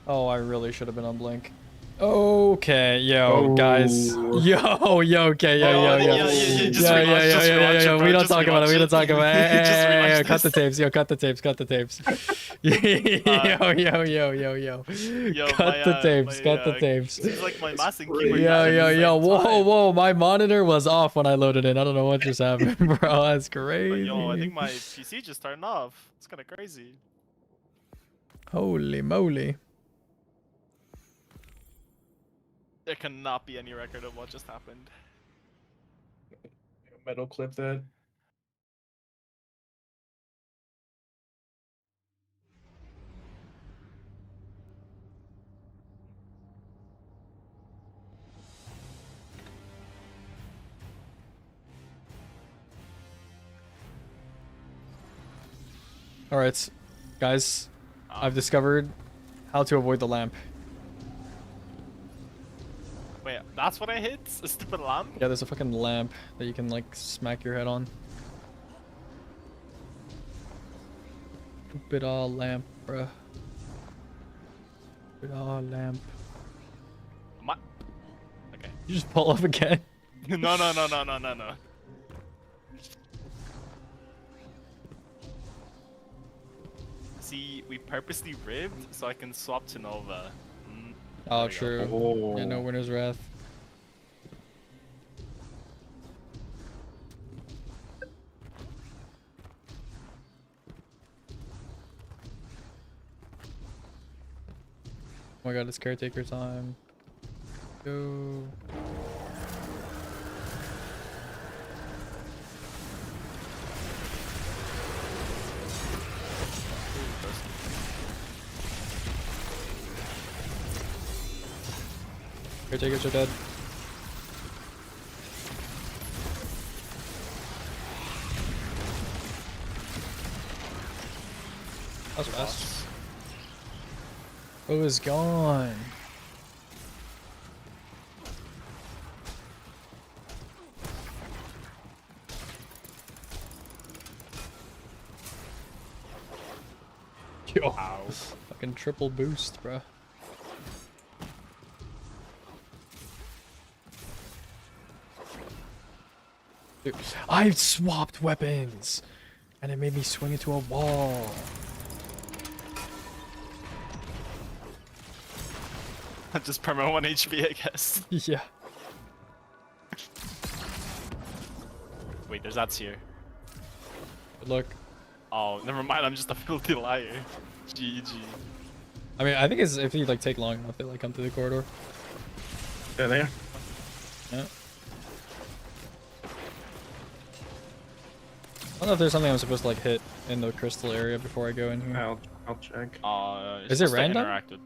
Oh, I really should have been on Blink. Okay, yo, guys. Yo, okay, yo. We don't talk about it. We don't talk about it. Hey, cut the tapes. Yo, cut the tapes. Cut the tapes. Yo. Cut the tapes. Cut the tapes. Seems like my mousing keyboard. Yo. Whoa. My monitor was off when I loaded it. I don't know what just happened, bro. That's But crazy. yo, I think my PC just turned off. It's kind of crazy. Holy moly. There cannot be any record of what just happened. Metal clip that. Alright, guys. I've discovered how to avoid the lamp. Wait, that's what I hit? A stupid lamp? Yeah, there's a fucking lamp that you can like smack your head on. Stupid lamp, bruh. Stupid lamp. Okay. You just pull up again. No. See, we purposely ribbed so I can swap to Nova. Oh, true. Oh. Yeah, no Winter's Wrath. Oh my god, it's caretaker time. Go. Caretakers are dead. That was fast. It was gone. Yo, Ow. fucking triple boost, bro. Dude, I swapped weapons, and it made me swing into a wall. Just perma 1 HP, I guess. Yeah. Wait, there's ads here. Good luck. Oh, never mind. I'm just a filthy liar. GG. I mean, I think it's if you like take long enough, they like come through the corridor. Yeah, there. Yeah. I don't know if there's something I'm supposed to like hit in the crystal area before I go in here. I'll check. Is it random? Interact with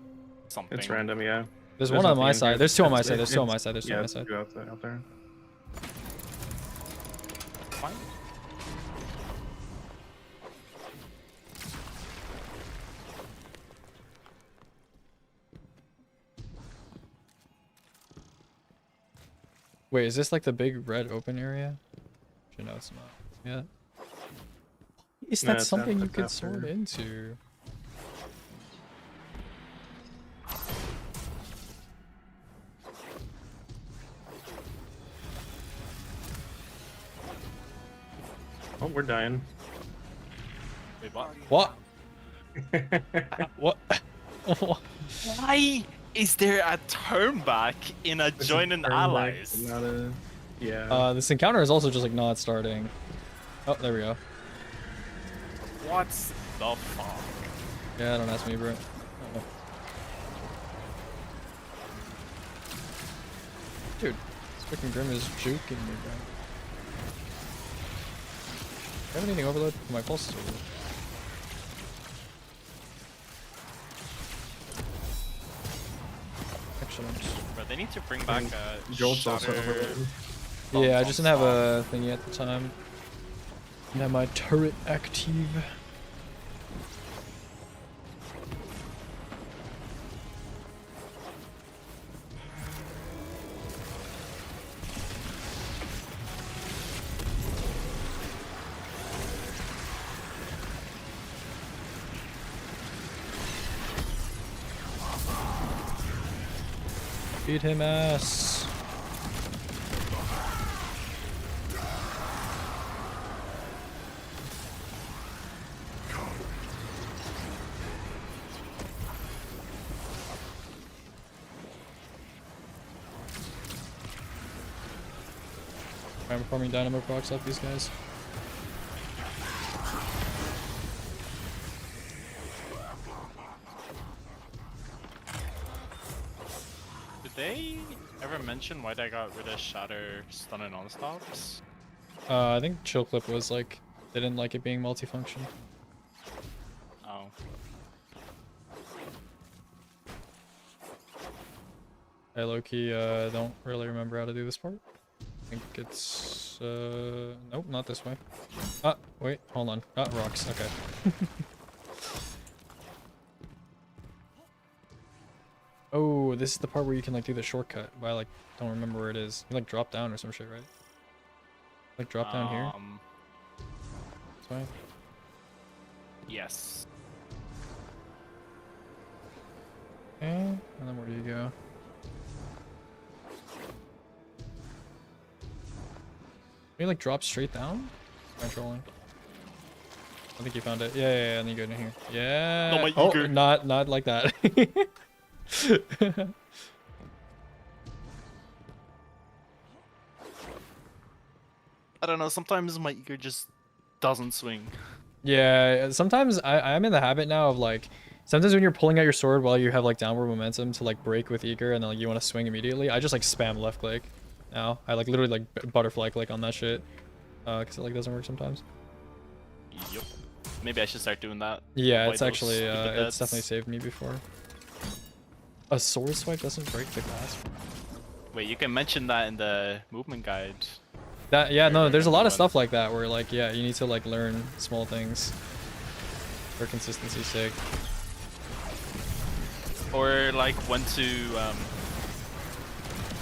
something. It's random, yeah. There's one on nothing my in side. here. There's two on my It's- side. There's two on my it's- side. There's two yeah, on my it's side. two out there. Fine. Wait, is this like the big red open area? Actually, no, it's not. Yeah. Is No, that it's something you after- could after. sort into? Oh, we're dying. Wait, what? What? What? Why is there a turn back in a joining Turn back, allies? Not a... Yeah. This encounter is also just like not starting. Oh, there we go. What the fuck? Yeah, don't ask me, bro. Oh. Dude, this freaking Grim is juking me, bro. Do I have anything overload? My pulse is overload. Excellent. Bro, they need to bring back Jolt's also Shatter. overloaded. Yeah, I just didn't have a thingy at the time. Didn't have my turret active. Beat him ass. I'm performing dynamo procs off these guys. Did they ever mention why they got rid of Shatter, Stun, and Non-Stops? I think Chill Clip was like, they didn't like it being multifunction. Oh. I low-key don't really remember how to do this part. I think it's nope, not this way. Ah, wait, hold on. Ah, rocks, okay. Oh, this is the part where you can like do the shortcut, but I like don't remember where it is. You like drop down or some shit, right? Like drop down here? This way? Yes. Okay, and then where do you go? Can you like drop straight down? Controlling. I think you found it. Yeah, and then you go in here. Yeah. No, my oh, eager. not like that. I don't know, sometimes my eager just doesn't swing. Yeah, sometimes I'm in the habit now of like, sometimes when you're pulling out your sword while you have like downward momentum to like break with eager and then like you want to swing immediately, I just like spam left click. Now I like literally like butterfly click on that shit, cause it like doesn't work sometimes. Yup. Maybe I should start doing that. Yeah, Avoid it's those actually stupid it's deaths. definitely saved me before. A sword swipe doesn't break the glass. Wait, you can mention that in the movement guide. That yeah, no, there's a lot of stuff like that where like yeah, you need to like learn small things for consistency's sake. Or like when to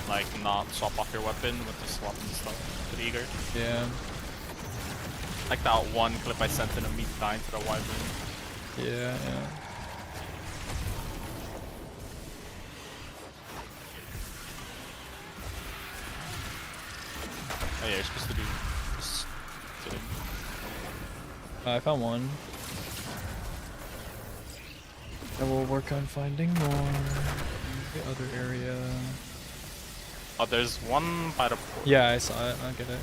like not swap off your weapon, when to swap and stuff with eager. Yeah. Like that one clip I sent in a meat dying to the wyvern. Yeah, yeah. Oh yeah, you're supposed to do this thing. I found one. I will work on finding more. The other area. Oh, there's one by the port. Yeah, I saw it. I get it.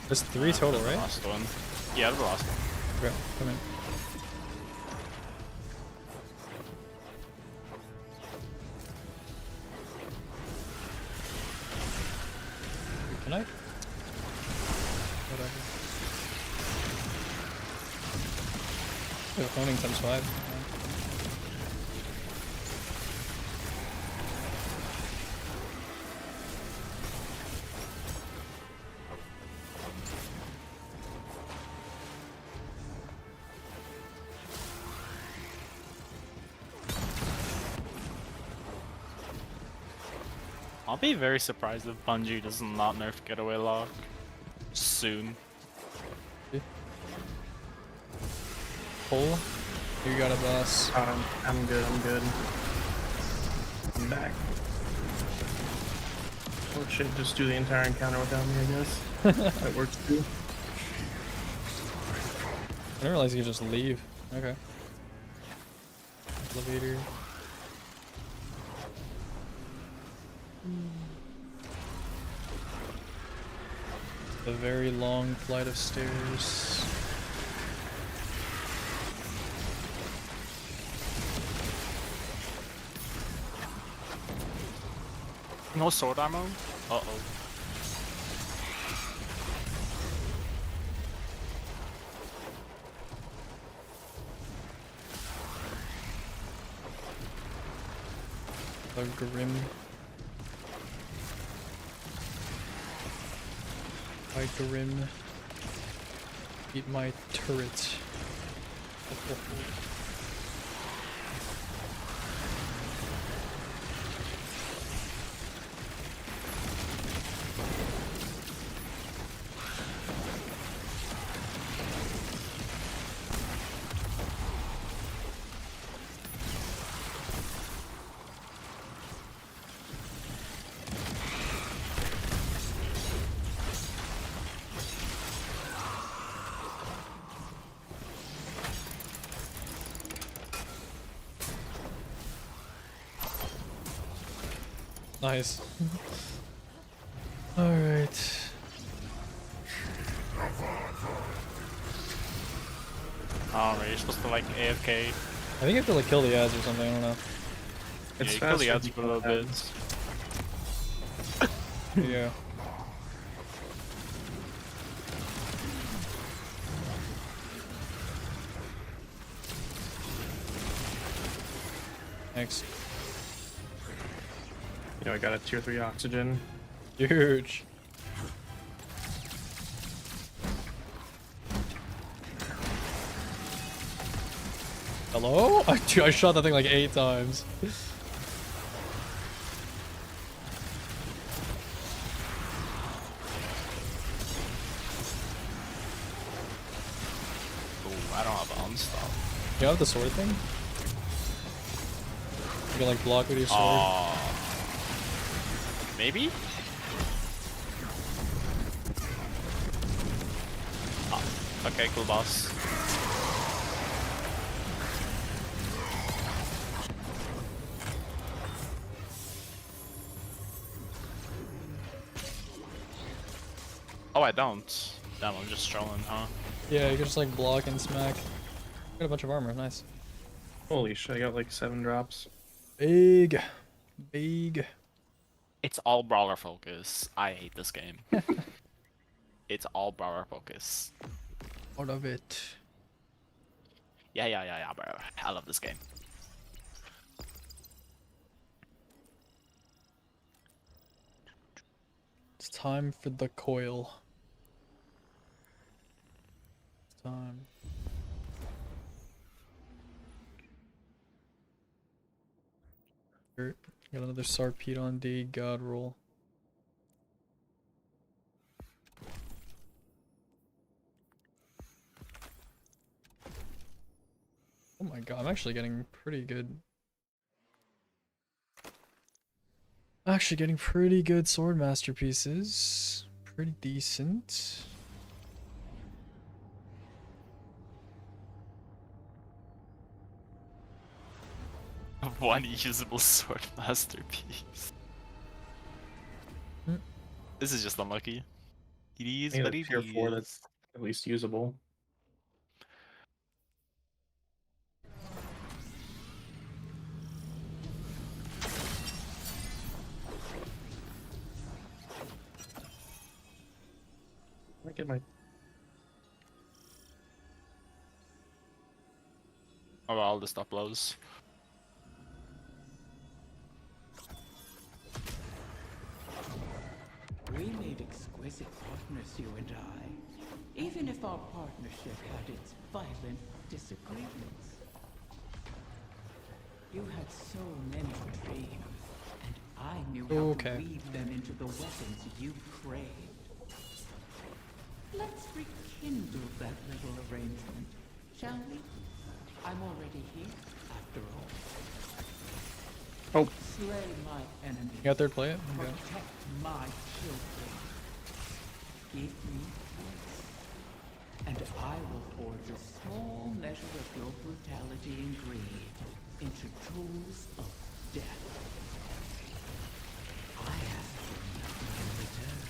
There's 3 total, The right? last one. Yeah, the last one. Okay, come in. Can I? Whatever. Oh, cloning times 5. I'll be very surprised if Bungie does not nerf getaway lock soon. Pull. You got a boss. I'm good. I'm back. Oh shit! Just do the entire encounter without me, I guess. That works too. I didn't realize you could just leave. Okay. Elevator. A very long flight of stairs. No sword ammo? Uh-oh. A grim. My grim. Eat my turret. Nice. Alright. Oh, right, you're supposed to like AFK. I think you have to like kill the ads or something, I don't know. It's It's yeah, you kill the faster ads for a little bit. Yeah. Thanks. You know, I got a tier 3 oxygen. Huge. Hello? I shot that thing like 8 times. Ooh, I don't have unstop. You have the sword thing? You can like block with your sword. Maybe? Oh, okay, cool boss. Oh, I don't. Damn, I'm just trolling, huh? Yeah, you can just like block and smack. Got a bunch of armor, nice. Holy shit! I got like 7 drops. Big. Big. It's all brawler focus. I hate this game. It's all brawler focus. Out of it. Yeah, bro. I love this game. It's time for the coil. It's time. Got another Sarpede on D god roll. my god, I'm actually getting pretty good. Actually getting pretty good sword masterpieces. Pretty decent. One usable sword masterpiece. This is just unlucky. It is, I need but a it tier 4 is. that's at least usable. I get my Oh, all the stuff blows. We made exquisite partners, you and I. Even if our partnership had its violent disagreements. You had so many dreams, and I knew how to weave them into the weapons you craved. Let's rekindle that little arrangement, shall we? I'm already here, after all. Oh. Slay my enemies. You got there, play it? Okay. Protect my children. Give me peace, and I will forge a small measure of your brutality and greed into tools of death. I ask for nothing in return,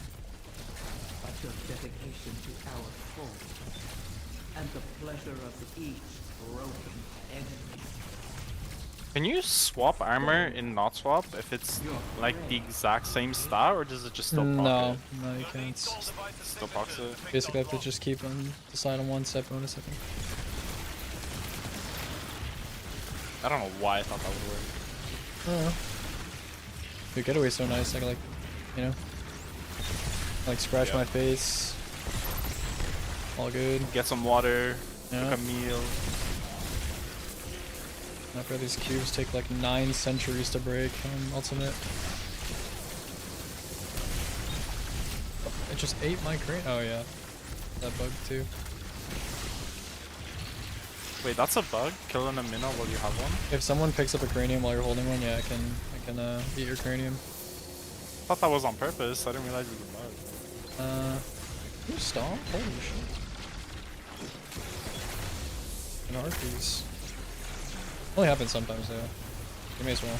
but your dedication to our cause, and the pleasure of each broken enemy. Can you swap armor in not swap if it's like the exact same stat, or does it just still proc No, it? no, you can't. Still procs it? Basically, I have to just keep on decide on one set bonus, I think. I don't know why I thought that would work. I don't know. Your getaway's so nice, I can, like, you know, like scratch my face. All good. Get some water, Yeah. cook a meal. After these cubes take like 9 centuries to break on ultimate. It just ate my crane. Oh yeah, that bug too. Wait, that's a bug? Killing a minnow while you have one? If someone picks up a cranium while you're holding one, yeah, I can eat your cranium. I thought that was on purpose. I didn't realize it was a bug. You stomp? Holy shit. An harpies. Only happens sometimes though. You may as well.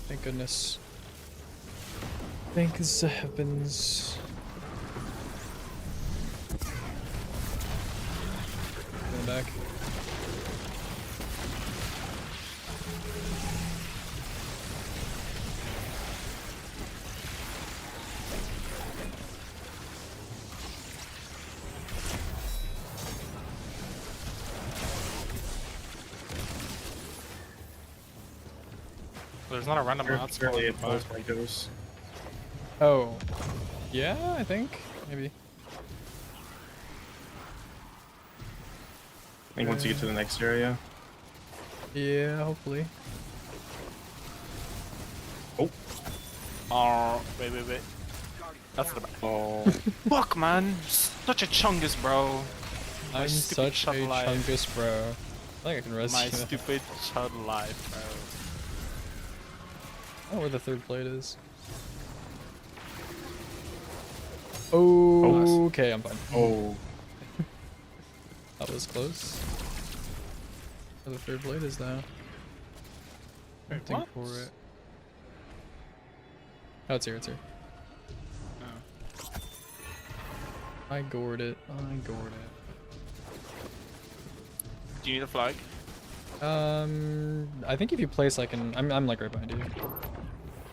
Thank goodness. Thank the heavens. Going back. There's not a random mod spot. Barely opposed by ghosts. Oh. Yeah, I think. Maybe. I think once you get to the next area. Yeah, hopefully. Oh, wait. That's the back. Oh. Fuck, man. Such a chungus, bro. I'm such a chungus, bro. I think I can rescue My that. stupid chud life, bro. I don't know where the third plate is. Oh, okay, I'm fine. Oh. That was close. Where the third plate is now. Wait, Hunting what? for it. Oh, it's here, it's here. Oh. I gored it. I gored it. Do you need a flag? I think if you place like an, I'm like right behind you.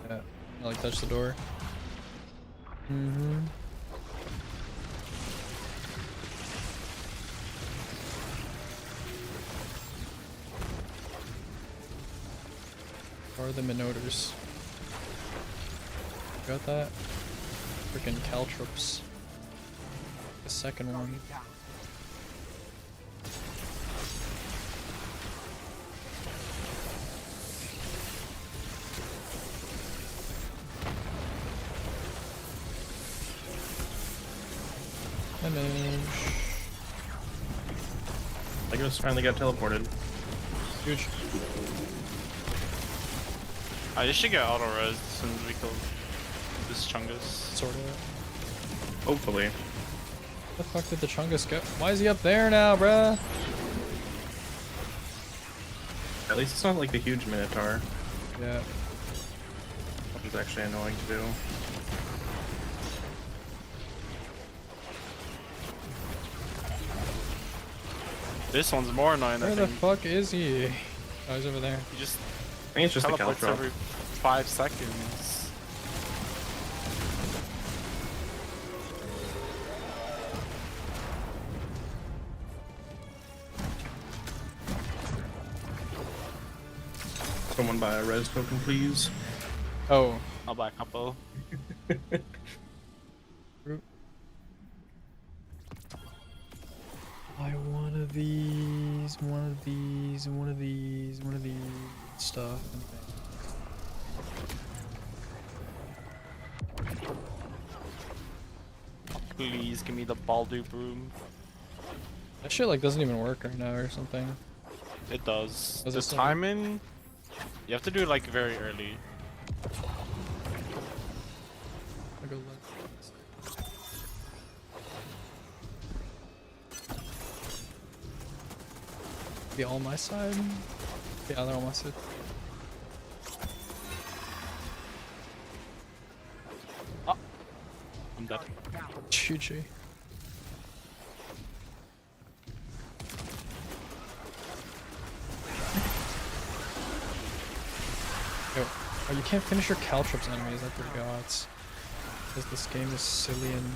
Yeah, I like touch the door. Or the Minotors. Got that? Freaking Caltrops. The second one. Damage. Legos finally got teleported. Huge. I just should get auto res as soon as we kill this Chungus. Sort of. Hopefully. Where the fuck did the Chungus go? Why is he up there now, bruh? At least it's not like the huge Minotaur, Yeah. which is actually annoying to do. This one's more annoying, Where I the think. fuck is he? Oh, he's over there. He just I think it's just a teleports Caltrop. every 5 seconds. Someone buy a res token, please. Oh. I'll buy a couple. Buy one of these, one of these, one of these, one of these stuff. Please give me the Baldur broom. That shit like doesn't even work right now or something. It does. Does The it still- timing, you have to do it like very early. I'll go left. Be all my side? Yeah, they're on my side. I'm dead. GG. Yo, oh, you can't finish your Caltrops enemies, I forgot. Because this game is silly and...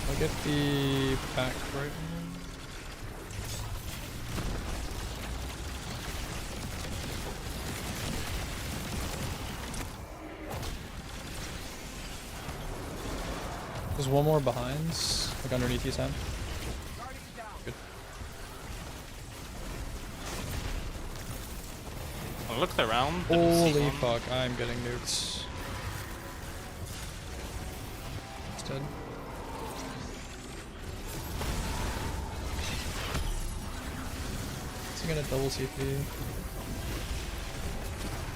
I'll get the back right one. There's one more behind, like underneath you, Sam. Good. I looked around. didn't see Holy one. fuck, I'm getting nuked. It's dead. Is he gonna double CP?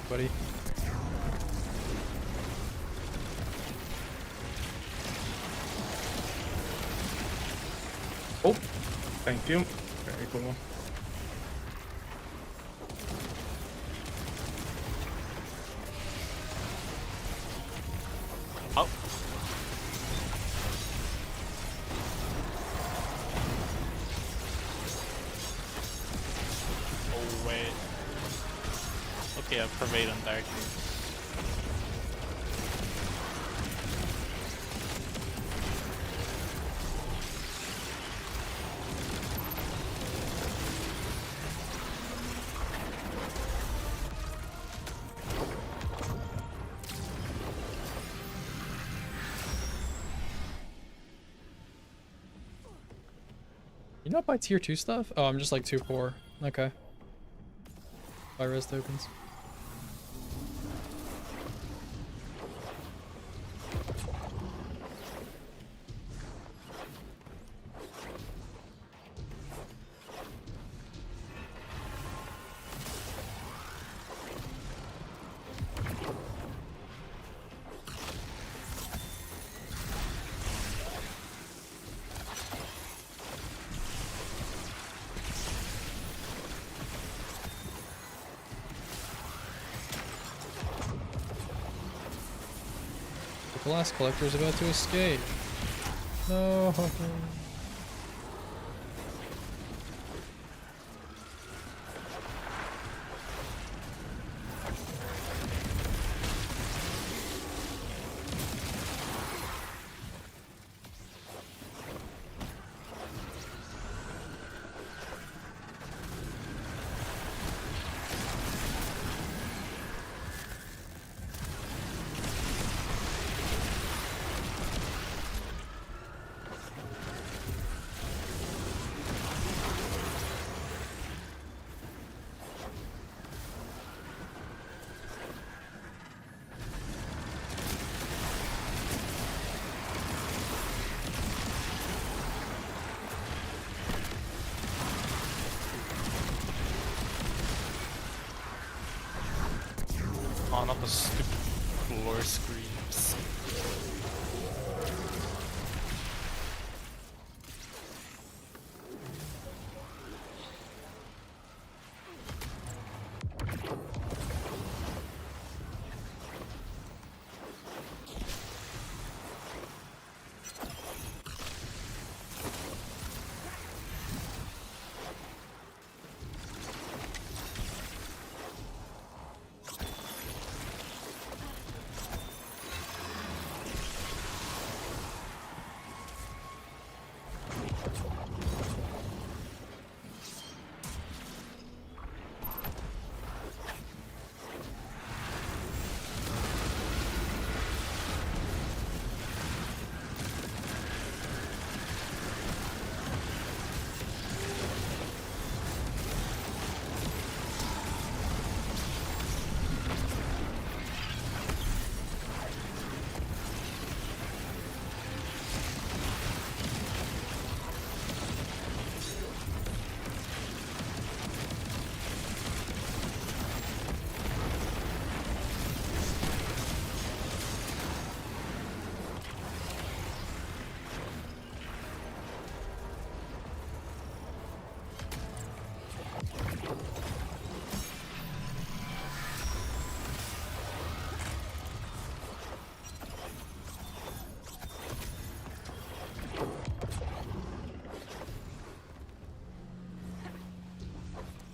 Buddy. Oh, thank you. Very cool. Oh. Oh wait. Okay, I pervade on darkness. You You not buy tier 2 stuff? Oh, I'm just like too poor. Okay. Buy res tokens. The last collector is about to escape. No. Oh, not the stupid floor screams.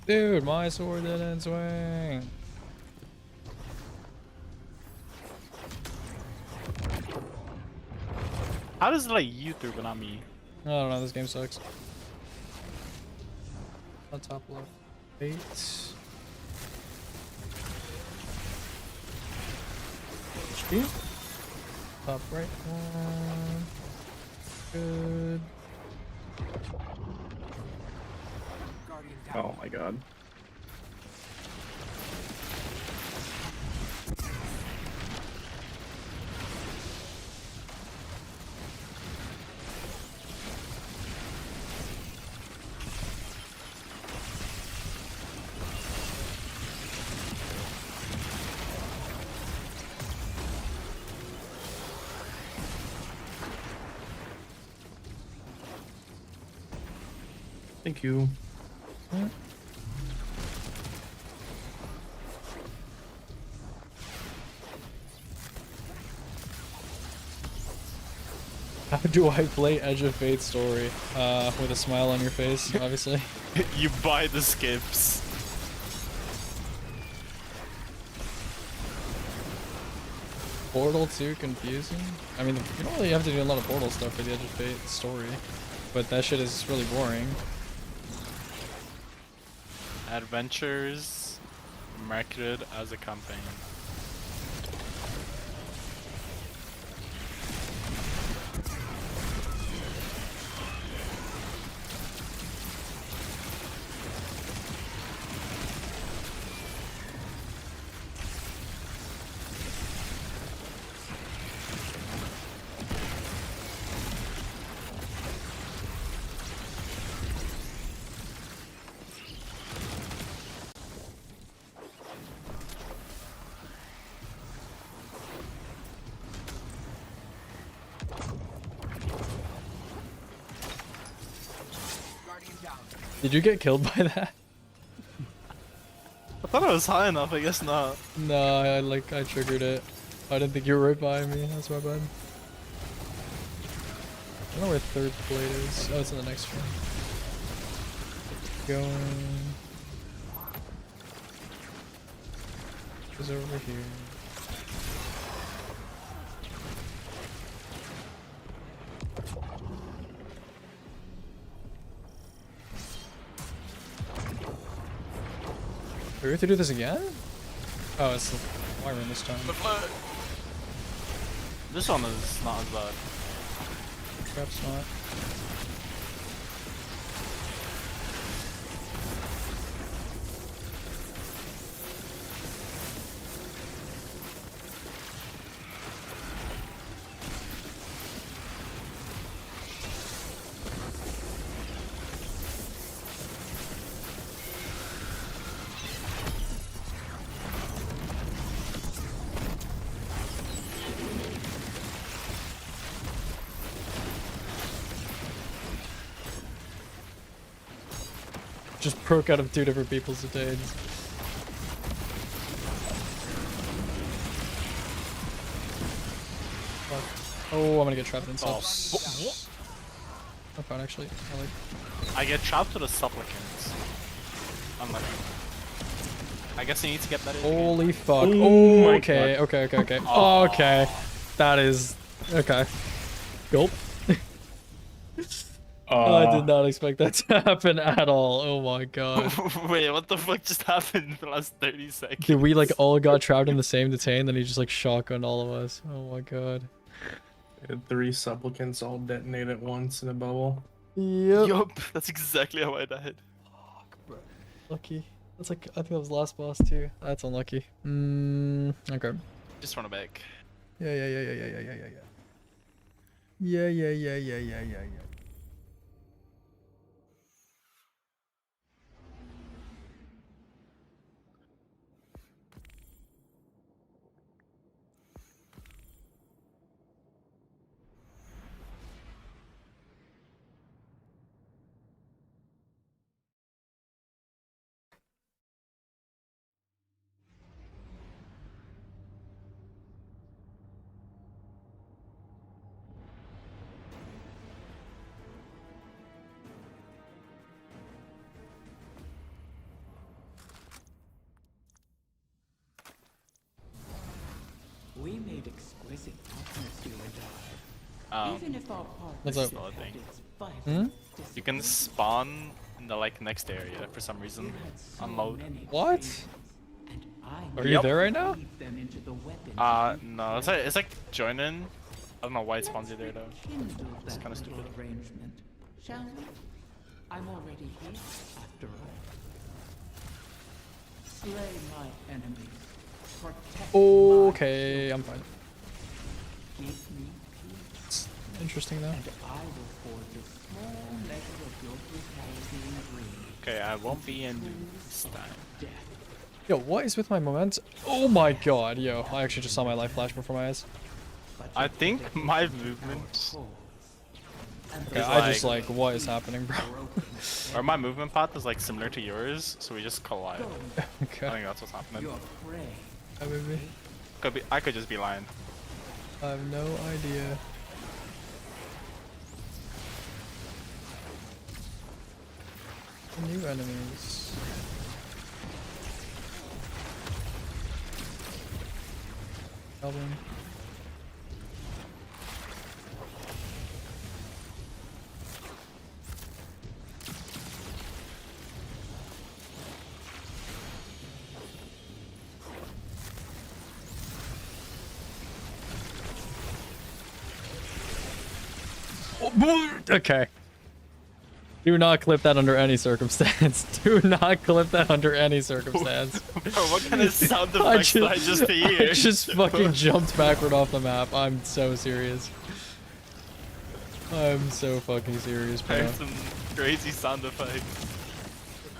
Dude, my sword didn't swing. How does it let you through but not me? I don't know, this game sucks. On top left. 8. HP. Top right one. Good. Oh my god. Thank you. How do I play Edge of Fate story? With a smile on your face, obviously. You buy the skips. Portal 2 confusing? I mean, you don't really have to do a lot of Portal stuff for the Edge of Fate story. But that shit is really boring. Adventures marketed as a campaign. Did you get killed by that? I thought I was high enough, I guess not. No, I triggered it. I didn't think you were right by me. That's my bad. I don't know where third plate is. Oh, it's in the next one. Going. It's over here. Do we have to do this again? Oh, it's the wiring this time. This one is not as bad. Perhaps not. Just broke out of 2 different people's attains. Fuck. Oh, I'm gonna get trapped in subs. I'm fine actually. I get trapped with the supplicants. Unlucky. I guess you need to get better. Holy fuck. Oh my okay, God. okay. Oh, okay. That is okay. Gulp. I did not expect that to happen at all. Oh my god. Wait, what the fuck just happened in the last 30 seconds? Dude, we like all got trapped in the same detain, then he just like shotgunned all of us. Oh my god. And 3 supplicants all detonate at once in a bubble. Yep. Yup, that's exactly how I died. Fuck, bro. Lucky. That's like, I think that was last boss too. That's unlucky. Okay. Just run it back. Yeah. We made exquisite partners, you and I. Even if our What's partnership up? had its violent You can spawn in the like next area for some reason. Unload. What? and I Are you there right now? weave them into the weapons No, it's like joining. I don't know why it spawns you there though. It's kind of stupid. arrangement. Shall we? I'm already here, after all. Slay my enemies. Protect Okay, I'm fine. Give me peace, Interesting though. and I will forge a small measure of your brutality and greed. Okay, I won't be in this time. Death. Yo, what is with my momentum? Oh my god, yo. I actually just saw my life flash before my eyes. I think my movement, Okay, It's I just like, what is happening, bro? or my movement path is like similar to yours, so we just collide. I Okay. think that's what's happening. Your prey. Maybe. I could just be lying. I have no idea. New enemies. Goblin. Okay. Do not clip that under any circumstance. Do not clip that under any circumstance. Bro, what kind of sound effects did I just hear? I just fucking jumped backward off the map. I'm so serious. I'm so fucking serious, I bro. heard some crazy sound effects.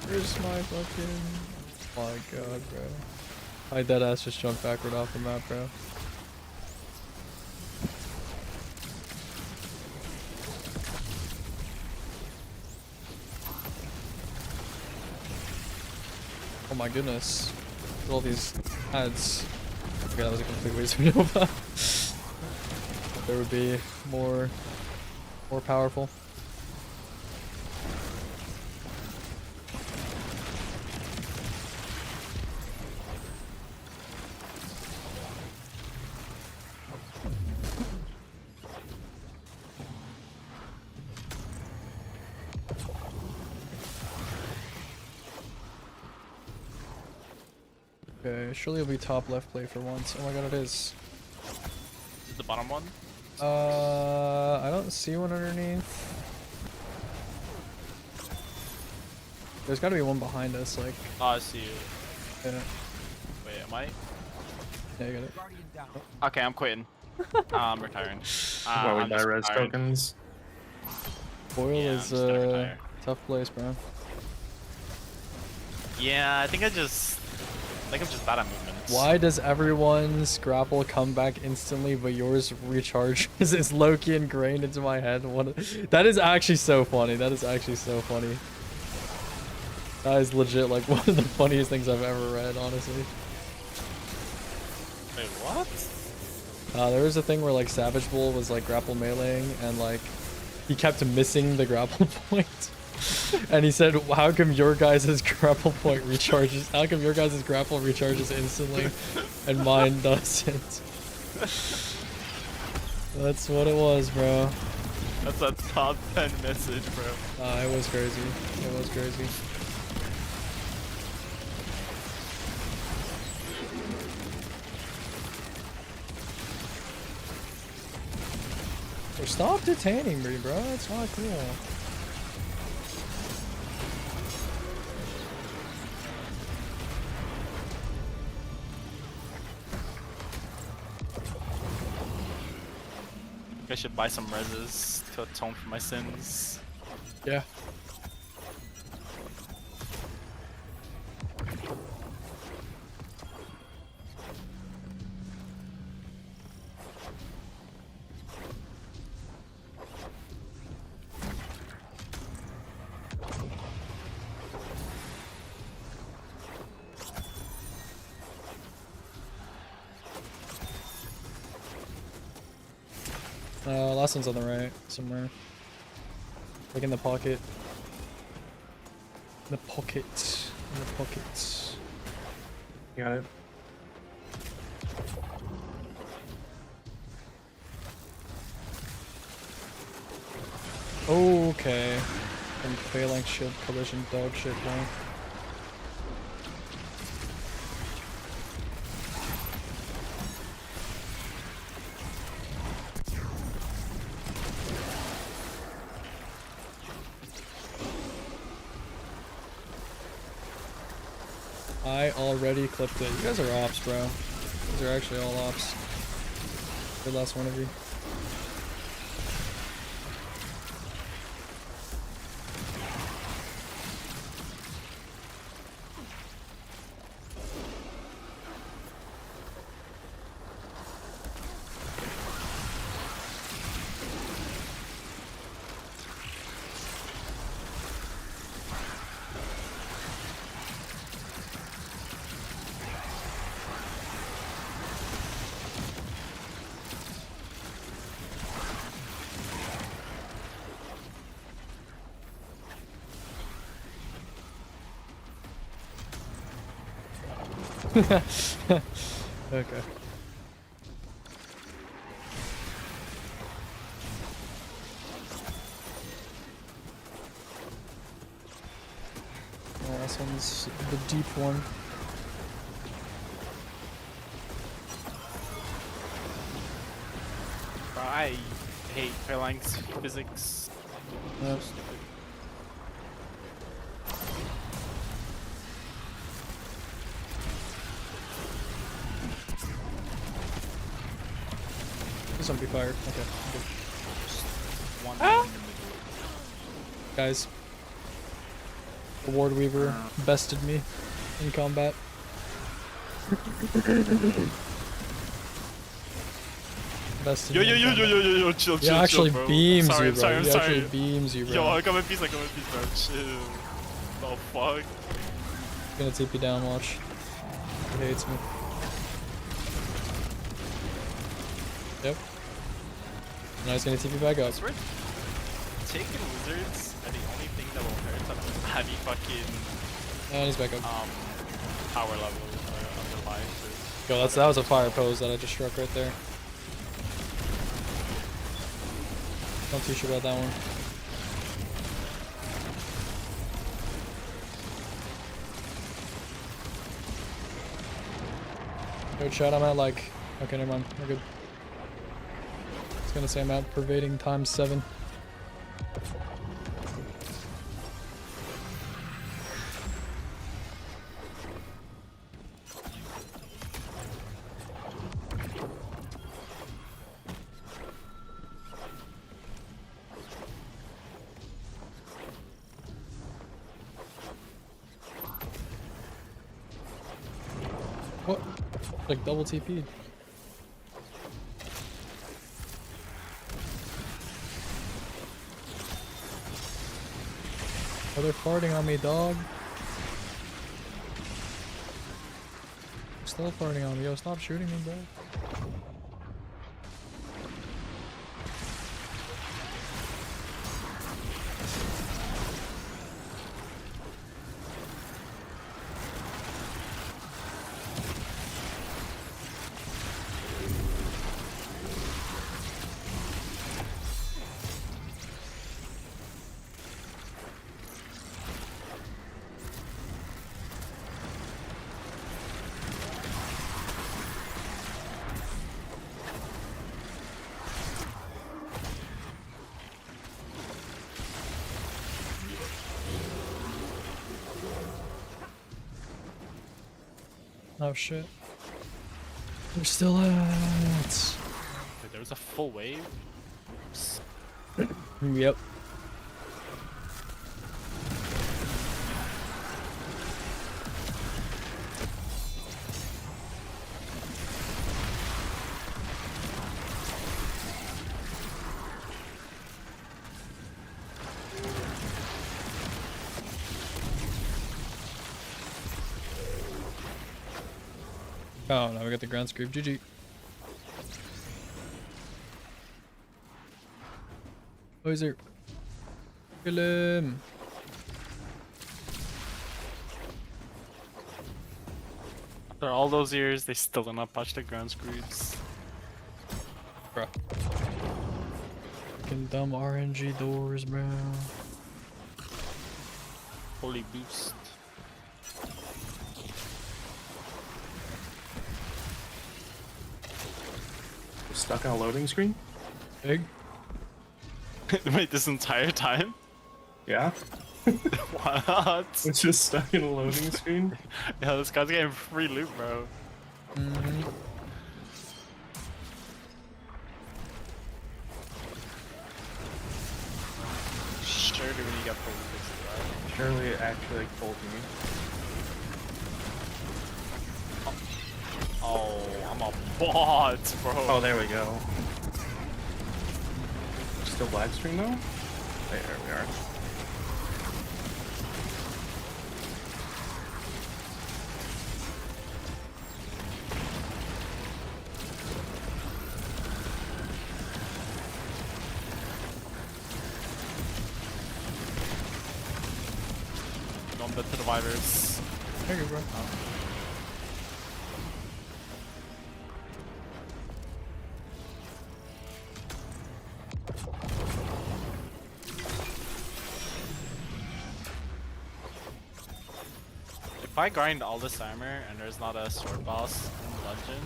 Where's my fucking... Oh my god, bro. I deadass just jumped backward off the map, bro. my goodness. Look at all these ads. Okay, that was a complete waste of Nova. There would be more powerful. Okay, surely it'll be top left play for once. Oh my god, it is. Is it the bottom one? I don't see one underneath. There's gotta be one behind us, like. Oh, I see you. Yeah. Wait, am I? Yeah, I got it. Okay, I'm quitting. I'm retiring. While we I'm buy just res retiring. tokens. Coil Yeah, is I'm just gonna retire. tough place, bro. Yeah, I think I'm just bad at movements. Why does everyone's grapple come back instantly, but yours recharges? It's low-key ingrained into my head. That is actually so funny. That is actually so funny. That is legit like one of the funniest things I've ever read, honestly. Wait, what? There was a thing where like Savage Bull was like grapple meleeing and like he kept missing the grapple point. And he said, how come your guys' grapple point recharges? How come your guys' grapple recharges instantly and mine doesn't? That's what it was, bro. That's a top 10 message, bro. It was crazy. It was crazy. Stop detaining me, bro. It's not cool. I should buy some reses to atone for my sins. Yeah. Last one's on the right, somewhere. Like in the pocket. In the pocket. In the pockets. You got it. Okay. Some phalanx shield collision dog shit, bro. I already clipped it. You guys are ops, bro. These are actually all ops. Good last one of you. Okay. Oh, this one's the deep one. Bro, I hate phalanx physics. Yep. This one be fired. Okay. Good. One Guys. The Ward Weaver bested me in combat. Bested Yo, me yo, in yo, yo, combat. yo, yo, yo, chill, He chill, actually chill, bro. beams I'm you, bro. I'm He sorry. actually beams you, bro. Yo, I got my piece, bro. Chill. Oh, fuck. Gonna TP down, watch. He hates me. Yep. Now he's gonna TP back up. Swear, taking wizards are the only thing that will hurt on a heavy fucking And he's back up. power level or under life. Yo, that was a fire pose that I just struck right there. Not too sure about that one. Good shot, I'm at like... Okay, never mind. We're good. I was gonna say I'm at pervading times 7. What? Like double TP. Oh, they're farting on me, dog. Still farting on me. Yo, stop shooting me, bro. Oh shit. We're still at... Wait, there was a full wave? Yep. Oh, now we got the ground scoop. GG. Oh, he's there. Kill him. After all those years, they still did not patch the ground screws. Bro. Fucking dumb RNG doors, bro. Holy boost. Stuck on a loading screen? Big. Wait, this entire time? Yeah. What? It's just stuck in a loading screen? Yeah, this guy's getting free loot, bro. Mm-hmm. Surely when you get pulled fixes, Surely it actually like pulled me. right? Oh, I'm a bot, bro. Oh, there we go. Still black screen though? There we are. Don't bet to the virus. There you go, bro. If I grind all this armor and there's not a sword boss in the dungeon,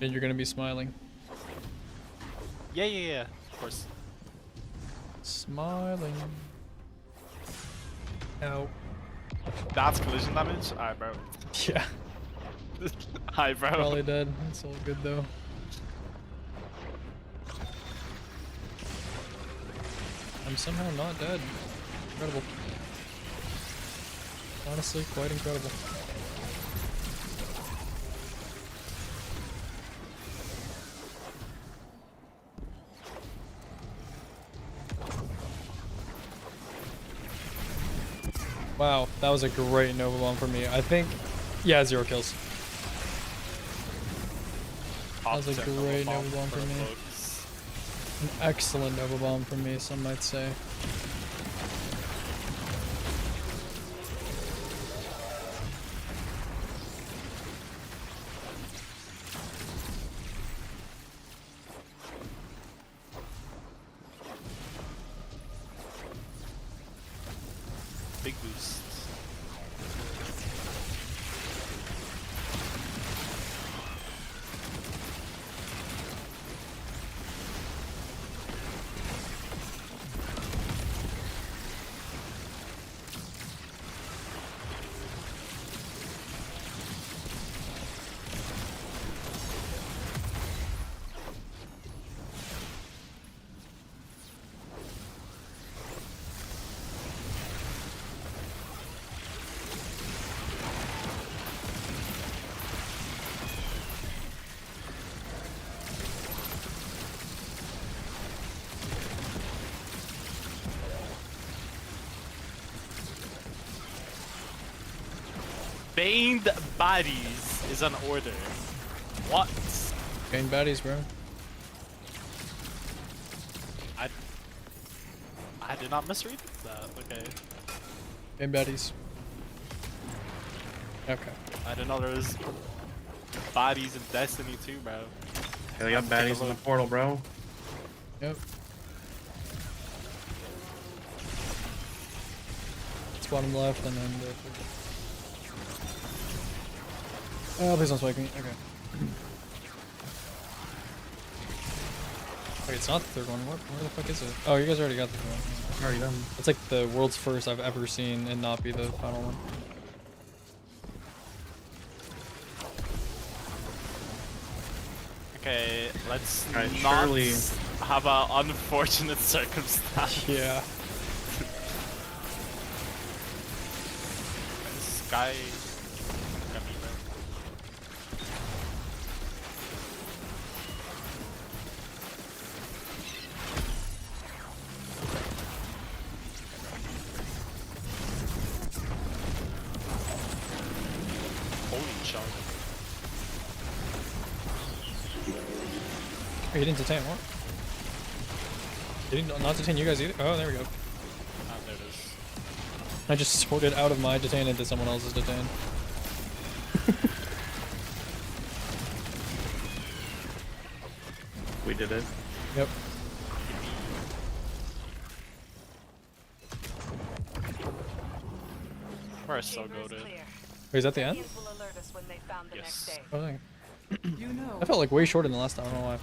Then you're gonna be smiling. yeah, of course. Smiling. Ow. That's collision damage? Alright, bro. Yeah. Hi, bro. Probably dead. It's all good though. I'm somehow not dead. Incredible. Honestly, quite incredible. Wow, that was a great Nova Bomb for me. I think, yeah, 0 kills. That was a great Nova Bomb for me. An excellent Nova Bomb for me, some might say. Big boost. Baned bodies is an order. What? Gain baddies, bro. I did not misread that. Okay. Gain baddies. Okay. I didn't know there was bodies in Destiny too, bro. Yeah, they got baddies in the portal, bro. Yep. It's bottom left and then the... Oh, please don't spike me. Okay. Wait, it's not the third one. Where the fuck is it? Oh, you guys already got the third one. Already done. It's like the world's first I've ever seen and not be the final one. Okay, let's Alright, not surely- have an unfortunate circumstance. Yeah. This guy got me there. Holy chunk. Oh, he didn't detain, what? He didn't not detain you guys either? Oh, there we go. Ah, there it is. I just sorted out of my detain into someone else's detain. We did it. Yep. We're so goated. Wait, is that the end? Yes. Oh, dang. You know, I felt like way shorter than the last time, I don't know why.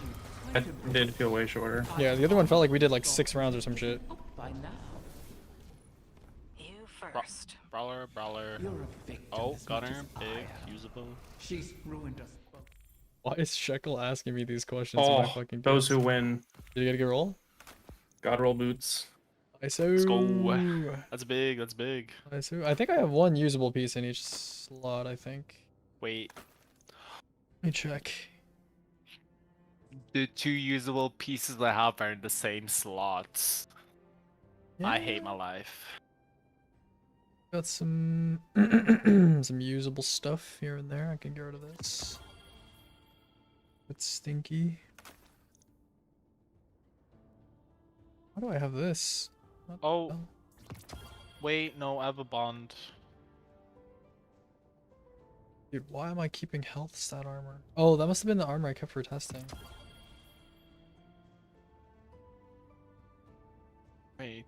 That did feel way shorter. Yeah, the other one felt like we did like 6 rounds or some shit. by now, You first. Brawler, brawler. you're a victim. Oh, as got much her. as I Big, am. usable. She's ruined us both. Why is Shekel asking me these questions? in my Oh, fucking those games? who win. Did you get a good roll? God roll boots. Let's go. That's big, that's big. I think I have 1 usable piece in each slot, I think. Wait, Let me check. the 2 usable pieces I have are in the same slots. I hate my life. Got some some usable stuff here and there. I can get rid of this. It's stinky. Why do I have this? What the Oh. hell? Wait, no, I have a bond. Dude, why am I keeping health stat armor? Oh, that must have been the armor I kept for testing. Wait.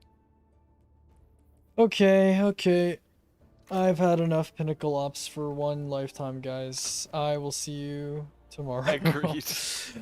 Okay. I've had enough Pinnacle Ops for 1 lifetime, guys. I will see you tomorrow. Agreed.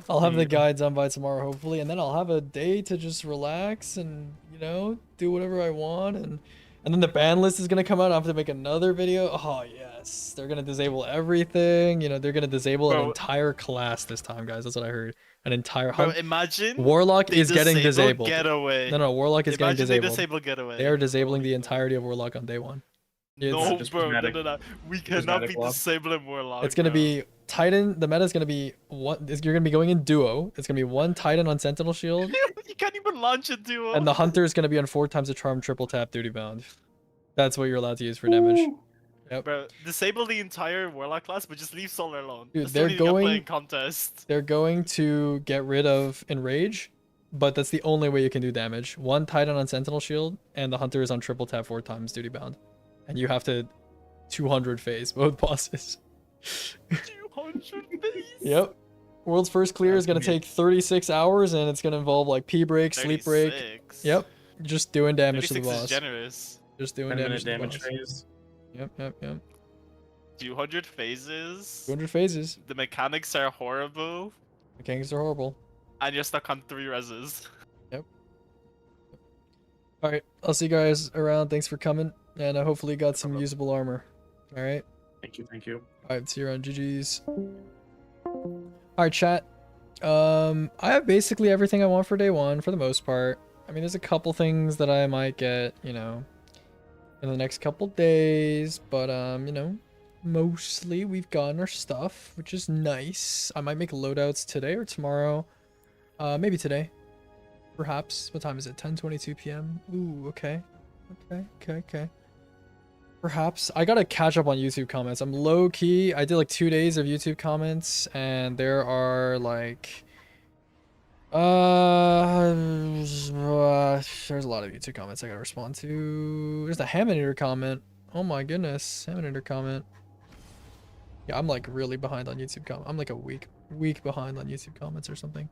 I'll have the guide done by tomorrow, hopefully, and then I'll have a day to just relax and, you know, do whatever I want, and then the ban list is gonna come out. I have to make another video. Oh yes, they're gonna disable everything. You know, they're gonna disable an entire class this time, guys. That's what I heard. An entire Bro, imagine Warlock they is getting disable disabled. Getaway. No, Warlock is getting Imagine they disabled. disable Getaway. They are disabling the entirety of Warlock on day 1. No, It's, bro, no. We cannot be disabling Warlock. it's gonna bro. be Titan. The meta is gonna be you're gonna be going in duo. It's gonna be 1 Titan on Sentinel Shield, You can't even launch a duo. and the Hunter is gonna be on 4 times the charm, triple tap, duty bound. That's what you're allowed to use for damage. Yep. Bro, disable the entire Warlock class, but just leave Solar alone. Dude, I still need to get playing contest. They're going to get rid of Enrage, but that's the only way you can do damage. 1 Titan on Sentinel Shield, and the Hunter is on triple tap 4 times duty bound. And you have to 200 phase both bosses. 200 phase? Yep. World's first clear is going to take 36 hours, and it's going to involve like P break, sleep break. 36. Yep. Just doing damage to the 36 boss. is generous. Just doing 10 damage minute to the damage boss. phase. Yep. 200 phases. 200 phases. The mechanics are horrible. Mechanics are horrible. And you're stuck on 3 reses. Yep. Alright, I'll see you guys around. Thanks for coming. And I hopefully got some usable armor. Alright. Thank you. Alright, see you around. GG's. Alright, chat. I have basically everything I want for day 1 for the most part. I mean, there's a couple things that I might get, you know, in the next couple days, but you know, mostly we've gotten our stuff, which is nice. I might make loadouts today or tomorrow. Maybe today. Perhaps. What time is it? 10:22 p.m. Ooh, okay. Okay. Perhaps. I gotta catch up on YouTube comments. I'm low key. I did like 2 days of YouTube comments, and there are like there's a lot of YouTube comments I gotta respond to. There's the Haminator comment. Oh my goodness, Haminator comment. Yeah, I'm like really behind on YouTube comment. I'm like a week behind on YouTube comments or something.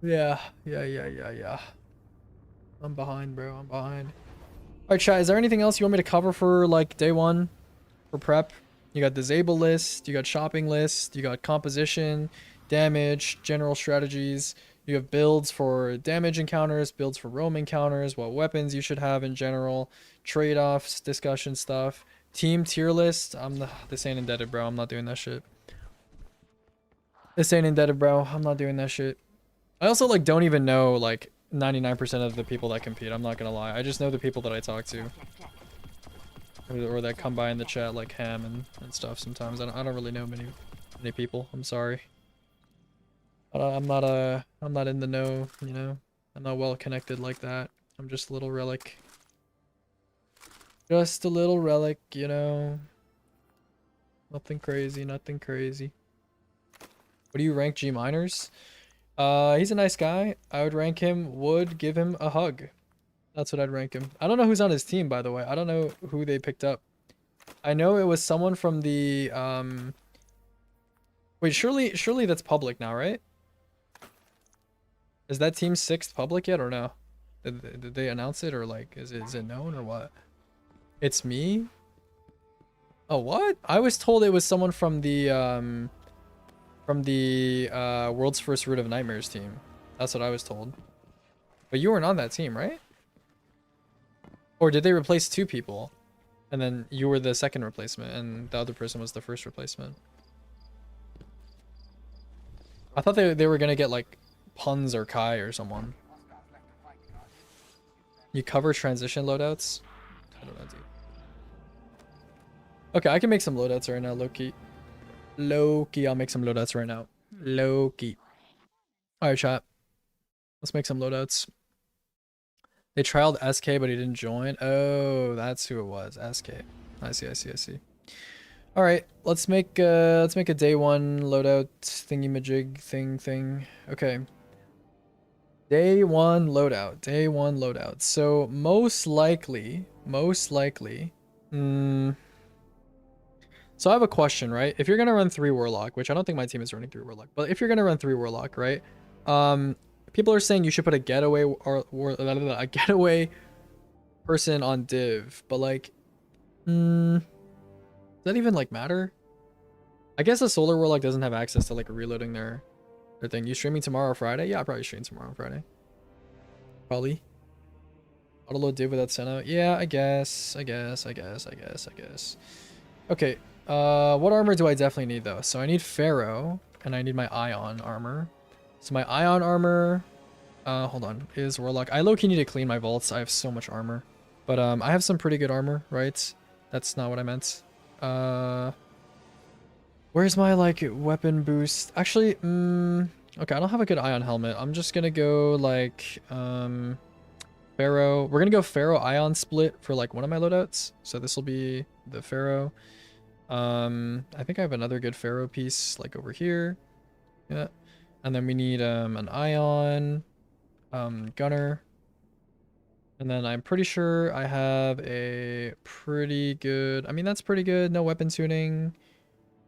Yeah. I'm behind, bro. I'm behind. Alright, chat, is there anything else you want me to cover for like day 1 for prep? You got disable list, you got shopping list, you got composition, damage, general strategies. You have builds for damage encounters, builds for roam encounters, what weapons you should have in general, trade-offs, discussion stuff, team tier list. This ain't indebted, bro. I'm not doing that shit. This ain't indebted, bro. I'm not doing that shit. I also like don't even know like 99% of the people that compete. I'm not gonna lie. I just know the people that I talk to. Or that come by in the chat like Ham and stuff sometimes. I don't really know many people. I'm sorry. I'm not in the know, you know. I'm not well connected like that. I'm just a little relic. Just a little relic, you know. Nothing crazy. What do you rank G minors? He's a nice guy. I would rank him, would give him a hug. That's what I'd rank him. I don't know who's on his team, by the way. I don't know who they picked up. I know it was someone from the, Wait, surely that's public now, right? Is that team 6th public yet or no? Did they announce it or like, is it known or what? It's me? Oh, what? I was told it was someone from the World's First Root of Nightmares team. That's what I was told. But you weren't on that team, right? Or did they replace 2 people? And then you were the second replacement and the other person was the first replacement. I thought they were gonna get like Puns or Kai or someone. You cover transition loadouts? I don't know, dude. Okay, I can make some loadouts right now, low-key. Low-key, I'll make some loadouts right now. Low-key. Alright, chat. Let's make some loadouts. They trialed SK, but he didn't join. Oh, that's who it was. SK. I see. Alright, let's make a day 1 loadout thingy-majig thing. Okay. Day 1 loadout. So most likely. So I have a question, right? If you're gonna run 3 Warlock, which I don't think my team is running 3 Warlock, but if you're gonna run 3 Warlock, right? People are saying you should put a getaway a getaway person on div, but like, does that even like matter? I guess a Solar Warlock doesn't have access to like reloading their thing. You streaming tomorrow or Friday? Yeah, I'll probably stream tomorrow or Friday. Probably. Autoload div without send out? Yeah, I guess. Okay, what armor do I definitely need though? So I need Pharaoh, and I need my Ion armor. So my Ion armor, hold on, is Warlock. I low-key need to clean my vaults. I have so much armor. But I have some pretty good armor, right? That's not what I meant. Where's my like weapon boost? Actually, okay, I don't have a good Ion helmet. I'm just gonna go like, Pharaoh. We're gonna go Pharaoh Ion split for like one of my loadouts. So this will be the Pharaoh. I think I have another good Pharaoh piece like over here. Yeah. And then we need an Ion, Gunner. And then I'm pretty sure I have a pretty good, I mean that's pretty good, no weapon tuning.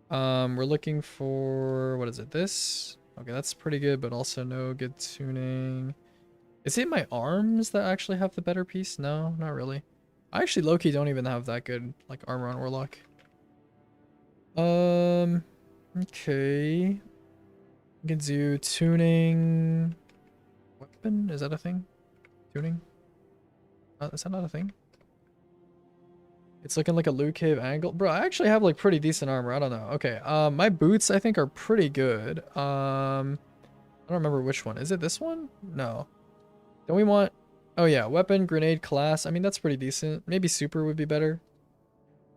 We're looking for, what is it, this? Okay, that's pretty good, but also no good tuning. Is it my arms that actually have the better piece? No, not really. I actually low-key don't even have that good like armor on Warlock. Okay. We can do tuning. Weapon? Is that a thing? Tuning? Is that not a thing? It's looking like a loot cave angle. Bro, I actually have like pretty decent armor. I don't know. Okay. My boots I think are pretty good. I don't remember which one. Is it this one? No. Don't we want... Oh yeah, weapon, grenade, class. I mean, that's pretty decent. Maybe super would be better.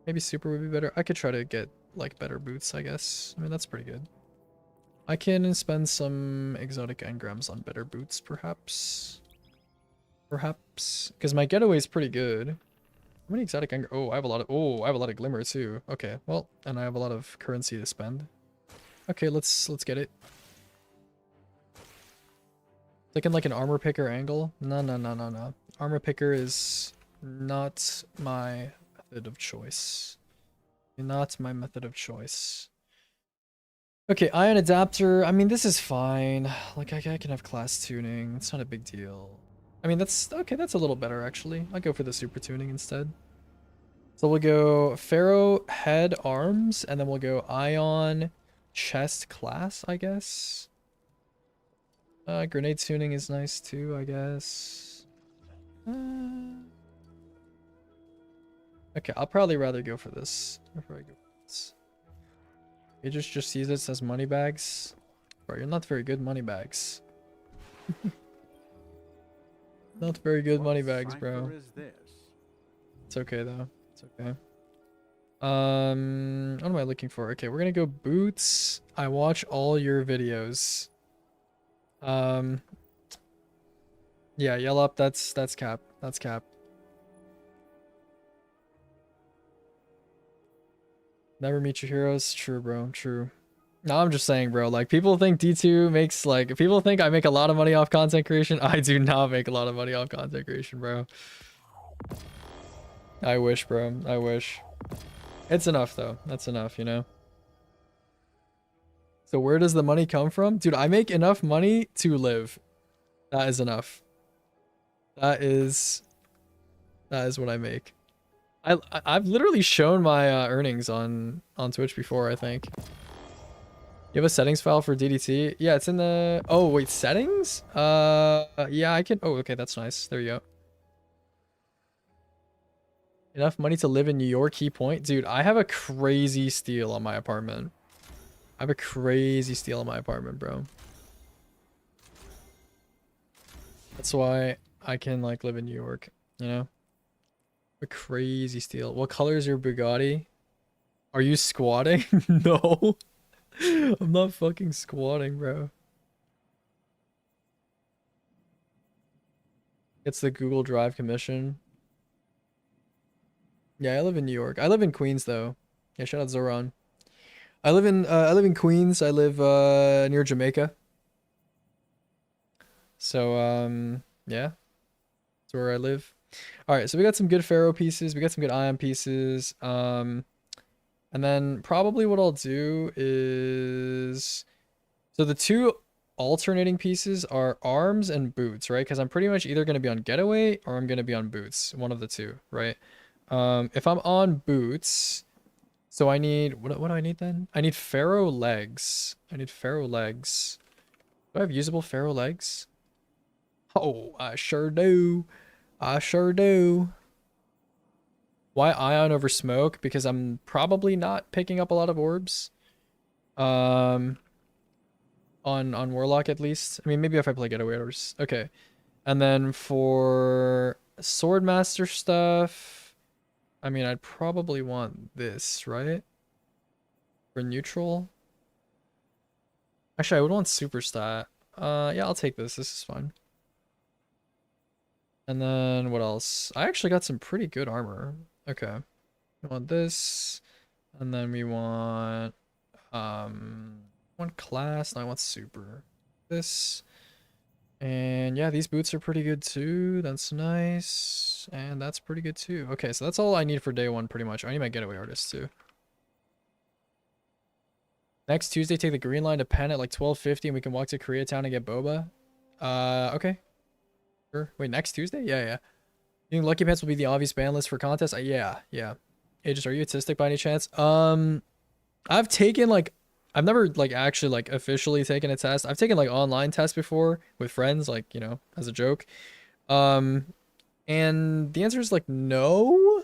Maybe super would be better. I could try to get like better boots, I guess. I mean, that's pretty good. I can spend some exotic engrams on better boots, perhaps. Perhaps. Because my getaway is pretty good. How many exotic engram? Oh, I have a lot of glimmer too. Okay, well, and I have a lot of currency to spend. Okay, let's get it. Looking like an armor picker angle? No. Armor picker is not my method of choice. Not my method of choice. Okay, ion adapter. I mean, this is fine. Like, I can have class tuning. It's not a big deal. I mean, that's okay. That's a little better, actually. I'll go for the super tuning instead. So we'll go Pharaoh head arms, and then we'll go ion chest class, I guess. Grenade tuning is nice too, I guess. Okay, I'll probably rather go for this. Aegis just sees this as money bags. Bro, you're not very good money bags. Not very good money bags, bro. It's okay though. It's okay. What am I looking for? Okay, we're gonna go boots. I watch all your videos. Yeah, yell up. That's cap. That's cap. Never meet your heroes. True, bro. True. No, I'm just saying, bro. Like, people think D2 makes, like, people think I make a lot of money off content creation. I do not make a lot of money off content creation, bro. I wish, bro. I wish. It's enough, though. That's enough, you know? So where does the money come from? Dude, I make enough money to live. That is enough. That is what I make. I've literally shown my earnings on Twitch before, I think. You have a settings file for DDT? Yeah, it's in the... Oh, wait, settings? Yeah, I can... Oh, okay, that's nice. There you go. Enough money to live in New York, key point? Dude, I have a crazy steal on my apartment. I have a crazy steal on my apartment, bro. That's why I can, like, live in New York, you know? A crazy steal. What color is your Bugatti? Are you squatting? No. I'm not fucking squatting, bro. It's the Google Drive commission. Yeah, I live in New York. I live in Queens though. Yeah, shout out Zoran. I live in Queens. I live near Jamaica. So yeah. That's where I live. All right, so we got some good Pharaoh pieces. We got some good Ion pieces. And then probably what I'll do is... So the two alternating pieces are arms and boots, right? Because I'm pretty much either going to be on getaway or I'm going to be on boots. One of the two, right? If I'm on boots... So I need... What do I need then? I need Pharaoh legs. I need Pharaoh legs. Do I have usable Pharaoh legs? Oh, I sure do. I sure do. Why Ion over Smoke? Because I'm probably not picking up a lot of orbs. On Warlock at least. I mean, maybe if I play Getaway Orders. Okay. And then for Swordmaster stuff, I mean, I'd probably want this, right? For neutral. Actually, I would want super stat. Yeah, I'll take this. This is fine. And then what else? I actually got some pretty good armor. Okay. We want this. And then we want one class. No, I want super. This. And yeah, these boots are pretty good too. That's nice. And that's pretty good too. Okay, so that's all I need for day one pretty much. I need my getaway artist too. Next Tuesday, take the green line to Penn at like 12:50 and we can walk to Koreatown and get boba. Okay. Sure. Wait, next Tuesday? Yeah, yeah. You think Lucky Pants will be the obvious ban list for contest? Yeah, yeah. Aegis, are you autistic by any chance? I've taken like, I've never like actually like officially taken a test. I've taken like online tests before with friends, like, you know, as a joke. And the answer is like no,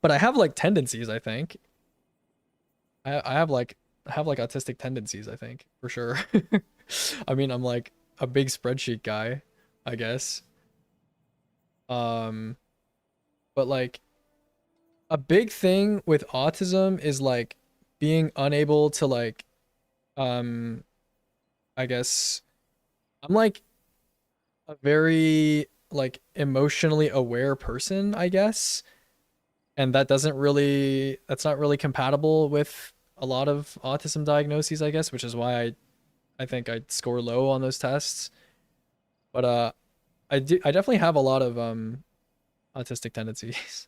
but I have like tendencies, I think. I have like autistic tendencies, I think, for sure. I mean, I'm like a big spreadsheet guy, I guess. But like a big thing with autism is like being unable to like I guess I'm like a very like emotionally aware person, I guess. And that's not really compatible with a lot of autism diagnoses, I guess, which is why I think I score low on those tests. But I definitely have a lot of autistic tendencies.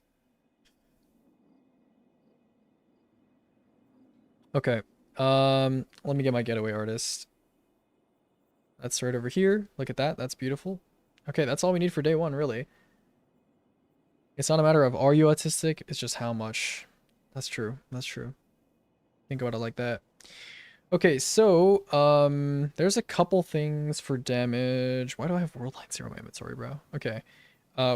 Okay. Let me get my getaway artist. That's right over here. Look at that. That's beautiful. Okay, that's all we need for day one, really. It's not a matter of are you autistic, it's just how much. That's true. That's true. Think about it like that. Okay, so there's a couple things for damage. Why do I have Worldline 0 in my inventory, bro? Okay.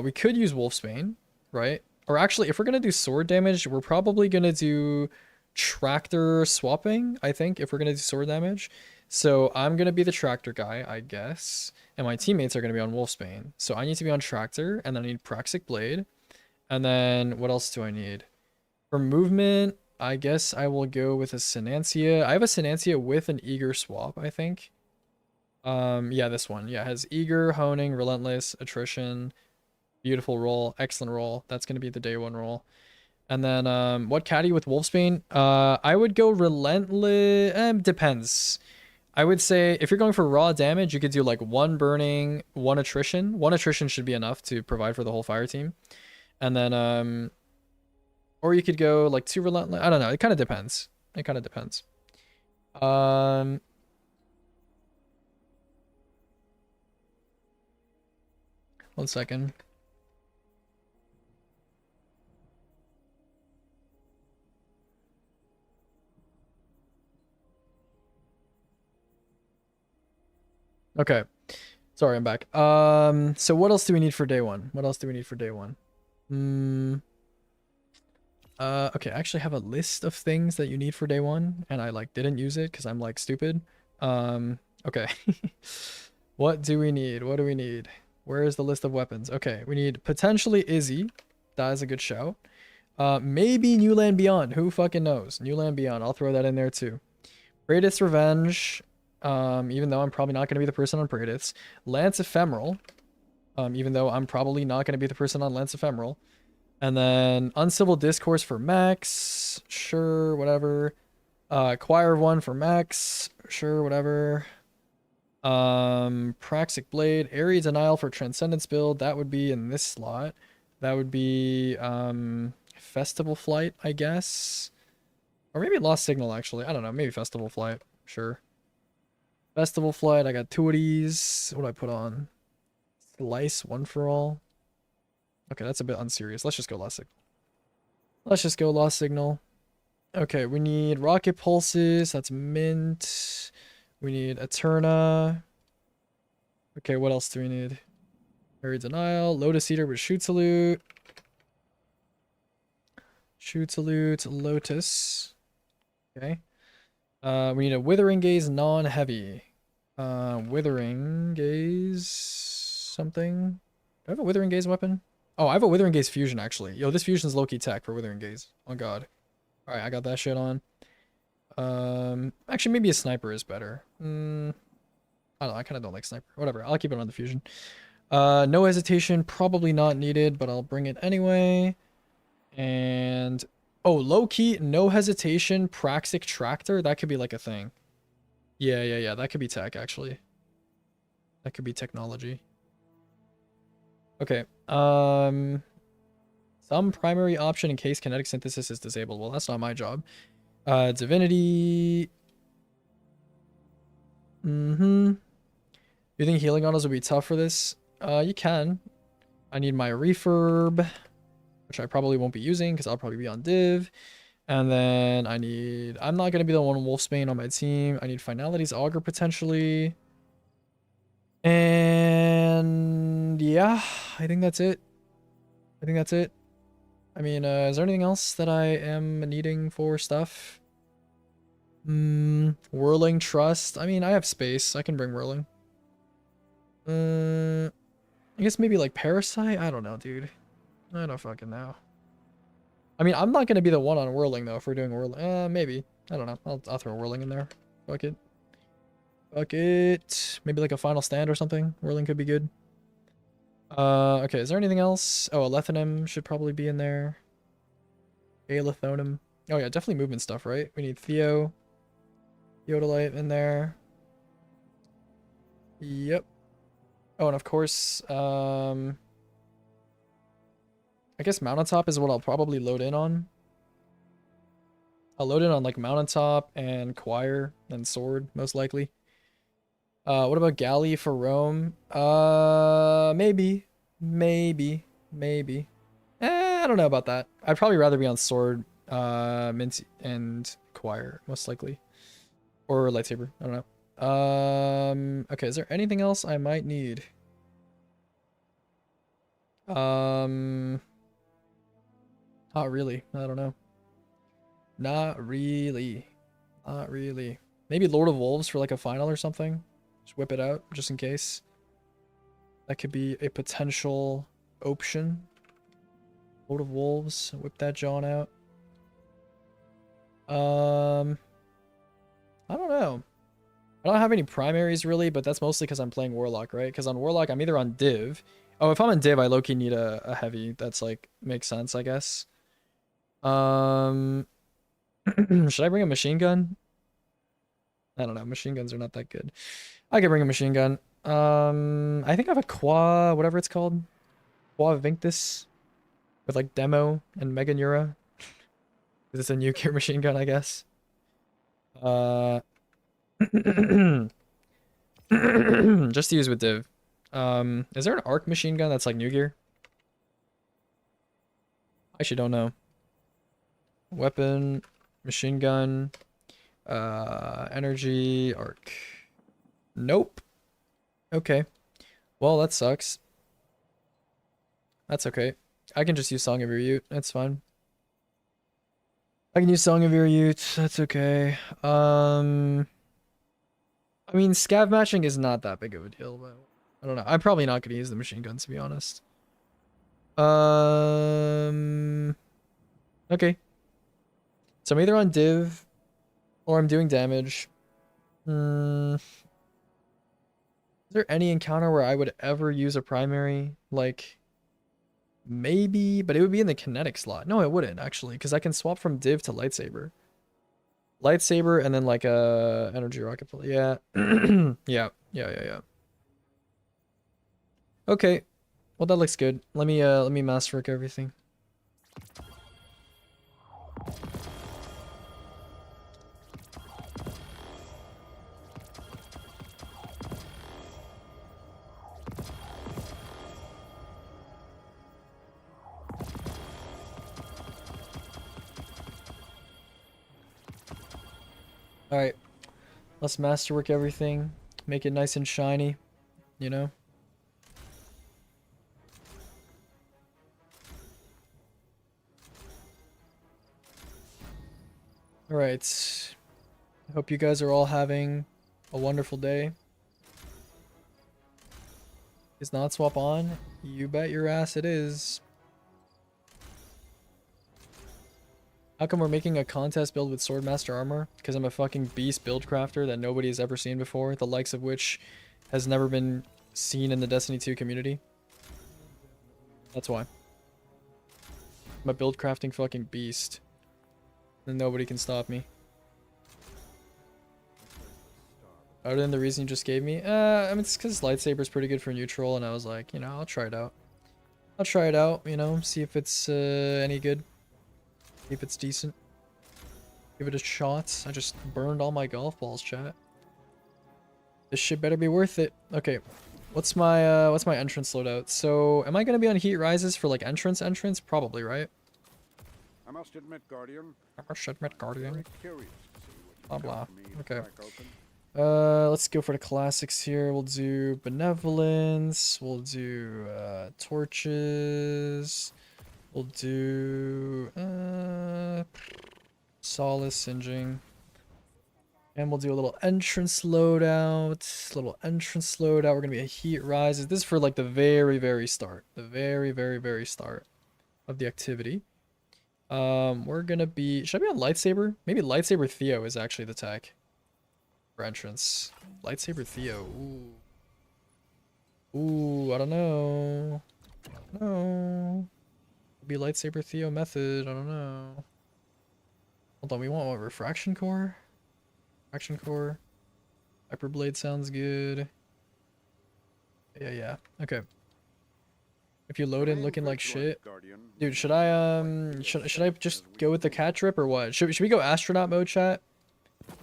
We could use Wolfsbane, right? Or actually, if we're gonna do sword damage, we're probably gonna do tractor swapping, I think, if we're gonna do sword damage. So I'm gonna be the tractor guy, I guess. And my teammates are gonna be on Wolfsbane. So I need to be on tractor, and then I need Praxic Blade. And then what else do I need? For movement, I guess I will go with a Sinancia. I have a Sinancia with an Eager swap, I think. Yeah, this one. Yeah, it has Eager, Honing, Relentless, Attrition. Beautiful roll. Excellent roll. That's going to be the day one roll. And then what caddy with Wolfsbane? I would go Relentless. Depends. I would say if you're going for raw damage, you could do like one burning, one attrition. One attrition should be enough to provide for the whole fire team. And then or you could go like 2 relentless. I don't know. It kind of depends. It kind of depends. 1 second. Okay. Sorry, I'm back. So what else do we need for day one? What else do we need for day one? Okay, I actually have a list of things that you need for day one, and I like didn't use it because I'm like stupid. Okay. What do we need? What do we need? Where is the list of weapons? Okay, we need potentially Izzy. That is a good shout. Maybe New Land Beyond. Who fucking knows? New Land Beyond. I'll throw that in there too. Praedyth's Revenge. Even though I'm probably not going to be the person on Praedyth's. Lance Ephemeral. Even though I'm probably not going to be the person on Lance Ephemeral. And then Uncivil Discourse for Max. Sure, whatever. Choir of One for Max. Sure, whatever. Praxic Blade. Area Denial for Transcendence build. That would be in this slot. That would be Festival Flight, I guess. Or maybe Lost Signal, actually. I don't know. Maybe Festival Flight. Sure. Festival Flight. I got 2 of these. What do I put on? Slice One for All. Okay, that's a bit unserious. Let's just go Lost Signal. Let's just go Lost Signal. Okay, we need Rocket Pulses. That's mint. We need Eterna. Okay, what else do we need? Area Denial. Lotus Eater with Shoot Salute. Shoot Salute. Lotus. Okay. We need a Withering Gaze non-heavy. Withering Gaze something. Do I have a Withering Gaze weapon? Oh, I have a Withering Gaze fusion, actually. Yo, this fusion's low-key tech for Withering Gaze. Oh, God. Alright, I got that shit on. Actually, maybe a sniper is better. I don't know, I kind of don't like sniper. Whatever, I'll keep it on the fusion. No hesitation, probably not needed, but I'll bring it anyway. And oh, low key, no hesitation, Praxic Tractor. That could be like a thing. Yeah. That could be tech actually. That could be technology. Okay. Some primary option in case kinetic synthesis is disabled. Well, that's not my job. Divinity. You think healing autos would be tough for this? You can. I need my refurb, which I probably won't be using because I'll probably be on div. And then I'm not going to be the one Wolfsbane on my team. I need Finality's Augur potentially. And yeah, I think that's it. I mean, is there anything else that I am needing for stuff? Whirling Trust. I mean, I have space. I can bring Whirling. I guess maybe like Parasite? I don't know, dude. I don't fucking know. I mean, I'm not going to be the one on Whirling, though, if we're doing Whirling. Maybe. I don't know. I'll throw Whirling in there. Fuck it. Maybe like a Final Stand or something. Whirling could be good. Okay, is there anything else? Oh, Alethanum should probably be in there. Aelithonum. Oh yeah, definitely movement stuff, right? We need Theodolite in there. Yep. Oh, and of course, I guess Mountaintop is what I'll probably load in on. I'll load in on like Mountaintop and Choir and Sword, most likely. What about Galley for Rome? Maybe. I don't know about that. I'd probably rather be on Sword, Mint, and Choir, most likely. Or Lightsaber, I don't know. Okay, is there anything else I might need? Not really. I don't know. Not really. Maybe Lord of Wolves for like a final or something. Just whip it out, just in case. That could be a potential option. Lord of Wolves, whip that John out. I don't know. I don't have any primaries really, but that's mostly because I'm playing Warlock, right? Because on Warlock, I'm either on Div. Oh, if I'm on Div, I low-key need a heavy. That's like, makes sense, I guess. Should I bring a machine gun? I don't know. Machine guns are not that good. I could bring a machine gun. I think I have a Qua, whatever it's called. Qua Vinctus. With like Demo and Mega Neura. It's a nuclear machine gun, I guess. Just to use with Div. Is there an arc machine gun that's like New Gear? I actually don't know. Weapon, machine gun, energy, arc. Nope. Okay. Well, that sucks. That's okay. I can just use Song of Your Youth. That's fine. I can use Song of Your Youth. That's okay. I mean, scav matching is not that big of a deal, but I don't know. I'm probably not going to use the machine gun, to be honest. Okay. So I'm either on Div or I'm doing damage. Is there any encounter where I would ever use a primary? Like, maybe, but it would be in the kinetic slot. No, it wouldn't, actually, because I can swap from Div to Lightsaber. Lightsaber and then like a energy rocket. Yeah. Yeah. Okay. Well, that looks good. Let me masterwork everything. Alright, let's masterwork everything, make it nice and shiny, you know? Alright, I hope you guys are all having a wonderful day. Is not swap on? You bet your ass it is. How come we're making a contest build with Swordmaster armor? Because I'm a fucking beast build crafter that nobody has ever seen before, the likes of which has never been seen in the Destiny 2 community. That's why. I'm a build crafting fucking beast. And nobody can stop me. Other than the reason you just gave me? I mean, it's because lightsaber's pretty good for neutral, and I was like, you know, I'll try it out. I'll try it out, you know, see if it's any good. See if it's decent. Give it a shot. I just burned all my golf balls, chat. This shit better be worth it. Okay. What's my entrance loadout? So, am I gonna be on heat rises for like entrance? Probably, right? I must admit, Guardian. Guardian. Curious Blah blah. Okay. open. Let's go for the classics here. We'll do benevolence. We'll do torches. We'll do solace singeing. And we'll do a little entrance loadout. We're gonna be a heat rises. This is for like the very start. The very start of the activity. We're gonna be. Should I be on lightsaber? Maybe lightsaber Theo is actually the tech for entrance. Lightsaber Theo. Ooh, I don't know. No. Be lightsaber Theo method. I don't know. Hold on, we want what? Refraction core? Refraction core. Hyperblade sounds good. Yeah. Okay. If you load in looking like shit. Dude, should I should I just go with the cat drip or what? Should we go astronaut mode, chat?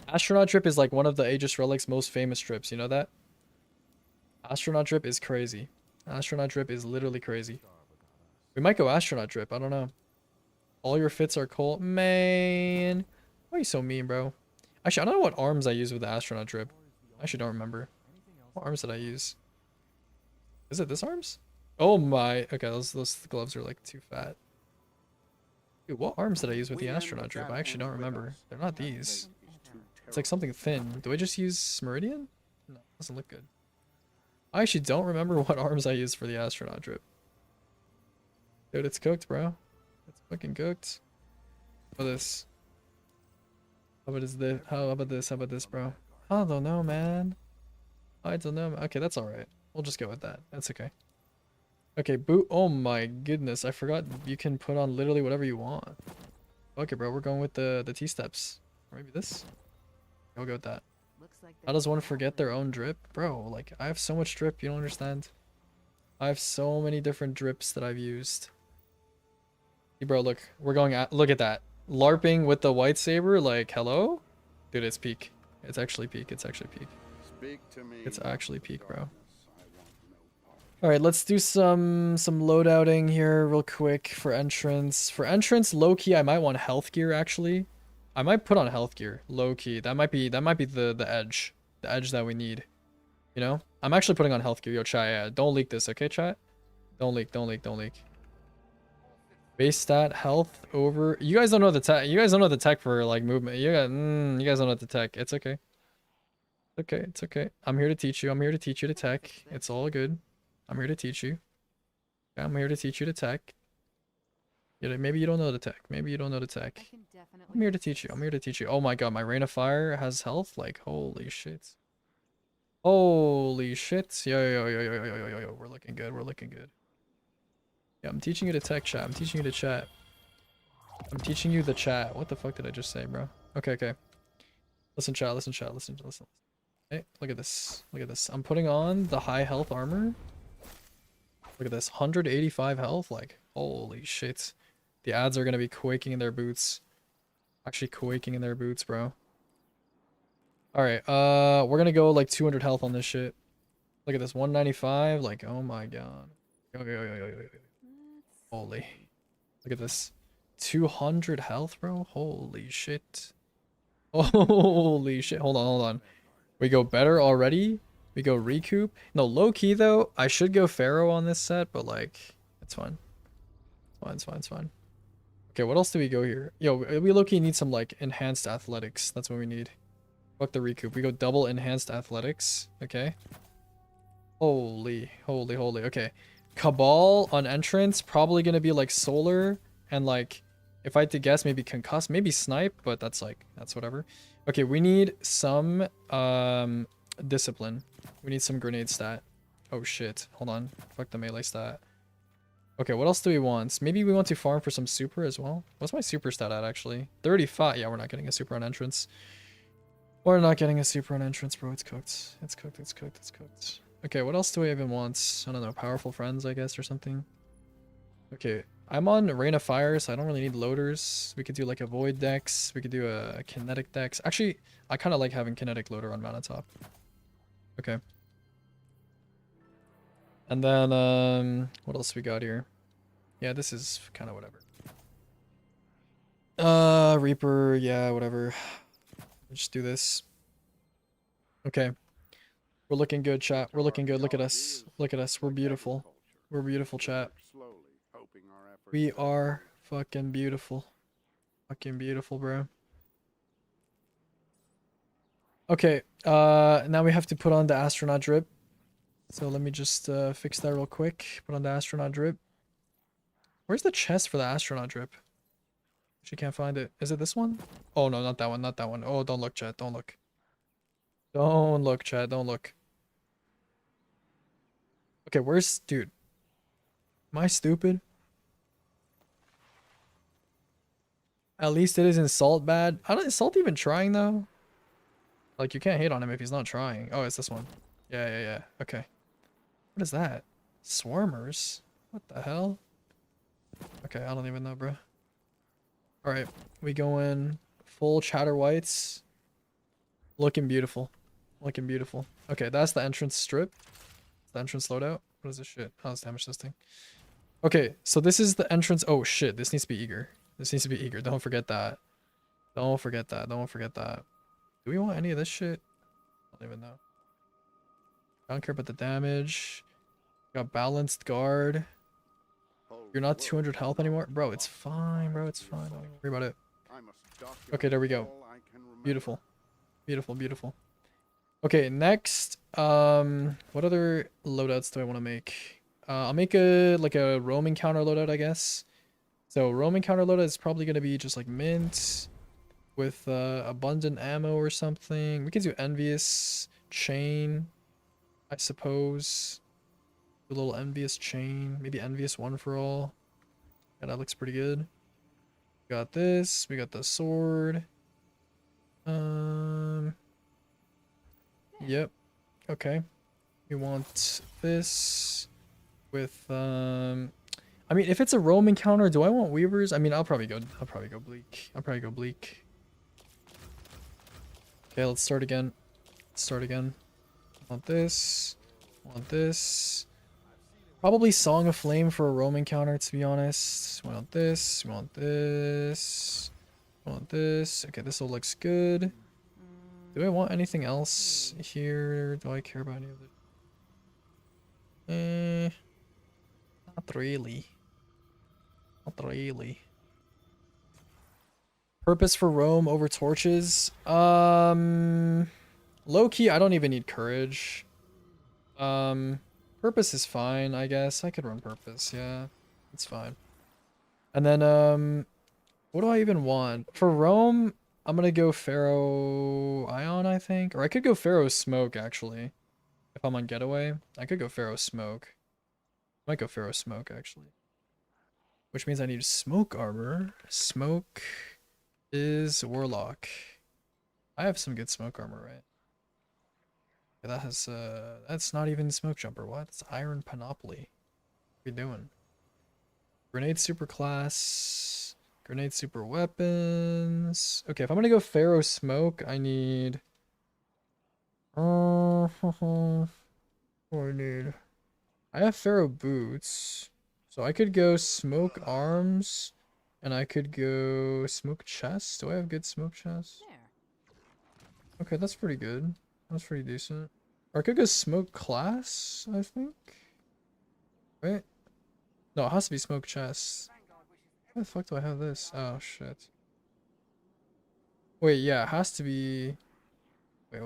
Astronaut drip is like one of the Aegis Relic's most famous drips, you know that? Astronaut drip is crazy. Astronaut drip is literally crazy. We might go astronaut drip, I don't know. All your fits are cold. Man. Why are you so mean, bro? Actually, I don't know what arms I use with the astronaut drip. I actually don't remember. What arms did I use? Is it this arms? Oh my. Okay, those gloves are like too fat. Dude, what arms did I use with the astronaut drip? I actually don't remember. They're not these. It's like something thin. Do I just use Meridian? No, doesn't look good. I actually don't remember what arms I used for the astronaut drip. Dude, it's cooked, bro. It's fucking cooked. How about this? How about this, bro? I don't know, man. I don't know. Okay, that's alright. We'll just go with that. That's okay. Okay, boot. Oh my goodness. I forgot you can put on literally whatever you want. Okay, bro. We're going with the T-steps. Or maybe this? I'll go with that. How does one forget their own drip? Bro, like, I have so much drip. You don't understand. I have so many different drips that I've used. Hey, bro, look. We're going at... Look at that. LARPing with the white saber. Like, hello? Dude, it's peak. It's actually peak. It's actually peak. It's actually peak, bro. Alright, let's do some loadouting here real quick for entrance. For entrance, low-key, I might want health gear, actually. I might put on health gear, low-key. That might be the edge. The edge that we need. You know? I'm actually putting on health gear. Yo, chat, yeah. Don't leak this, okay, chat? Don't leak. Base stat, health, over... You guys don't know the tech. You guys don't know the tech for, like, movement. You guys don't know the tech. It's okay. It's okay. I'm here to teach you. I'm here to teach you the tech. It's all good. I'm here to teach you. I'm here to teach you the tech. Maybe you don't know the tech. Maybe you don't know the tech. I'm here to teach you. I'm here to teach you. Oh my god, my Rain of Fire has health? Like, holy shit. Holy shit. Yo. We're looking good. We're looking good. Yeah, I'm teaching you the tech, chat. I'm teaching you the chat. I'm teaching you the chat. What the fuck did I just say, bro? Okay. Listen, chat. Listen. Hey, look at this. Look at this. I'm putting on the high health armor. Look at this. 185 health. Like, holy shit. The ads are gonna be quaking in their boots. Actually quaking in their boots, bro. Alright, we're gonna go like 200 health on this shit. Look at this. 195. Like, oh my god. Yo. Holy. Look at this. 200 health, bro. Holy shit. Holy shit. Hold on. We go better already. We go recoup. No, low key though. I should go Pharaoh on this set, but like, it's fine. It's fine. Okay, what else do we go here? Yo, we low key need some like enhanced athletics. That's what we need. Fuck the recoup. We go double enhanced athletics. Okay. Holy. Okay. Cabal on entrance. Probably gonna be like solar and like, if I had to guess, maybe concuss, maybe snipe, but that's whatever. Okay, we need some discipline. We need some grenade stat. Oh shit. Hold on. Fuck the melee stat. Okay, what else do we want? Maybe we want to farm for some super as well. What's my super stat at actually? 35. Yeah, we're not getting a super on entrance. We're not getting a super on entrance, bro. It's cooked. It's cooked. It's cooked. It's cooked. Okay, what else do we even want? I don't know. Powerful friends, I guess, or something. Okay, I'm on Rain of Fire, so I don't really need loaders. We could do like a Void Dex. We could do a Kinetic Dex. Actually, I kind of like having Kinetic Loader on Mountaintop. Okay. And then, what else we got here? Yeah, this is kind of whatever. Reaper, yeah, whatever. Just do this. Okay. We're looking good, chat. We're looking good. Look at us. Look at us. We're beautiful. We're beautiful, chat. We are fucking beautiful. Fucking beautiful, bro. Okay, now we have to put on the astronaut drip. So let me just fix that real quick. Put on the astronaut drip. Where's the chest for the astronaut drip? She can't find it. Is it this one? Oh no, not that one, not that one. Oh, don't look, chat. Don't look. Don't look, chat. Don't look. Okay, where's... Dude. Am I stupid? At least it isn't Salt bad. I don't... Is Salt even trying, though? Like, you can't hate on him if he's not trying. Oh, it's this one. Yeah. Okay. What is that? Swarmers? What the hell? Okay, I don't even know, bro. Alright, we go in full chatter whites. Looking beautiful. Looking beautiful. Okay, that's the entrance strip. The entrance loadout. What is this shit? Oh, it's damage testing. Okay, so this is the entrance. Oh shit, this needs to be eager. This needs to be eager. Don't forget that. Don't forget that. Don't forget that. Do we want any of this shit? I don't even know. I don't care about the damage. Got balanced guard. You're not 200 health anymore? Bro, it's fine, bro. It's fine. Don't worry about it. Okay, there we go. Beautiful. Beautiful, beautiful. Okay, next. What other loadouts do I want to make? I'll make a roaming counter loadout, I guess. So roaming counter loadout is probably going to be just like mint with abundant ammo or something. We could do envious chain, I suppose. A little envious chain, maybe envious one for all. Yeah, that looks pretty good. Got this. We got the sword. Yep. Okay. We want this with I mean, if it's a roam encounter, do I want weavers? I mean, I'll probably go bleak. Okay, let's start again. Want this. Want this. Probably Song of Flame for a roam encounter, to be honest. Want this. Want this. Want this. Okay, this all looks good. Do I want anything else here? Do I care about any of it? Not really. Not really. Purpose for roam over torches. Low key, I don't even need courage. Purpose is fine, I guess. I could run purpose, yeah. It's fine. And then, what do I even want? For roam, I'm gonna go Pharaoh Ion, I think. Or I could go Pharaoh Smoke, actually. If I'm on getaway, I could go Pharaoh Smoke. I might go Pharaoh Smoke, actually. Which means I need smoke armor. Smoke is Warlock. I have some good smoke armor, right? Yeah, that has, that's not even smoke jumper. What? It's Iron Panoply. What are we doing? Grenade super class. Grenade super weapons. Okay, if I'm gonna go Pharaoh Smoke, I need... what do I need? I have Pharaoh Boots. So I could go Smoke Arms. And I could go Smoke Chest. Do I have good Smoke Chest? Okay, that's pretty good. That's pretty decent. Or I could go Smoke Class, I think. Right? No, it has to be Smoke Chest. Why the fuck do I have this? Oh, shit. Wait, yeah, it has to be... Wait.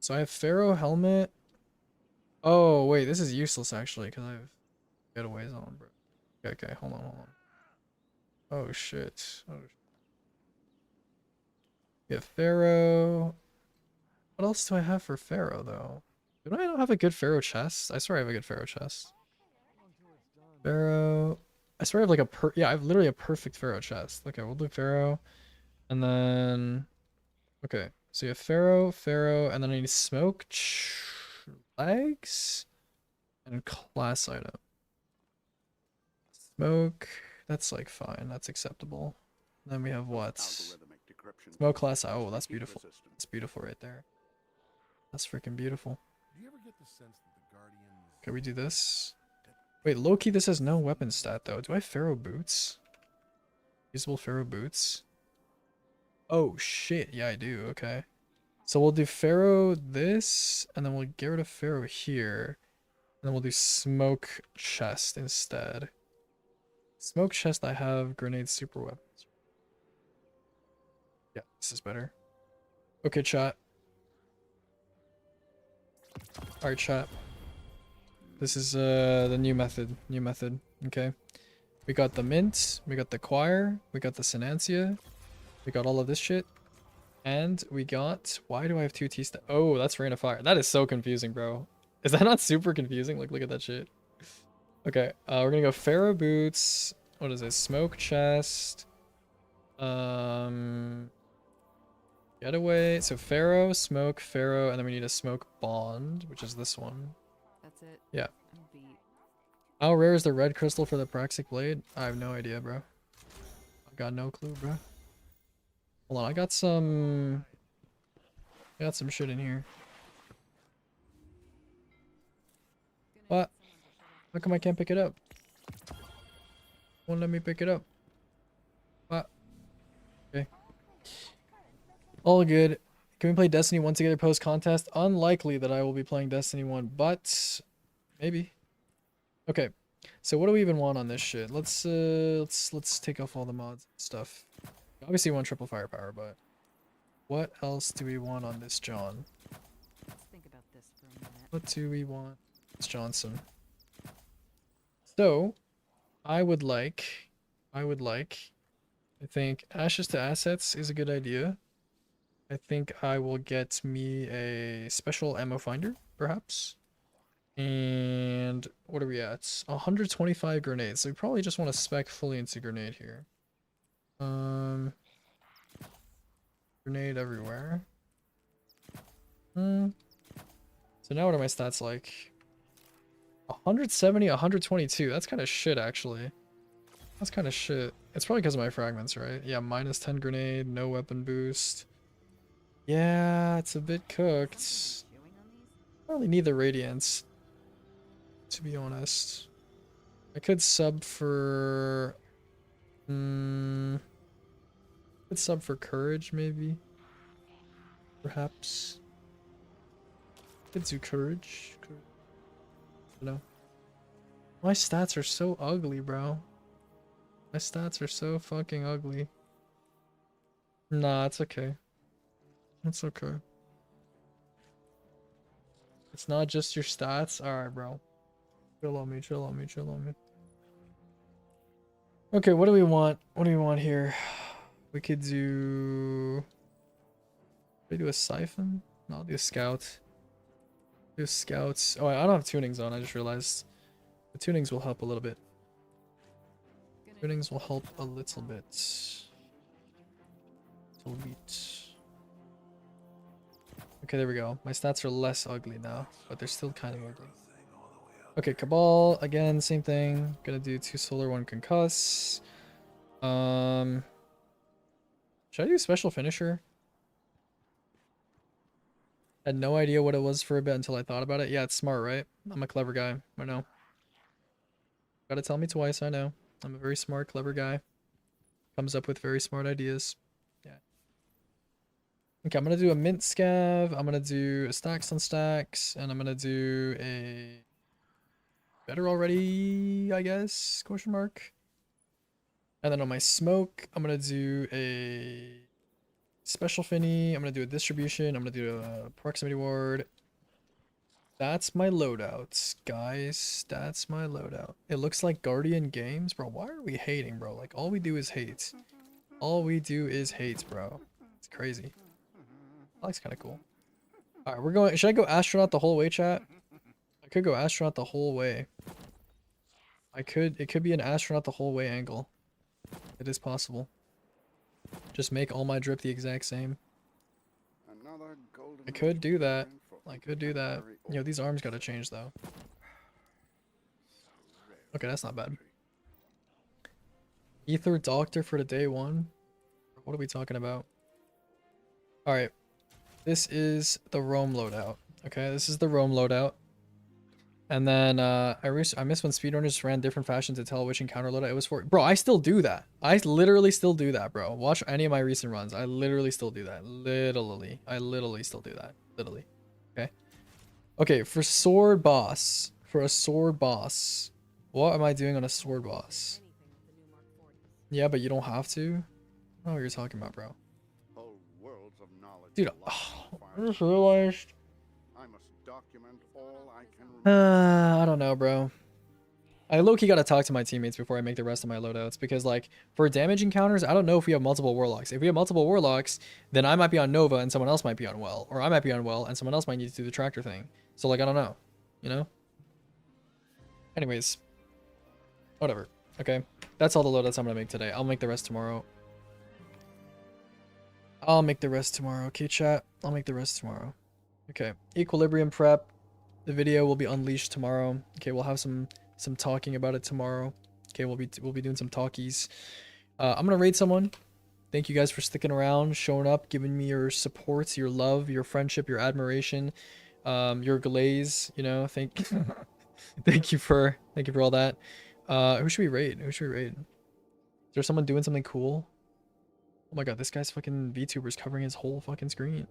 So I have Pharaoh Helmet. Oh, wait, this is useless, actually, because I have getaways on, bro. Okay, hold on. Oh, shit. Yeah, Pharaoh. What else do I have for Pharaoh, though? Do I not have a good Pharaoh chest? I swear I have a good Pharaoh chest. Pharaoh... I swear I have like a yeah, I have literally a perfect Pharaoh chest. Okay, we'll do Pharaoh. And then... Okay, so you have Pharaoh, Pharaoh, and then I need smoke, legs, and class item. Smoke, that's like fine, that's acceptable. Then we have what? Smoke class, oh, that's beautiful. That's beautiful right there. That's freaking beautiful. Can we do this? Wait, low-key this has no weapon stat though. Do I have Pharaoh boots? Usable Pharaoh boots? Oh shit, yeah I do, okay. So we'll do Pharaoh this, and then we'll get rid of Pharaoh here. And then we'll do smoke chest instead. Smoke chest, I have grenade super weapons. Yeah, this is better. Okay, chat. Alright, chat. This is the new method. Okay. We got the mint, we got the choir, we got the Synancia, we got all of this shit. And we got, why do I have 2 T stat? Oh, that's Rain of Fire. That is so confusing, bro. Is that not super confusing? Like, look at that shit. Okay, we're gonna go Pharaoh boots. What is this? Smoke chest. Getaway. So Pharaoh, smoke, Pharaoh, and then we need a smoke bond, which is this one. That's it. Yeah. How rare is the red crystal for the Praxic blade? I have no idea, bro. I got no clue, bro. Hold on, I got some shit in here. What? How come I can't pick it up? Won't let me pick it up. What? Okay. All good. Can we play Destiny 1 together post contest? Unlikely that I will be playing Destiny 1, but maybe. Okay. So what do we even want on this shit? Let's take off all the mods and stuff. Obviously we want triple firepower, but what else do we want on this John? Let's think about this for a minute. What do we want? It's Johnson. So, I think Ashes to Assets is a good idea. I think I will get me a special ammo finder, perhaps. And what are we at? 125 grenades. So we probably just want to spec fully into grenade here. Grenade everywhere. So now what are my stats like? 170, 122. That's kind of shit, actually. That's kind of shit. It's probably because of my fragments, right? Yeah, minus 10 grenade, no weapon boost. Yeah, it's a bit cooked. I really need the radiance, to be honest. I could sub for... could sub for courage, maybe. Perhaps. Could do courage. No. My stats are so ugly, bro. My stats are so fucking ugly. Nah, it's okay. It's okay. It's not just your stats. Alright, bro. Chill on me, chill on me, chill on me. Okay, what do we want? What do we want here? We could do... Should we do a siphon? No, I'll do a scout. Do scouts. Oh, I don't have tunings on, I just realized. The tunings will help a little bit. Tunings will help a little bit. Little bit. Okay, there we go. My stats are less ugly now, but they're still kind of ugly. Okay, Cabal, again, same thing. Gonna do 2 solar, 1 concuss. Should I do special finisher? Had no idea what it was for a bit until I thought about it. Yeah, it's smart, right? I'm a clever guy. I know. Gotta tell me twice, I know. I'm a very smart, clever guy. Comes up with very smart ideas. Yeah. Okay, I'm gonna do a mint scav. I'm gonna do a stacks on stacks. And I'm gonna do a... better already, I guess? Question mark. And then on my smoke, I'm gonna do a... special finny. I'm gonna do a distribution. I'm gonna do a proximity ward. That's my loadout, guys. That's my loadout. It looks like Guardian Games, bro. Why are we hating, bro? Like, all we do is hate. All we do is hate, bro. It's crazy. That looks kind of cool. All right, we're going. Should I go astronaut the whole way, chat? I could go astronaut the whole way. I could. It could be an astronaut the whole way angle. It is possible. Just make all my drip the exact same. I could do that. I could do that. Yo, these arms gotta change though. Okay, that's not bad. Ether Doctor for the day one. What are we talking about? All right, this is the Rome loadout. Okay, this is the Rome loadout. And then I missed when speedrunners ran different fashions to tell which encounter loadout it was for. Bro, I still do that. I literally still do that, bro. Watch any of my recent runs. I literally still do that. Literally. I literally still do that. Literally. Okay. Okay, for sword boss. For a sword boss. What am I doing on a sword boss? Yeah, but you don't have to. I don't know what you're talking about, bro. Dude, oh, I just realized. I don't know, bro. I low-key gotta talk to my teammates before I make the rest of my loadouts, because like for damage encounters, I don't know if we have multiple warlocks. If we have multiple warlocks, then I might be on Nova and someone else might be on Well, or I might be on Well and someone else might need to do the tractor thing. So like I don't know, you know. Anyways, whatever. Okay, that's all the loadouts I'm gonna make today. I'll make the rest tomorrow. Okay, chat. I'll make the rest tomorrow. Okay, equilibrium prep. The video will be unleashed tomorrow. Okay, we'll have some talking about it tomorrow. Okay, we'll be doing some talkies. I'm gonna raid someone. Thank you guys for sticking around, showing up, giving me your support, your love, your friendship, your admiration, your glaze. You know, thank you for all that. Who should we raid? Is there someone doing something cool? Oh my god, this guy's fucking VTuber's covering his whole fucking screen.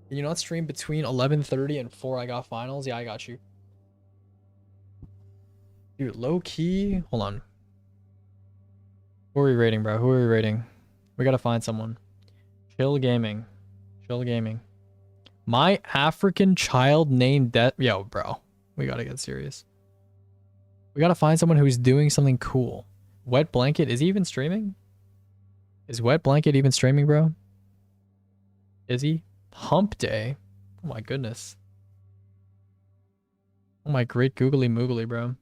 Can you not stream between 11:30 and 4? I got finals. Yeah, I got you. Dude, low key. Hold on. Who are we rating, bro? Who are we rating? We gotta find someone. Chill Gaming. My African child named Death. Yo, bro. We gotta get serious. We gotta find someone who's doing something cool. Wet Blanket. Is he even streaming? Is Wet Blanket even streaming, bro? Is he? Hump Day. Oh my goodness. Oh my great googly moogly, bro.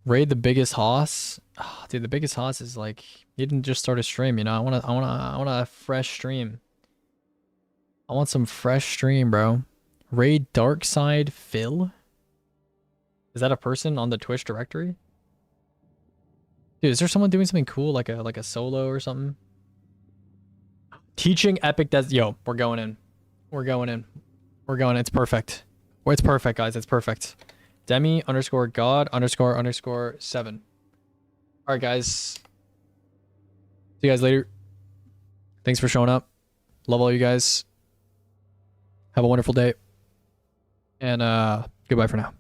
Raid the biggest hoss. Oh, dude, the biggest hoss is like he didn't just start a stream, you know. I want a fresh stream. I want some fresh stream, bro. Raid Darkside Phil. Is that a person on the Twitch directory? Dude, is there someone doing something cool like a solo or something? Teaching Epic Des. Yo, we're going in. It's perfect. It's perfect, guys. It's perfect. Demi _ God _ 7. All right, guys. See you guys later. Thanks for showing up. Love all you guys. Have a wonderful day. And goodbye for now.